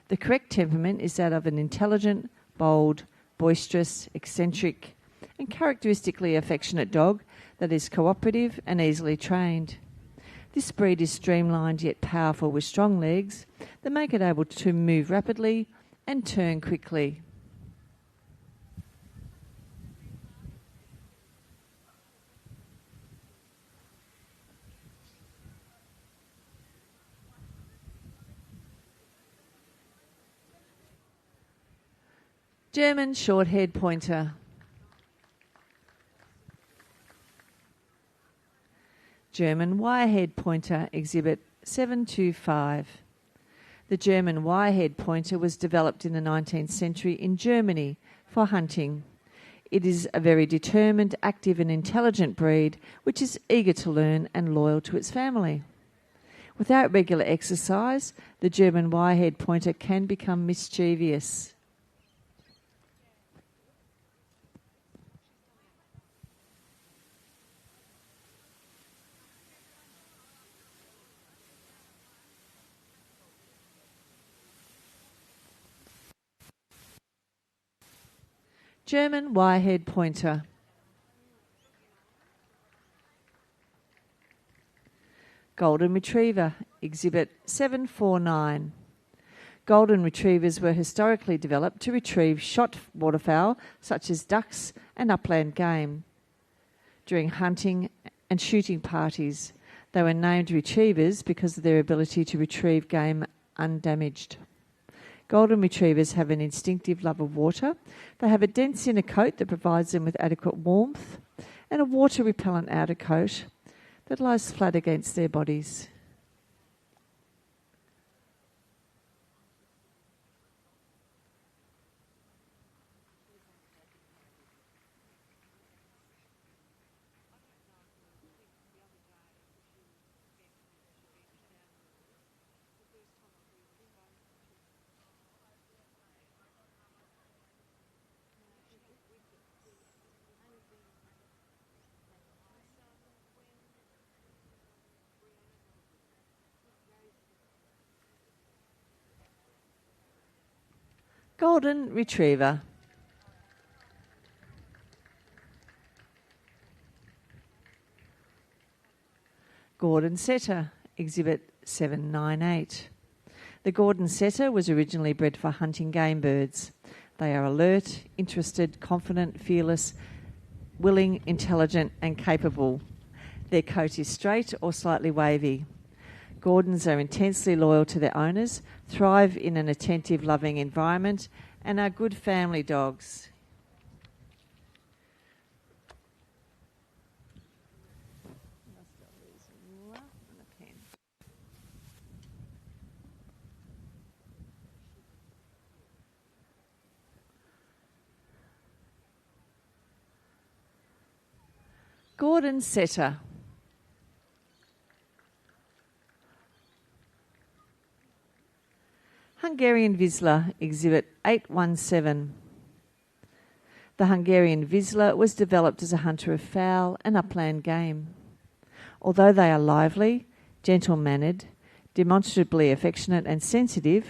The correct temperament is that of an intelligent, bold, boisterous, eccentric, and characteristically affectionate dog that is cooperative and easily trained. This breed is streamlined yet powerful with strong legs that make it able to move rapidly and turn quickly. German short-haired pointer. German wire-haired pointer, Exhibit 725. The German wire-haired pointer was developed in the 19th century in Germany for hunting. It is a very determined, active and intelligent breed which is eager to learn and loyal to its family. Without regular exercise, the German wire-haired pointer can become mischievous. German Wirehead Pointer. Golden Retriever, Exhibit 749. Golden Retrievers were historically developed to retrieve shot waterfowl such as ducks and upland game. During hunting and shooting parties, they were named Retrievers because of their ability to retrieve game undamaged. Golden Retrievers have an instinctive love of water. They have a dense inner coat that provides them with adequate warmth and a water-repellent outer coat that lies flat against their bodies. Golden Retriever. Gordon Setter, Exhibit 798. The Gordon Setter was originally bred for hunting game birds. They are alert, interested, confident, fearless, willing, intelligent and capable. Their coat is straight or slightly wavy. Gordons are intensely loyal to their owners, thrive in an attentive, loving environment, and are good family dogs. Gordon Setter. Hungarian Vizsla, Exhibit 817. The Hungarian Vizsla was developed as a hunter of fowl and upland game. Although they are lively, gentle-mannered, demonstrably affectionate and sensitive,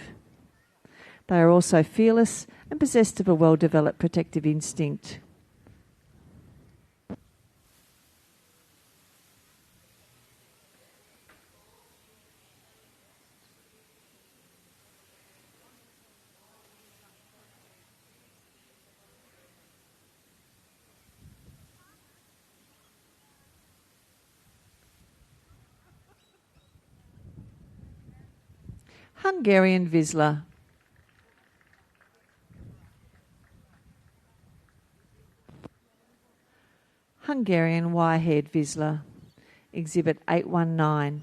they are also fearless and possessed of a well-developed protective instinct. Hungarian Vizsla. Hungarian Wire-haired Vizsla, Exhibit 819.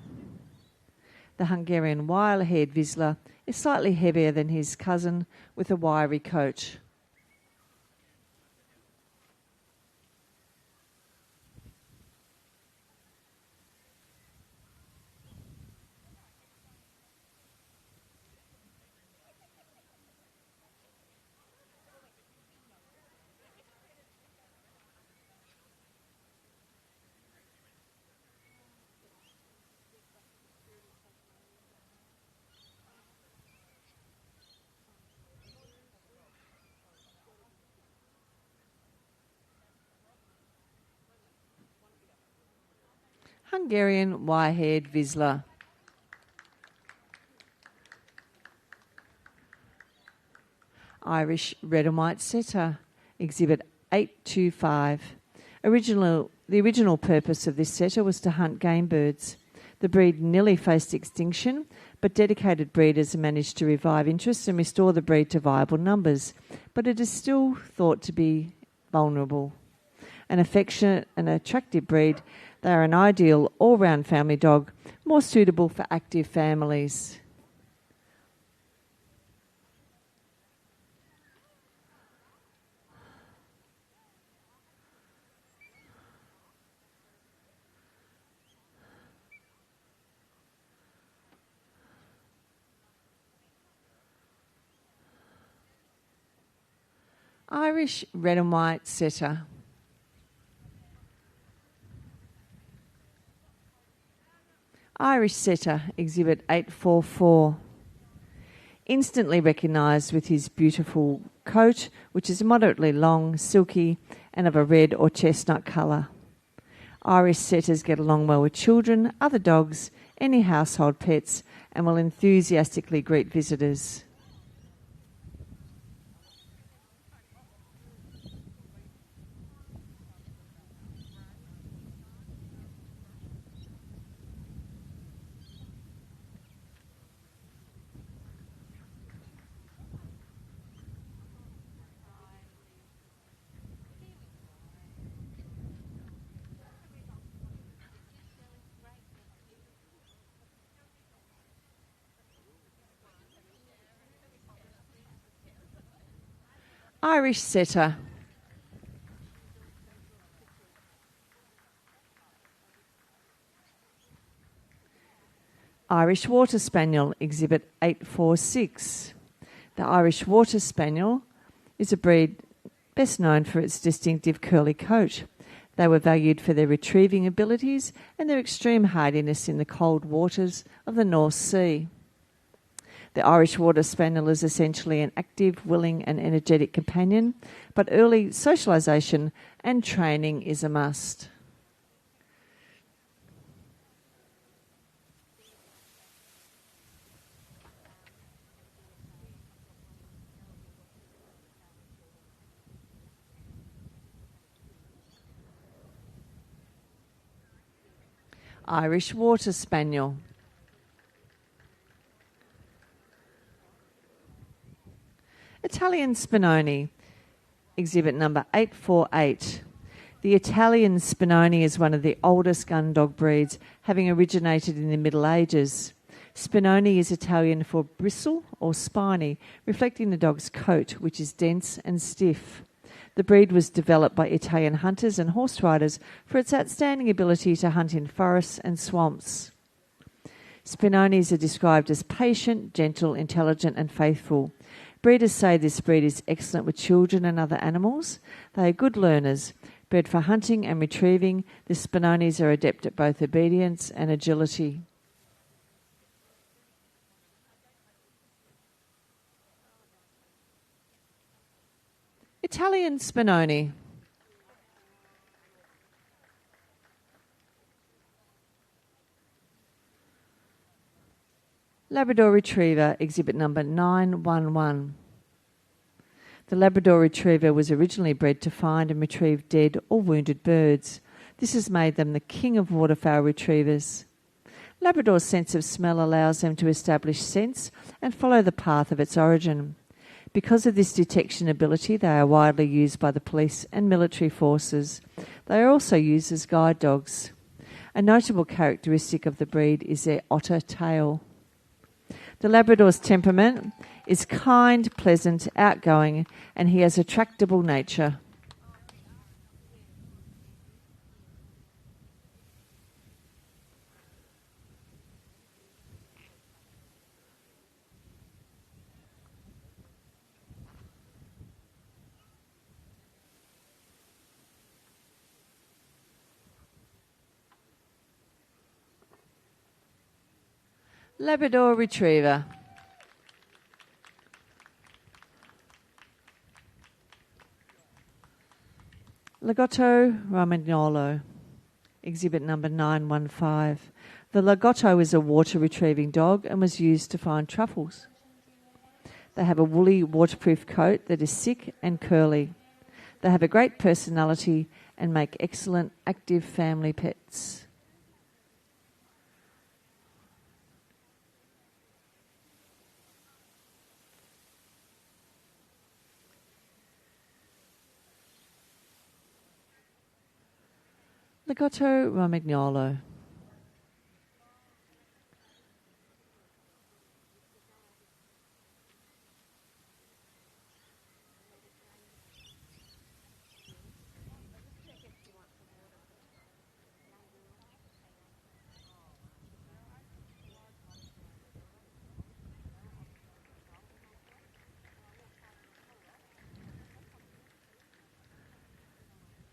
The Hungarian wire-haired Vizsla is slightly heavier than his cousin with a wiry coat. Hungarian wire-haired Vizsla. Irish red and white setter, Exhibit 825. The original purpose of this setter was to hunt game birds. The breed nearly faced extinction, but dedicated breeders managed to revive interest and restore the breed to viable numbers. But it is still thought to be vulnerable. An affectionate and attractive breed, they are an ideal all-round family dog, more suitable for active families. Irish red and white setter. Irish setter, Exhibit 844. Instantly recognised with his beautiful coat, which is moderately long, silky, and of a red or chestnut colour. Irish setters get along well with children, other dogs, any household pets, and will enthusiastically greet visitors. Irish setter. Irish Water Spaniel, Exhibit 846. The Irish Water Spaniel is a breed best known for its distinctive curly coat. They were valued for their retrieving abilities and their extreme hardiness in the cold waters of the North Sea. The Irish Water Spaniel is essentially an active, willing and energetic companion, but early socialisation and training is a must. Irish Water Spaniel. Italian Spinoni, exhibit number 848. The Italian Spinoni is one of the oldest gun dog breeds, having originated in the Middle Ages. Spinoni is Italian for bristle or spiny, reflecting the dog's coat, which is dense and stiff. The breed was developed by Italian hunters and horse riders for its outstanding ability to hunt in forests and swamps. Spinonis are described as patient, gentle, intelligent and faithful. Breeders say this breed is excellent with children and other animals. They are good learners. Bred for hunting and retrieving, the Spinonis are adept at both obedience and agility. Italian Spinoni. Labrador Retriever, exhibit number 911. The Labrador Retriever was originally bred to find and retrieve dead or wounded birds. This has made them the king of waterfowl retrievers. Labrador's sense of smell allows them to establish scents and follow the path of its origin. Because of this detection ability, they are widely used by the police and military forces. They are also used as guide dogs. A notable characteristic of the breed is their otter tail. The Labrador's temperament is kind, pleasant, outgoing, and he has a tractable nature. Labrador Retriever. Lagotto Romagnolo, exhibit number 915. The Lagotto is a water retrieving dog and was used to find truffles. They have a woolly, waterproof coat that is thick and curly. They have a great personality and make excellent active family pets. Lagotto Romagnolo.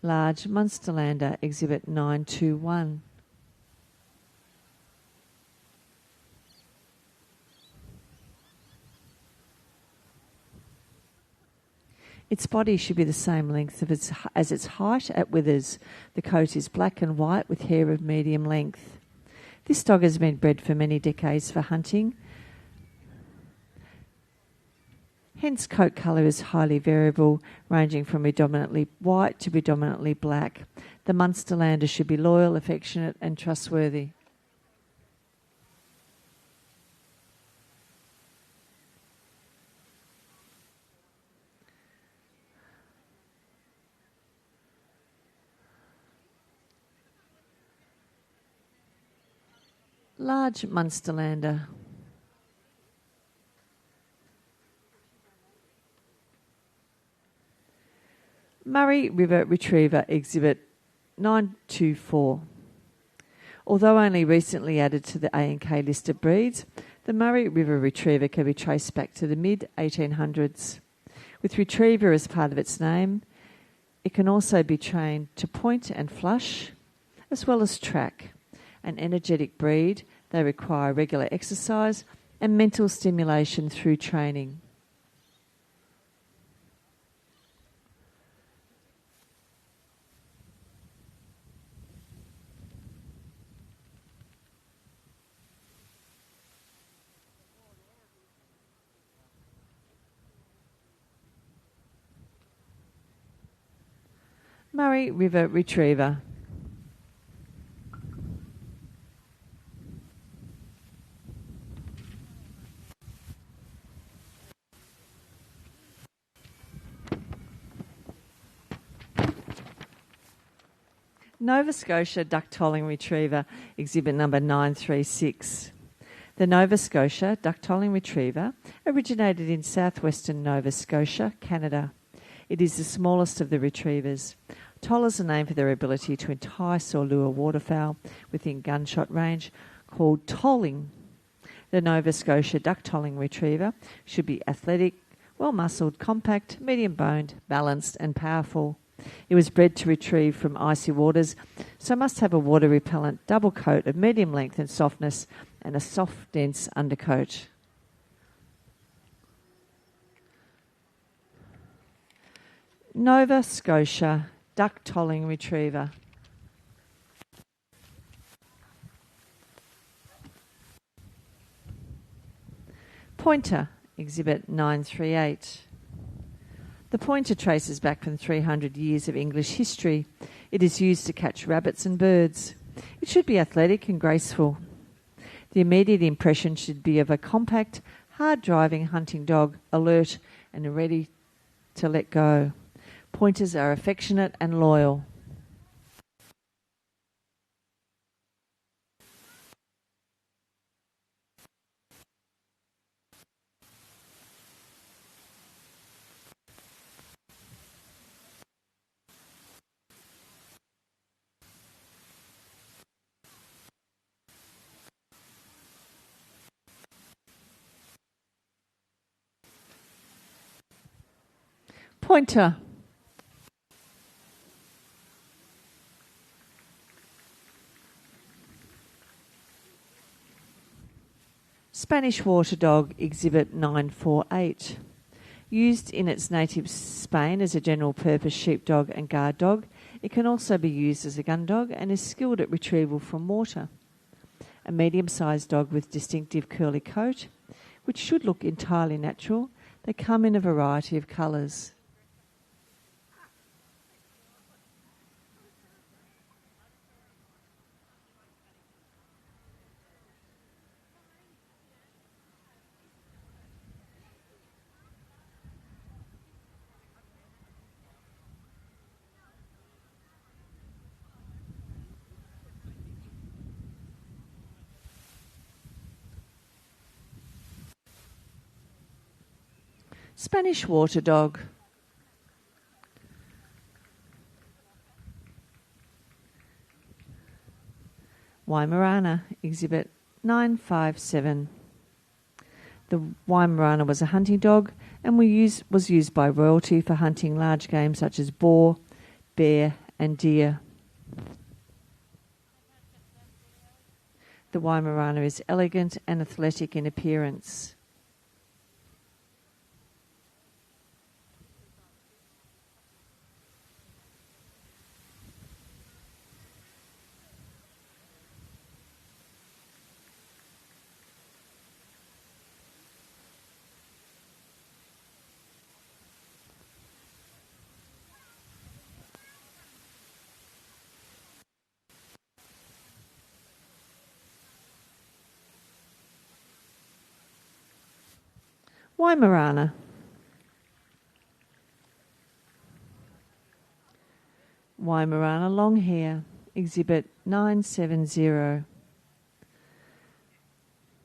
Large Munsterlander, exhibit 921. Its body should be the same length as its height at withers. The coat is black and white with hair of medium length. This dog has been bred for many decades for hunting. Hence, coat colour is highly variable, ranging from predominantly white to predominantly black. The Munsterlander should be loyal, affectionate and trustworthy. Large Munsterlander. Murray River Retriever Exhibit 924. Although only recently added to the A&K list of breeds, the Murray River Retriever can be traced back to the mid-1800s. With retriever as part of its name, it can also be trained to point and flush, as well as track. An energetic breed, they require regular exercise and mental stimulation through training. Murray River Retriever. Nova Scotia Duck-Tolling Retriever, exhibit number 936. The Nova Scotia Duck-Tolling Retriever originated in southwestern Nova Scotia, Canada. It is the smallest of the retrievers. Tollers are named for their ability to entice or lure waterfowl within gunshot range, called tolling. The Nova Scotia Duck-Tolling Retriever should be athletic, well-muscled, compact, medium-boned, balanced and powerful. It was bred to retrieve from icy waters, so must have a water-repellent double coat of medium length and softness and a soft, dense undercoat. Nova Scotia Duck-Tolling Retriever. Pointer, exhibit 938. The pointer traces back from 300 years of English history. It is used to catch rabbits and birds. It should be athletic and graceful. The immediate impression should be of a compact, hard-driving hunting dog, alert and ready to let go. Pointers are affectionate and loyal. Pointer. Spanish Water Dog, exhibit 948. Used in its native Spain as a general purpose sheepdog and guard dog, it can also be used as a gun dog and is skilled at retrieval from water. A medium-sized dog with distinctive curly coat, which should look entirely natural. They come in a variety of colours. Spanish Water Dog. Weimaraner, exhibit 957. The Weimaraner was a hunting dog and was used by royalty for hunting large game such as boar, bear and deer. The Weimaraner is elegant and athletic in appearance. Weimaraner. Weimaraner long hair, exhibit 970.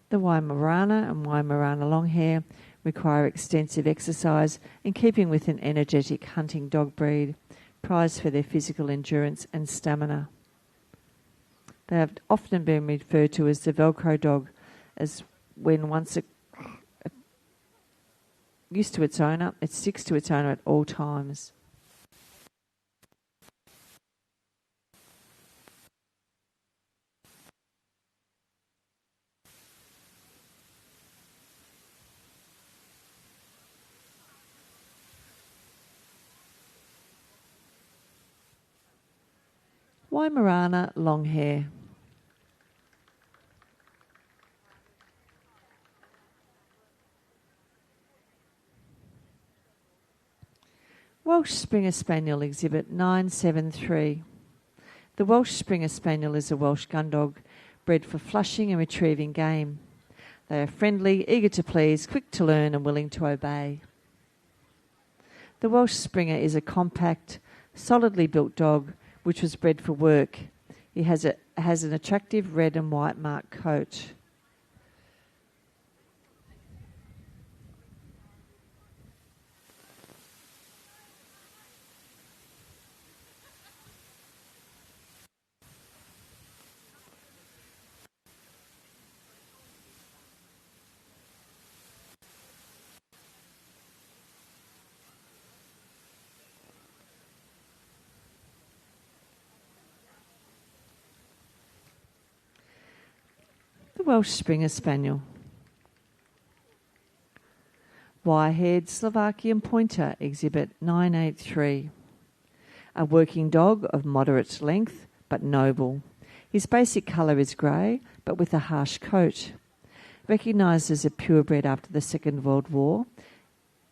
The Weimaraner and Weimaraner long hair require extensive exercise in keeping with an energetic hunting dog breed, prized for their physical endurance and stamina. They have often been referred to as the Velcro dog, as when once used to its owner, it sticks to its owner at all times. Weimaraner long hair. Welsh Springer Spaniel exhibit 973. The Welsh Springer Spaniel is a Welsh gun dog bred for flushing and retrieving game. They are friendly, eager to please, quick to learn and willing to obey. The Welsh Springer is a compact, solidly built dog which was bred for work. He has an attractive red and white marked coat. The Welsh Springer Spaniel. Wire-haired Slovakian Pointer, exhibit 983. A working dog of moderate length but noble. His basic colour is grey but with a harsh coat. Recognised as a purebred after the Second World War,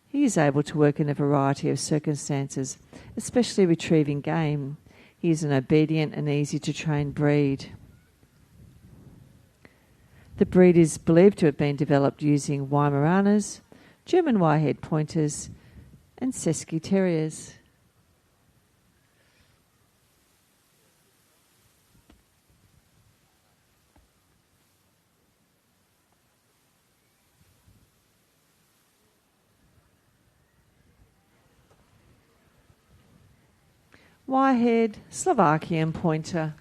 he is able to work in a variety of circumstances, especially retrieving game. He is an obedient and easy to train breed. The breed is believed to have been developed using Weimaraners, German wire-haired pointers and Cesky terriers. Wire-haired Slovakian Pointer.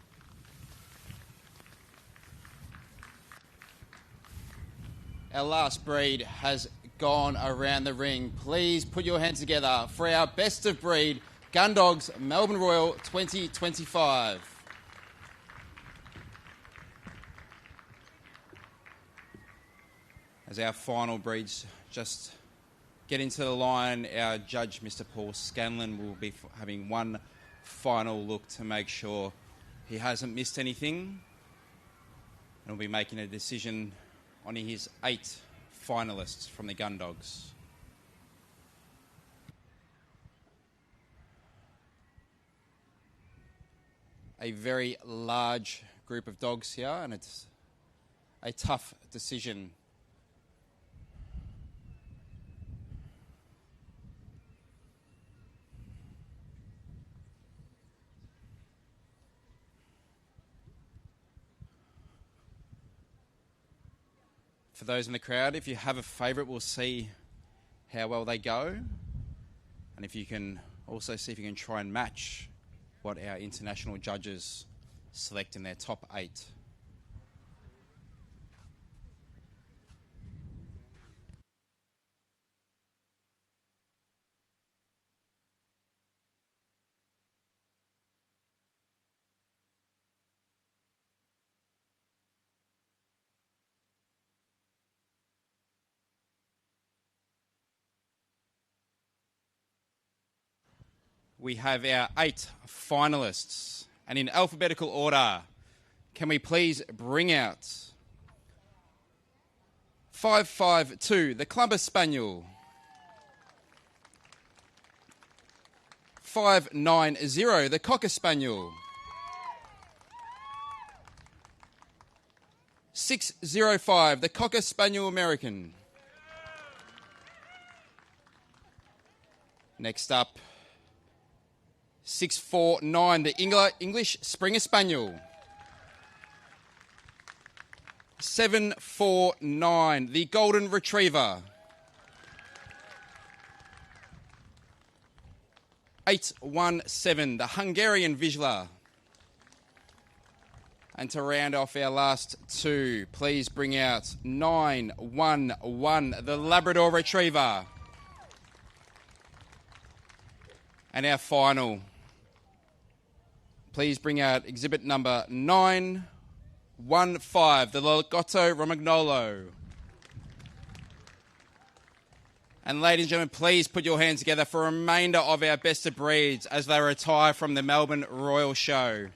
Our last breed has gone around the ring. Please put your hands together for our best of breed Gun Dogs Melbourne Royal 2025. As our final breeds just get into the line, our judge, Mr. Paul Scanlon, will be having one final look to make sure he hasn't missed anything, and will be making a decision on his 8 finalists from the Gun Dogs. A very large group of dogs here, and it's a tough decision. For those in the crowd, if you have a favourite, we'll see how well they go. And if you can also see if you can try and match what our international judges select in their top 8. We have our 8 finalists, and in alphabetical order, can we please bring out 552, the Clumber Spaniel; 590, the Cocker Spaniel; 605, the Cocker Spaniel American; Next up, 649, the English Springer Spaniel. 749, the Golden Retriever. 817, the Hungarian Vizsla. And to round off our last two, please bring out 911, the Labrador Retriever. And our final, please bring out exhibit number 915, the Lagotto Romagnolo. And ladies and gentlemen, please put your hands together for a remainder of our best of breeds as they retire from the Melbourne Royal Show.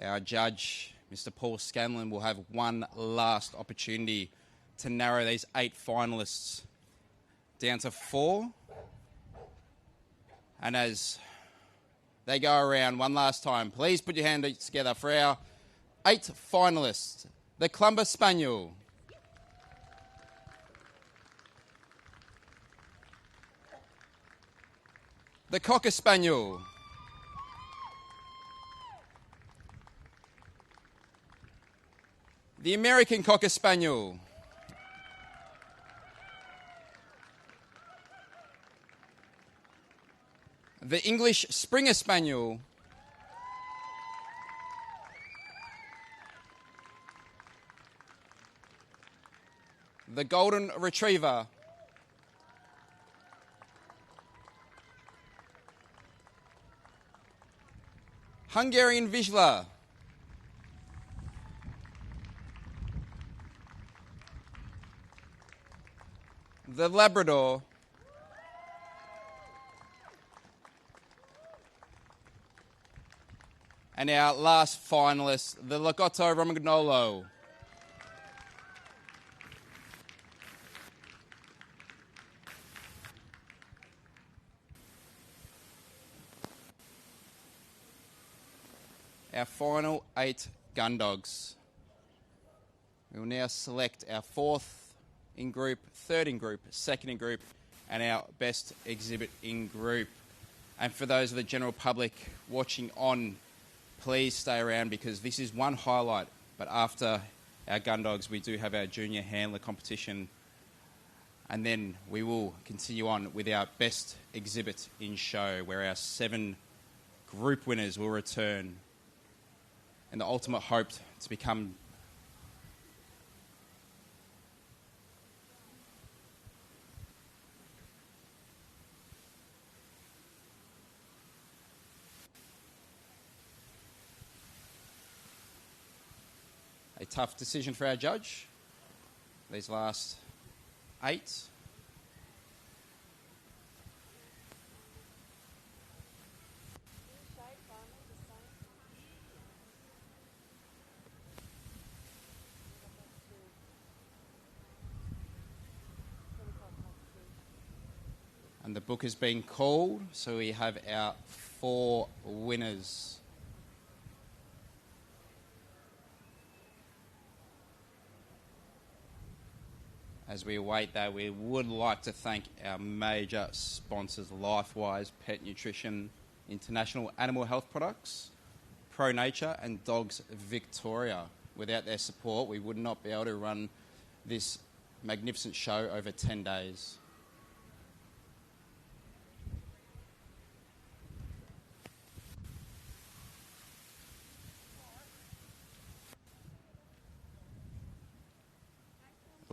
Our judge, Mr. Paul Scanlon, will have one last opportunity to narrow these 8 finalists down to 4. And as they go around one last time, please put your hands together for our 8 finalists. The Clumber Spaniel. The Cocker Spaniel. The American Cocker Spaniel. The English Springer Spaniel. The Golden Retriever. Hungarian Vizsla. The Labrador. And our last finalist, the Lagotto Romagnolo. Our final 8 gun dogs. We will now select our 4th in group, 3rd in group, 2nd in group, and our best exhibit in group. And for those of the general public watching on, please stay around because this is one highlight. But after our gun dogs, we do have our junior handler competition. And then we will continue on with our best exhibit in show, where our 7 group winners will return. And the ultimate hope to become a tough decision for our judge. These last 8. And the book has been called, so we have our 4 winners. As we await that, we would like to thank our major sponsors, LifeWise Pet Nutrition, International Animal Health Products, Pro Nature and Dogs Victoria. Without their support, we would not be able to run this magnificent show over 10 days.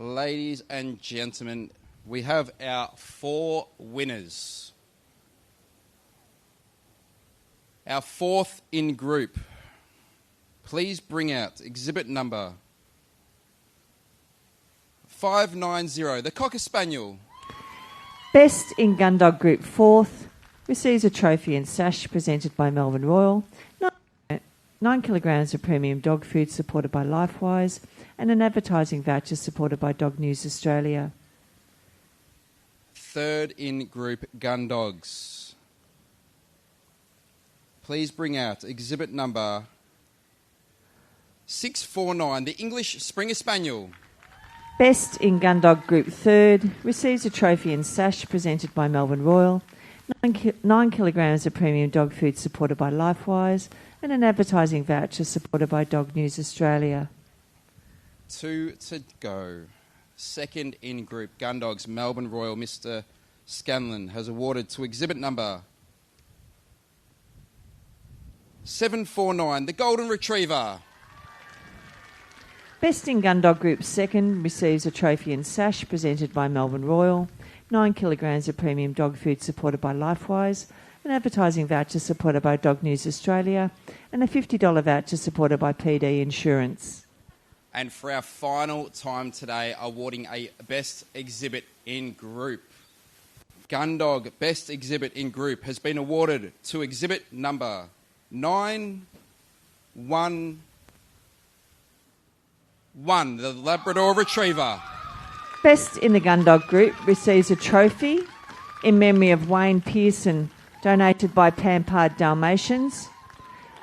Ladies and gentlemen, we have our 4 winners. Our 4th in group. Please bring out exhibit number 590, the Cocker Spaniel. Best in gun dog group 4th receives a trophy and sash presented by Melbourne Royal. 9 kilograms of premium dog food supported by LifeWise, and an advertising voucher supported by Dog News Australia. Third in group gun dogs. Please bring out exhibit number 649, the English Springer Spaniel. Best in Gun Dog Group third receives a trophy and sash presented by Melbourne Royal, 9 kilograms of premium dog food supported by LifeWise, and an advertising voucher supported by Dog News Australia. 2 to go. Second in group gun dogs, Melbourne Royal, Mr. Scanlon has awarded to exhibit number 749, the Golden Retriever. Best in Gun Dog Group second receives a trophy and sash presented by Melbourne Royal, 9 kilograms of premium dog food supported by LifeWise, an advertising voucher supported by Dog News Australia, and a $50 voucher supported by PD Insurance. And for our final time today, awarding a Best Exhibit in Group. Gun Dog Best Exhibit in Group has been awarded to exhibit number 911, the Labrador Retriever. Best in the Gun Dog Group receives a trophy in memory of Wayne Pearson, donated by Pampard Dalmatians,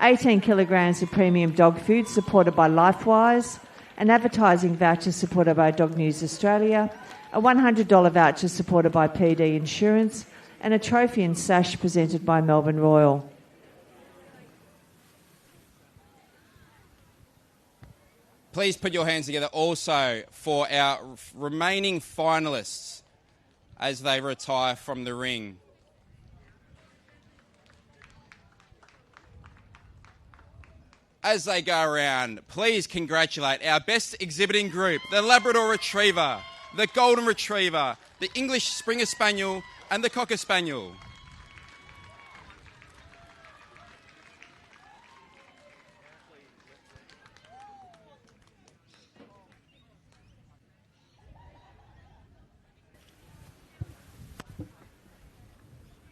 18 kilograms of premium dog food supported by LifeWise, an advertising voucher supported by Dog News Australia, a $100 voucher supported by PD Insurance, and a trophy and sash presented by Melbourne Royal. Please put your hands together also for our remaining finalists as they retire from the ring. As they go around, please congratulate our best exhibiting group, the Labrador Retriever, the Golden Retriever, the English Springer Spaniel, and the Cocker Spaniel.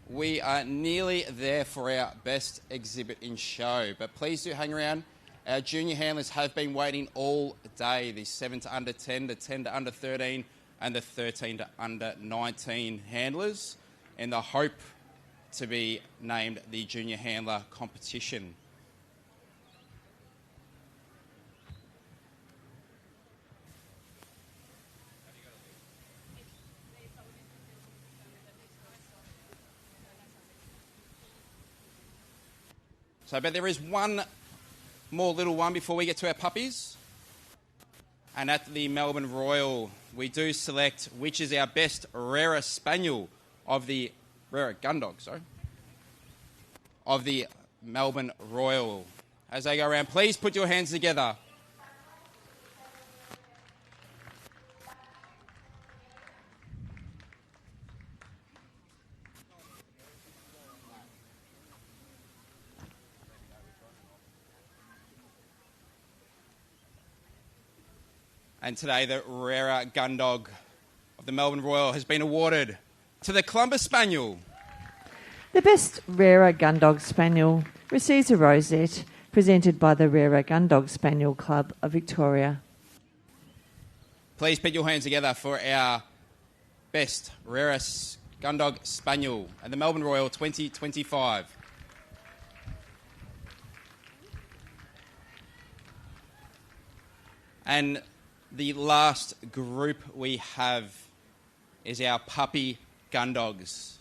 We are nearly there for our best exhibit in show, but please do hang around. Our junior handlers have been waiting all day, the 7 to under 10, the 10 to under 13, and the 13 to under 19 handlers, in the hope to be named the junior handler competition. So I bet there is one more little one before we get to our puppies. And at the Melbourne Royal, we do select which is our best rarer spaniel of the rarer gun dog, of the Melbourne Royal. As they go around, please put your hands together. And today, the rarer gun dog of the Melbourne Royal has been awarded to the Clumber Spaniel. The best rarer gun dog spaniel receives a rosette presented by the Rarer Gun Dog Spaniel Club of Victoria. Please put your hands together for our best rarest gun dog spaniel and the Melbourne Royal 2025. And the last group we have is our puppy gun dogs.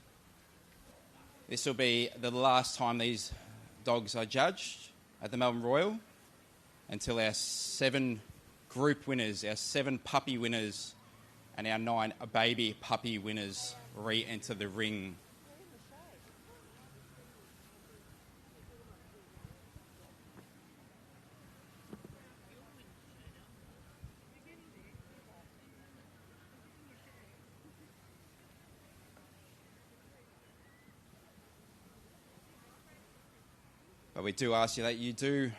This will be the last time these dogs are judged at the Melbourne Royal until our 7 group winners, our 7 puppy winners and our 9 baby puppy winners re-enter the ring. But we do ask you that you do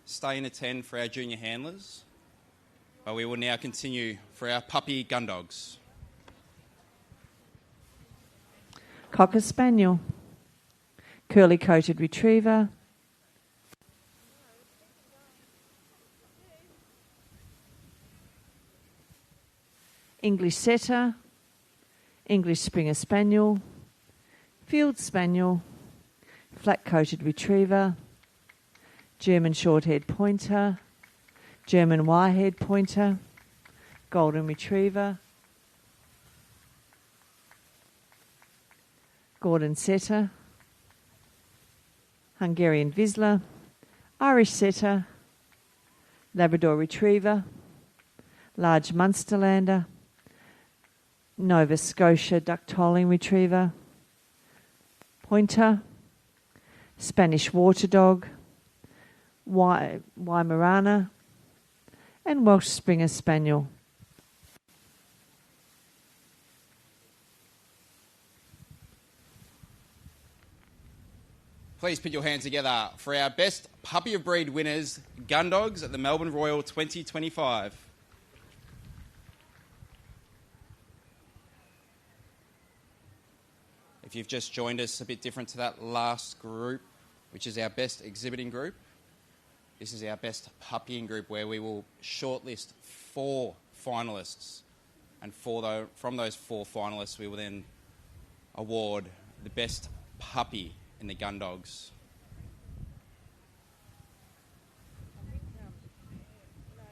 stay and attend for our junior handlers. But we will now continue for our puppy gun dogs. Cocker Spaniel, Curly Coated Retriever, English Setter, English Springer Spaniel, Field Spaniel, Flat-Coated Retriever, German Short-Haired Pointer, German Wire-Haired Pointer, Golden Retriever, Gordon Setter, Hungarian Vizsla, Irish Setter, Labrador Retriever, Large Munsterlander, Nova Scotia Duck-Tolling Retriever, Pointer, Spanish Water Dog, Weimaraner, and Welsh Springer Spaniel. Please put your hands together for our best puppy of breed winners, Gun Dogs at the Melbourne Royal 2025. If you've just joined us, a bit different to that last group, which is our best exhibiting group. This is our best puppying group where we will shortlist 4 finalists. And from those 4 finalists, we will then award the best puppy in the Gun Dogs. I think, no,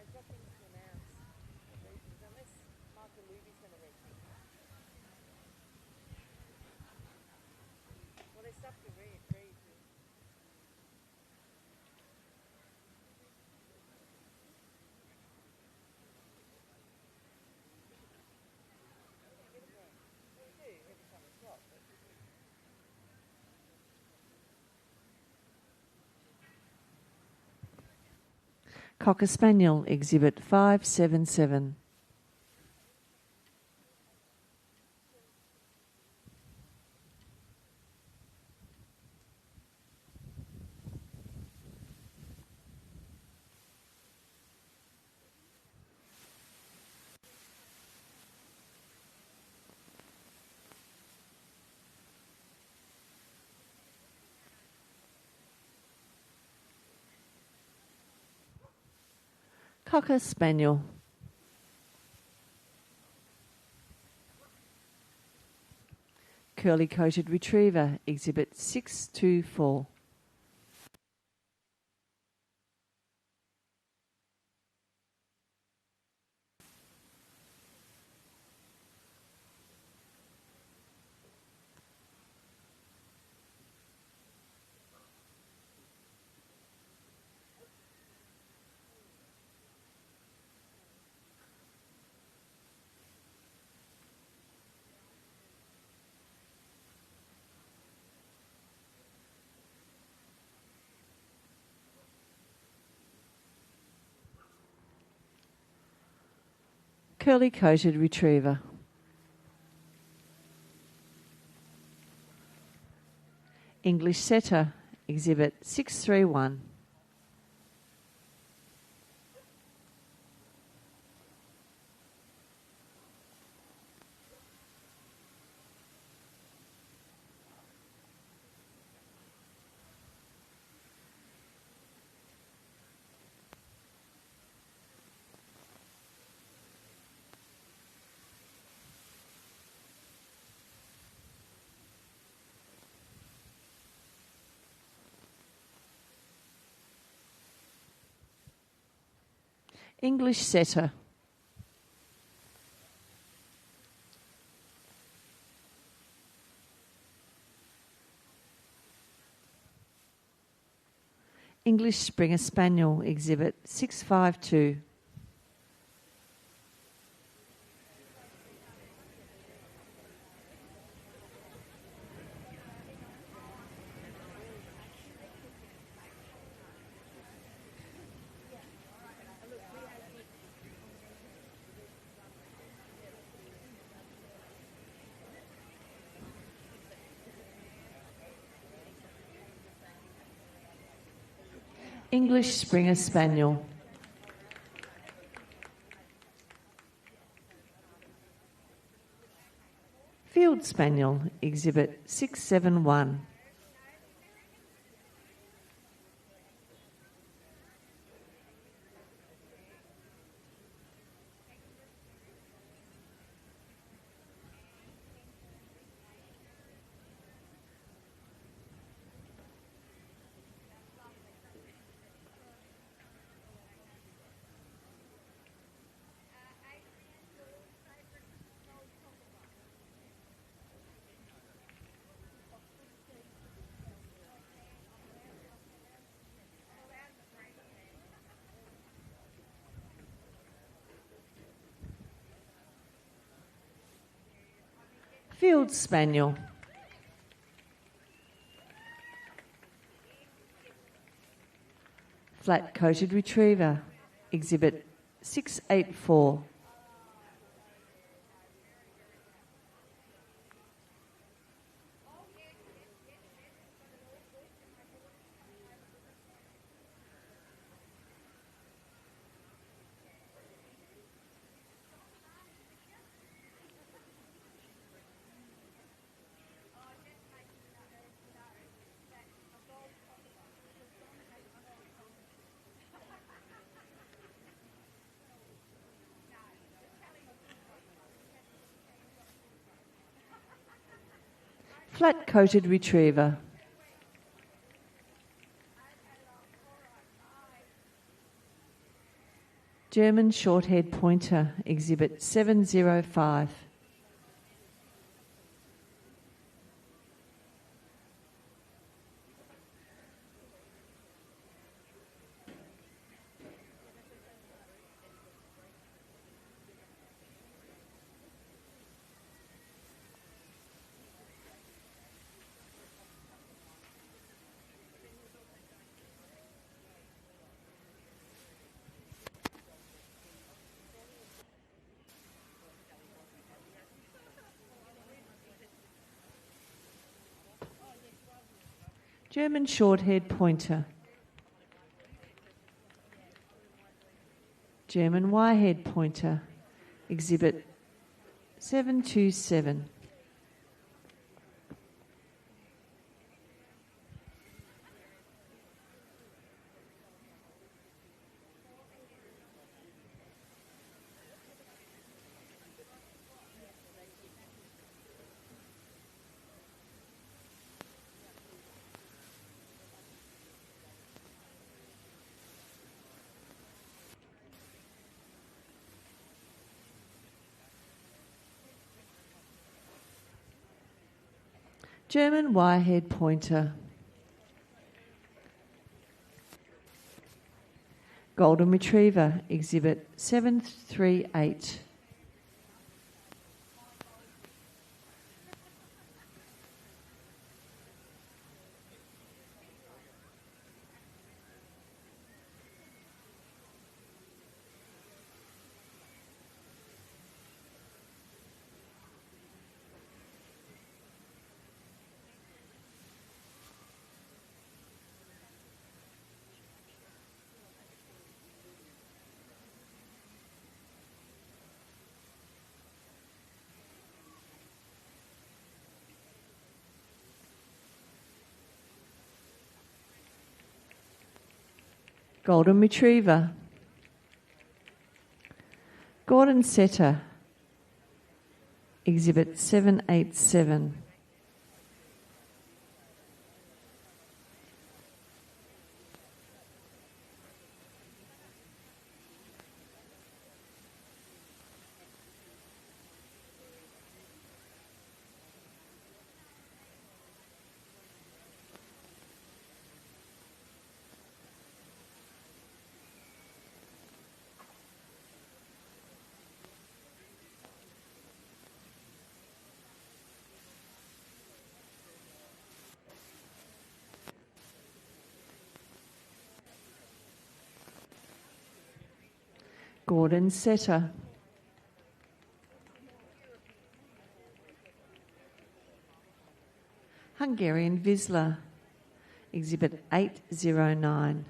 it's got things to announce. Unless Michael Luby's going to read things. Well, there's stuff to read. Cocker Spaniel, Exhibit 577. Cocker Spaniel. Curly-coated Retriever, Exhibit 624. Curly-coated Retriever. English Setter, Exhibit 631. English Setter. English Springer Spaniel, Exhibit 652. English Springer Spaniel. Field Spaniel, Exhibit 671. Field Spaniel. Flat-coated Retriever, Exhibit 684. Flat-coated Retriever. German Short-haired Pointer, Exhibit 705. German Short-haired Pointer. German Wire-haired Pointer, Exhibit 727. German Wire-haired Pointer. Golden Retriever, Exhibit 738. Golden Retriever. Gordon Setter, Exhibit 787. Gordon Setter. Hungarian Vizsla, Exhibit 809.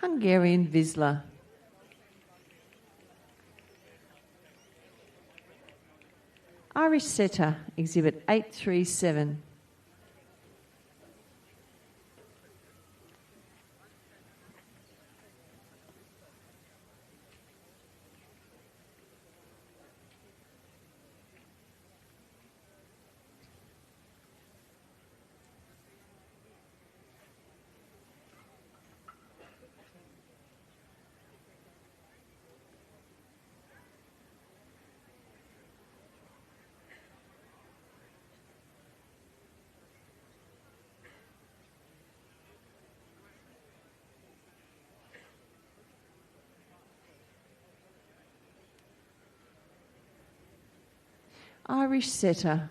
Hungarian Vizsla. Irish Setter, Exhibit 837. Irish Setter.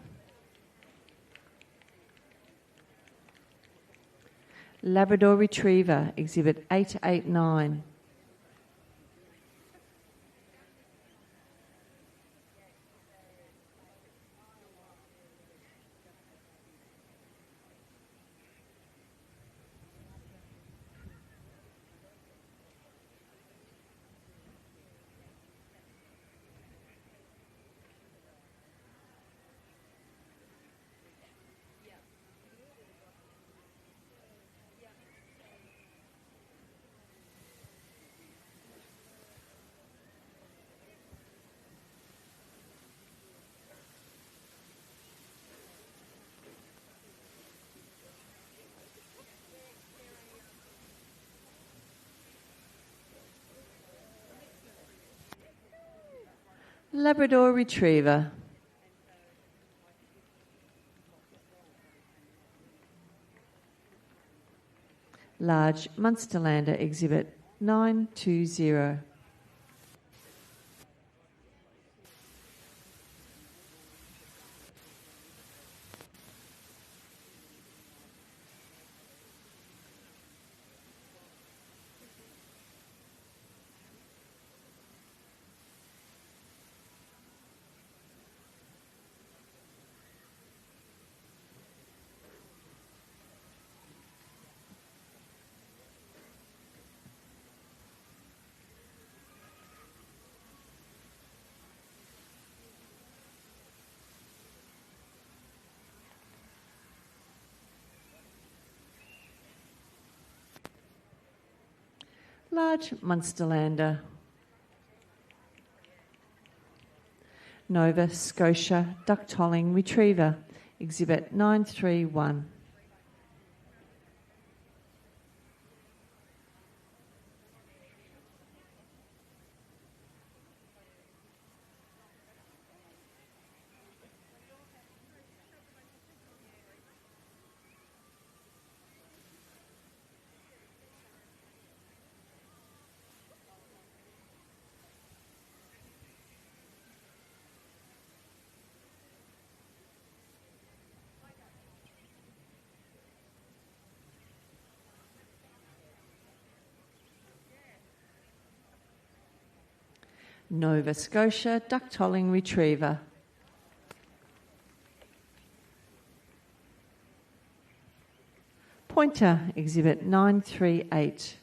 Labrador Retriever, Exhibit 889. Labrador Retriever. Large Munsterlander, Exhibit 920. Large Munsterlander. Nova Scotia Duck-Tolling Retriever, Exhibit 931. Nova Scotia Duck-Tolling Retriever. Pointer, Exhibit 938.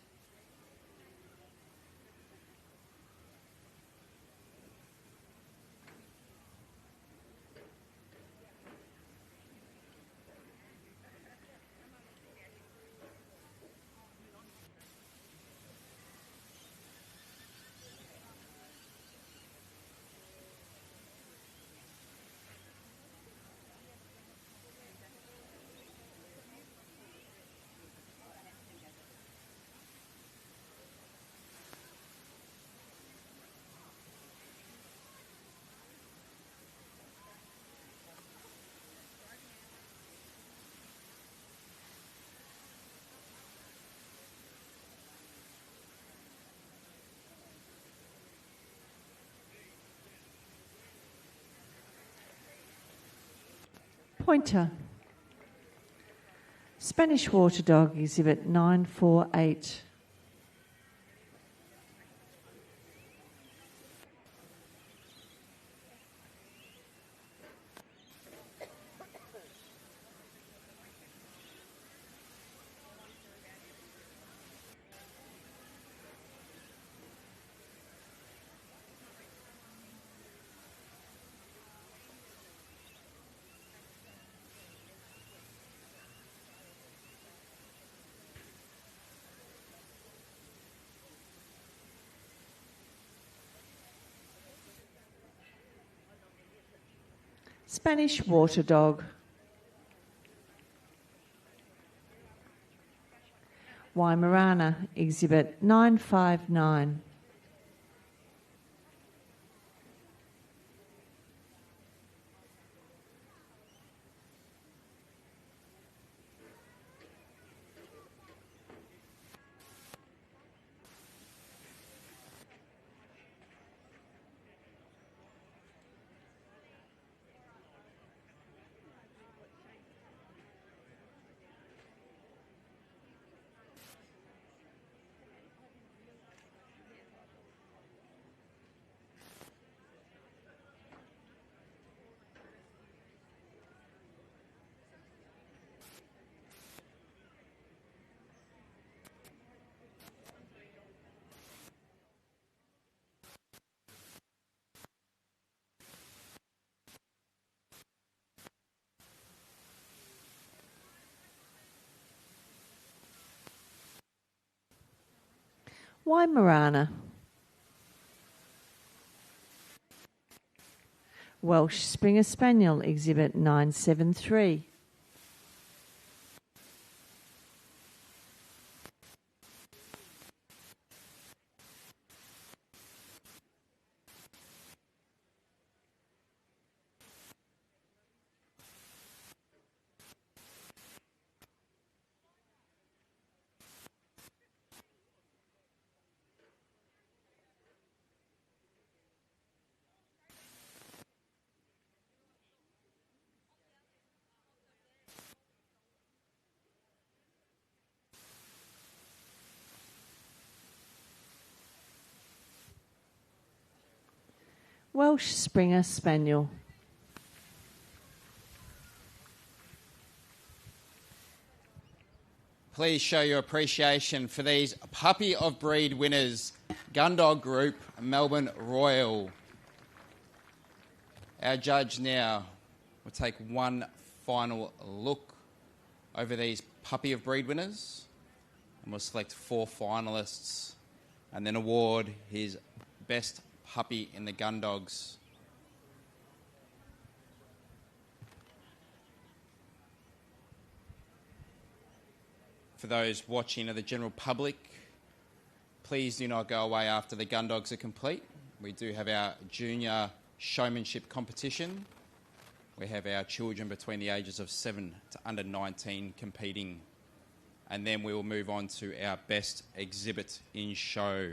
Pointer. Spanish Water Dog, Exhibit 948. Spanish Water Dog. Weimaraner, Exhibit 959. Weimaraner. Welsh Springer Spaniel, Exhibit 973. Welsh Springer Spaniel. Please show your appreciation for these Puppy of Breed winners, Gundog Group, Melbourne Royal. Our judge now will take one final look over these Puppy of Breed winners and will select 4 finalists and then award his best puppy in the Gundogs. For those watching of the general public, please do not go away after the Gundogs are complete. We do have our junior showmanship competition. We have our children between the ages of 7 to under 19 competing. And then we will move on to our best exhibit in show.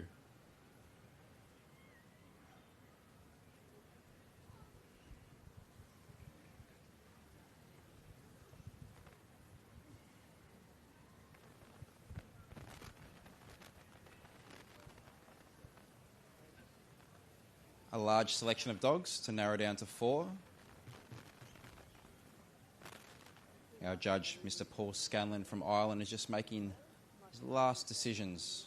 A large selection of dogs to narrow down to 4. Our judge, Mr. Paul Scanlon from Ireland, is just making his last decisions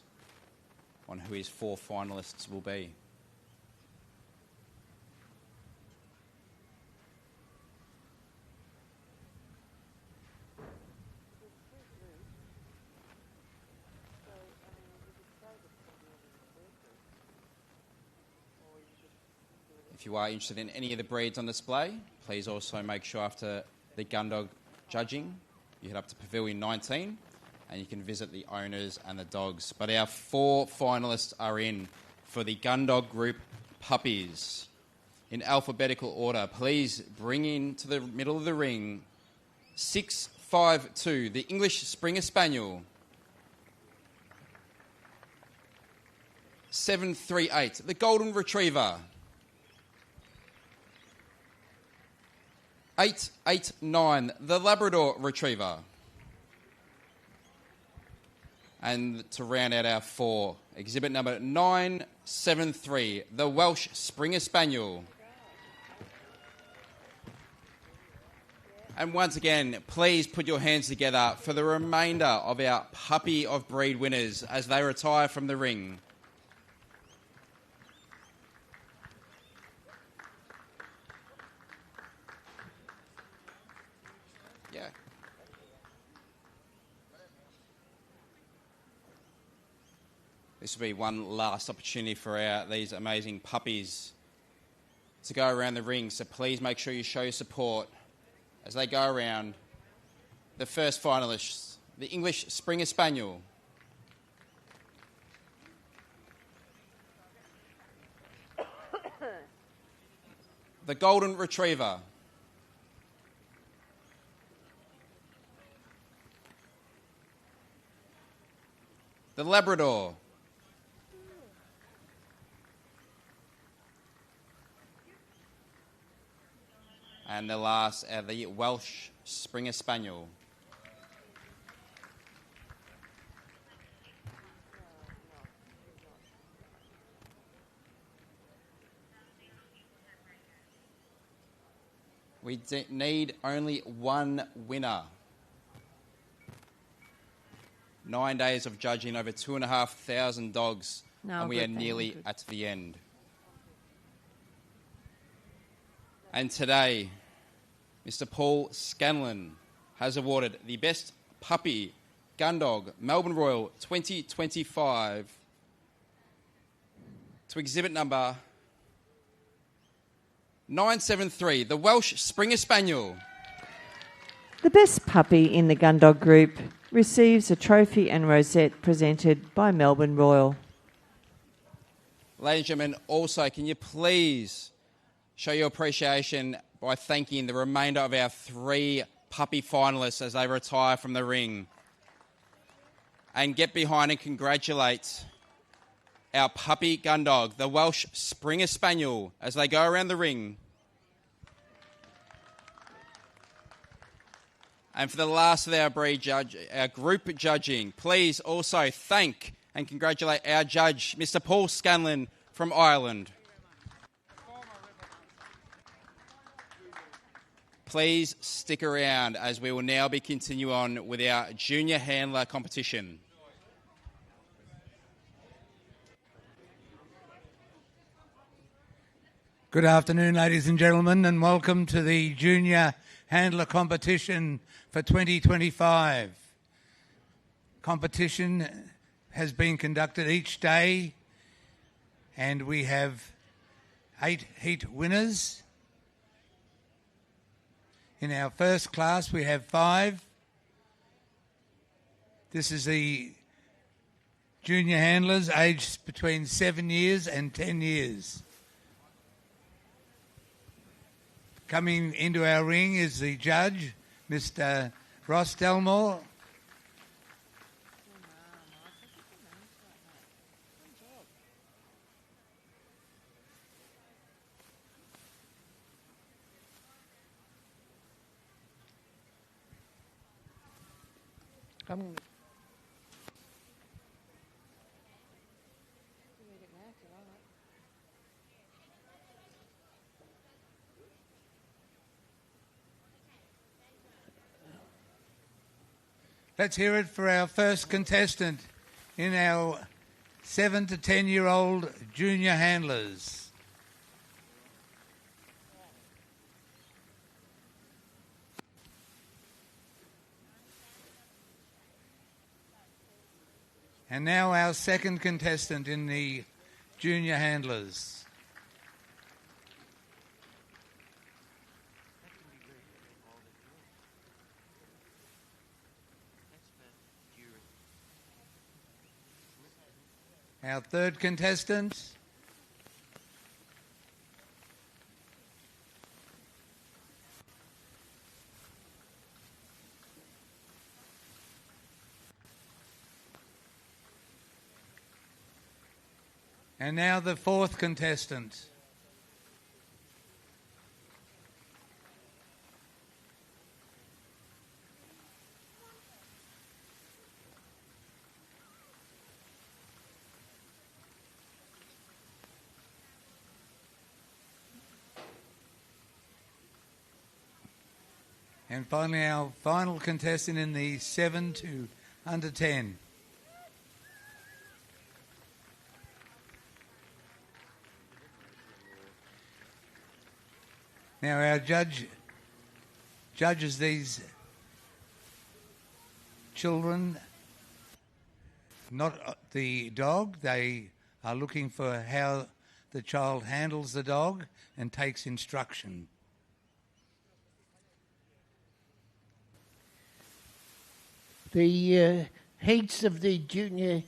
on who his 4 finalists will be. If you are interested in any of the breeds on display, please also make sure after the Gundog judging, you head up to Pavilion 19 and you can visit the owners and the dogs. But our 4 finalists are in for the Gundog Group puppies. In alphabetical order, please bring in to the middle of the ring 652, the English Springer Spaniel. 738, the Golden Retriever. 889, the Labrador Retriever. And to round out our 4, exhibit number 973, the Welsh Springer Spaniel. And once again, please put your hands together for the remainder of our Puppy of Breed winners as they retire from the ring. Yeah. This will be one last opportunity for these amazing puppies to go around the ring, so please make sure you show your support as they go around. The first finalists, the English Springer Spaniel. The Golden Retriever. The Labrador. And the last, the Welsh Springer Spaniel. We need only one winner. 9 days of judging over 2,500 dogs, and we are nearly at the end. And today, Mr. Paul Scanlon has awarded the Best Puppy Gundog Melbourne Royal 2025 to exhibit number 973, the Welsh Springer Spaniel. The best puppy in the gun dog group receives a trophy and rosette presented by Melbourne Royal. Ladies and gentlemen, also, can you please show your appreciation by thanking the remainder of our 3 puppy finalists as they retire from the ring. And get behind and congratulate our puppy gun dog, the Welsh Springer Spaniel, as they go around the ring. And for the last of our group judging, please also thank and congratulate our judge, Mr. Paul Scanlon from Ireland. Please stick around as we will now be continuing on with our junior handler competition. Good afternoon, ladies and gentlemen, and welcome to the Junior Handler Competition for 2025. Competition has been conducted each day, and we have 8 heat winners. In our first class, we have 5. This is the junior handlers aged between 7 years and 10 years. Coming into our ring is the judge, Mr. Ross Delmore. Let's hear it for our first contestant in our 7 to 10-year-old junior handlers. And now our second contestant in the junior handlers. Our third contestant. And now the fourth contestant. And finally, our final contestant in the 7 to under 10. Now, our judge judges these children, not the dog. They are looking for how the child handles the dog and takes instruction. The heats of the junior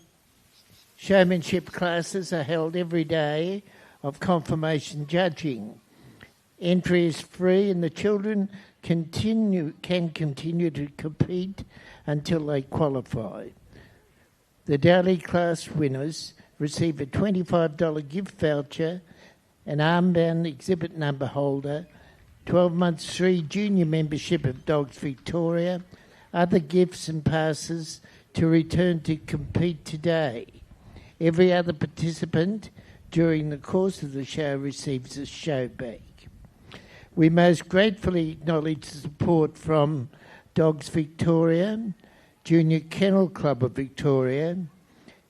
showmanship classes are held every day of confirmation judging. Entry is free and the children can continue to compete until they qualify. The daily class winners receive a $25 gift voucher, an armband exhibit number holder, 12 months free junior membership of Dogs Victoria, other gifts and passes to return to compete today. Every other participant during the course of the show receives a show bag. We most gratefully acknowledge the support from Dogs Victoria, Junior Kennel Club of Victoria,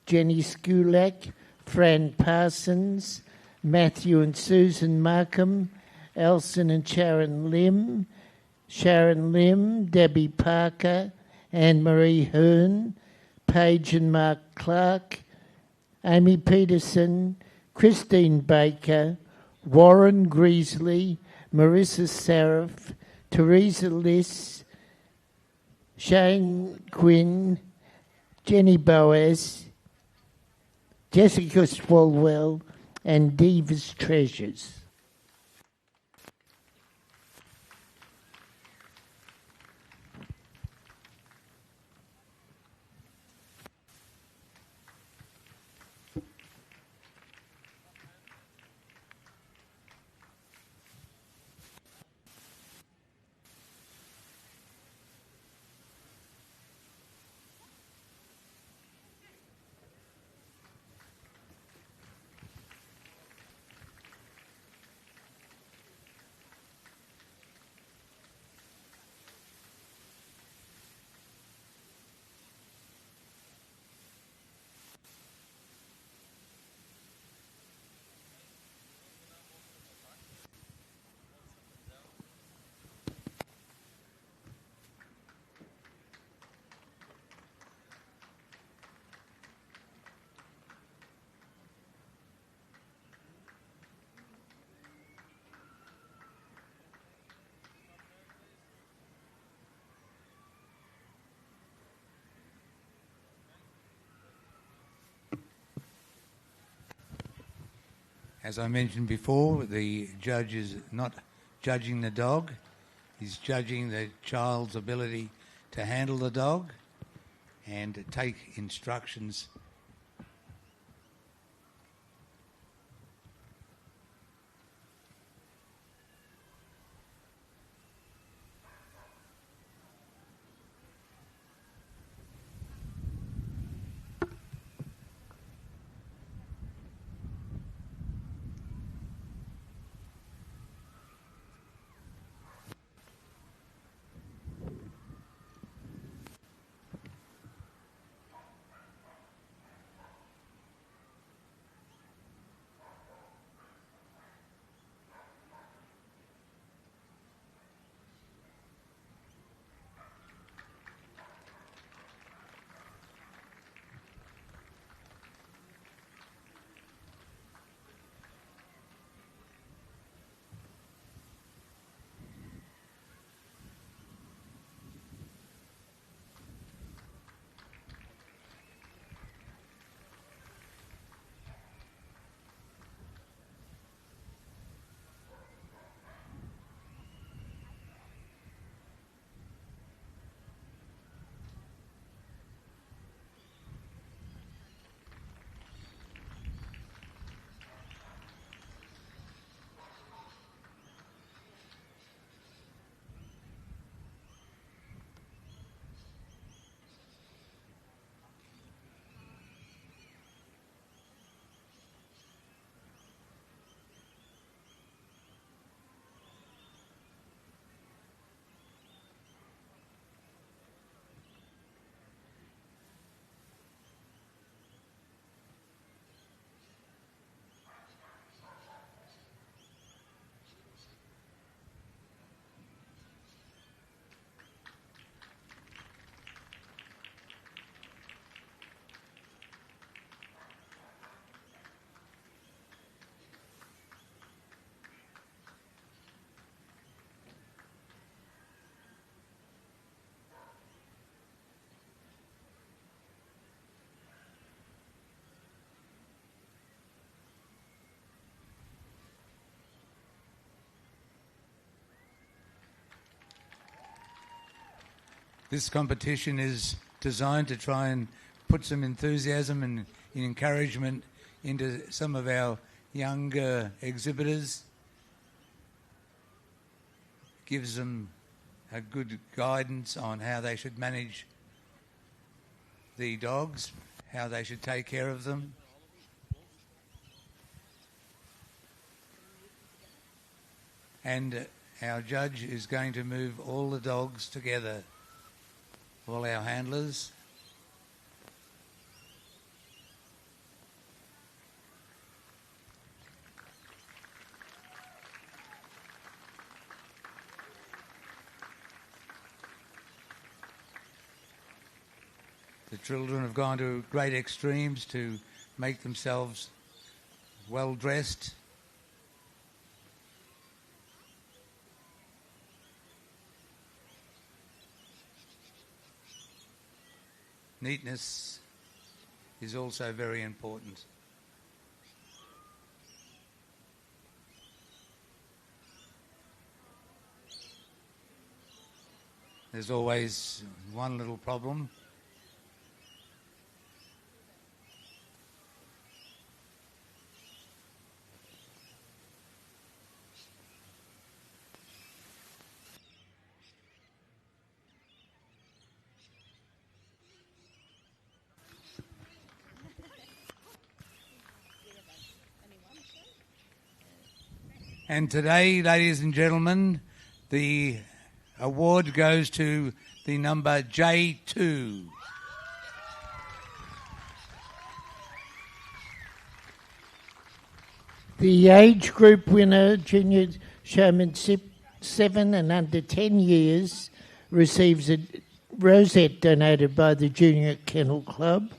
Jenny Skulak, Fran Parsons, Matthew and Susan Markham, Elson and Sharon Lim, Debbie Parker, Anne-Marie Hearn, Paige and Mark Clark, Amy Peterson, Christine Baker, Warren Greasley, Marissa Saraf, Teresa Liss, Shane Quinn, Jenny Boas, Jessica Swalwell, and Divas Treasures. As I mentioned before, the judge is not judging the dog. He's judging the child's ability to handle the dog and to take instructions. This competition is designed to try and put some enthusiasm and encouragement into some of our younger exhibitors. Gives them a good guidance on how they should manage the dogs, how they should take care of them. And our judge is going to move all the dogs together, all our handlers. The children have gone to great extremes to make themselves well dressed. Neatness is also very important. There's always one little problem. And today, ladies and gentlemen, the award goes to the number J2. The age group winner, junior showmanship 7 and under 10 years, receives a rosette donated by the Junior Kennel Club,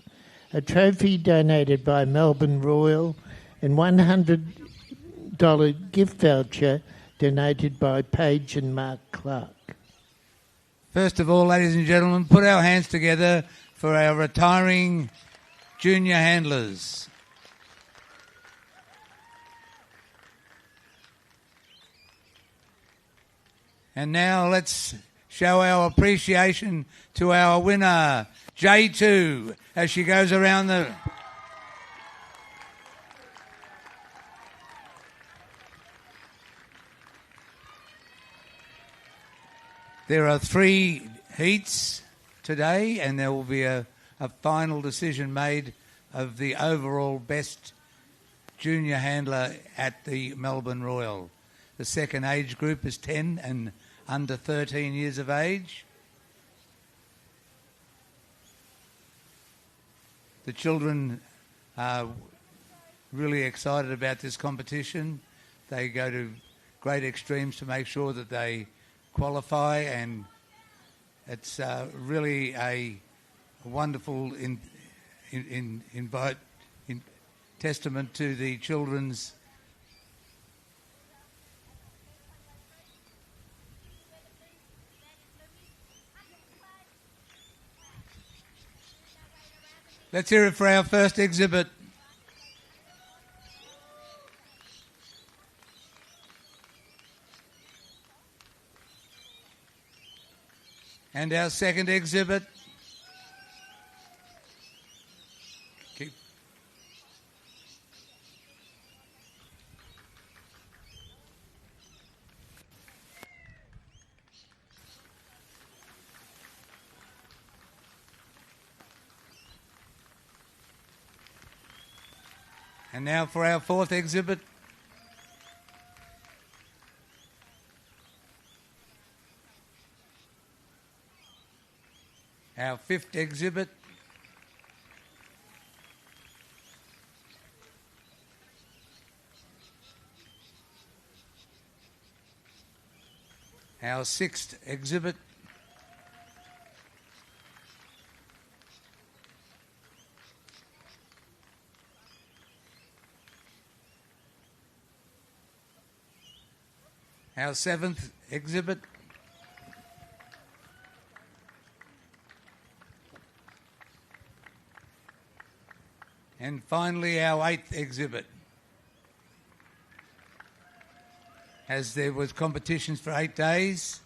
a trophy donated by Melbourne Royal, and $100 gift voucher donated by Paige and Mark Clark. First of all, ladies and gentlemen, put our hands together for our retiring junior handlers. And now let's show our appreciation to our winner, J2, as she goes around the... There are 3 heats today, and there will be a final decision made of the overall best junior handler at the Melbourne Royal. The second age group is 10 and under 13 years of age. The children are really excited about this competition. They go to great extremes to make sure that they qualify, and it's really a wonderful testament to the children's Let's hear it for our first exhibit. And our second exhibit. Keep. And now for our fourth exhibit. Our fifth exhibit. Our sixth exhibit. Our seventh exhibit. And finally, our eighth exhibit. As there was competitions for 8 days,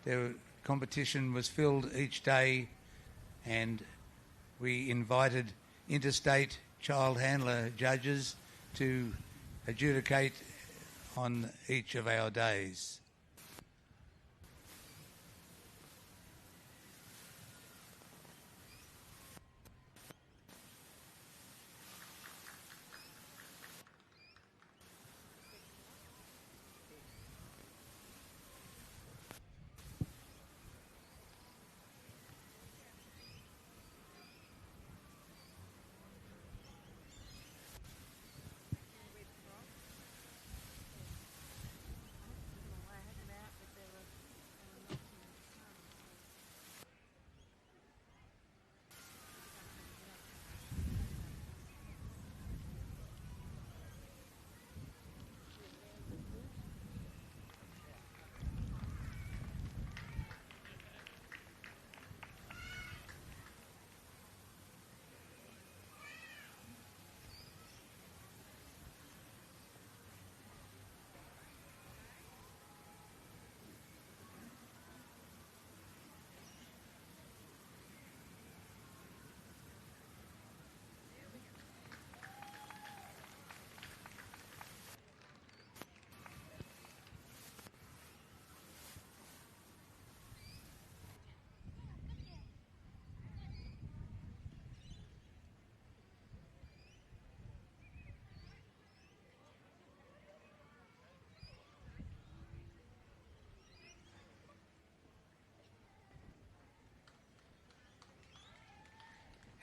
the competition was filled each day, and we invited interstate child handler judges to adjudicate on each of our days.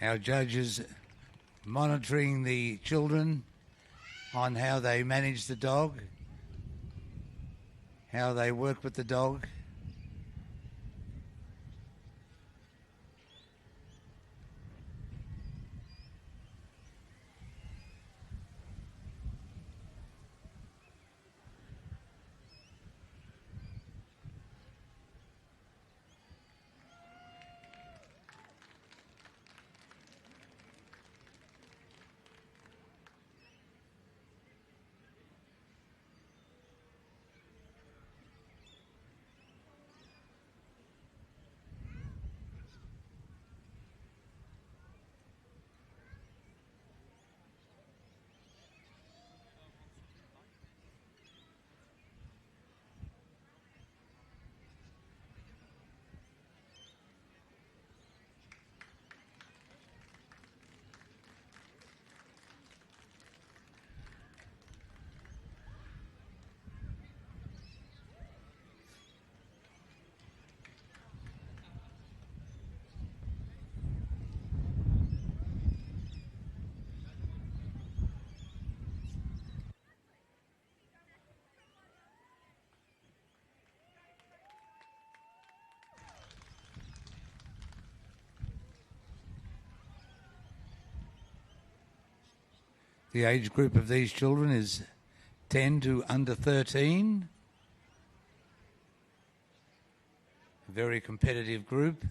our judges monitoring the children on how they manage the dog, how they work with the dog. The age group of these children is 10 to under 13. A very competitive group.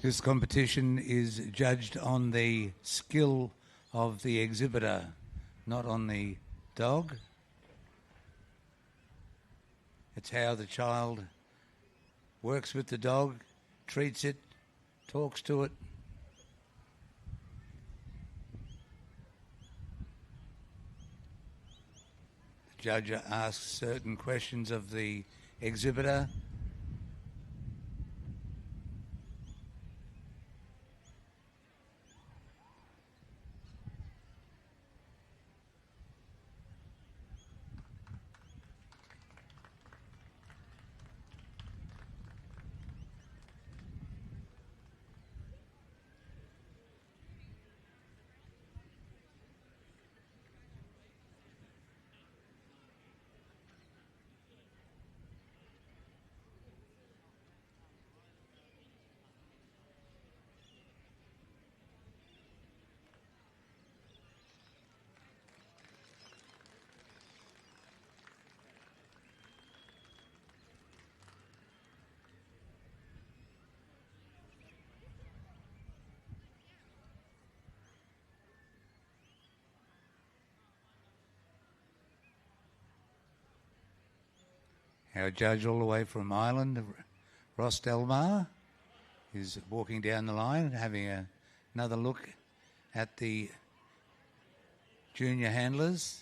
This competition is judged on the skill of the exhibitor, not on the dog. It's how the child works with the dog, treats it, talks to it. The judge asks certain questions of the exhibitor. Our judge all the way from Ireland, Ross Delmar, is walking down the line, having another look at the junior handlers.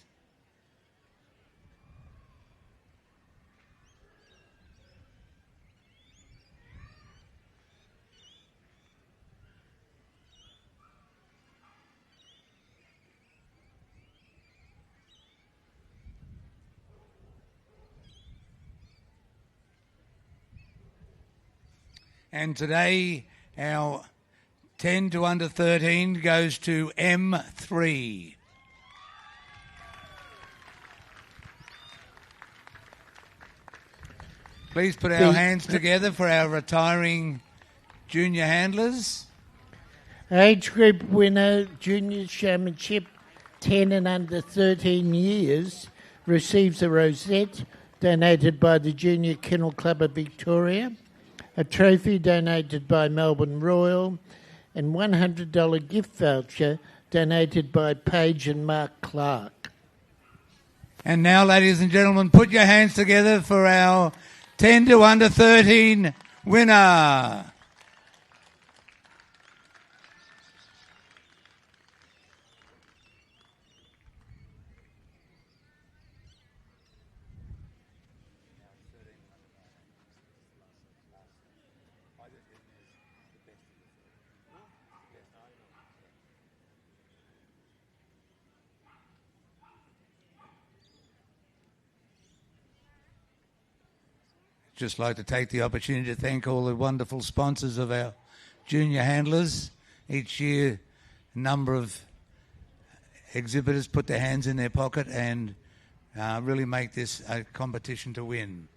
And today, our 10 to under 13 goes to M3. Please put our hands together for our retiring junior handlers. Age group winner, Junior Championship, 10 and under 13 years, receives a rosette donated by the Junior Kennel Club of Victoria, a trophy donated by Melbourne Royal, and $100 gift voucher donated by Paige and Mark Clark. And now, ladies and gentlemen, put your hands together for our 10 to under 13 winner. Just like to take the opportunity to thank all the wonderful sponsors of our junior handlers. Each year, a number of exhibitors put their hands in their pocket and really make this a competition to win.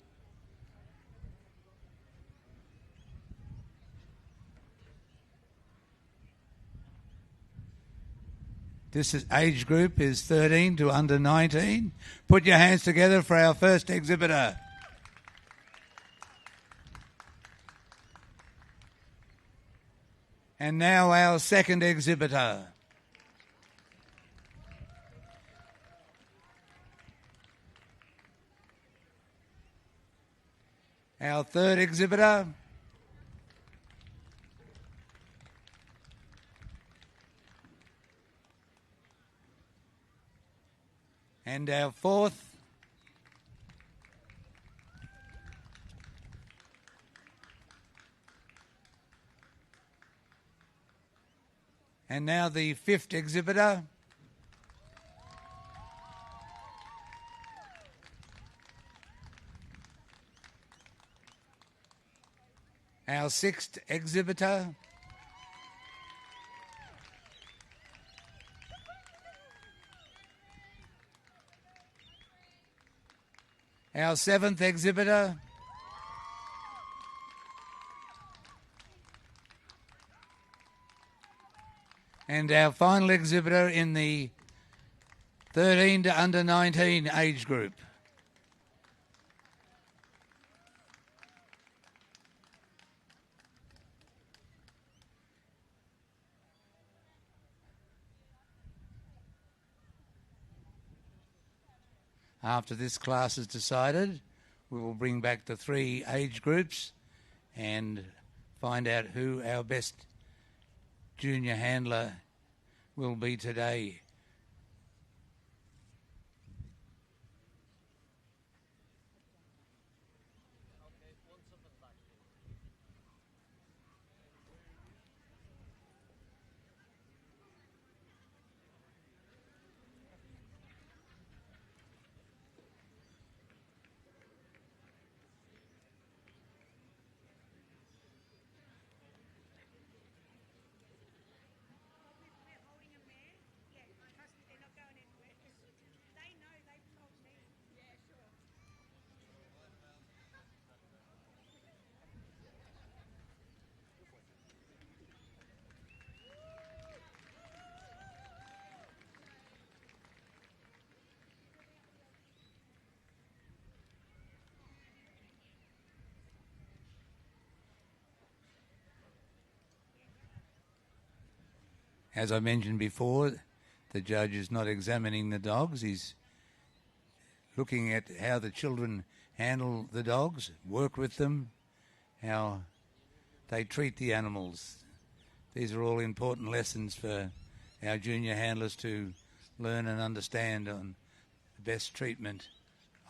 This age group is 13 to under 19. Put your hands together for our first exhibitor. And now our second exhibitor. Our third exhibitor. And our fourth. And now the fifth exhibitor. Our sixth exhibitor. Our seventh exhibitor. And our final exhibitor in the 13 to under 19 age group. After this class is decided, we will bring back the 3 age groups and find out who our best junior handler will be today. As I mentioned before, the judge is not examining the dogs. He's looking at how the children handle the dogs, work with them, how they treat the animals. These are all important lessons for our junior handlers to learn and understand on the best treatment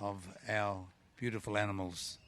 of our beautiful animals.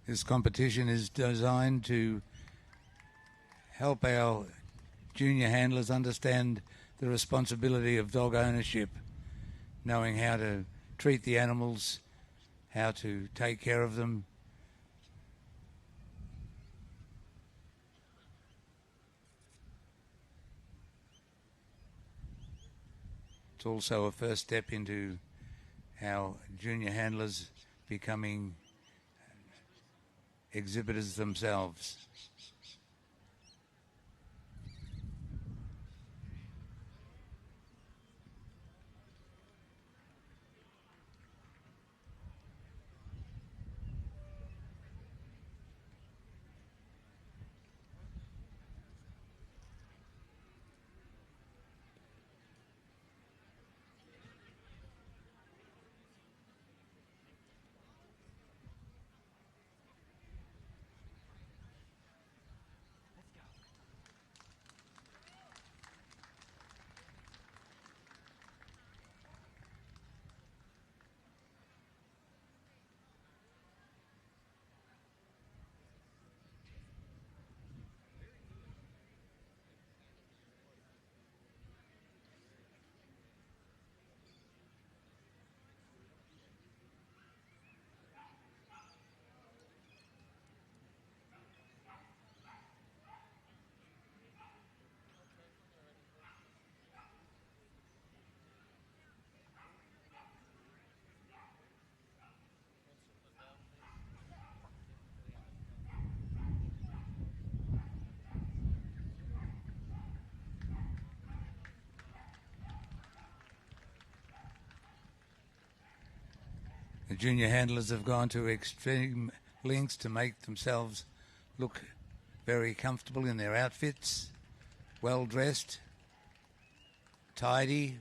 This competition is designed to help our junior handlers understand the responsibility of dog ownership, knowing how to treat the animals, how to take care of them. It's also a first step into our junior handlers becoming exhibitors themselves. The junior handlers have gone to extreme lengths to make themselves look very comfortable in their outfits, well dressed, tidy.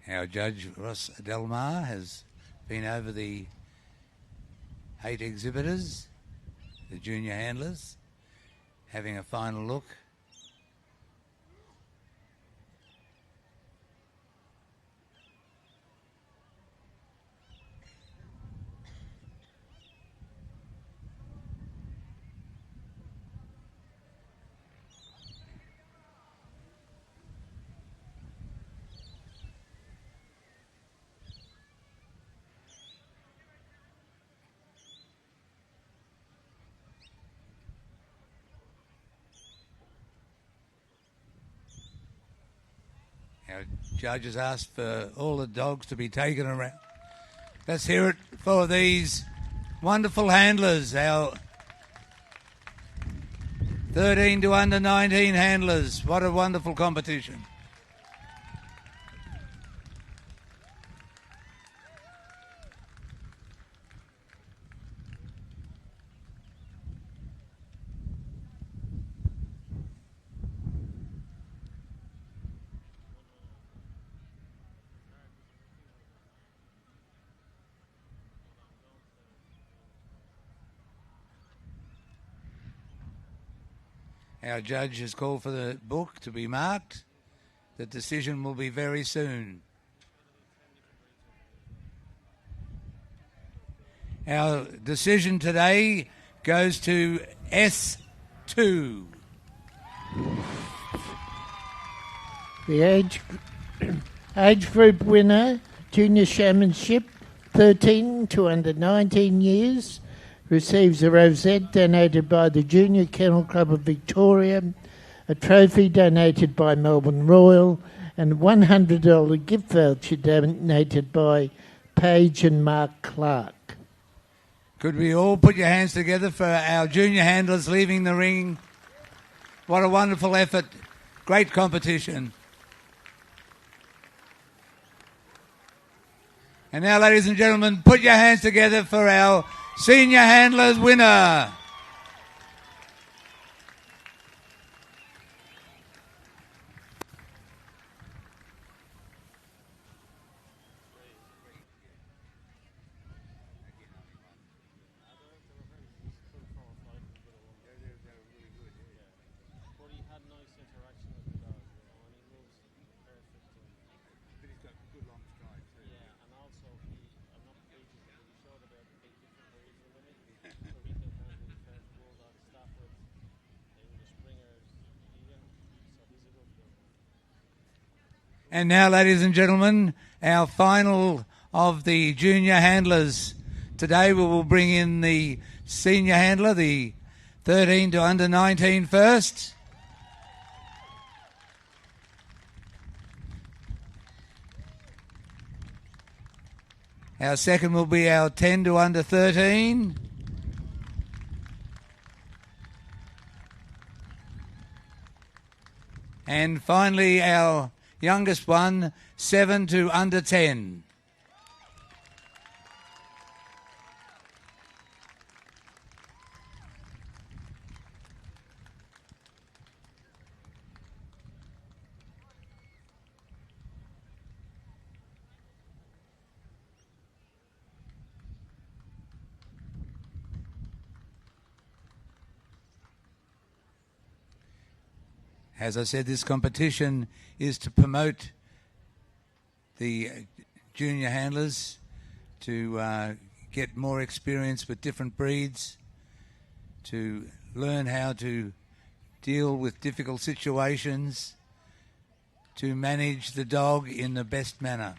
Our judge, Ross Delmar, has been over the 8 exhibitors, the junior handlers, having a final look. Our judge has asked for all the dogs to be taken around. Let's hear it for these wonderful handlers, our 13 to under 19 handlers. What a wonderful competition. Our judge has called for the book to be marked. The decision will be very soon. Our decision today goes to S2. The age group winner, Junior Showmanship, 13 to under 19 years, receives a rosette donated by the Junior Kennel Club of Victoria, a trophy donated by Melbourne Royal, and $100 gift voucher donated by Paige and Mark Clark. Could we all put your hands together for our junior handlers leaving the ring? What a wonderful effort. Great competition. And now, ladies and gentlemen, put your hands together for our Senior Handlers winner. And now, ladies and gentlemen, our final of the junior handlers. Today we will bring in the senior handler, the 13 to under 19 first. Our second will be our 10 to under 13. And finally, our youngest one, 7 to under 10. As I said, this competition is to promote the junior handlers to get more experience with different breeds, to learn how to deal with difficult situations, to manage the dog in the best manner.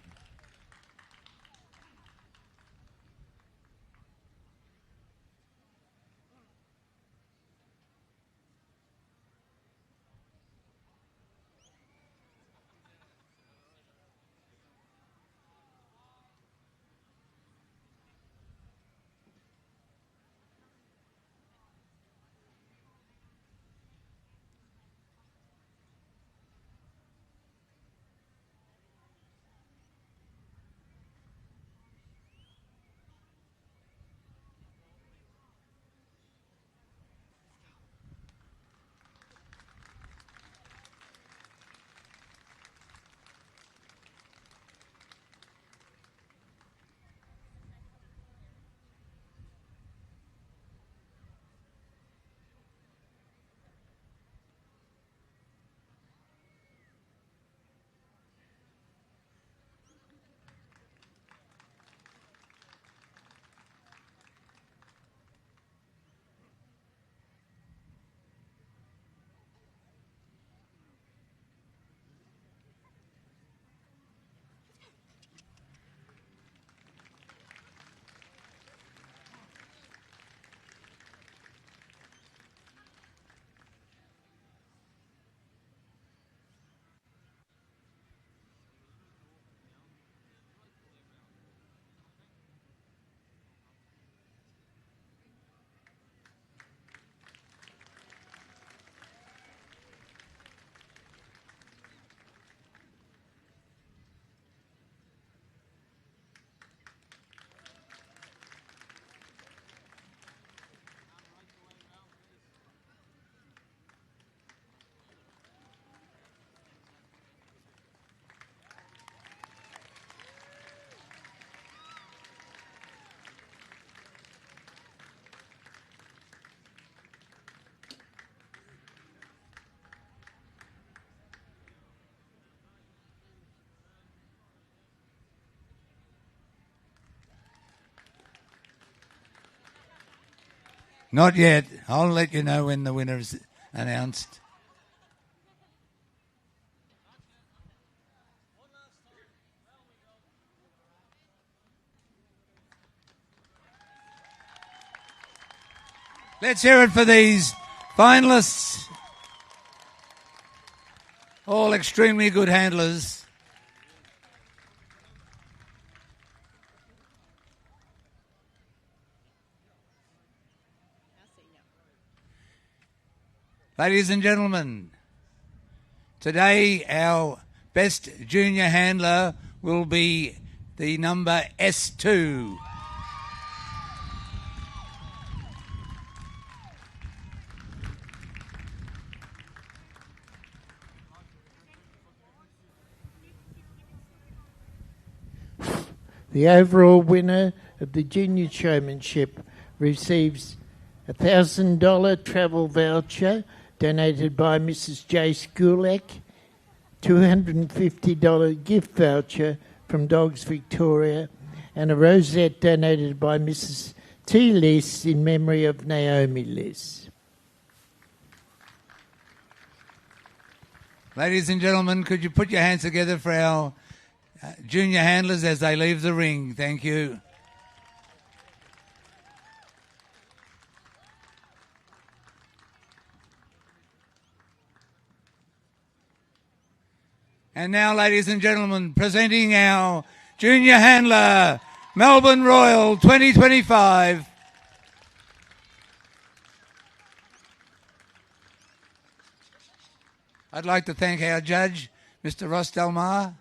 Not yet. I'll let you know when the winner is announced. Let's hear it for these finalists. All extremely good handlers. Ladies and gentlemen, today our best junior handler will be the number S2. The overall winner of the junior showmanship receives a $1,000 travel voucher donated by Mrs. J. Skulak, $250 gift voucher from Dogs Victoria, and a rosette donated by Mrs. T. Liss in memory of Naomi Liss. Ladies and gentlemen, could you put your hands together for our junior handlers as they leave the ring? Thank you. And now, ladies and gentlemen, presenting our junior handler, Melbourne Royal 2025. I'd like to thank our judge, Mr. Ross Delmar.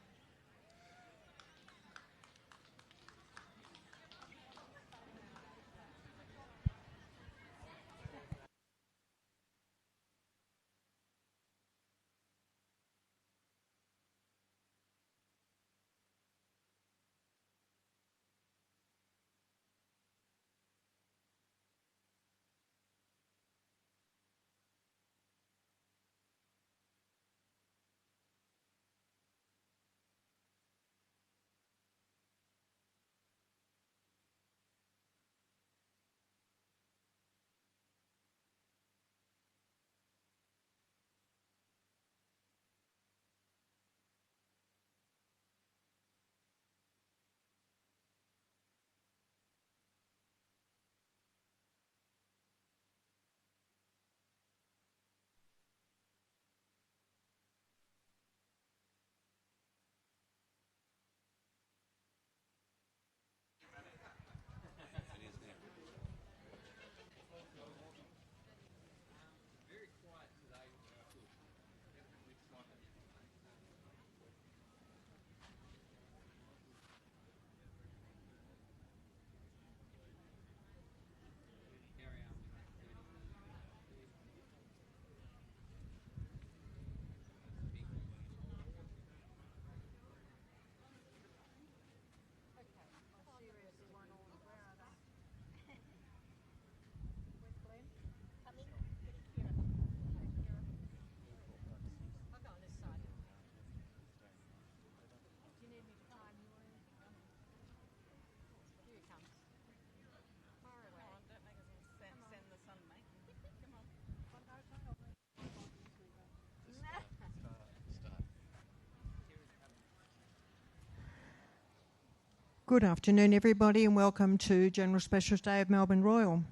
Good afternoon, everybody, and welcome to General Specialist Day of Melbourne Royal.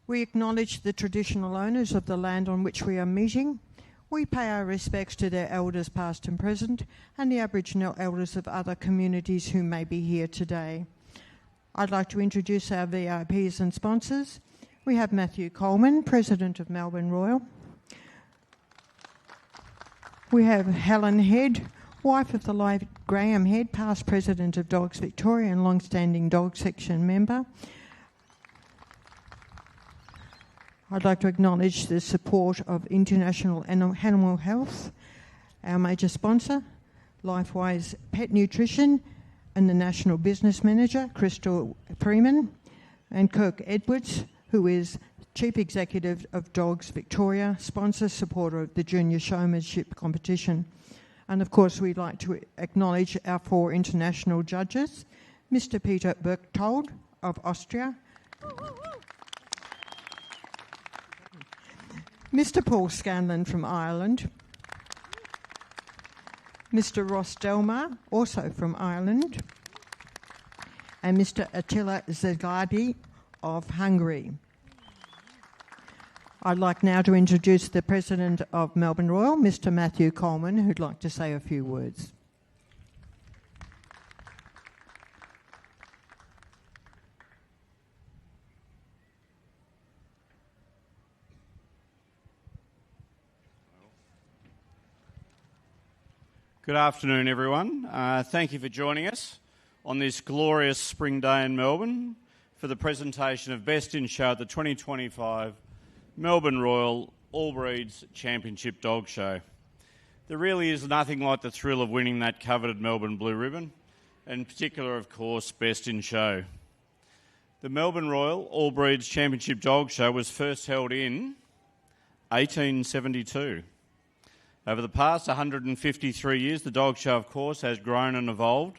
We acknowledge the traditional owners of the land on which we are meeting. We pay our respects to their elders past and present and the Aboriginal elders of other communities who may be here today. I'd like to introduce our VIPs and sponsors. We have Matthew Coleman, President of Melbourne Royal. We have Helen Head, wife of the late Graham Head, past President of Dogs Victoria and long-standing dog section member. I'd like to acknowledge the support of International Animal Health, our major sponsor, LifeWise Pet Nutrition, and the National Business Manager, Crystal Freeman, and Kirk Edwards, who is Chief Executive of Dogs Victoria, sponsor, supporter of the Junior Showmanship competition. And of course, we'd like to acknowledge our 4 international judges, Mr. Peter Berchtold of Austria, Mr. Paul Scanlon from Ireland, Mr. Ross Delmar, also from Ireland, and Mr. Attila Zagardi of Hungary. I'd like now to introduce the President of Melbourne Royal, Mr. Matthew Coleman, who'd like to say a few words. Good afternoon, everyone. Thank you for joining us on this glorious spring day in Melbourne for the presentation of Best in Show at the 2025 Melbourne Royal All Breeds Championship Dog Show. There really is nothing like the thrill of winning that coveted Melbourne blue ribbon, and in particular, of course, Best in Show. The Melbourne Royal All Breeds Championship Dog Show was first held in 1872. Over the past 153 years, the dog show, of course, has grown and evolved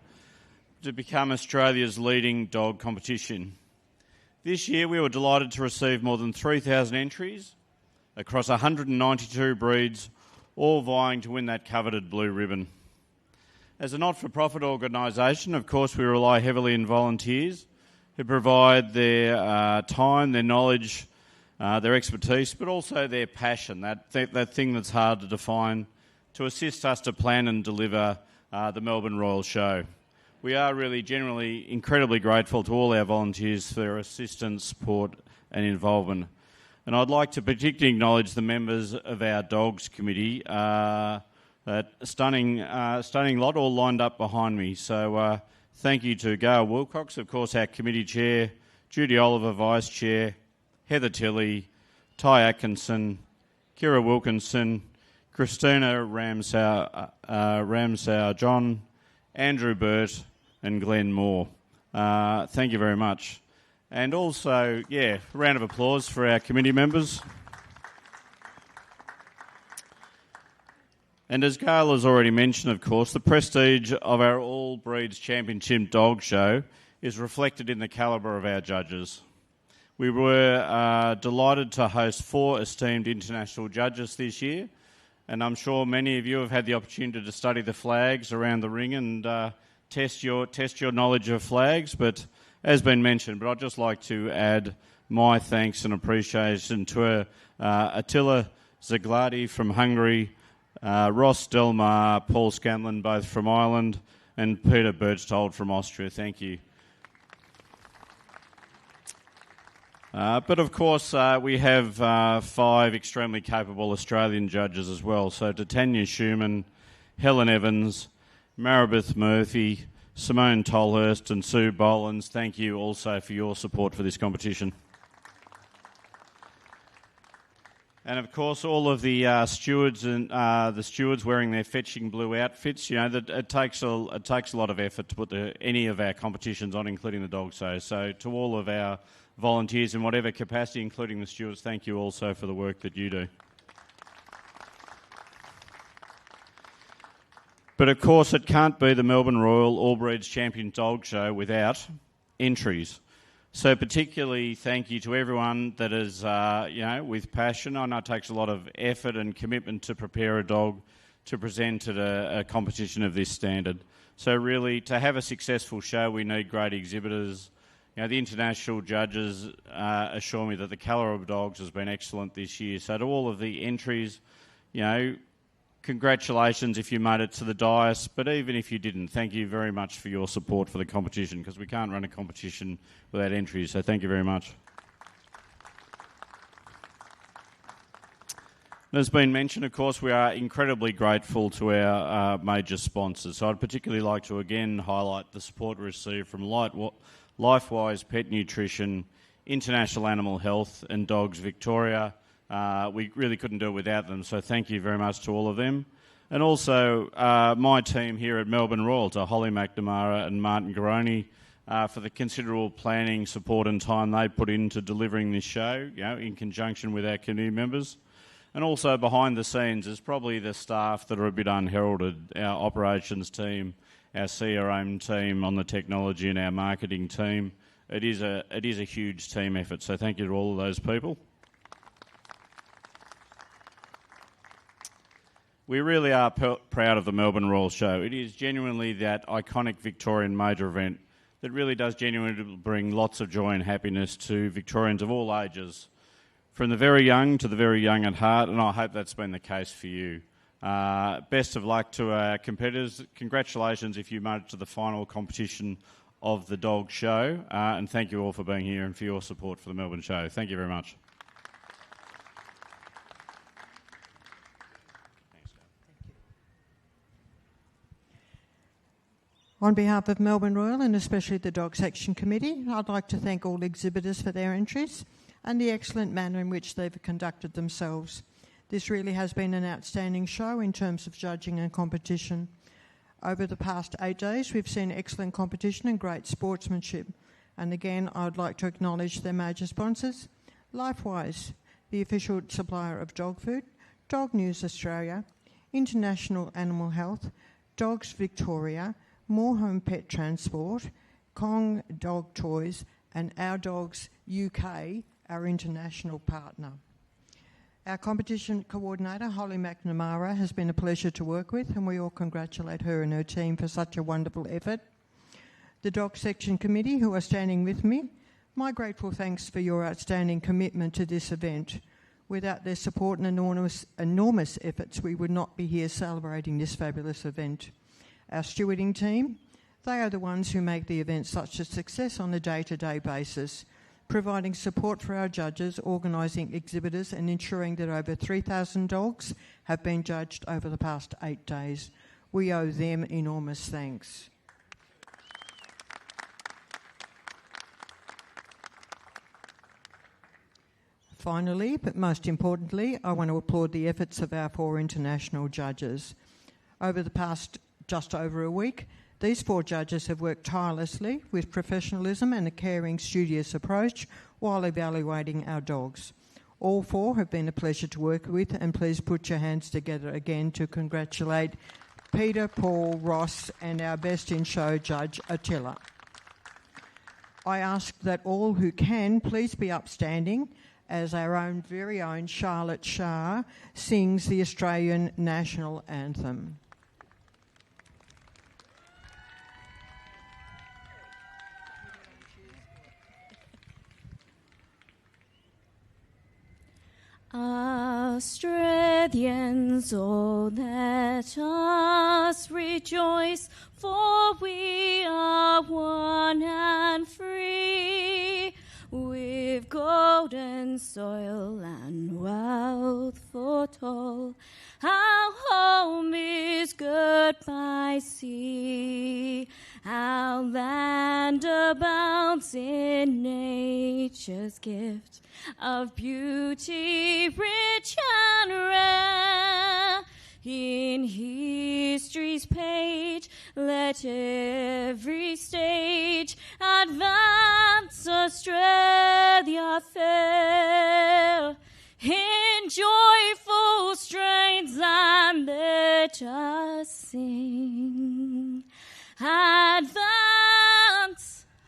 to become Australia's leading dog competition. This year, we were delighted to receive more than 3,000 entries across 192 breeds, all vying to win that coveted blue ribbon. As a not-for-profit organisation, of course, we rely heavily on volunteers who provide their time, their knowledge, their expertise, but also their passion, that thing that's hard to define, to assist us to plan and deliver the Melbourne Royal Show. We are really generally incredibly grateful to all our volunteers for their assistance, support and involvement. And I'd like to particularly acknowledge the members of our Dogs Committee, that stunning lot all lined up behind me. So thank you to Gail Wilcox, of course, our Committee Chair, Judy Oliver, Vice Chair, Heather Tilley, Ty Atkinson, Kira Wilkinson, Christina Ramsau John, Andrew Burt and Glenn Moore. Thank you very much. And also, a round of applause for our committee members. And as Gail has already mentioned, of course, the prestige of our All Breeds Championship Dog Show is reflected in the calibre of our judges. We were delighted to host 4 esteemed international judges this year, and I'm sure many of you have had the opportunity to study the flags around the ring and test your knowledge of flags, but as been mentioned, but I'd just like to add my thanks and appreciation to Attila Zagladi from Hungary, Ross Delmar, Paul Scanlon, both from Ireland, and Peter Berchtold from Austria. Thank you. But of course, we have 5 extremely capable Australian judges as well. So to Tanya Schumann, Helen Evans, Maribeth Murphy, Simone Tolhurst and Sue Bolins, thank you also for your support for this competition. And of course, all of the stewards and the stewards wearing their fetching blue outfits. You know that it takes a lot of effort to put any of our competitions on, including the dog show. So to all of our volunteers in whatever capacity, including the stewards, thank you also for the work that you do. But of course, it can't be the Melbourne Royal All Breeds Champion Dog Show without entries. So particularly thank you to everyone that is, with passion. I know it takes a lot of effort and commitment to prepare a dog to present at a competition of this standard. So really, to have a successful show, we need great exhibitors. You know, the international judges assure me that the colour of dogs has been excellent this year. So to all of the entries, congratulations if you made it to the dais, but even if you didn't, thank you very much for your support for the competition, because we can't run a competition without entries, so thank you very much. As been mentioned, of course, we are incredibly grateful to our major sponsors. So I'd particularly like to again highlight the support we received from LifeWise Pet Nutrition, International Animal Health and Dogs Victoria. We really couldn't do it without them, so thank you very much to all of them. And also my team here at Melbourne Royal, to Holly McNamara and Martin Garoni, for the considerable planning, support and time they put into delivering this show, in conjunction with our community members. And also behind the scenes is probably the staff that are a bit unheralded, our operations team, our CRM team on the technology and our marketing team. It is a huge team effort, so thank you to all of those people. We really are proud of the Melbourne Royal Show. It is genuinely that iconic Victorian major event that really does genuinely bring lots of joy and happiness to Victorians of all ages, from the very young to the very young at heart, and I hope that's been the case for you. Best of luck to our competitors. Congratulations if you made it to the final competition of the dog show, and thank you all for being here and for your support for the Melbourne Show. Thank you very much. On behalf of Melbourne Royal and especially the Dog Section Committee, I'd like to thank all exhibitors for their entries and the excellent manner in which they've conducted themselves. This really has been an outstanding show in terms of judging and competition. Over the past 8 days, we've seen excellent competition and great sportsmanship. And again, I'd like to acknowledge their major sponsors: Lifewise, the official supplier of dog food; Dog News Australia; International Animal Health; Dogs Victoria; More Home Pet Transport; Kong Dog Toys; and Our Dogs UK, our international partner. Our competition coordinator, Holly McNamara, has been a pleasure to work with, and we all congratulate her and her team for such a wonderful effort. The Dog Section Committee, who are standing with me, my grateful thanks for your outstanding commitment to this event. Without their support and enormous efforts, we would not be here celebrating this fabulous event. Our stewarding team, they are the ones who make the event such a success on a day-to-day basis, providing support for our judges, organising exhibitors and ensuring that over 3,000 dogs have been judged over the past 8 days. We owe them enormous thanks. Finally, but most importantly, I want to applaud the efforts of our 4 international judges. Over the past just over a week, these 4 judges have worked tirelessly with professionalism and a caring, studious approach while evaluating our dogs. All 4 have been a pleasure to work with, and please put your hands together again to congratulate Peter, Paul, Ross and our Best in Show judge, Attila. I ask that all who can please be upstanding as our own very own Charlotte Shah sings the Australian National Anthem. Australians, oh, let us rejoice, for we are one and free, with golden soil and wealth for toll. Our home is good by sea, our land abounds in nature's gift of beauty rich and rare. In history's page, let every stage advance Australia fair. In joyful strains and let us sing. Advance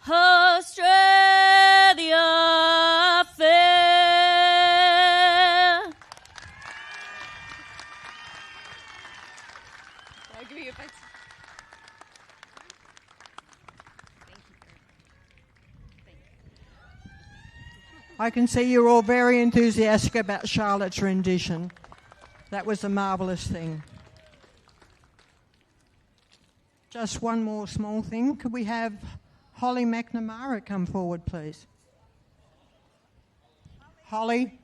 Australia fair. I'll give you a thanks. I can see you're all very enthusiastic about Charlotte's rendition. That was a marvellous thing. Just one more small thing. Could we have Holly McNamara come forward, please? Holly?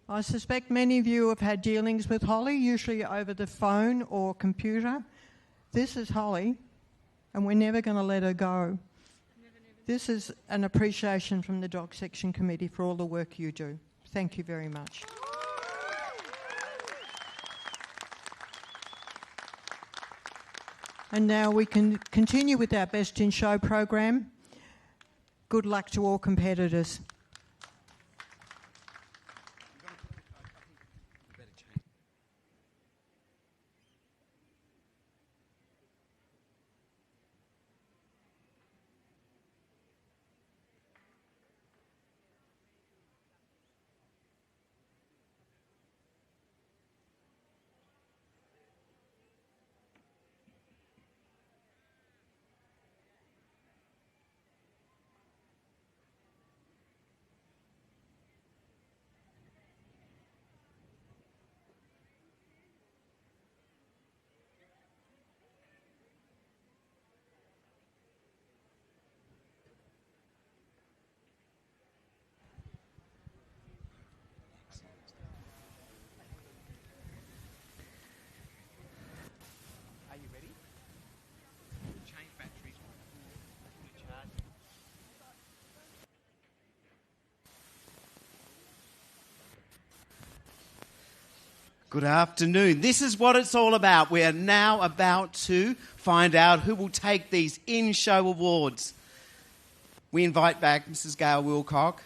I suspect many of you have had dealings with Holly, usually over the phone or computer. This is Holly, and we're never going to let her go. This is an appreciation from the Dog Section Committee for all the work you do. Thank you very much. And now we can continue with our Best in Show program. Good luck to all competitors. Good afternoon. This is what it's all about. We are now about to find out who will take these in-show awards. We invite back Mrs. Gail Wilcock,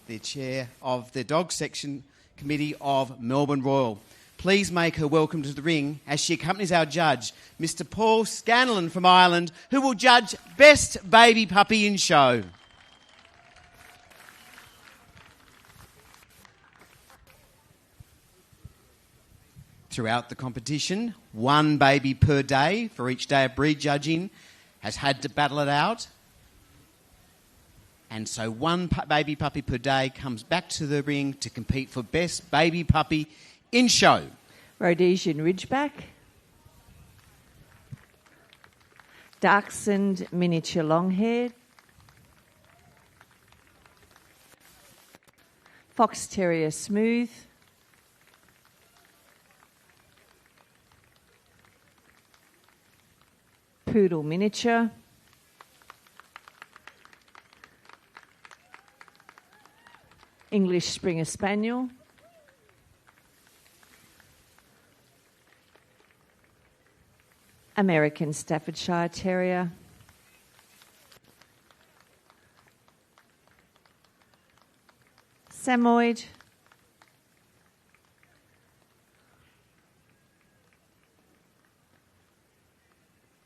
the chair of the Dog Section Committee of Melbourne Royal. Please make her welcome to the ring as she accompanies our judge, Mr. Paul Scanlon from Ireland, who will judge Best Baby Puppy in Show. Throughout the competition, one baby per day for each day of breed judging has had to battle it out. And so one baby puppy per day comes back to the ring to compete for Best Baby Puppy in Show. Rhodesian Ridgeback. Dachshund Miniature Longhaired. Fox Terrier Smooth. Poodle Miniature. English Springer Spaniel. American Staffordshire Terrier. Samoyed.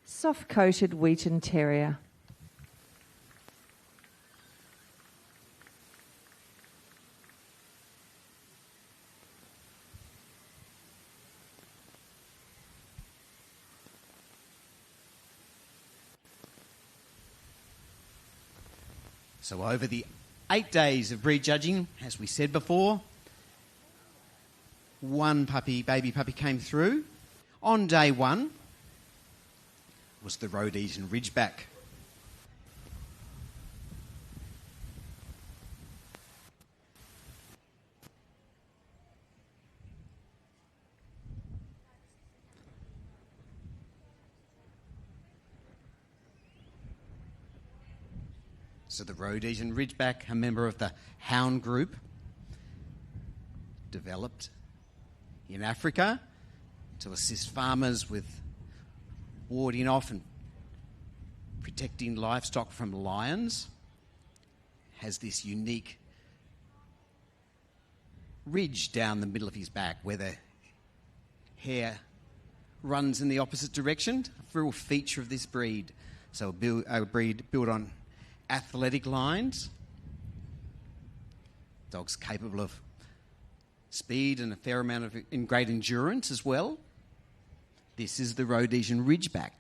Soft-coated Wheaten Terrier. So over the 8 days of breed judging, as we said before, one baby puppy came through. On day one was the Rhodesian Ridgeback. So the Rhodesian Ridgeback, a member of the hound group, developed in Africa to assist farmers with warding off and protecting livestock from lions, has this unique ridge down the middle of his back where the hair runs in the opposite direction, a real feature of this breed. So a breed built on athletic lines, dogs capable of speed and a fair amount of great endurance as well. This is the Rhodesian Ridgeback.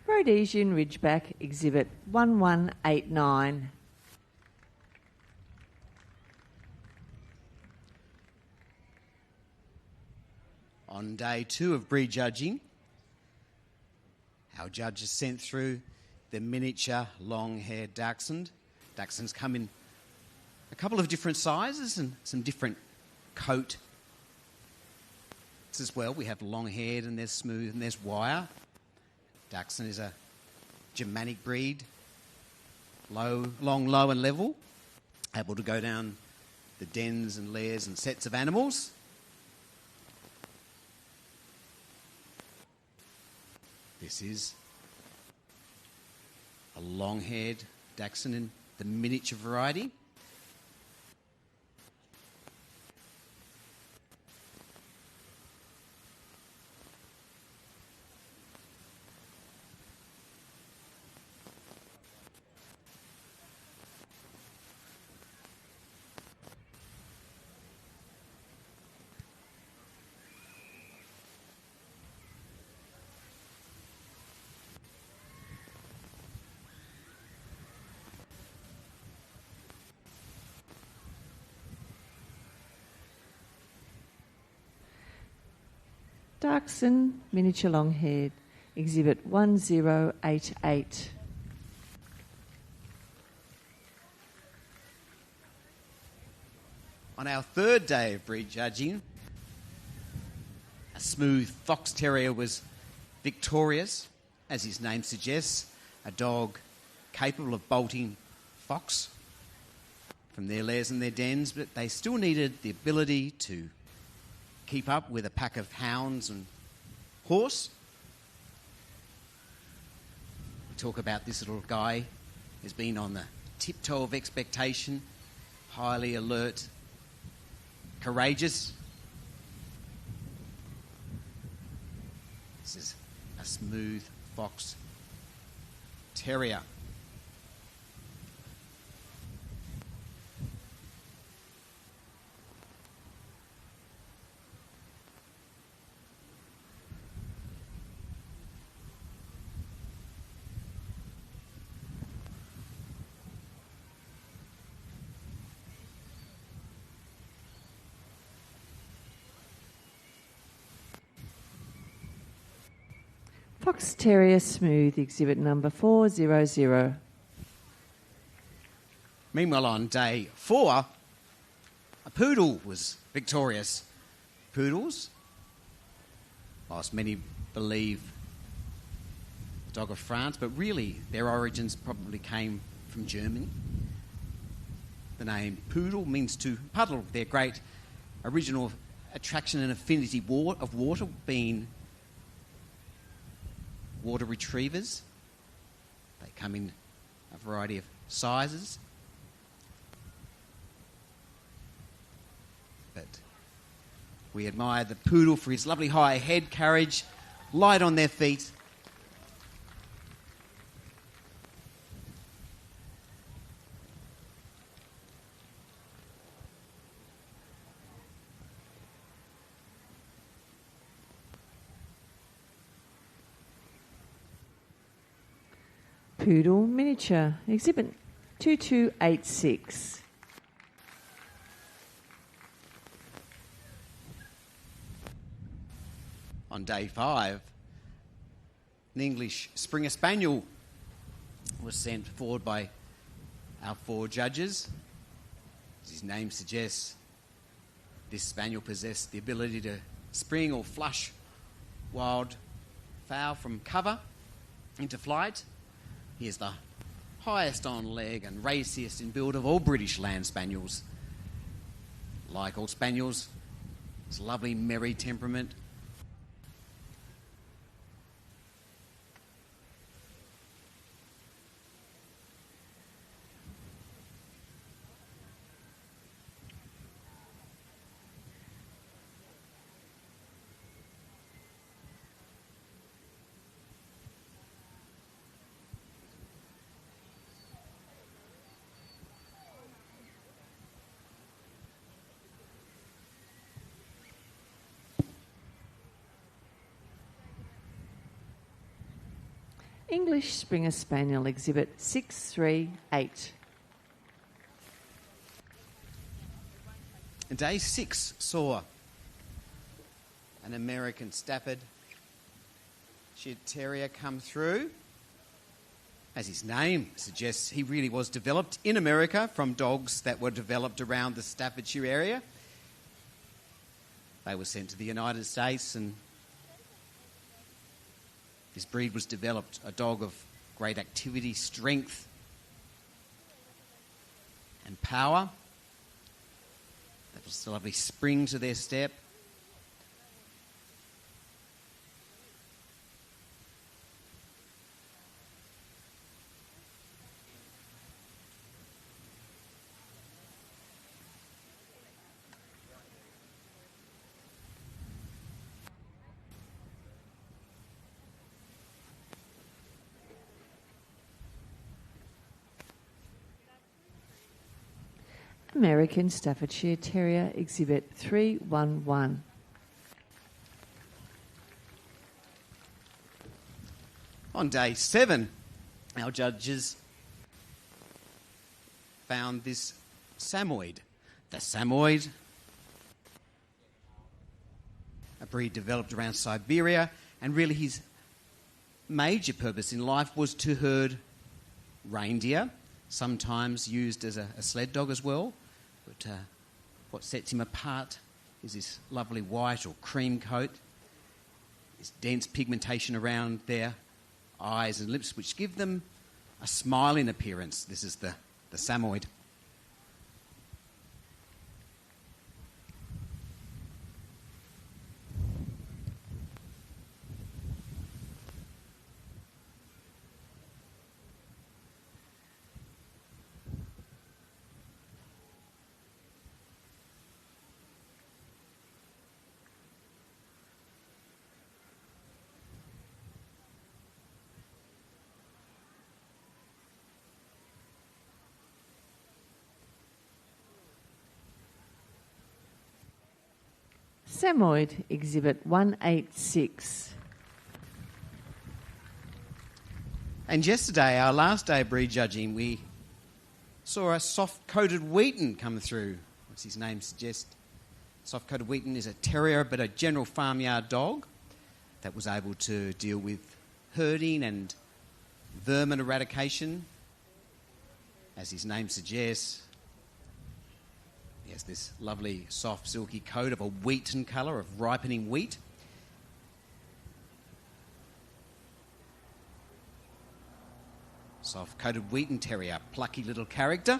Rhodesian Ridgeback, Exhibit 1189. On day 2 of breed judging, our judges sent through the miniature long-haired dachshund. Dachshunds come in a couple of different sizes and some different coat as well. We have long-haired and there's smooth and there's wire. Dachshund is a Germanic breed, long, low and level, able to go down the dens and lairs and sets of animals. This is a long-haired Dachshund in the miniature variety. Dachshund, miniature long-haired, exhibit 1088. On our third day of breed judging, a smooth fox terrier was victorious, as his name suggests, a dog capable of bolting fox from their lairs and their dens, but they still needed the ability to keep up with a pack of hounds and horse. We talk about this little guy who's been on the tiptoe of expectation, highly alert, courageous. This is a smooth fox terrier. Fox Terrier Smooth, exhibit number 400. Meanwhile, on day 4, a poodle was victorious. Poodles, whilst many believe the dog of France, but really their origins probably came from Germany. The name poodle means to puddle. Their great original attraction and affinity of water being water retrievers. They come in a variety of sizes. But we admire the poodle for his lovely high head carriage, light on their feet. Poodle miniature, exhibit 2286. On day 5, an English Springer Spaniel was sent forward by our 4 judges. As his name suggests, this spaniel possessed the ability to spring or flush wild fowl from cover into flight. He is the highest on leg and raciest in build of all British land spaniels. Like all spaniels, his lovely merry temperament. English Springer Spaniel, exhibit 638. And day 6 saw an American Staffordshire Terrier come through. As his name suggests, he really was developed in America from dogs that were developed around the Staffordshire area. They were sent to the United States, and this breed was developed, a dog of great activity, strength, and power. That was a lovely spring to their step. American Staffordshire Terrier, exhibit 311. On day 7, our judges found this Samoyed. The Samoyed, a breed developed around Siberia, and really his major purpose in life was to herd reindeer, sometimes used as a sled dog as well. But what sets him apart is this lovely white or cream coat, this dense pigmentation around their eyes and lips, which give them a smiling appearance. This is the Samoyed. Samoyed, Exhibit 186. And yesterday, our last day of breed judging, we saw a soft-coated Wheaton come through. What's his name suggest? Soft-coated Wheaton is a terrier, but a general farmyard dog that was able to deal with herding and vermin eradication. As his name suggests, he has this lovely, soft, silky coat of a wheaten colour, of ripening wheat. Soft-coated Wheaton Terrier, plucky little character.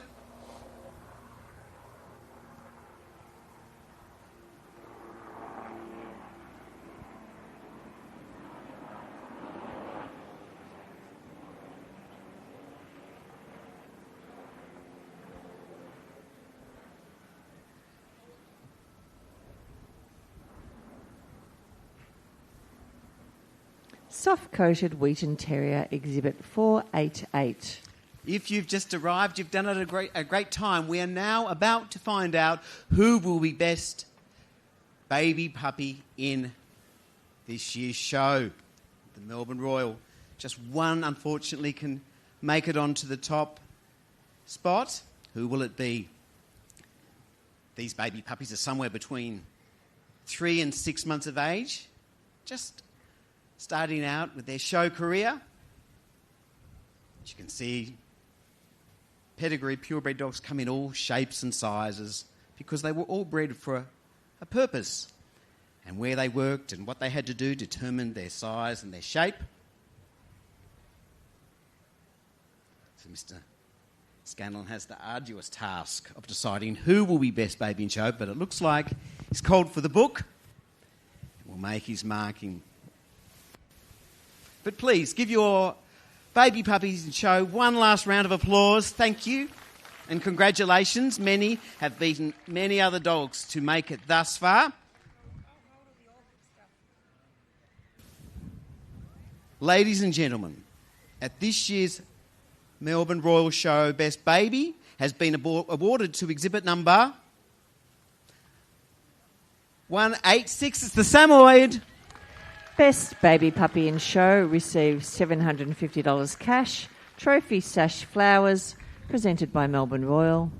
Soft-coated Wheaton Terrier, Exhibit 488. If you've just arrived, you've done it a great time. We are now about to find out who will be best baby puppy in this year's show, the Melbourne Royal. Just one, unfortunately, can make it onto the top spot. Who will it be? These baby puppies are somewhere between 3 and 6 months of age, just starting out with their show career. As you can see, pedigree purebred dogs come in all shapes and sizes because they were all bred for a purpose. And where they worked and what they had to do determined their size and their shape. So Mr. Scanlon has the arduous task of deciding who will be best baby in show, but it looks like he's called for the book and will make his marking. But please, give your baby puppies in show one last round of applause. Thank you and congratulations. Many have beaten many other dogs to make it thus far. Ladies and gentlemen, at this year's Melbourne Royal Show, Best Baby has been awarded to exhibit number 186. It's the Samoyed. Best Baby Puppy in Show receives $750 cash, trophy sash flowers, presented by Melbourne Royal,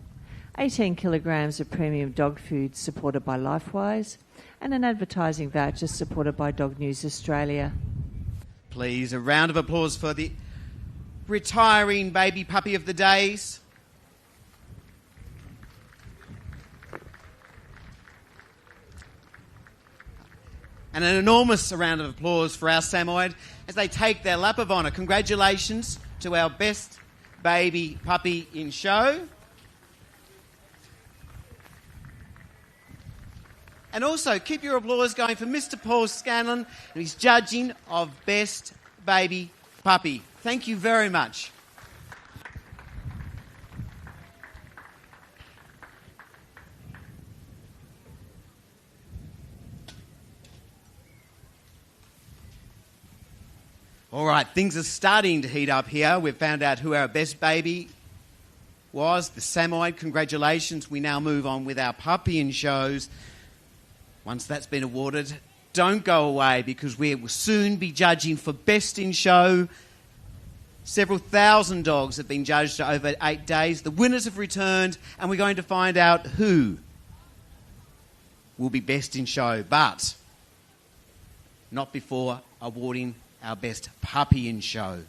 18 kilograms of premium dog food supported by Lifewise, and an advertising voucher supported by Dog News Australia. Please, a round of applause for the retiring baby puppy of the days. And an enormous round of applause for our Samoyed as they take their lap of honour. Congratulations to our best baby puppy in show. And also, keep your applause going for Mr. Paul Scanlon and his judging of best baby puppy. Thank you very much. All right, things are starting to heat up here. We've found out who our best baby was, the Samoyed. Congratulations. We now move on with our puppy in shows. Once that's been awarded, don't go away because we will soon be judging for best in show. Several thousand dogs have been judged over 8 days. The winners have returned and we're going to find out who will be best in show. But not before awarding our best puppy in show.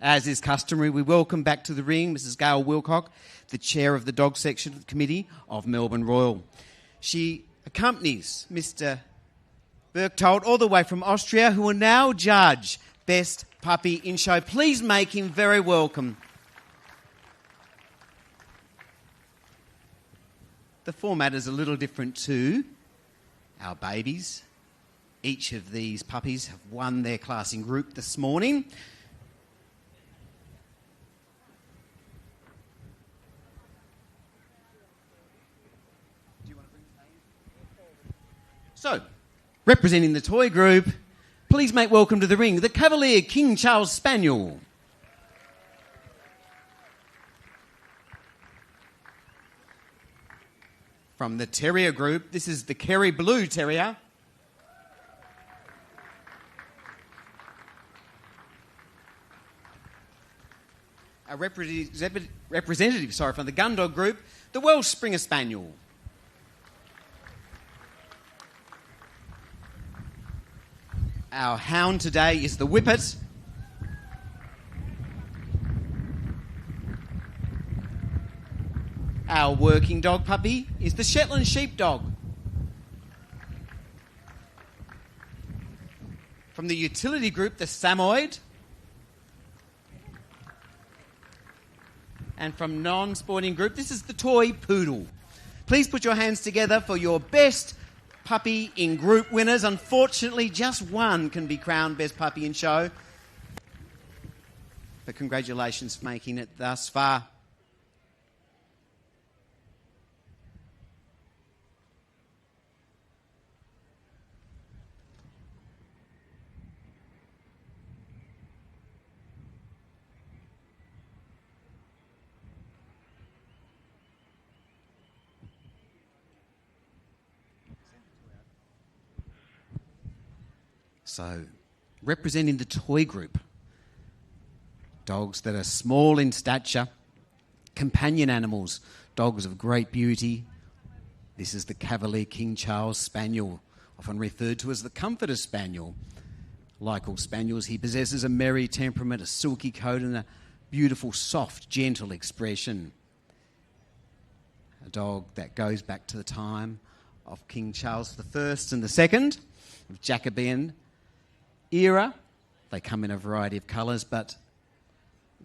As is customary, we welcome back to the ring Mrs. Gail Wilcock, the chair of the dog section committee of Melbourne Royal. She accompanies Mr. Berchtold all the way from Austria, who will now judge Best Puppy in Show. Please make him very welcome. The format is a little different to our babies. Each of these puppies have won their class in group this morning. So, representing the toy group, please make welcome to the ring the Cavalier King Charles Spaniel. From the Terrier group, this is the Kerry Blue Terrier. A representative from the Gun Dog group, the Welsh Springer Spaniel. Our hound today is the Whippet. Our working dog puppy is the Shetland Sheepdog. From the utility group, the Samoyed. And from non-sporting group, this is the Toy Poodle. Please put your hands together for your best puppy in group winners. Unfortunately, just one can be crowned Best Puppy in Show. But congratulations for making it thus far. So, representing the toy group, dogs that are small in stature, companion animals, dogs of great beauty. This is the Cavalier King Charles Spaniel, often referred to as the Comforter Spaniel. Like all spaniels, he possesses a merry temperament, a silky coat, and a beautiful, soft, gentle expression. A dog that goes back to the time of King Charles I and II, of Jacobean era. They come in a variety of colours, but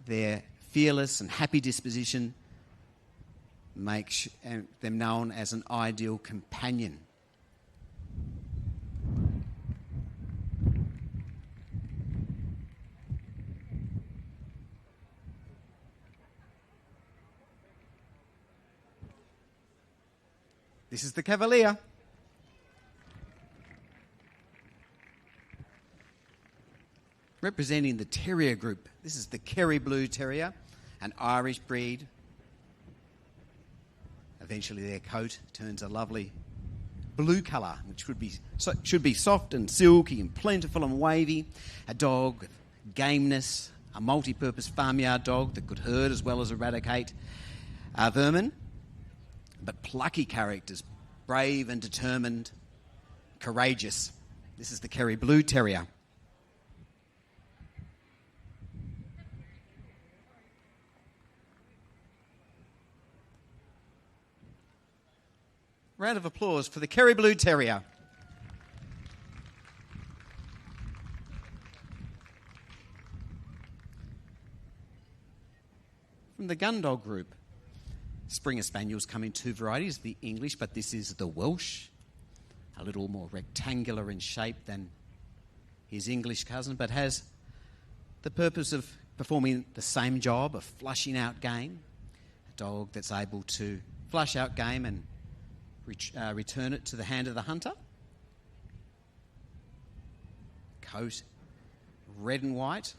their fearless and happy disposition makes them known as an ideal companion. This is the Cavalier. Representing the Terrier group, this is the Kerry Blue Terrier, an Irish breed. Eventually their coat turns a lovely blue colour, which should be soft and silky and plentiful and wavy. A dog with gameness, a multi-purpose farmyard dog that could herd as well as eradicate vermin. But plucky characters, brave and determined, courageous. This is the Kerry Blue Terrier. Round of applause for the Kerry Blue Terrier. From the Gun Dog group, Springer Spaniels come in two varieties, the English, but this is the Welsh, a little more rectangular in shape than his English cousin, but has the purpose of performing the same job of flushing out game. A dog that's able to flush out game and return it to the hand of the hunter. Coat red and white.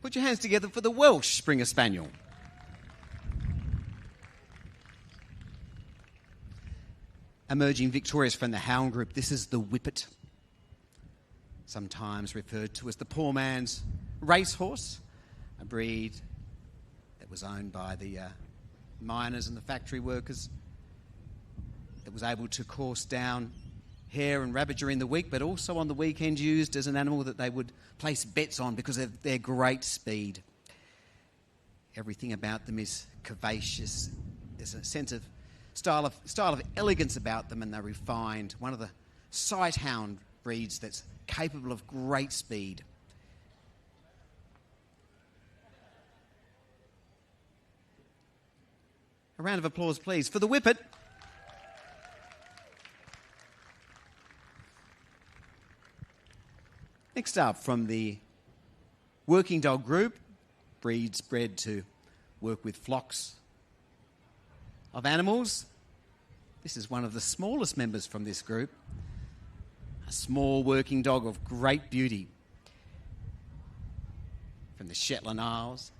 Put your hands together for the Welsh Springer Spaniel. Emerging victorious from the Hound group, this is the Whippet, sometimes referred to as the poor man's racehorse, a breed that was owned by the miners and the factory workers, that was able to course down hare and rabbit during the week, but also on the weekend used as an animal that they would place bets on because of their great speed. Everything about them is curvaceous. There's a sense of style of elegance about them, and they're refined. One of the sight hound breeds that's capable of great speed. A round of applause, please, for the Whippet. Next up, from the working dog group, breeds bred to work with flocks of animals. This is one of the smallest members from this group. A small working dog of great beauty. From the Shetland Isles,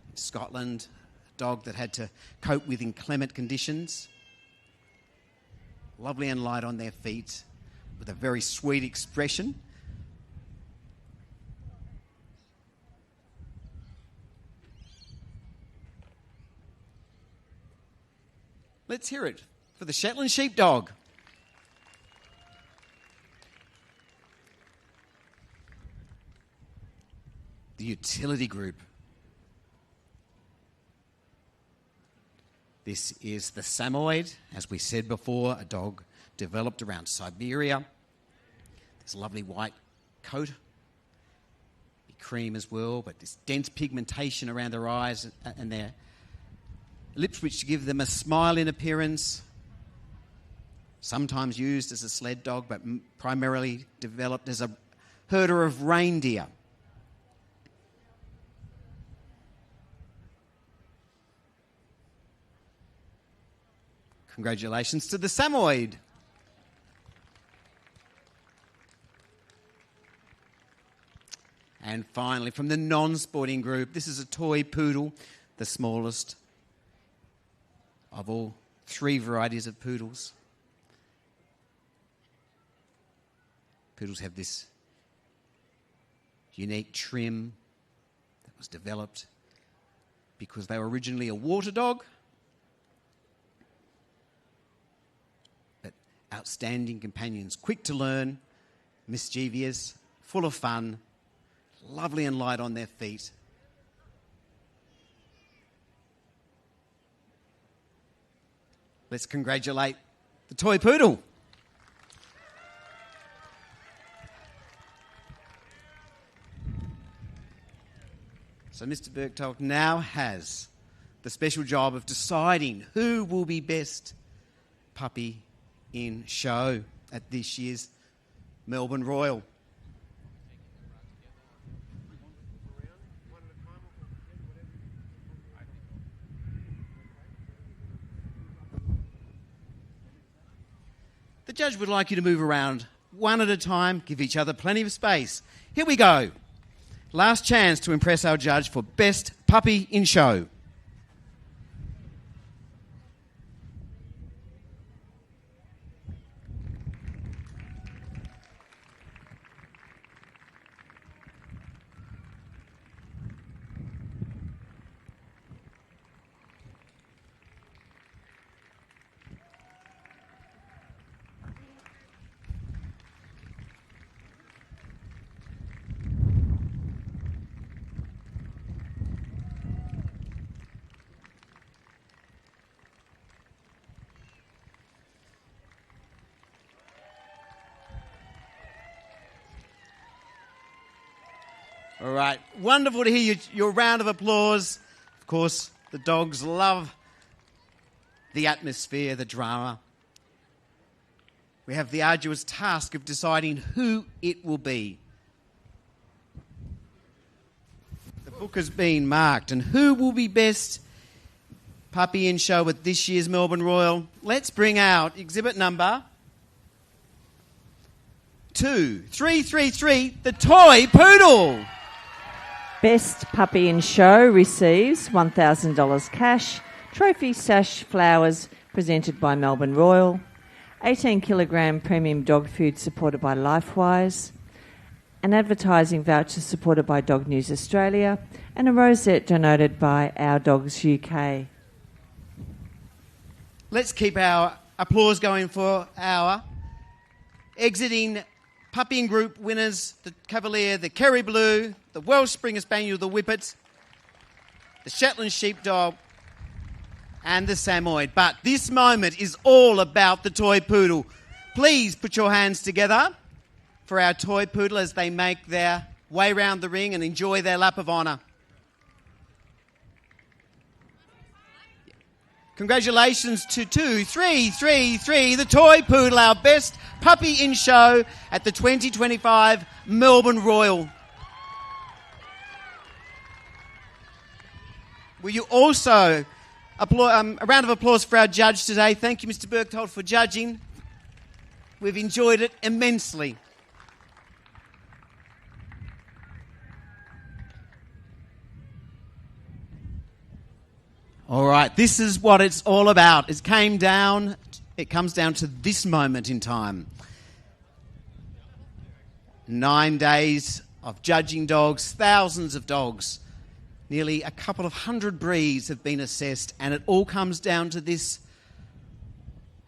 in Scotland, a dog that had to cope with inclement conditions. Lovely and light on their feet, with a very sweet expression. Let's hear it for the Shetland Sheepdog. The utility group. This is the Samoyed, as we said before, a dog developed around Siberia. There's a lovely white coat, cream as well, but this dense pigmentation around their eyes and their lips, which give them a smile in appearance. Sometimes used as a sled dog, but primarily developed as a herder of reindeer. Congratulations to the Samoyed. And finally, from the non-sporting group, this is a toy poodle, the smallest of all three varieties of poodles. Poodles have this unique trim that was developed because they were originally a water dog, but outstanding companions, quick to learn, mischievous, full of fun, lovely and light on their feet. Let's congratulate the toy poodle. So Mr. Bergtolk now has the special job of deciding who will be best puppy in show at this year's Melbourne Royal. The judge would like you to move around one at a time, give each other plenty of space. Here we go. Last chance to impress our judge for best puppy in show. All right, wonderful to hear your round of applause. Of course, the dogs love the atmosphere, the drama. We have the arduous task of deciding who it will be. book has been marked. And who will be best puppy in show at this year's Melbourne Royal? Let's bring out exhibit number 2333, the Toy Poodle. Best puppy in show receives $1,000 cash, trophy sash flowers presented by Melbourne Royal, 18 kilogram premium dog food supported by Lifewise, an advertising voucher supported by Dog News Australia, and a rosette donated by Our Dogs UK. Let's keep our applause going for our exiting puppying group winners, the Cavalier, the Kerry Blue, the Welsh Springer Spaniel, the Whippet, the Shetland Sheepdog, and the Samoyed. But this moment is all about the Toy Poodle. Please put your hands together for our Toy Poodle as they make their way round the ring and enjoy their lap of honour. Congratulations to 2333, the Toy Poodle, our best puppy in show at the 2025 Melbourne Royal. Will you also a round of applause for our judge today. Thank you, Mr. Berchtold, for judging. We've enjoyed it immensely. All right, this is what it's all about. It comes down to this moment in time. 9 days of judging dogs, thousands of dogs. Nearly a couple of hundred breeds have been assessed, and it all comes down to this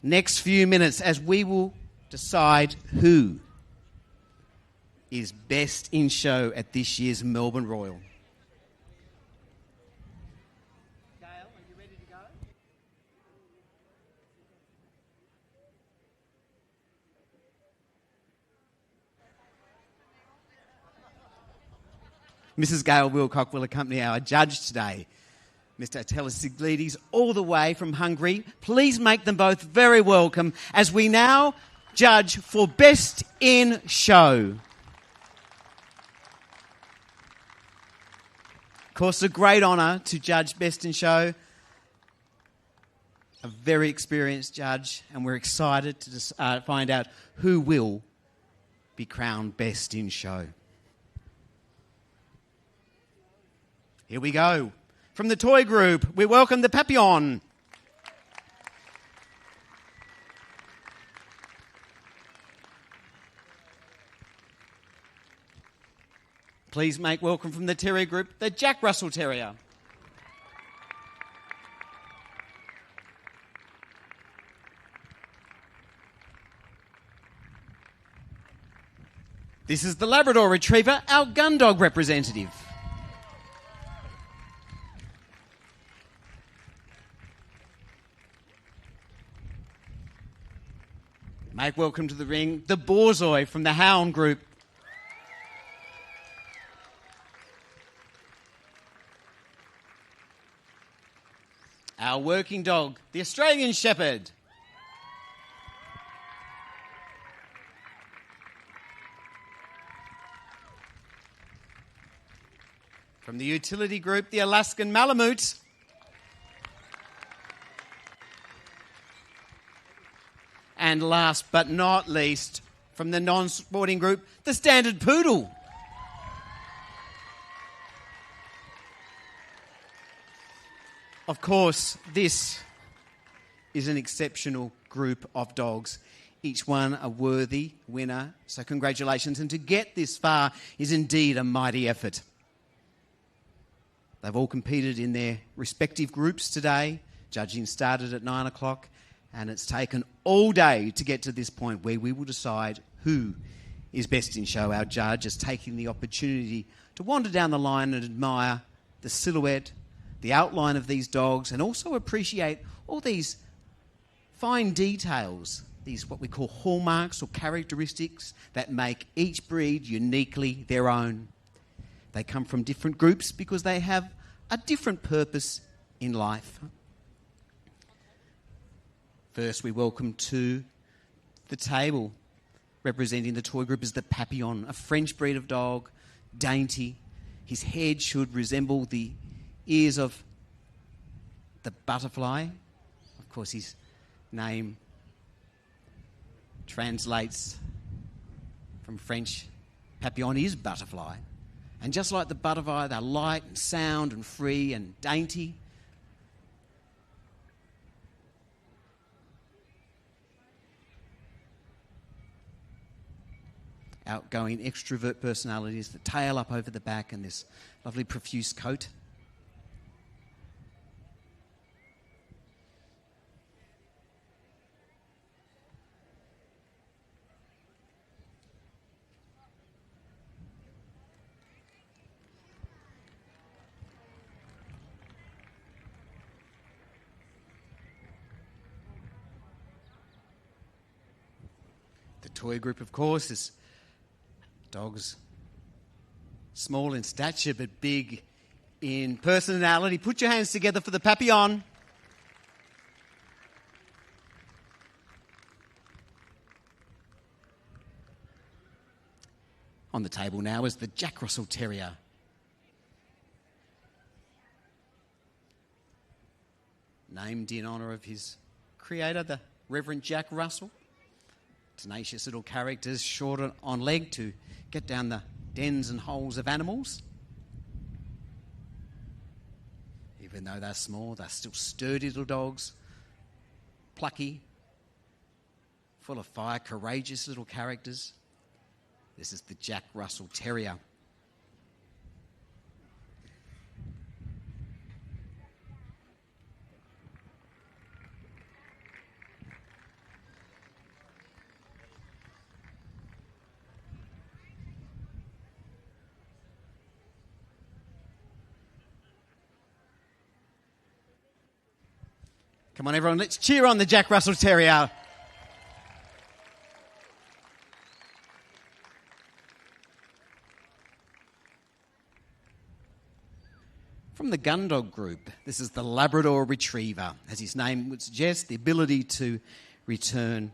next few minutes as we will decide who is best in show at this year's Melbourne Royal. Mrs. Gail Wilcock will accompany our judge today, Mr. Atelis Siglides, all the way from Hungary. Please make them both very welcome as we now judge for Best in Show. Of course, a great honour to judge Best in Show. A very experienced judge, and we're excited to find out who will be crowned Best in Show. Here we go. From the toy group, we welcome the Papillon. Please make welcome from the Terrier group, the Jack Russell Terrier. This is the Labrador Retriever, our gun dog representative. Make welcome to the ring, the Borzoi from the Hound Group. Our working dog, the Australian Shepherd. From the utility group, the Alaskan Malamute. And last but not least, from the non-sporting group, the Standard Poodle. Of course, this is an exceptional group of dogs, each one a worthy winner. So congratulations. And to get this far is indeed a mighty effort. They've all competed in their respective groups today. Judging started at 9 o'clock. And it's taken all day to get to this point where we will decide who is best in show. Our judge is taking the opportunity to wander down the line and admire the silhouette, the outline of these dogs, and also appreciate all these fine details, these what we call hallmarks or characteristics that make each breed uniquely their own. They come from different groups because they have a different purpose in life. First, we welcome to the table, representing the toy group, is the Papillon, a French breed of dog, dainty, His head should resemble the ears of the butterfly. Of course, his name translates from French, papillon is butterfly. And just like the butterfly, they're light and sound and free and dainty. Outgoing extrovert personalities, the tail up over the back and this lovely profuse coat. The toy group, of course, is dogs small in stature but big in personality. Put your hands together for the Papillon. On the table now is the Jack Russell Terrier. Named in honour of his creator, the Reverend Jack Russell. Tenacious little characters, short on leg to get down the dens and holes of animals. Even though they're small, they're still sturdy little dogs, plucky, full of fire, courageous little characters. This is the Jack Russell Terrier. Come on, everyone, let's cheer on the Jack Russell Terrier. From the gun dog group, this is the Labrador Retriever. As his name would suggest, the ability to return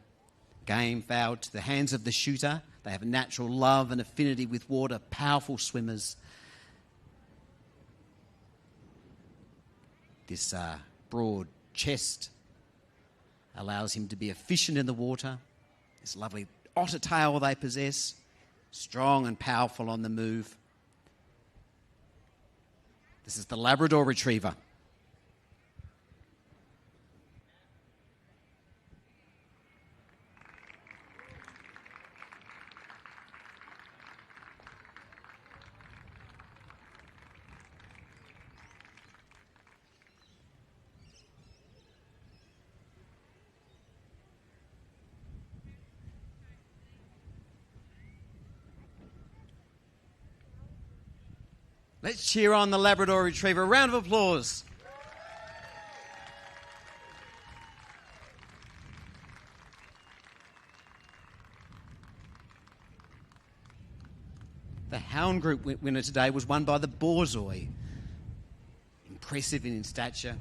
game fowl to the hands of the shooter. They have a natural love and affinity with water, powerful swimmers. This broad chest allows him to be efficient in the water. This lovely otter tail they possess, strong and powerful on the move. This is the Labrador Retriever. Let's cheer on the Labrador Retriever. A round of applause. The Hound Group winner today was won by the Borzoi. Impressive in stature,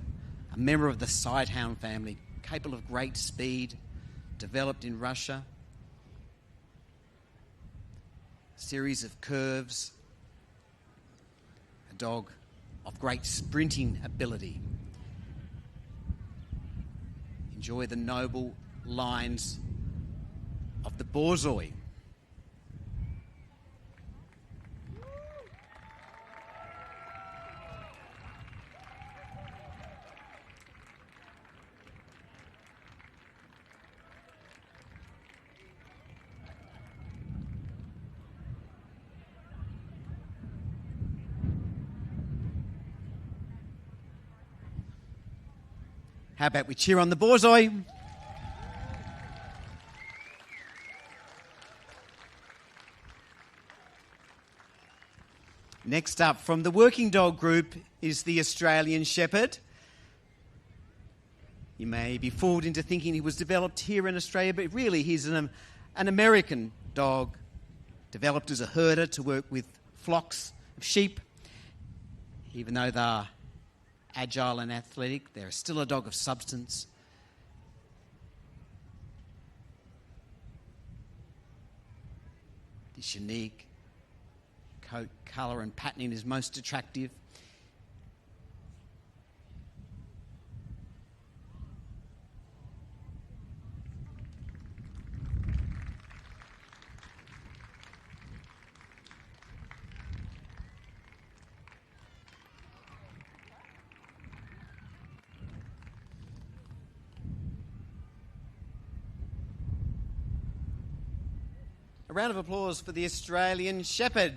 a member of the Sighthound family, capable of great speed, developed in Russia. A series of curves. A dog of great sprinting ability. Enjoy the noble lines of the Borzoi. How about we cheer on the Borzoi? Next up from the working dog group is the Australian Shepherd. You may be fooled into thinking he was developed here in Australia, but really he's an American dog, developed as a herder to work with flocks of sheep. Even though they're agile and athletic, they're still a dog of substance. This unique, coat colour and patterning is most attractive. A round of applause for the Australian Shepherd.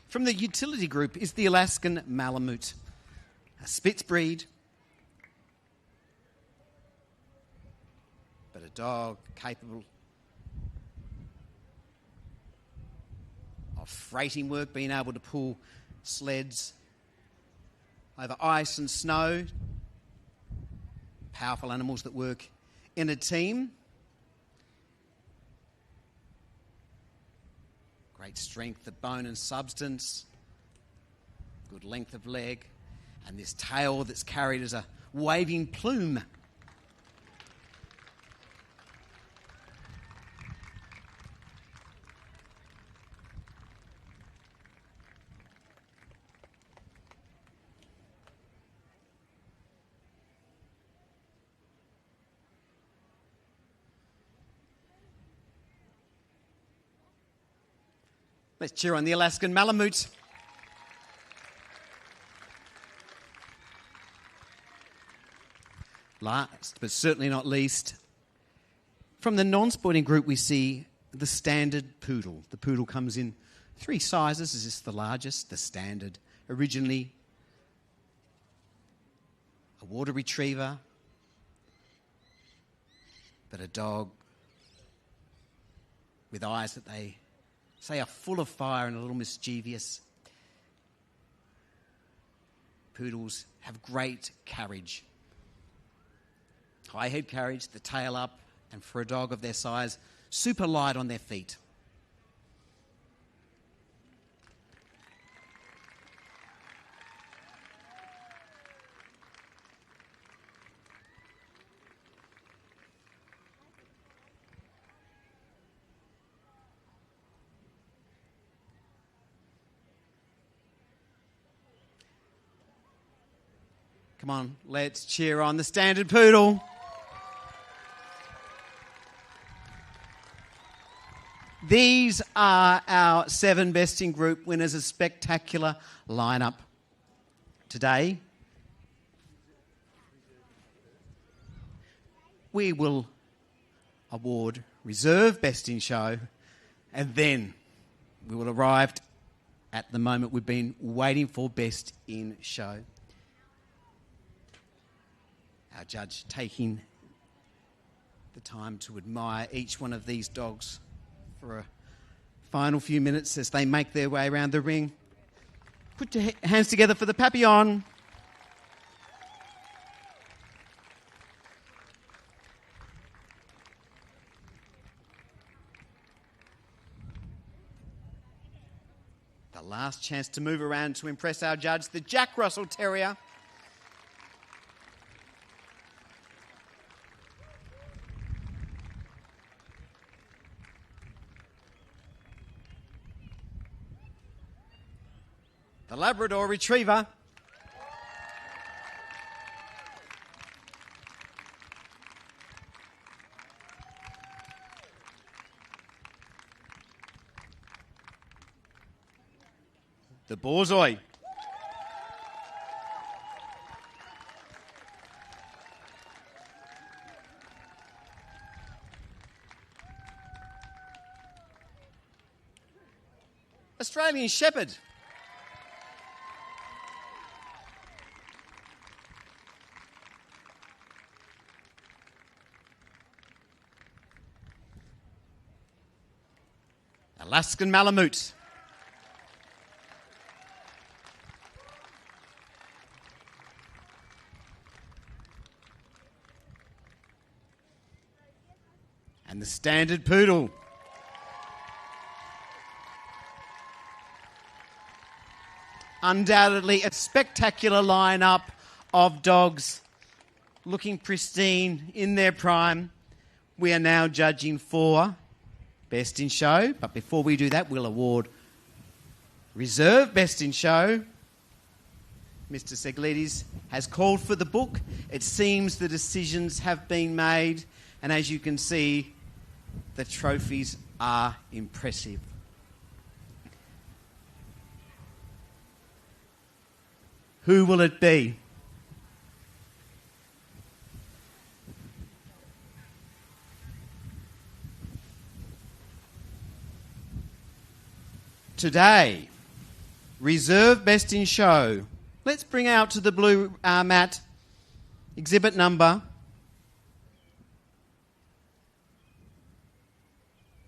From the utility group is the Alaskan Malamute, a Spitz breed, but a dog capable of freighting work, being able to pull sleds over ice and snow. Powerful animals that work in a team. Great strength of bone and substance. Good length of leg. And this tail that's carried as a waving plume. Let's cheer on the Alaskan Malamute. Last, but certainly not least, from the non-sporting group we see the standard poodle. The poodle comes in 3 sizes. Is this the largest? The standard. Originally a water retriever, but a dog with eyes that they say are full of fire and a little mischievous. Poodles have great carriage. High head carriage, the tail up, and for a dog of their size, super light on their feet. Come on, let's cheer on the standard poodle. These are our 7 best in group winners. A spectacular lineup today. We will award reserve best in show, and then we will arrive at the moment we've been waiting for, best in show. Our judge taking the time to admire each one of these dogs for a final few minutes as they make their way around the ring. Put your hands together for the Papillon. The last chance to move around to impress our judge, the Jack Russell Terrier. The Labrador Retriever. The Borzoi. Australian Shepherd. Alaskan Malamute. And the standard poodle. Undoubtedly a spectacular lineup of dogs. looking pristine in their prime. We are now judging for Best in Show. But before we do that, we'll award Reserve Best in Show. Mr. Seglides has called for the book. It seems the decisions have been made. And as you can see, the trophies are impressive. Who will it be? Today, Reserve Best in Show. Let's bring out to the blue mat exhibit number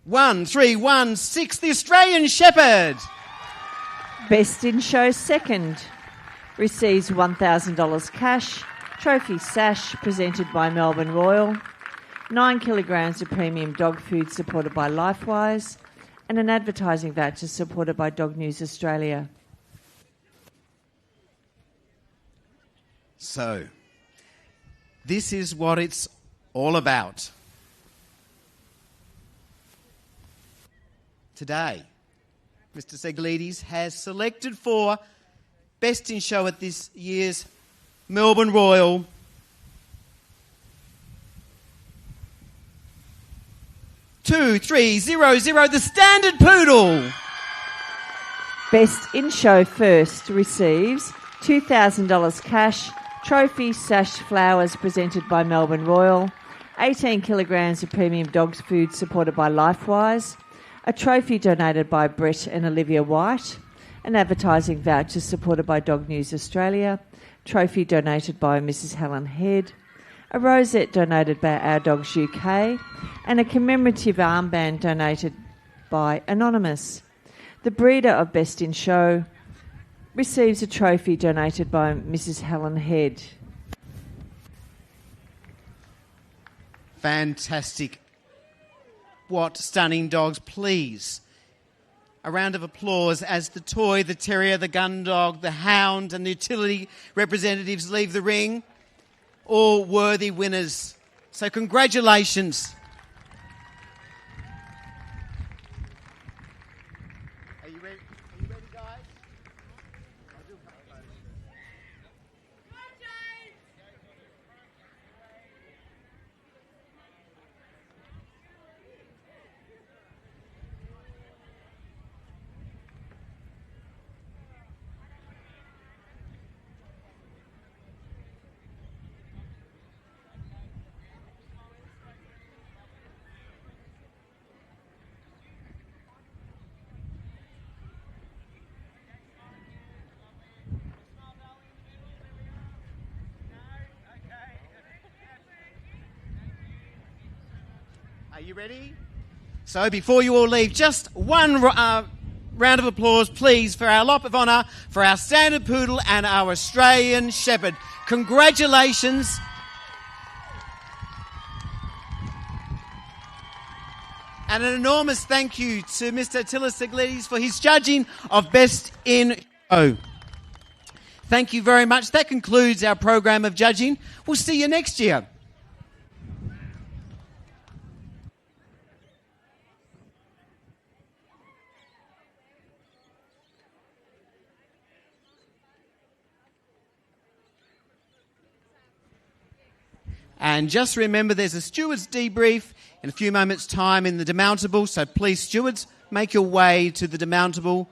1316, the Australian Shepherd. Best in Show second receives $1,000 cash, trophy sash presented by Melbourne Royal, 9 kilograms of premium dog food supported by LifeWise, and an advertising voucher supported by Dog News Australia. So, this is what it's all about. Today, Mr. Seglides has selected for Best in Show at this year's Melbourne Royal the Standard Poodle. Best in Show first receives $2,000 cash, trophy sash flowers presented by Melbourne Royal, 18 kilograms of premium dog food supported by LifeWise, a trophy donated by Brett and Olivia White, an advertising voucher supported by Dog News Australia, trophy donated by Mrs. Helen Head, a rosette donated by Our Dogs UK, and a commemorative armband donated by Anonymous. The breeder of Best in Show receives a trophy donated by Mrs. Helen Head. Fantastic. What stunning dogs, please. A round of applause as the toy, the terrier, the gun dog, the hound and the utility representatives leave the ring. All worthy winners. So congratulations. Are you ready? Are you ready, guys? I'll do a couple of photos. Are you ready? So before you all leave, just one round of applause, please, for our Lop of Honour, for our Standard Poodle and our Australian Shepherd. Congratulations. And an enormous thank you to Mr. Attila Seglides for his judging of Best in Show. Thank you very much. That concludes our program of judging. We'll see you next year. And just remember, there's a stewards debrief in a few moments' time in the demountable. So please, stewards, make your way to the demountable